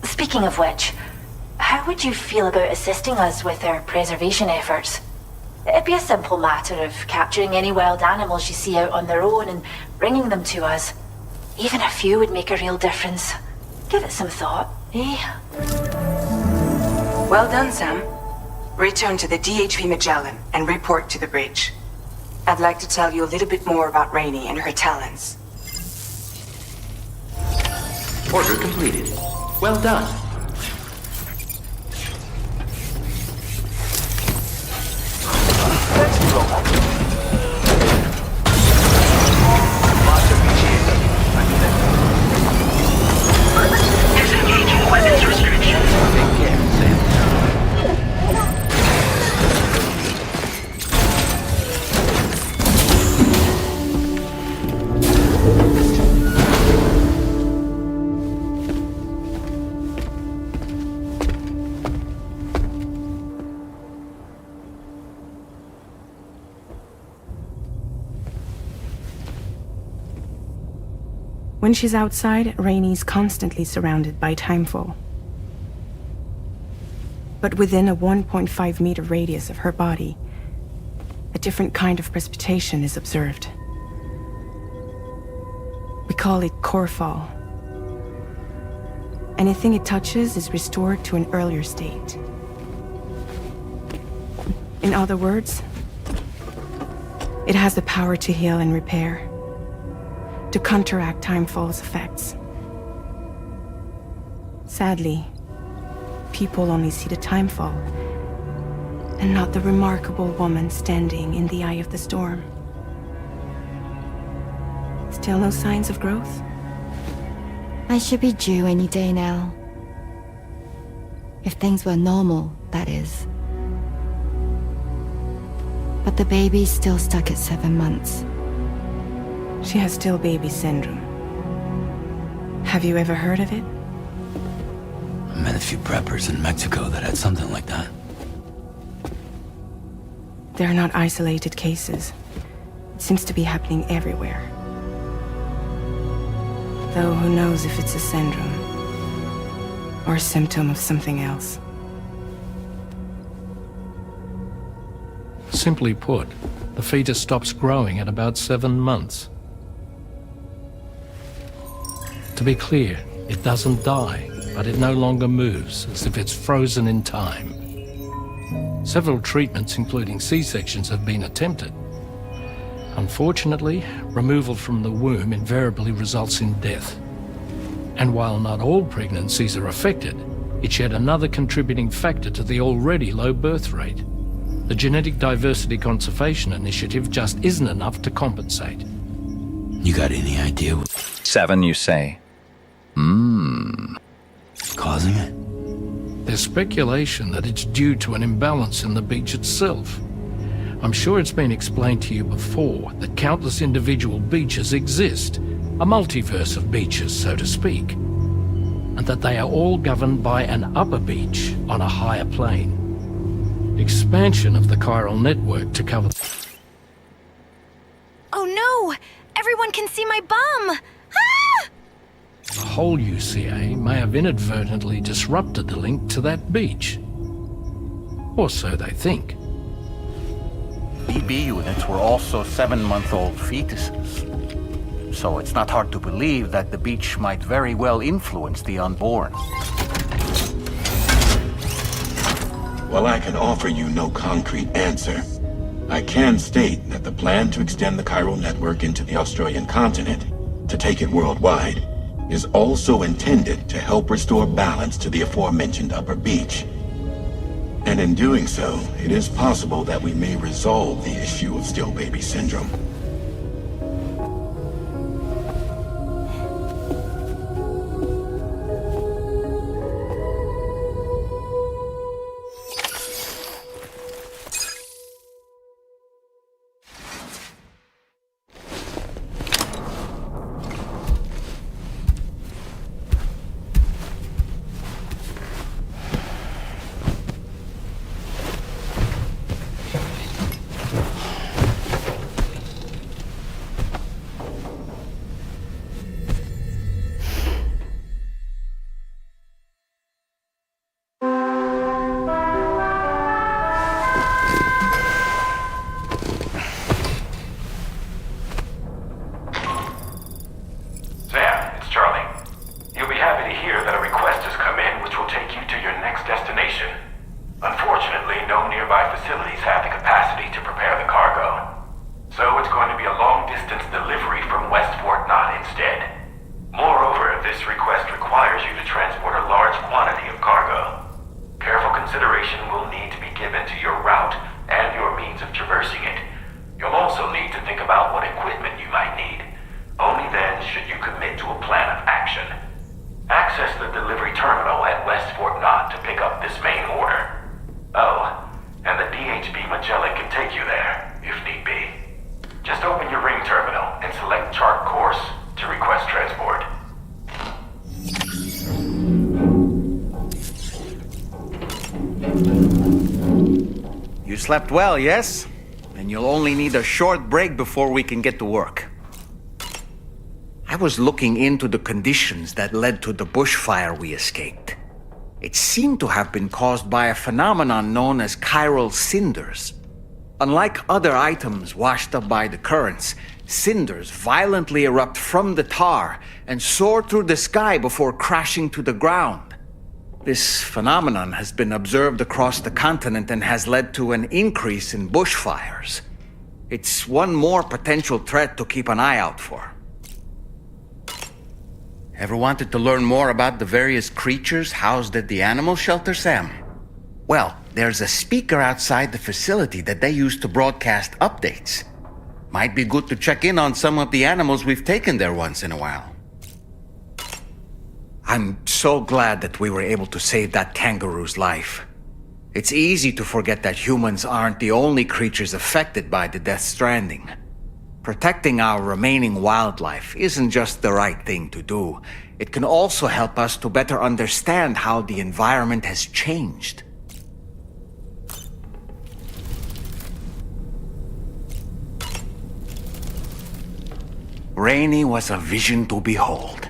Speaking of which, how would you feel about assisting us with our preservation efforts? It'd be a simple matter of capturing any wild animals you see out on their own and bringing them to us. Even a few would make a real difference. Give it some thought, eh? Well done, Sam. Return to the DHV Magellan and report to the bridge. I'd like to tell you a little bit more about Rainey and her talents. Order completed. Well done. Disengaging weapons restrictions. Take care, Sam. When she's outside, Rainey's constantly surrounded by timefall. But within a 1.5-meter radius of her body, a different kind of precipitation is observed. We call it core fall. Anything it touches is restored to an earlier state. In other words, it has the power to heal and repair, to counteract timefall's effects. Sadly, people only see the timefall, and not the remarkable woman standing in the eye of the storm. Still no signs of growth? I should be due any day now. If things were normal, that is. But the baby's still stuck at 7 months. She has still baby syndrome. Have you ever heard of it? I met a few preppers in Mexico that had something like that. They're not isolated cases. It seems to be happening everywhere. Though who knows if it's a syndrome or a symptom of something else. Simply put, the fetus stops growing at about 7 months. To be clear, it doesn't die, but it no longer moves, as if it's frozen in time. Several treatments, including C-sections, have been attempted. Unfortunately, removal from the womb invariably results in death. And while not all pregnancies are affected, it's yet another contributing factor to the already low birth rate. The Genetic Diversity Conservation Initiative just isn't enough to compensate. You got any idea what 7, you say? causing it? There's speculation that it's due to an imbalance in the beach itself. I'm sure it's been explained to you before that countless individual beaches exist, a multiverse of beaches, so to speak, and that they are all governed by an upper beach on a higher plane. Expansion of the chiral network to cover... Oh no! Everyone can see my bum! Ah! The whole UCA may have inadvertently disrupted the link to that beach. Or so they think. BB units were also 7-month-old fetuses. So it's not hard to believe that the beach might very well influence the unborn. While I can offer you no concrete answer, I can state that the plan to extend the chiral network into the Australian continent, to take it worldwide, is also intended to help restore balance to the aforementioned upper beach. And in doing so, it is possible that we may resolve the issue of still baby syndrome. You slept well, yes? And you'll only need a short break before we can get to work. I was looking into the conditions that led to the bushfire we escaped. It seemed to have been caused by a phenomenon known as chiral cinders. Unlike other items washed up by the currents, cinders violently erupt from the tar and soar through the sky before crashing to the ground. This phenomenon has been observed across the continent and has led to an increase in bushfires. It's one more potential threat to keep an eye out for. Ever wanted to learn more about the various creatures housed at the animal shelter, Sam? Well, there's a speaker outside the facility that they use to broadcast updates. Might be good to check in on some of the animals we've taken there once in a while. I'm so glad that we were able to save that kangaroo's life. It's easy to forget that humans aren't the only creatures affected by the Death Stranding. Protecting our remaining wildlife isn't just the right thing to do. It can also help us to better understand how the environment has changed. Rainey was a vision to behold.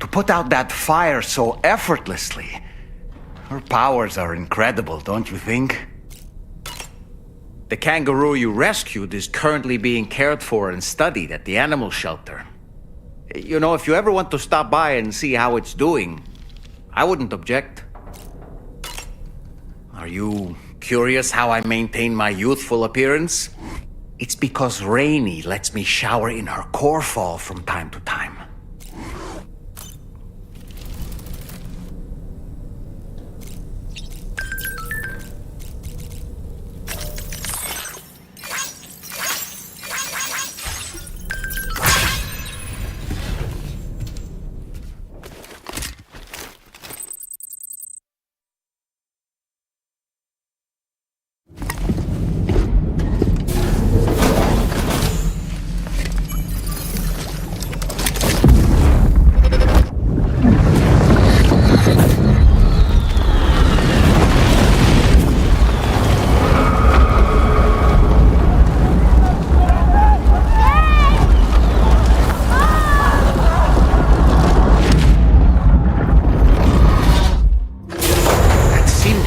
To put out that fire so effortlessly. Her powers are incredible, don't you think? The kangaroo you rescued is currently being cared for and studied at the animal shelter. You know, if you ever want to stop by and see how it's doing, I wouldn't object. Are you curious how I maintain my youthful appearance? It's because Rainey lets me shower in her core fall from time to time.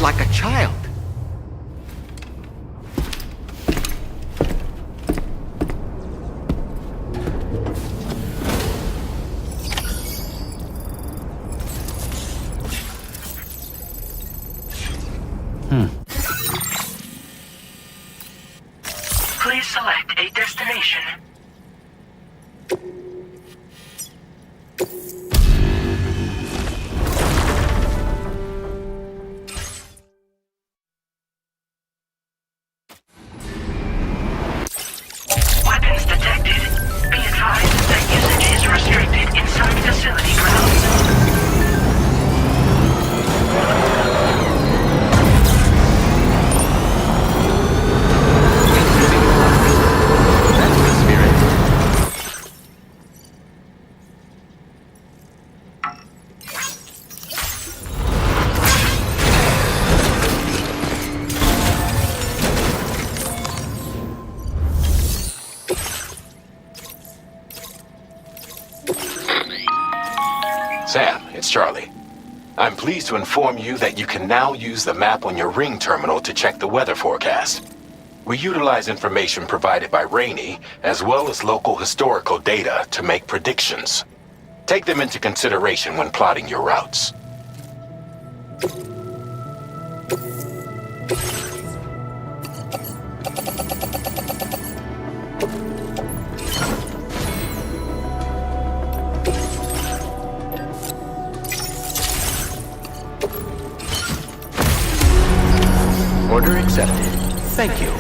Like a child. Please select a destination. Weapons detected. Be advised that usage is restricted inside facility grounds. Sam, it's Charlie. I'm pleased to inform you that you can now use the map on your Ring terminal to check the weather forecast. We utilize information provided by Rainey, as well as local historical data to make predictions. Take them into consideration when plotting your routes. Order accepted. Thank you.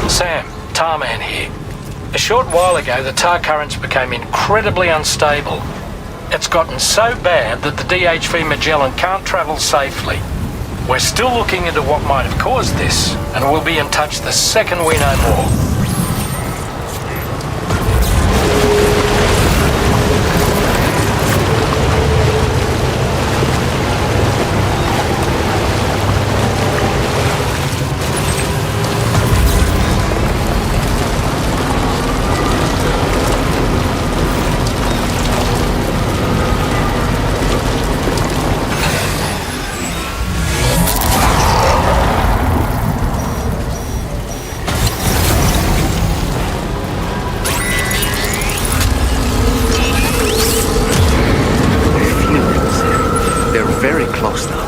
Sam, Tarman here. A short while ago, the tar currents became incredibly unstable. It's gotten so bad that the DHV Magellan can't travel safely. We're still looking into what might have caused this, and we'll be in touch the second we know more. Very close now.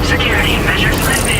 Security measures lifted.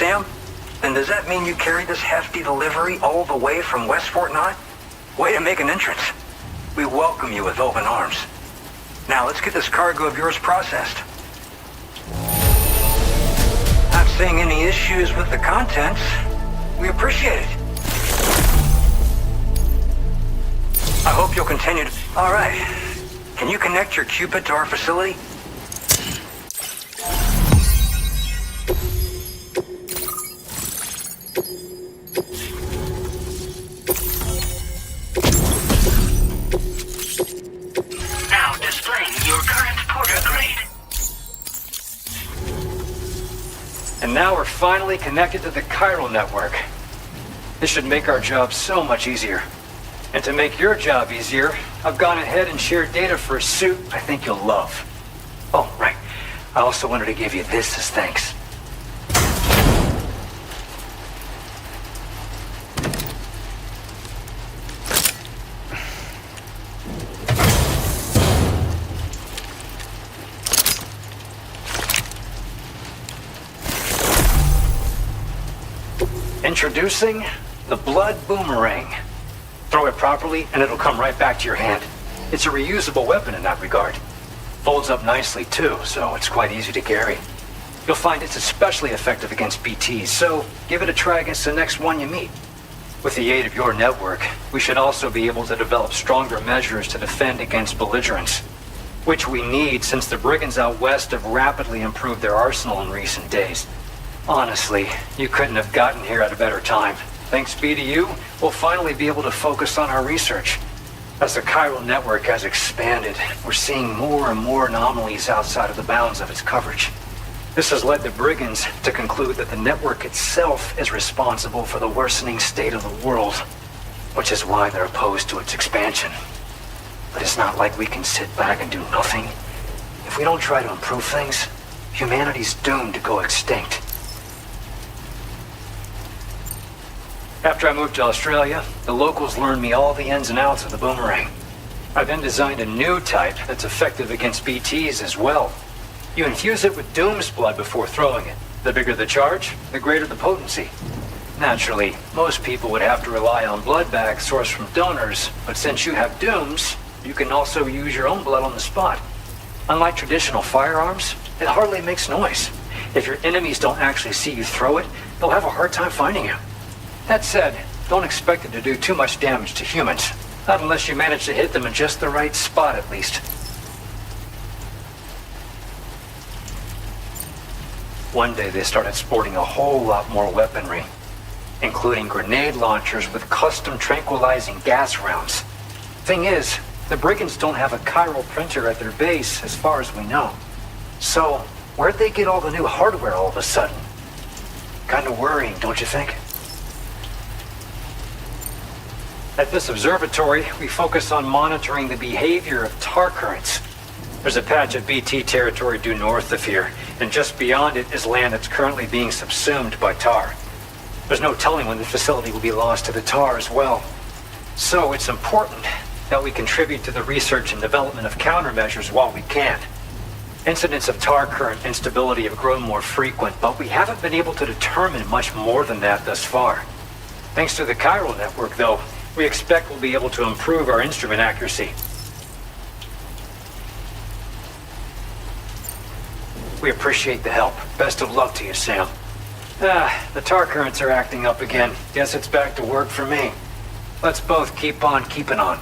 Sam? Then does that mean you carried this hefty delivery all the way from West Fort Knott? Way to make an entrance. We welcome you with open arms. Now let's get this cargo of yours processed. Not seeing any issues with the contents. We appreciate it. I hope you'll continue to... All right. Can you connect your Cupid to our facility? Now displaying your current porter grade. And now we're finally connected to the chiral network. This should make our job so much easier. And to make your job easier, I've gone ahead and shared data for a suit I think you'll love. Oh, right. I also wanted to give you this as thanks. Introducing the Blood Boomerang. Throw it properly, and it'll come right back to your hand. It's a reusable weapon in that regard. Folds up nicely, too, so it's quite easy to carry. You'll find it's especially effective against BTs, so give it a try against the next one you meet. With the aid of your network, we should also be able to develop stronger measures to defend against belligerents, which we need since the brigands out west have rapidly improved their arsenal in recent days. Honestly, you couldn't have gotten here at a better time. Thanks be to you, we'll finally be able to focus on our research. As the chiral network has expanded, we're seeing more and more anomalies outside of the bounds of its coverage. This has led the brigands to conclude that the network itself is responsible for the worsening state of the world, which is why they're opposed to its expansion. But it's not like we can sit back and do nothing. If we don't try to improve things, humanity's doomed to go extinct. After I moved to Australia, the locals learned me all the ins and outs of the boomerang. I then designed a new type that's effective against BTs as well. You infuse it with Doom's blood before throwing it. The bigger the charge, the greater the potency. Naturally, most people would have to rely on blood bags sourced from donors, but since you have Doom's, you can also use your own blood on the spot. Unlike traditional firearms, it hardly makes noise. If your enemies don't actually see you throw it, they'll have a hard time finding you. That said, don't expect it to do too much damage to humans. Not unless you manage to hit them in just the right spot, at least. One day they started sporting a whole lot more weaponry, including grenade launchers with custom tranquilizing gas rounds. Thing is, the brigands don't have a chiral printer at their base, as far as we know. So, where'd they get all the new hardware all of a sudden? Kinda worrying, don't you think? At this observatory, we focus on monitoring the behavior of tar currents. There's a patch of BT territory due north of here, and just beyond it is land that's currently being subsumed by tar. There's no telling when the facility will be lost to the tar as well. So it's important that we contribute to the research and development of countermeasures while we can. Incidents of tar current instability have grown more frequent, but we haven't been able to determine much more than that thus far. Thanks to the chiral network, though, we expect we'll be able to improve our instrument accuracy. We appreciate the help. Best of luck to you, Sam. The tar currents are acting up again. Guess it's back to work for me. Let's both keep on keeping on.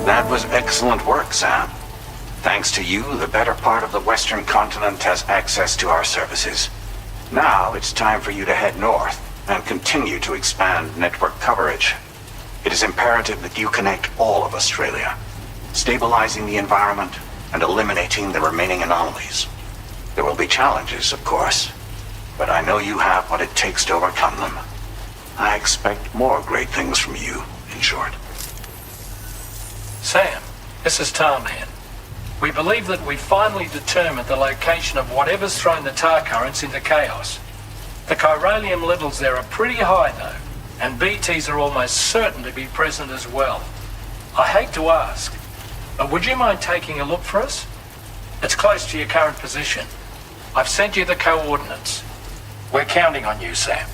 That was excellent work, Sam. Thanks to you, the better part of the Western continent has access to our services. Now it's time for you to head north and continue to expand network coverage. It is imperative that you connect all of Australia, stabilizing the environment and eliminating the remaining anomalies. There will be challenges, of course, but I know you have what it takes to overcome them. I expect more great things from you, in short. Sam, this is Tarman. We believe that we finally determined the location of whatever's thrown the tar currents into chaos. The chiralium levels there are pretty high, though, and BTs are almost certain to be present as well. I hate to ask, but would you mind taking a look for us? It's close to your current position. I've sent you the coordinates. We're counting on you, Sam.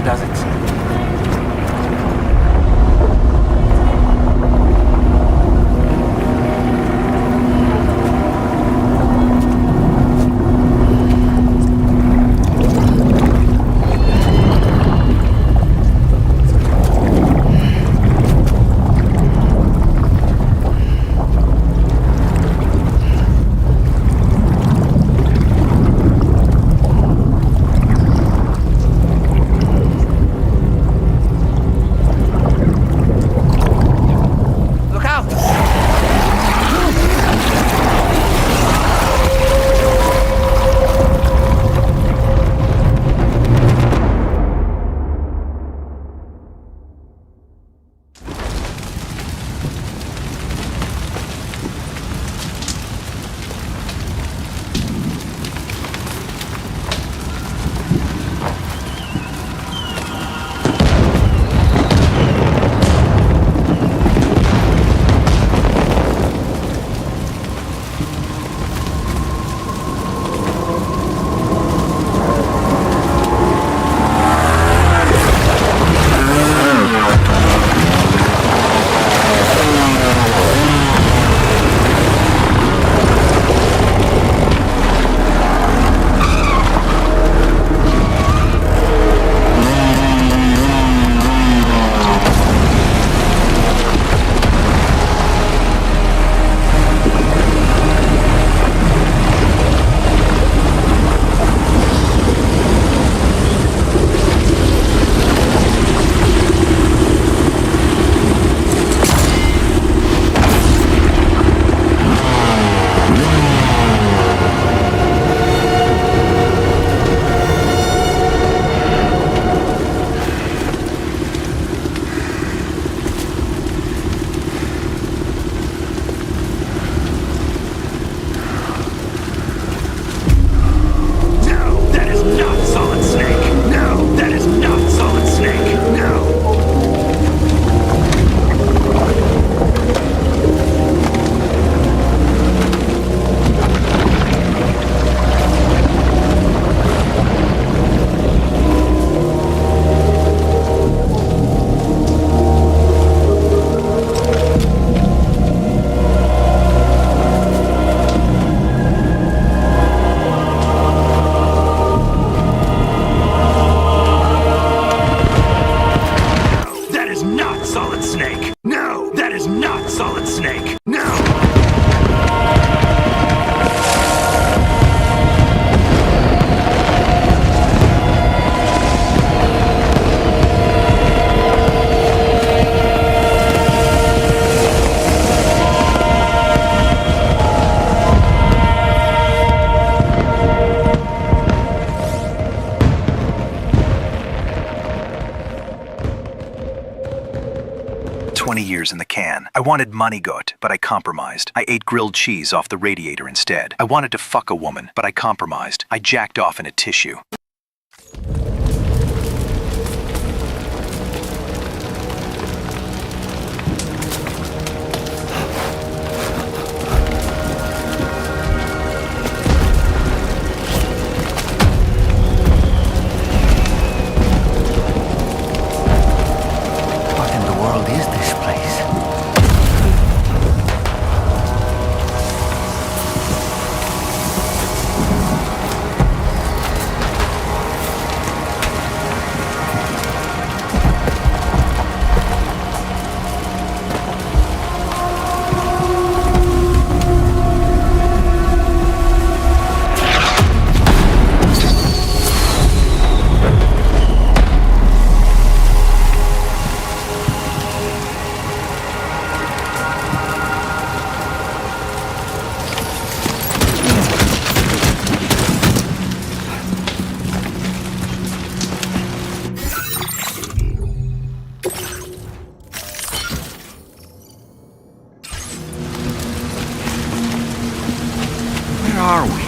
does it. years in the can. I wanted manigot, but I compromised. I ate grilled cheese off the radiator instead. I wanted to fuck a woman, but I compromised. I jacked off in a tissue. What in the world is this place? Where are we?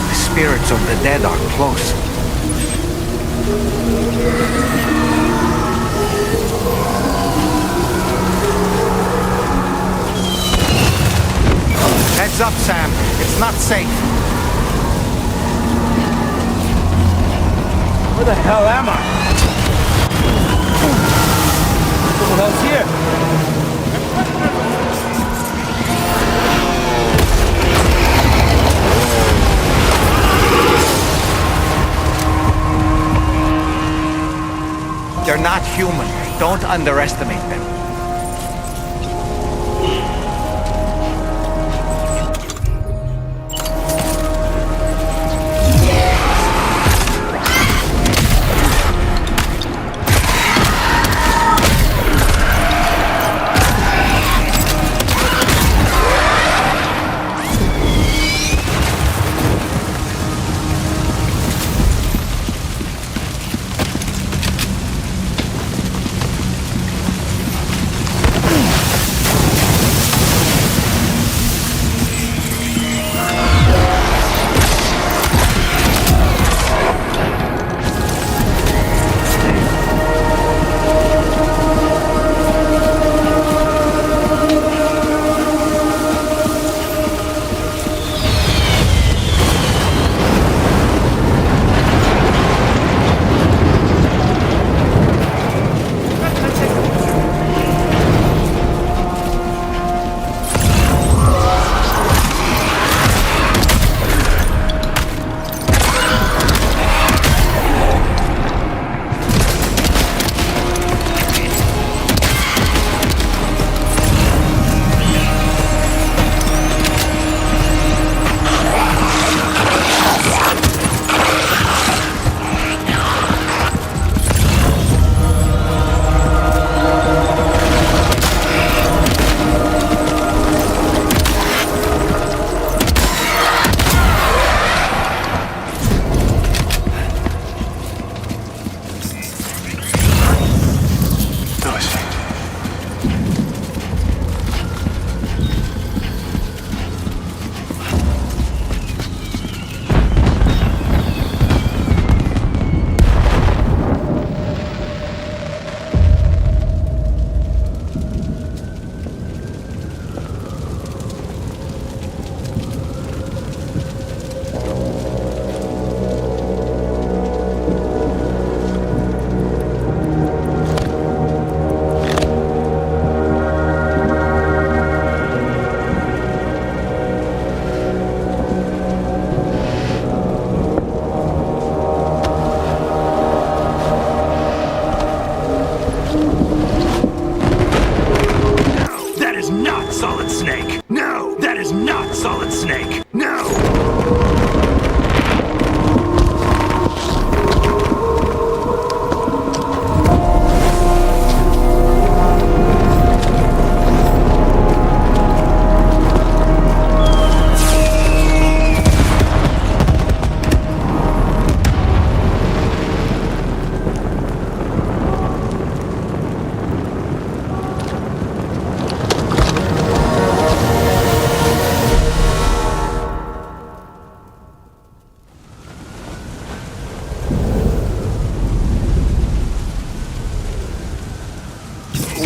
The spirits of the dead are close. Heads up, Sam. It's not safe. Where the hell am I? Someone else here? They're not human. Don't underestimate them.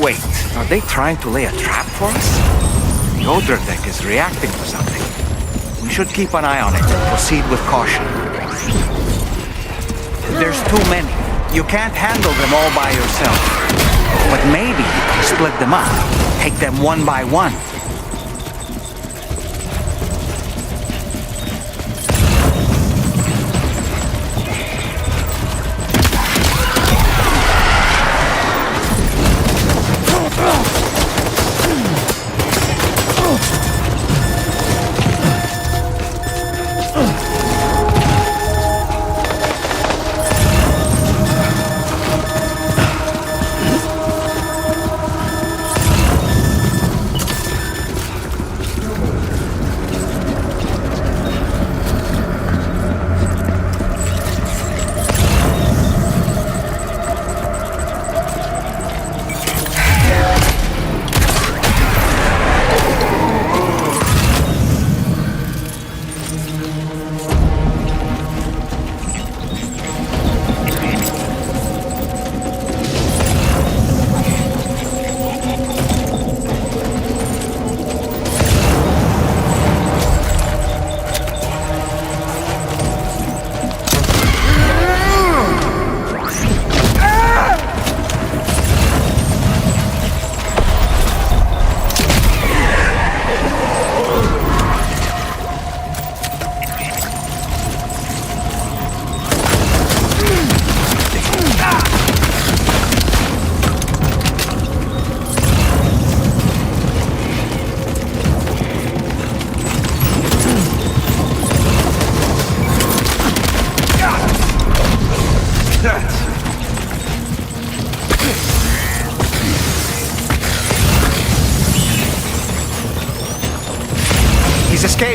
Wait, are they trying to lay a trap for us? The odor deck is reacting to something. We should keep an eye on it and proceed with caution. There's too many. You can't handle them all by yourself. But maybe you can split them up. Take them one by one.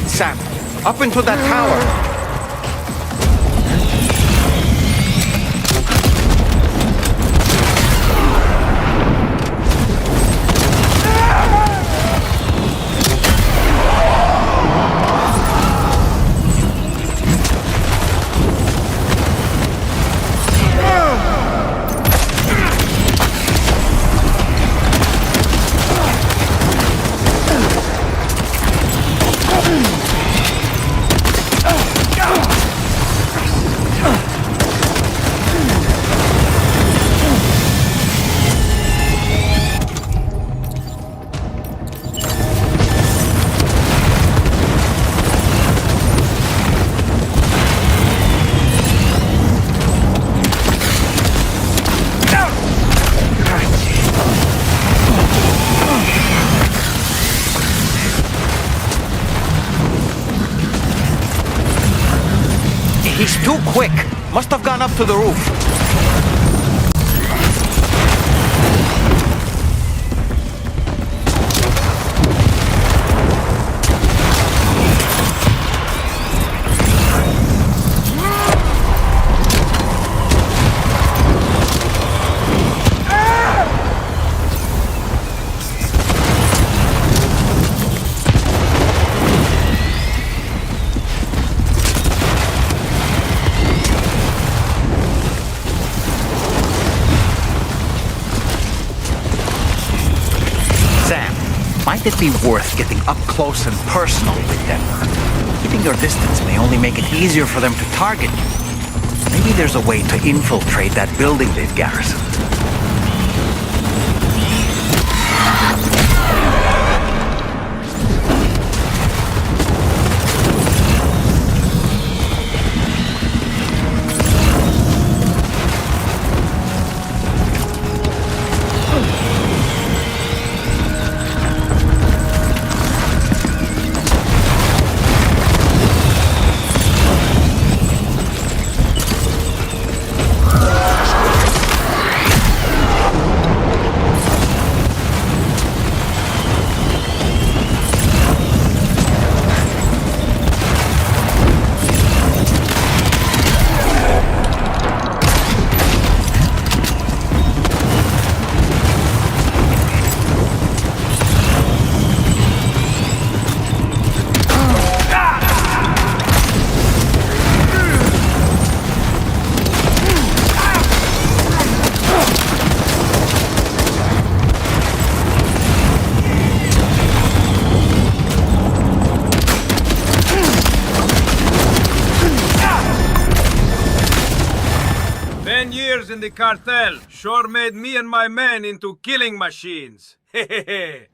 it, Sam. Up into that tower. He's too quick. Must have gone up to the roof. Might it be worth getting up close and personal with Denver? Keeping your distance may only make it easier for them to target you. Maybe there's a way to infiltrate that building they've garrisoned. In the cartel sure made me and my men into killing machines. Hehehe.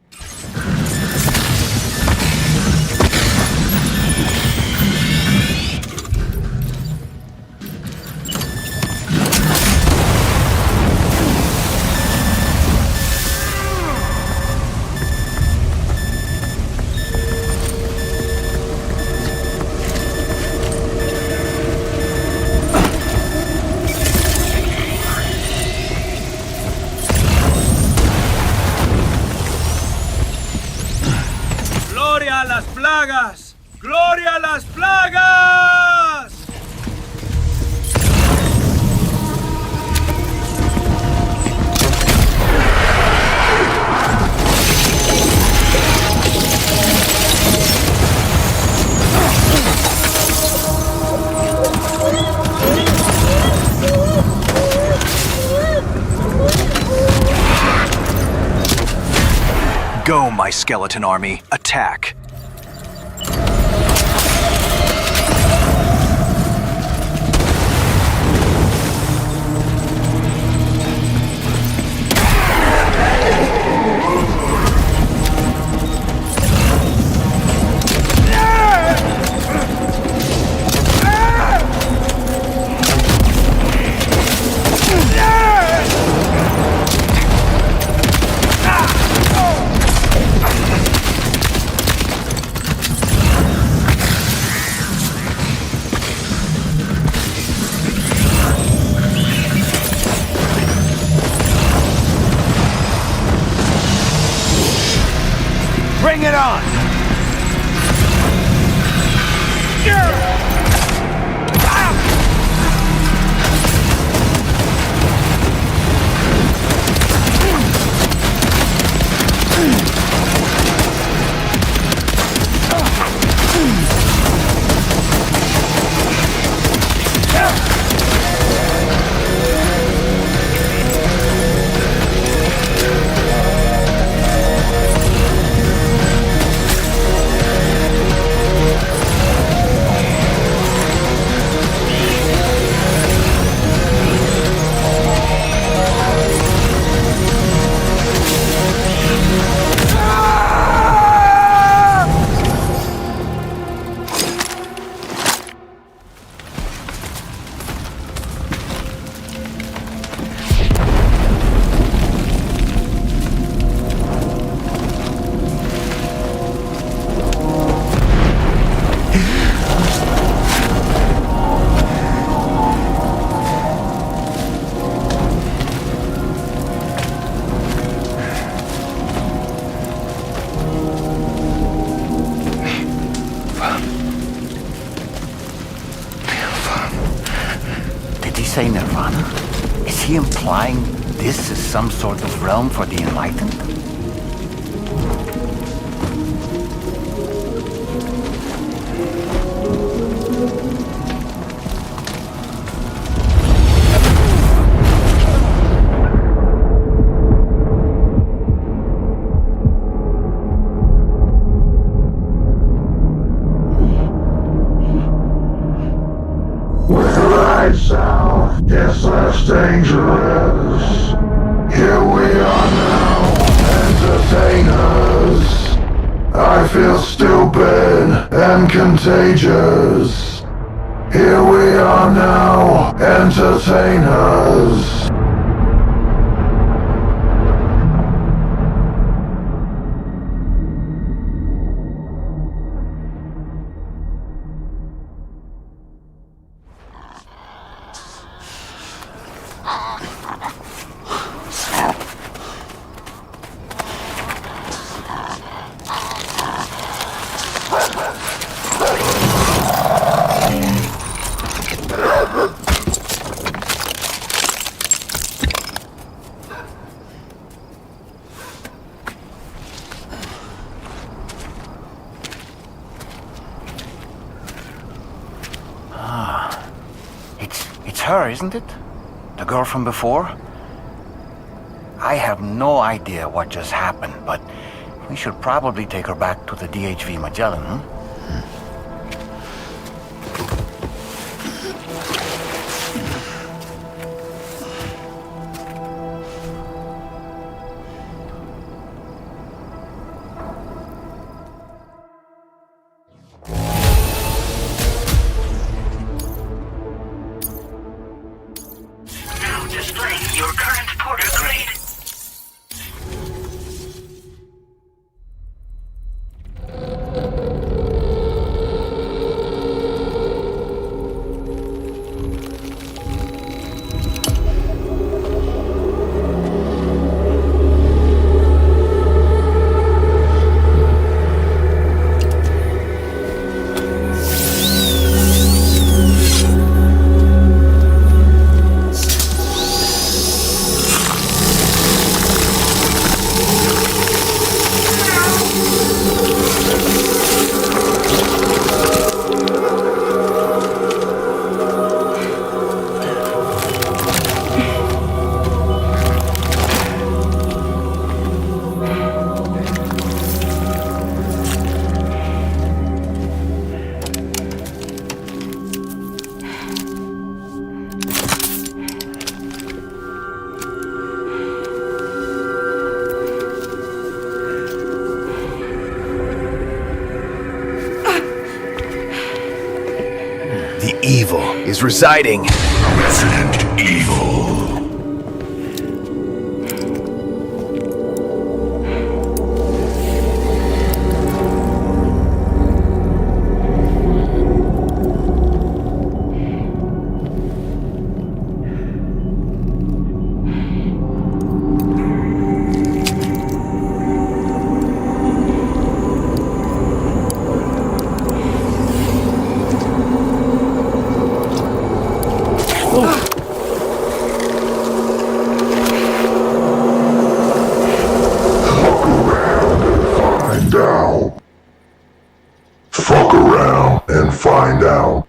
¡Gloria a las plagas! ¡Gloria a las plagas! Go, my skeleton army. Attack. say Nirvana? Is he implying this is some sort of realm for the enlightened? Yes, that's dangerous. Here we are now, entertainers. I feel stupid and contagious. Here we are now, entertainers. It's her, isn't it? The girl from before? I have no idea what just happened, but we should probably take her back to the DHV Magellan, huh? Displaying your current porter grade. The evil is residing. Resident Evil. Fuck around and find out.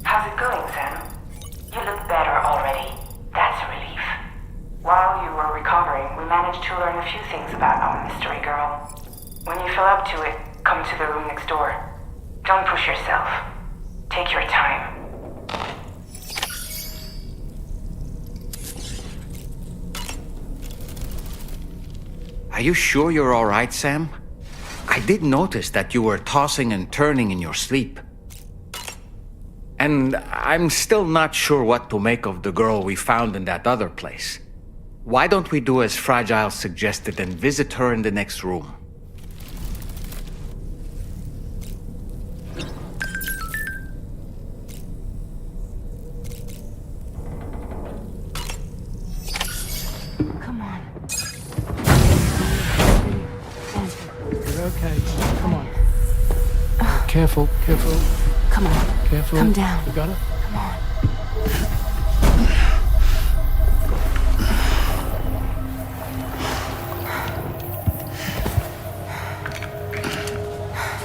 How's it going, Sam? You look better already. That's a relief. While you were recovering, we managed to learn a few things about our mystery girl. When you feel up to it, come to the room next door. Don't push yourself. Take your time. Are you sure you're all right, Sam? I did notice that you were tossing and turning in your sleep. And I'm still not sure what to make of the girl we found in that other place. Why don't we do as Fragile suggested and visit her in the next room? You're okay. Come on. Careful, careful. Come on. Careful. Come down. You got it? Come on.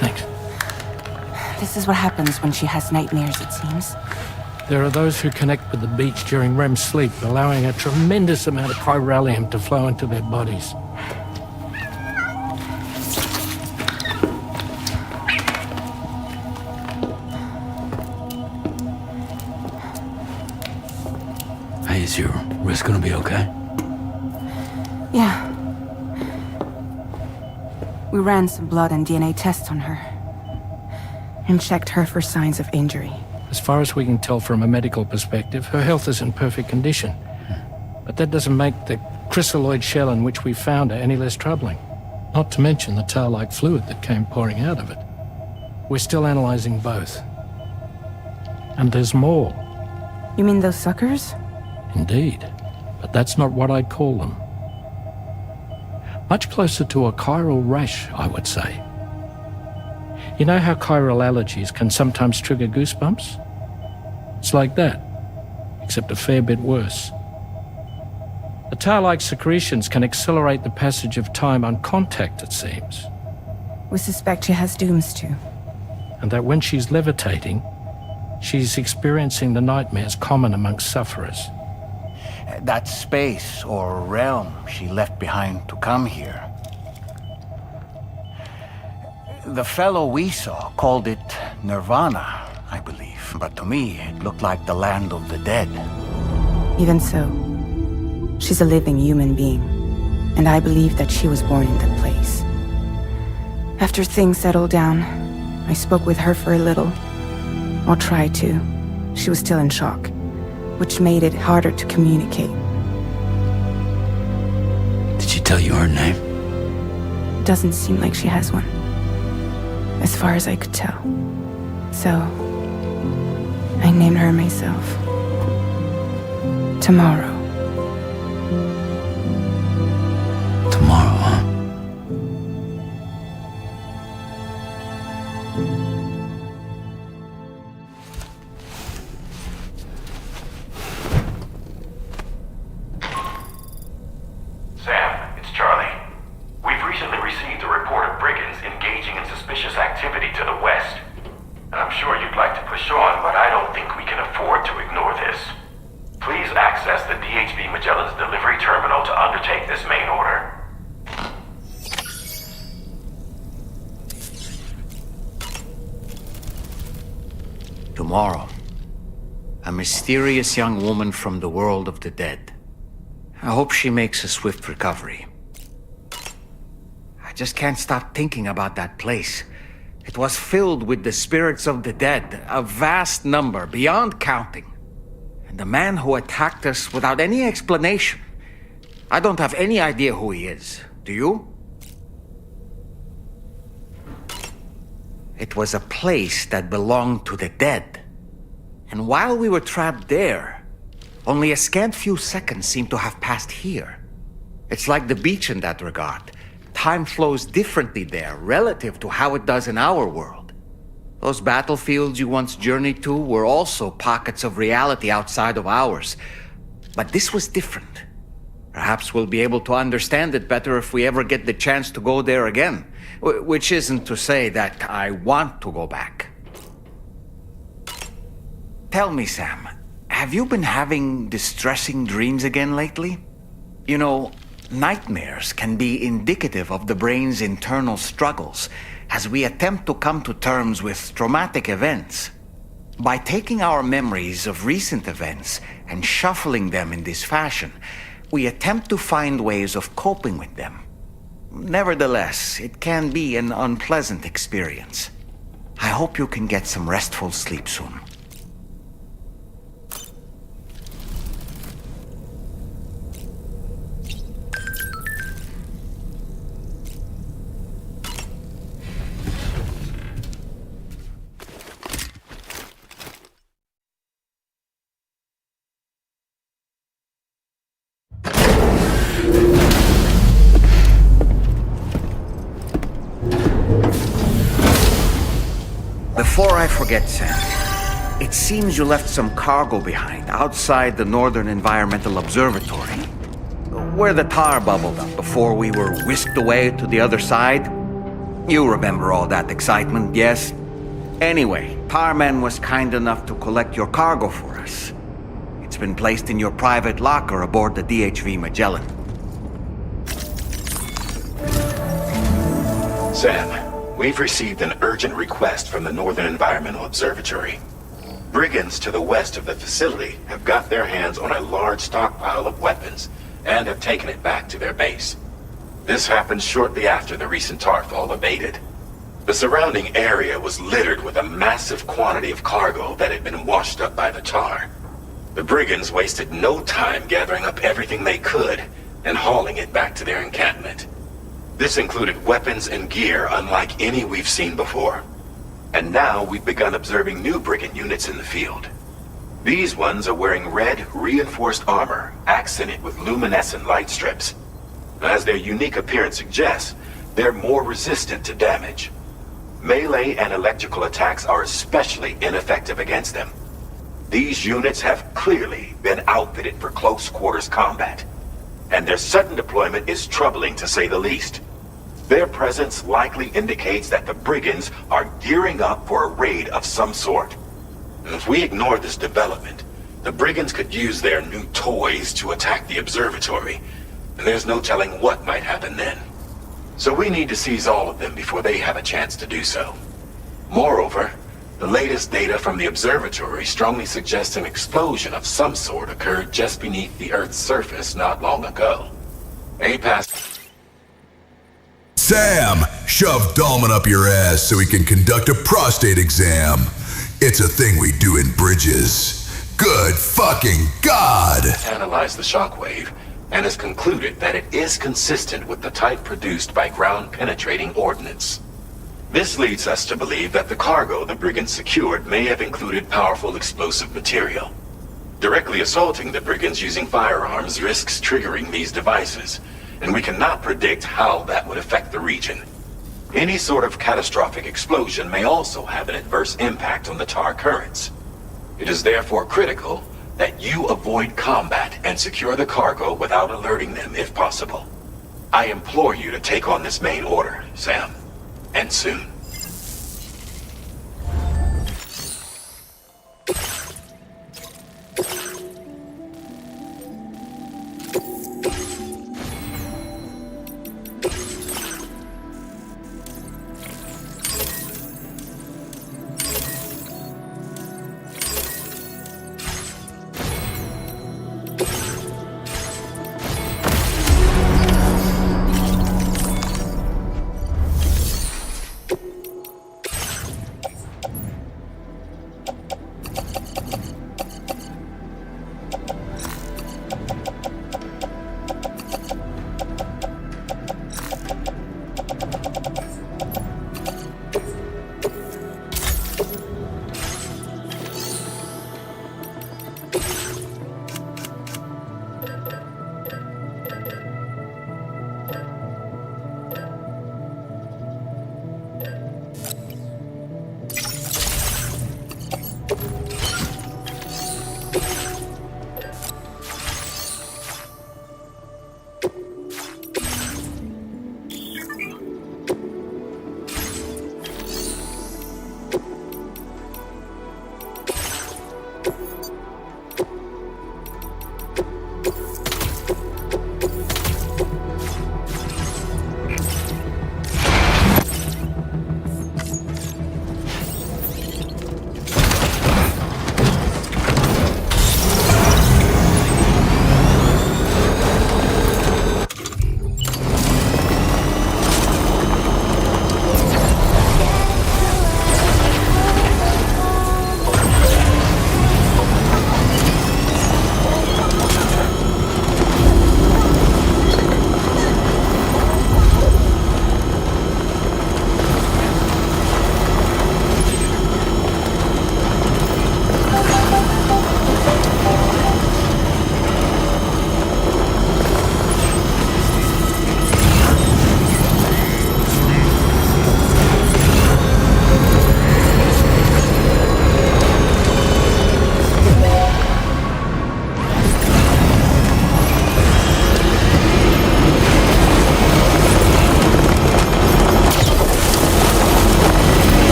Thanks. This is what happens when she has nightmares, it seems. There are those who connect with the beach during REM sleep, allowing a tremendous amount of chiralium to flow into their bodies. Hey, is your wrist gonna be okay? Yeah. We ran some blood and DNA tests on her. And checked her for signs of injury. As far as we can tell from a medical perspective, her health is in perfect condition. But that doesn't make the chrysaloid shell in which we found her any less troubling. Not to mention the tar-like fluid that came pouring out of it. We're still analyzing both. And there's more. You mean those suckers? Indeed. But that's not what I'd call them. Much closer to a chiral rash, I would say. You know how chiral allergies can sometimes trigger goosebumps? It's like that, except a fair bit worse. The tar-like secretions can accelerate the passage of time on contact, it seems. We suspect she has dooms too. And that when she's levitating, she's experiencing the nightmares common amongst sufferers. That space or realm she left behind to come here. The fellow we saw called it Nirvana, I believe. But to me, it looked like the land of the dead. Even so, she's a living human being. And I believe that she was born in that place. After things settled down, I spoke with her for a little. Or tried to. She was still in shock, which made it harder to communicate. Did she tell you her name? It doesn't seem like she has one. As far as I could tell. So, I named her myself. Tomorrow. Tomorrow, huh? Sam, it's Charlie. We've recently received a report of brigands engaging in suspicious activity to the west. I'm sure you'd like to push on, but I don't think we can afford to ignore this. Please access the DHB Magellan's delivery terminal to undertake this main order. Tomorrow, a mysterious young woman from the world of the dead. I hope she makes a swift recovery. I just can't stop thinking about that place. It was filled with the spirits of the dead, a vast number, beyond counting. And the man who attacked us without any explanation. I don't have any idea who he is. Do you? It was a place that belonged to the dead. And while we were trapped there, only a scant few seconds seem to have passed here. It's like the beach in that regard. Time flows differently there, relative to how it does in our world. Those battlefields you once journeyed to were also pockets of reality outside of ours. But this was different. Perhaps we'll be able to understand it better if we ever get the chance to go there again. Which isn't to say that I want to go back. Tell me, Sam, have you been having distressing dreams again lately? You know, nightmares can be indicative of the brain's internal struggles as we attempt to come to terms with traumatic events. By taking our memories of recent events and shuffling them in this fashion, we attempt to find ways of coping with them. Nevertheless, it can be an unpleasant experience. I hope you can get some restful sleep soon. Before I forget, Sam, it seems you left some cargo behind outside the Northern Environmental Observatory, where the tar bubbled up before we were whisked away to the other side. You remember all that excitement, yes? Anyway, Tarman was kind enough to collect your cargo for us. It's been placed in your private locker aboard the DHV Magellan. Sam, we've received an urgent request from the Northern Environmental Observatory. Brigands to the west of the facility have got their hands on a large stockpile of weapons and have taken it back to their base. This happened shortly after the recent tarfall abated. The surrounding area was littered with a massive quantity of cargo that had been washed up by the tar. The brigands wasted no time gathering up everything they could and hauling it back to their encampment. This included weapons and gear unlike any we've seen before. And now we've begun observing new brigand units in the field. These ones are wearing red, reinforced armor, accented with luminescent light strips. As their unique appearance suggests, they're more resistant to damage. Melee and electrical attacks are especially ineffective against them. These units have clearly been outfitted for close quarters combat, and their sudden deployment is troubling to say the least. Their presence likely indicates that the brigands are gearing up for a raid of some sort. And if we ignore this development, the brigands could use their new toys to attack the observatory, and there's no telling what might happen then. So we need to seize all of them before they have a chance to do so. Moreover, the latest data from the observatory strongly suggests an explosion of some sort occurred just beneath the Earth's surface not long ago. Sam, shove Dolman up your ass so he can conduct a prostate exam. It's a thing we do in bridges. Good fucking God! Analyzed the shockwave and has concluded that it is consistent with the type produced by ground-penetrating ordnance. This leads us to believe that the cargo the brigands secured may have included powerful explosive material. Directly assaulting the brigands using firearms risks triggering these devices, and we cannot predict how that would affect the region. Any sort of catastrophic explosion may also have an adverse impact on the tar currents. It is therefore critical that you avoid combat and secure the cargo without alerting them if possible. I implore you to take on this main order, Sam, and soon.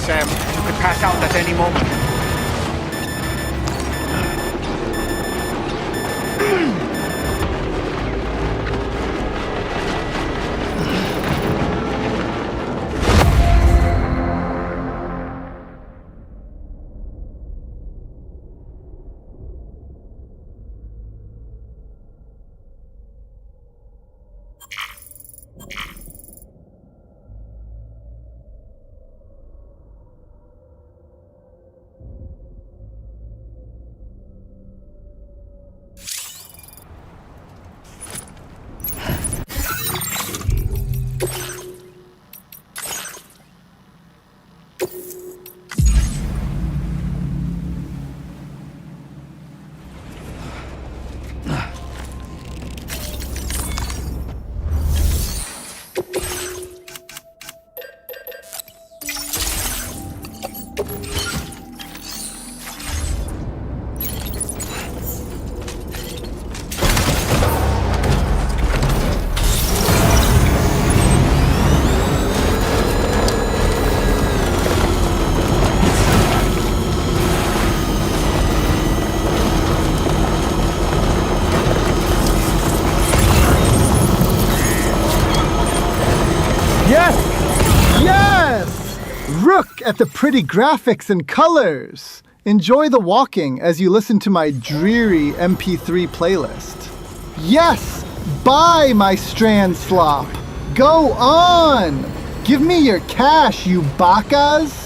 Sam. You could pass out at any moment. Look at the pretty graphics and colors. Enjoy the walking as you listen to my dreary MP3 playlist. Yes, buy my Strand slop. Go on. Give me your cash, you bakas.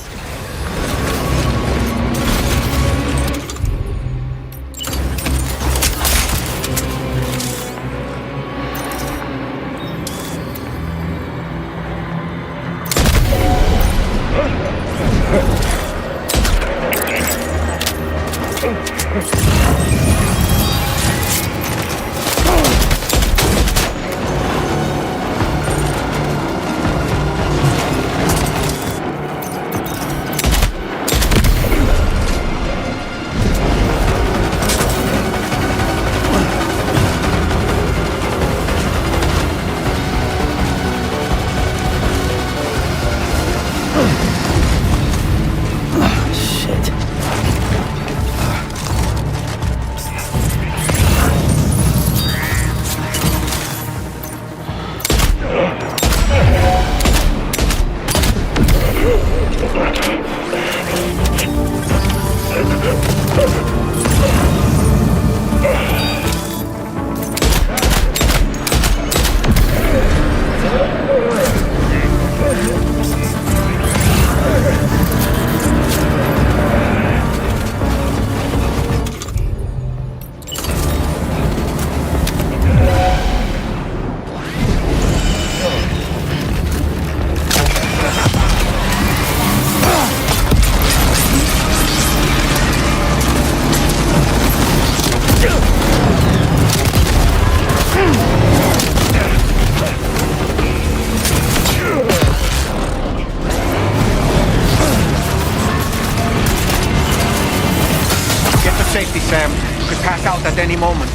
Safety, Sam. You could pass out at any moment.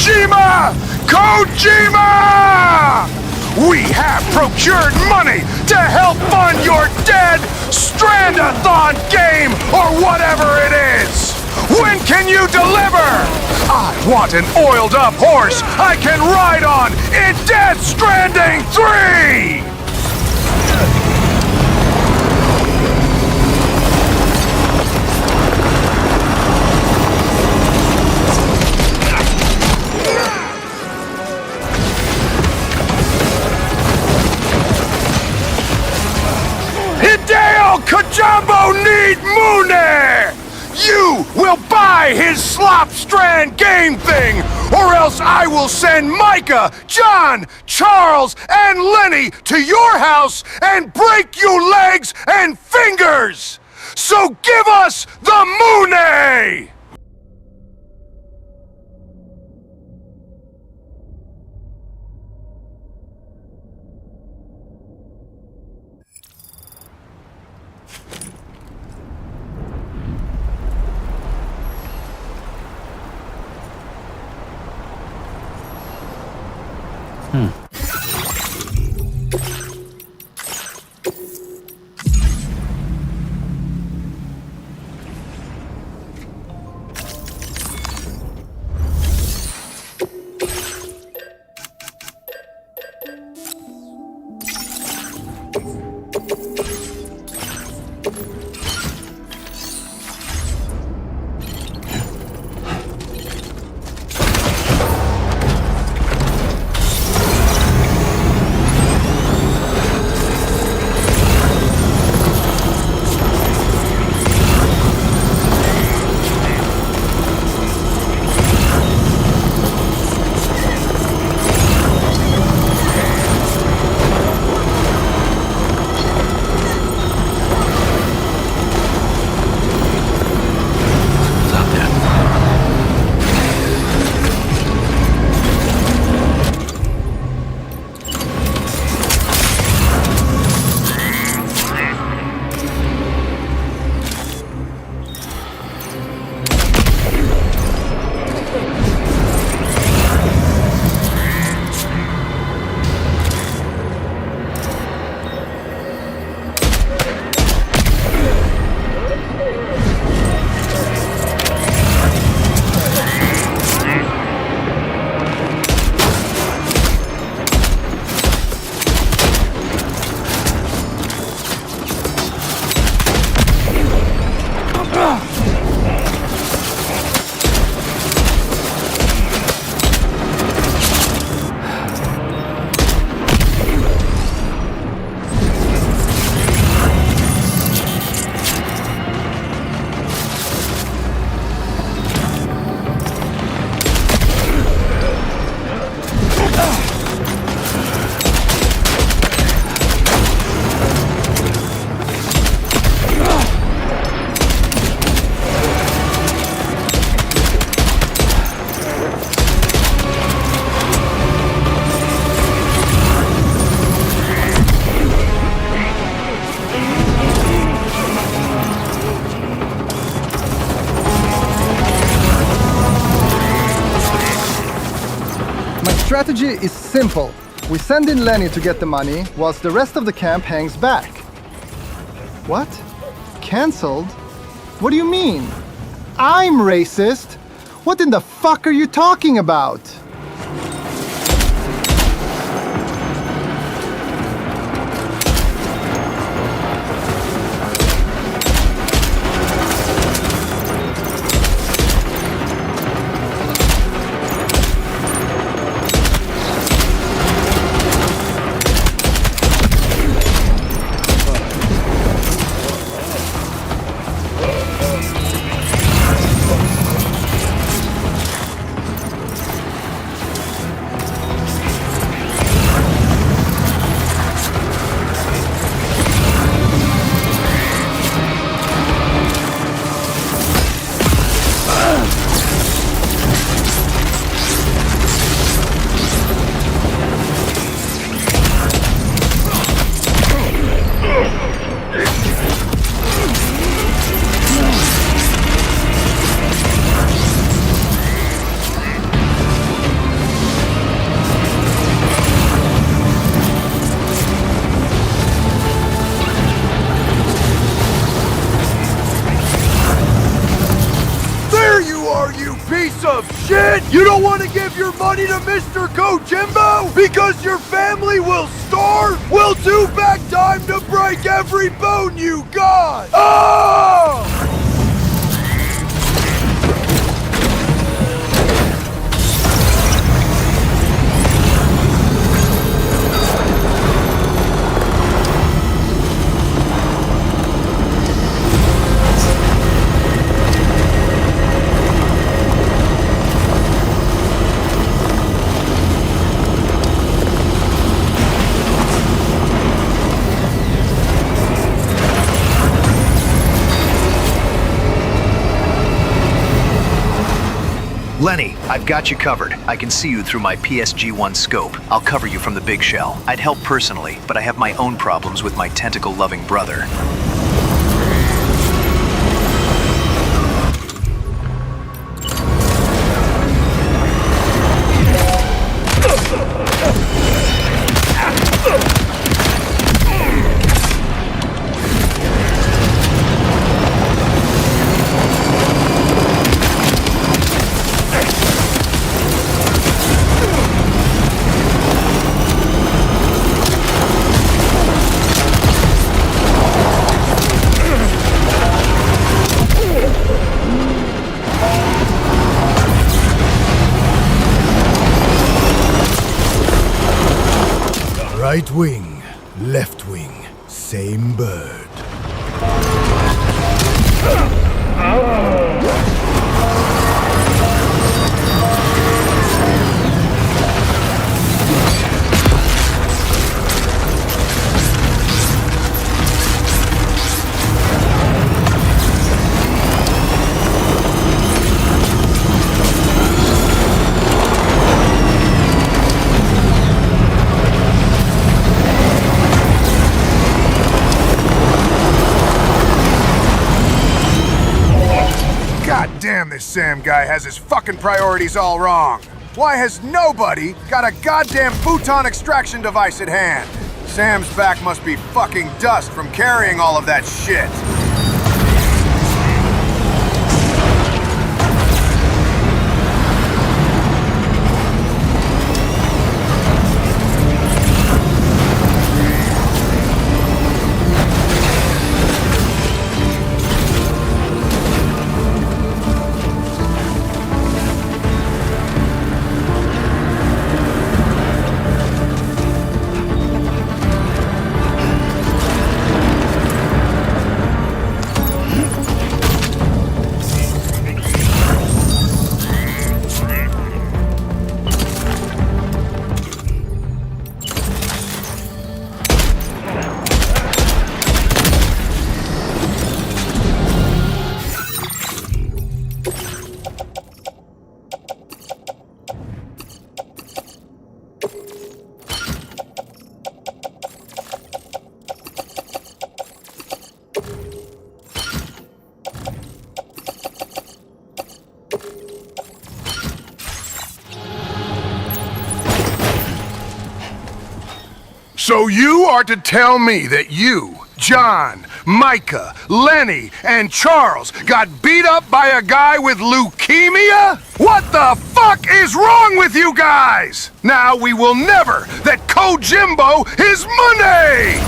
Kojima! Kojima! We have procured money to help fund your dead Strandathon game or whatever it is! When can you deliver? I want an oiled up horse I can ride on in Death Stranding 3! Hideo Kojambo need Mune! You will buy his Slopstrand game thing, or else I will send Micah, John, Charles, and Lenny to your house and break you legs and fingers! So give us the Mune! strategy is simple. We send in Lenny to get the money, whilst the rest of the camp hangs back. What? Cancelled? What do you mean? I'm racist? What in the fuck are you talking about? money to Mr. Kojimbo because your family will starve? We'll do back time to break every bone you got! Oh! Lenny, I've got you covered. I can see you through my PSG-1 scope. I'll cover you from the big shell. I'd help personally, but I have my own problems with my tentacle-loving brother. Right wing, left wing, same bird. God damn, this Sam guy has his fucking priorities all wrong. Why has nobody got a goddamn photon extraction device at hand? Sam's back must be fucking dust from carrying all of that shit. So you are to tell me that you, John, Micah, Lenny, and Charles got beat up by a guy with leukemia? What the fuck is wrong with you guys? Now we will never let Kojimbo his money!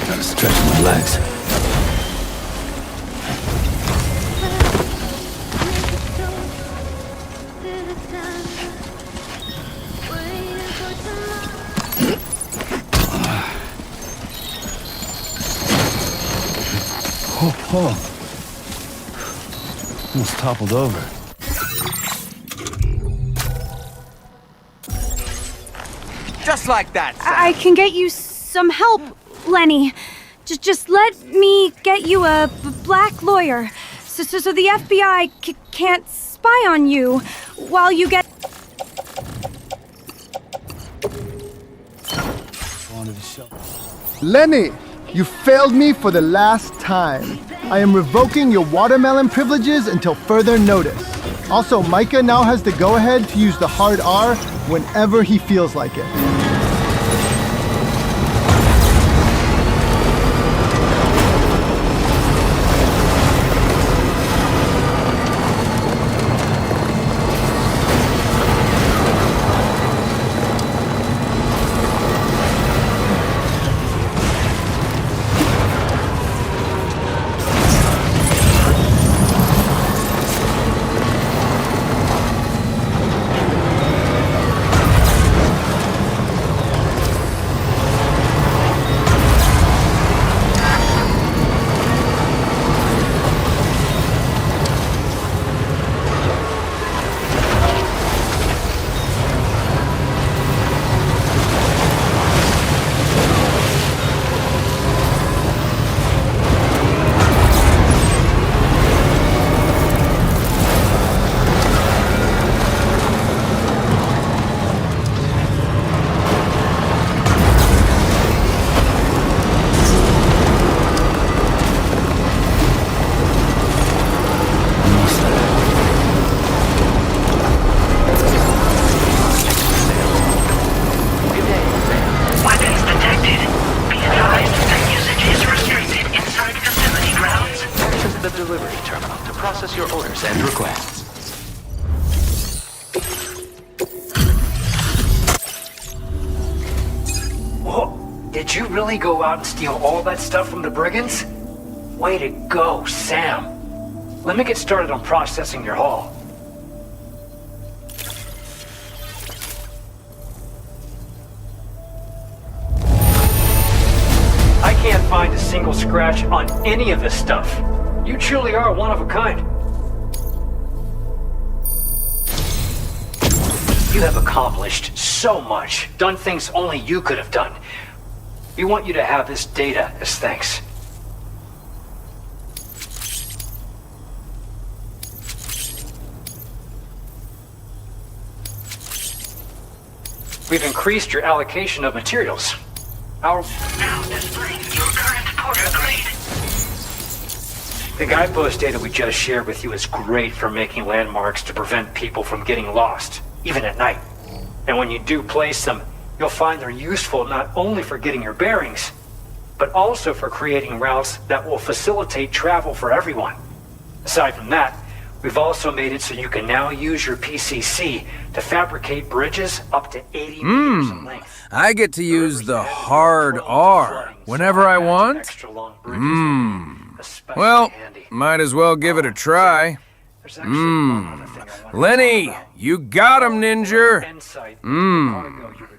Gotta stretch my legs. Oh. Almost toppled over. Just like that, Sam. I can get you some help, Lenny. Just let me get you a black lawyer, so the FBI can't spy on you while you get... Lenny, you failed me for the last time. I am revoking your watermelon privileges until further notice. Also, Micah now has the go-ahead to use the hard R whenever he feels like it. process your orders and requests. Whoa, did you really go out and steal all that stuff from the brigands? Way to go, Sam. Let me get started on processing your haul. I can't find a single scratch on any of this stuff. You truly are one of a kind. You have accomplished so much, done things only you could have done. We want you to have this data as thanks. We've increased your allocation of materials. Our Now displaying your current porter grade. The guidepost data we just shared with you is great for making landmarks to prevent people from getting lost, even at night. And when you do place them, you'll find they're useful not only for getting your bearings, but also for creating routes that will facilitate travel for everyone. Aside from that, we've also made it so you can now use your PCC to fabricate bridges up to 80 meters in length. I get to use the hard R whenever I want? Well, might as well give it a try. Lenny, you got him, Ninja.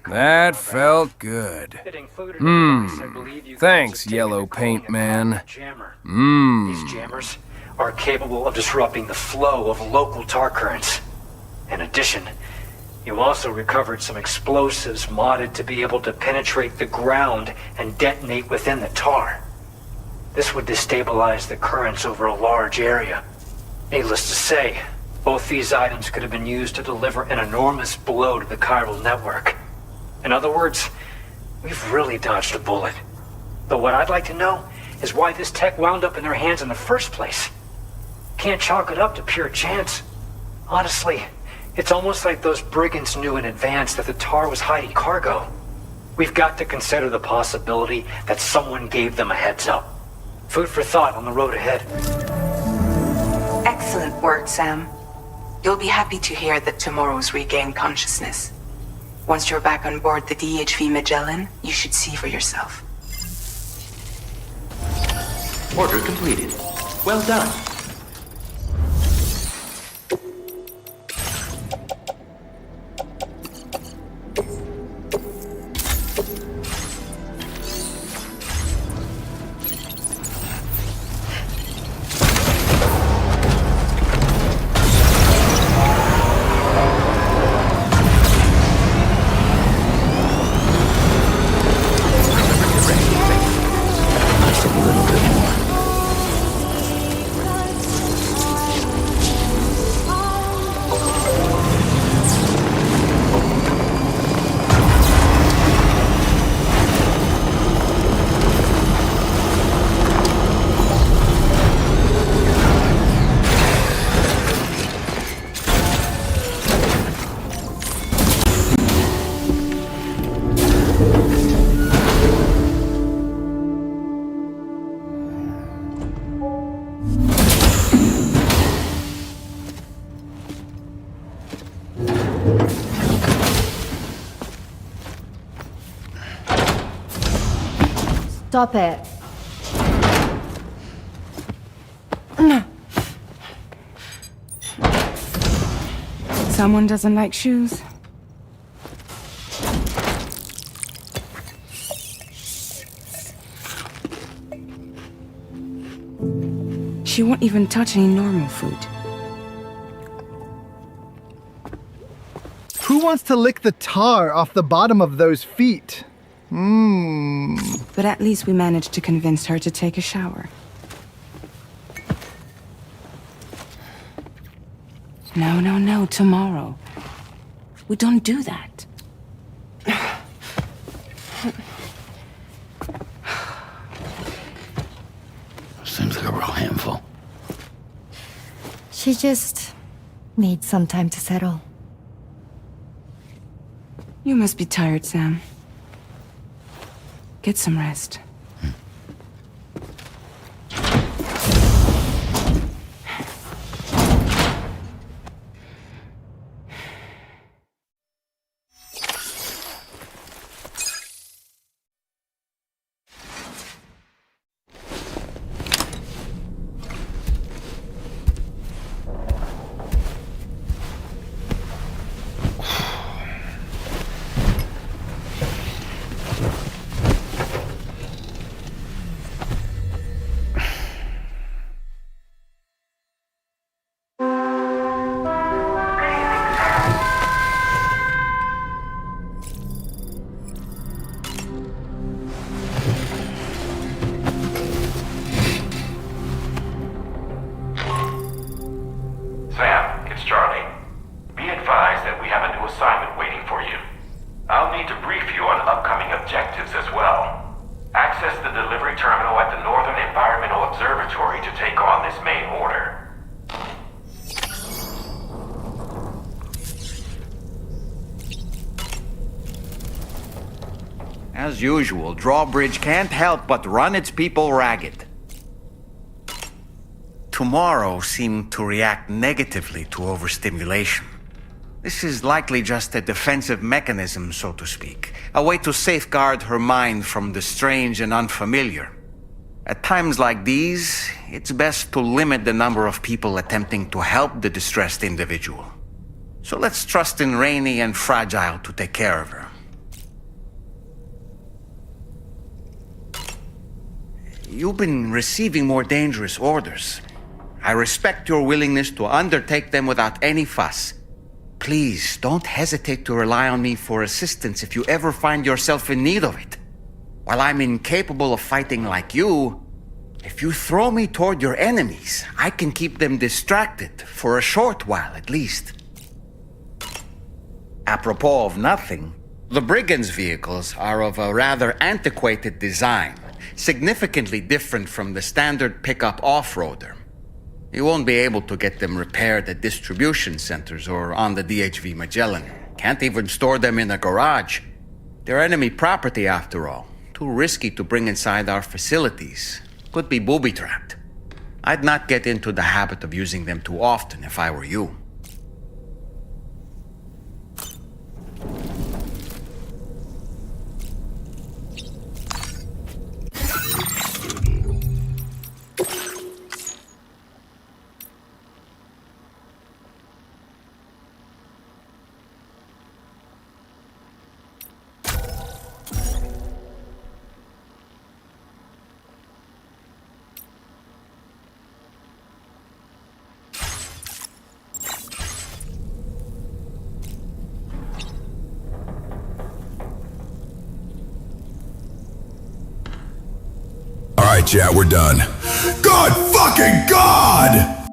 That felt good. Thanks, Yellow Paint Man. These jammers are capable of disrupting the flow of local tar currents. In addition, you also recovered some explosives modded to be able to penetrate the ground and detonate within the tar. This would destabilize the currents over a large area. Needless to say, both these items could have been used to deliver an enormous blow to the chiral network. In other words, we've really dodged a bullet. But what I'd like to know is why this tech wound up in their hands in the first place. Can't chalk it up to pure chance. Honestly, it's almost like those brigands knew in advance that the tar was hiding cargo. We've got to consider the possibility that someone gave them a heads up. Food for thought on the road ahead. Excellent work, Sam. You'll be happy to hear that tomorrow's regained consciousness. Once you're back on board the DHV Magellan, you should see for yourself. Order completed. Well done. Stop it. Someone doesn't like shoes? She won't even touch any normal food. Who wants to lick the tar off the bottom of those feet? But at least we managed to convince her to take a shower. No, tomorrow. We don't do that. Seems like a real handful. She just needs some time to settle. You must be tired, Sam. Get some rest. usual, Drawbridge can't help but run its people ragged. Tomorrow seemed to react negatively to overstimulation. This is likely just a defensive mechanism, so to speak. A way to safeguard her mind from the strange and unfamiliar. At times like these, it's best to limit the number of people attempting to help the distressed individual. So let's trust in Rainy and Fragile to take care of her. You've been receiving more dangerous orders. I respect your willingness to undertake them without any fuss. Please, don't hesitate to rely on me for assistance if you ever find yourself in need of it. While I'm incapable of fighting like you, if you throw me toward your enemies, I can keep them distracted, for a short while at least. Apropos of nothing, the Brigands' vehicles are of a rather antiquated design, significantly different from the standard pickup off-roader. You won't be able to get them repaired at distribution centers or on the DHV Magellan. Can't even store them in a garage. They're enemy property after all. Too risky to bring inside our facilities. Could be booby-trapped. I'd not get into the habit of using them too often if I were you. Alright, chat, we're done. God fucking God!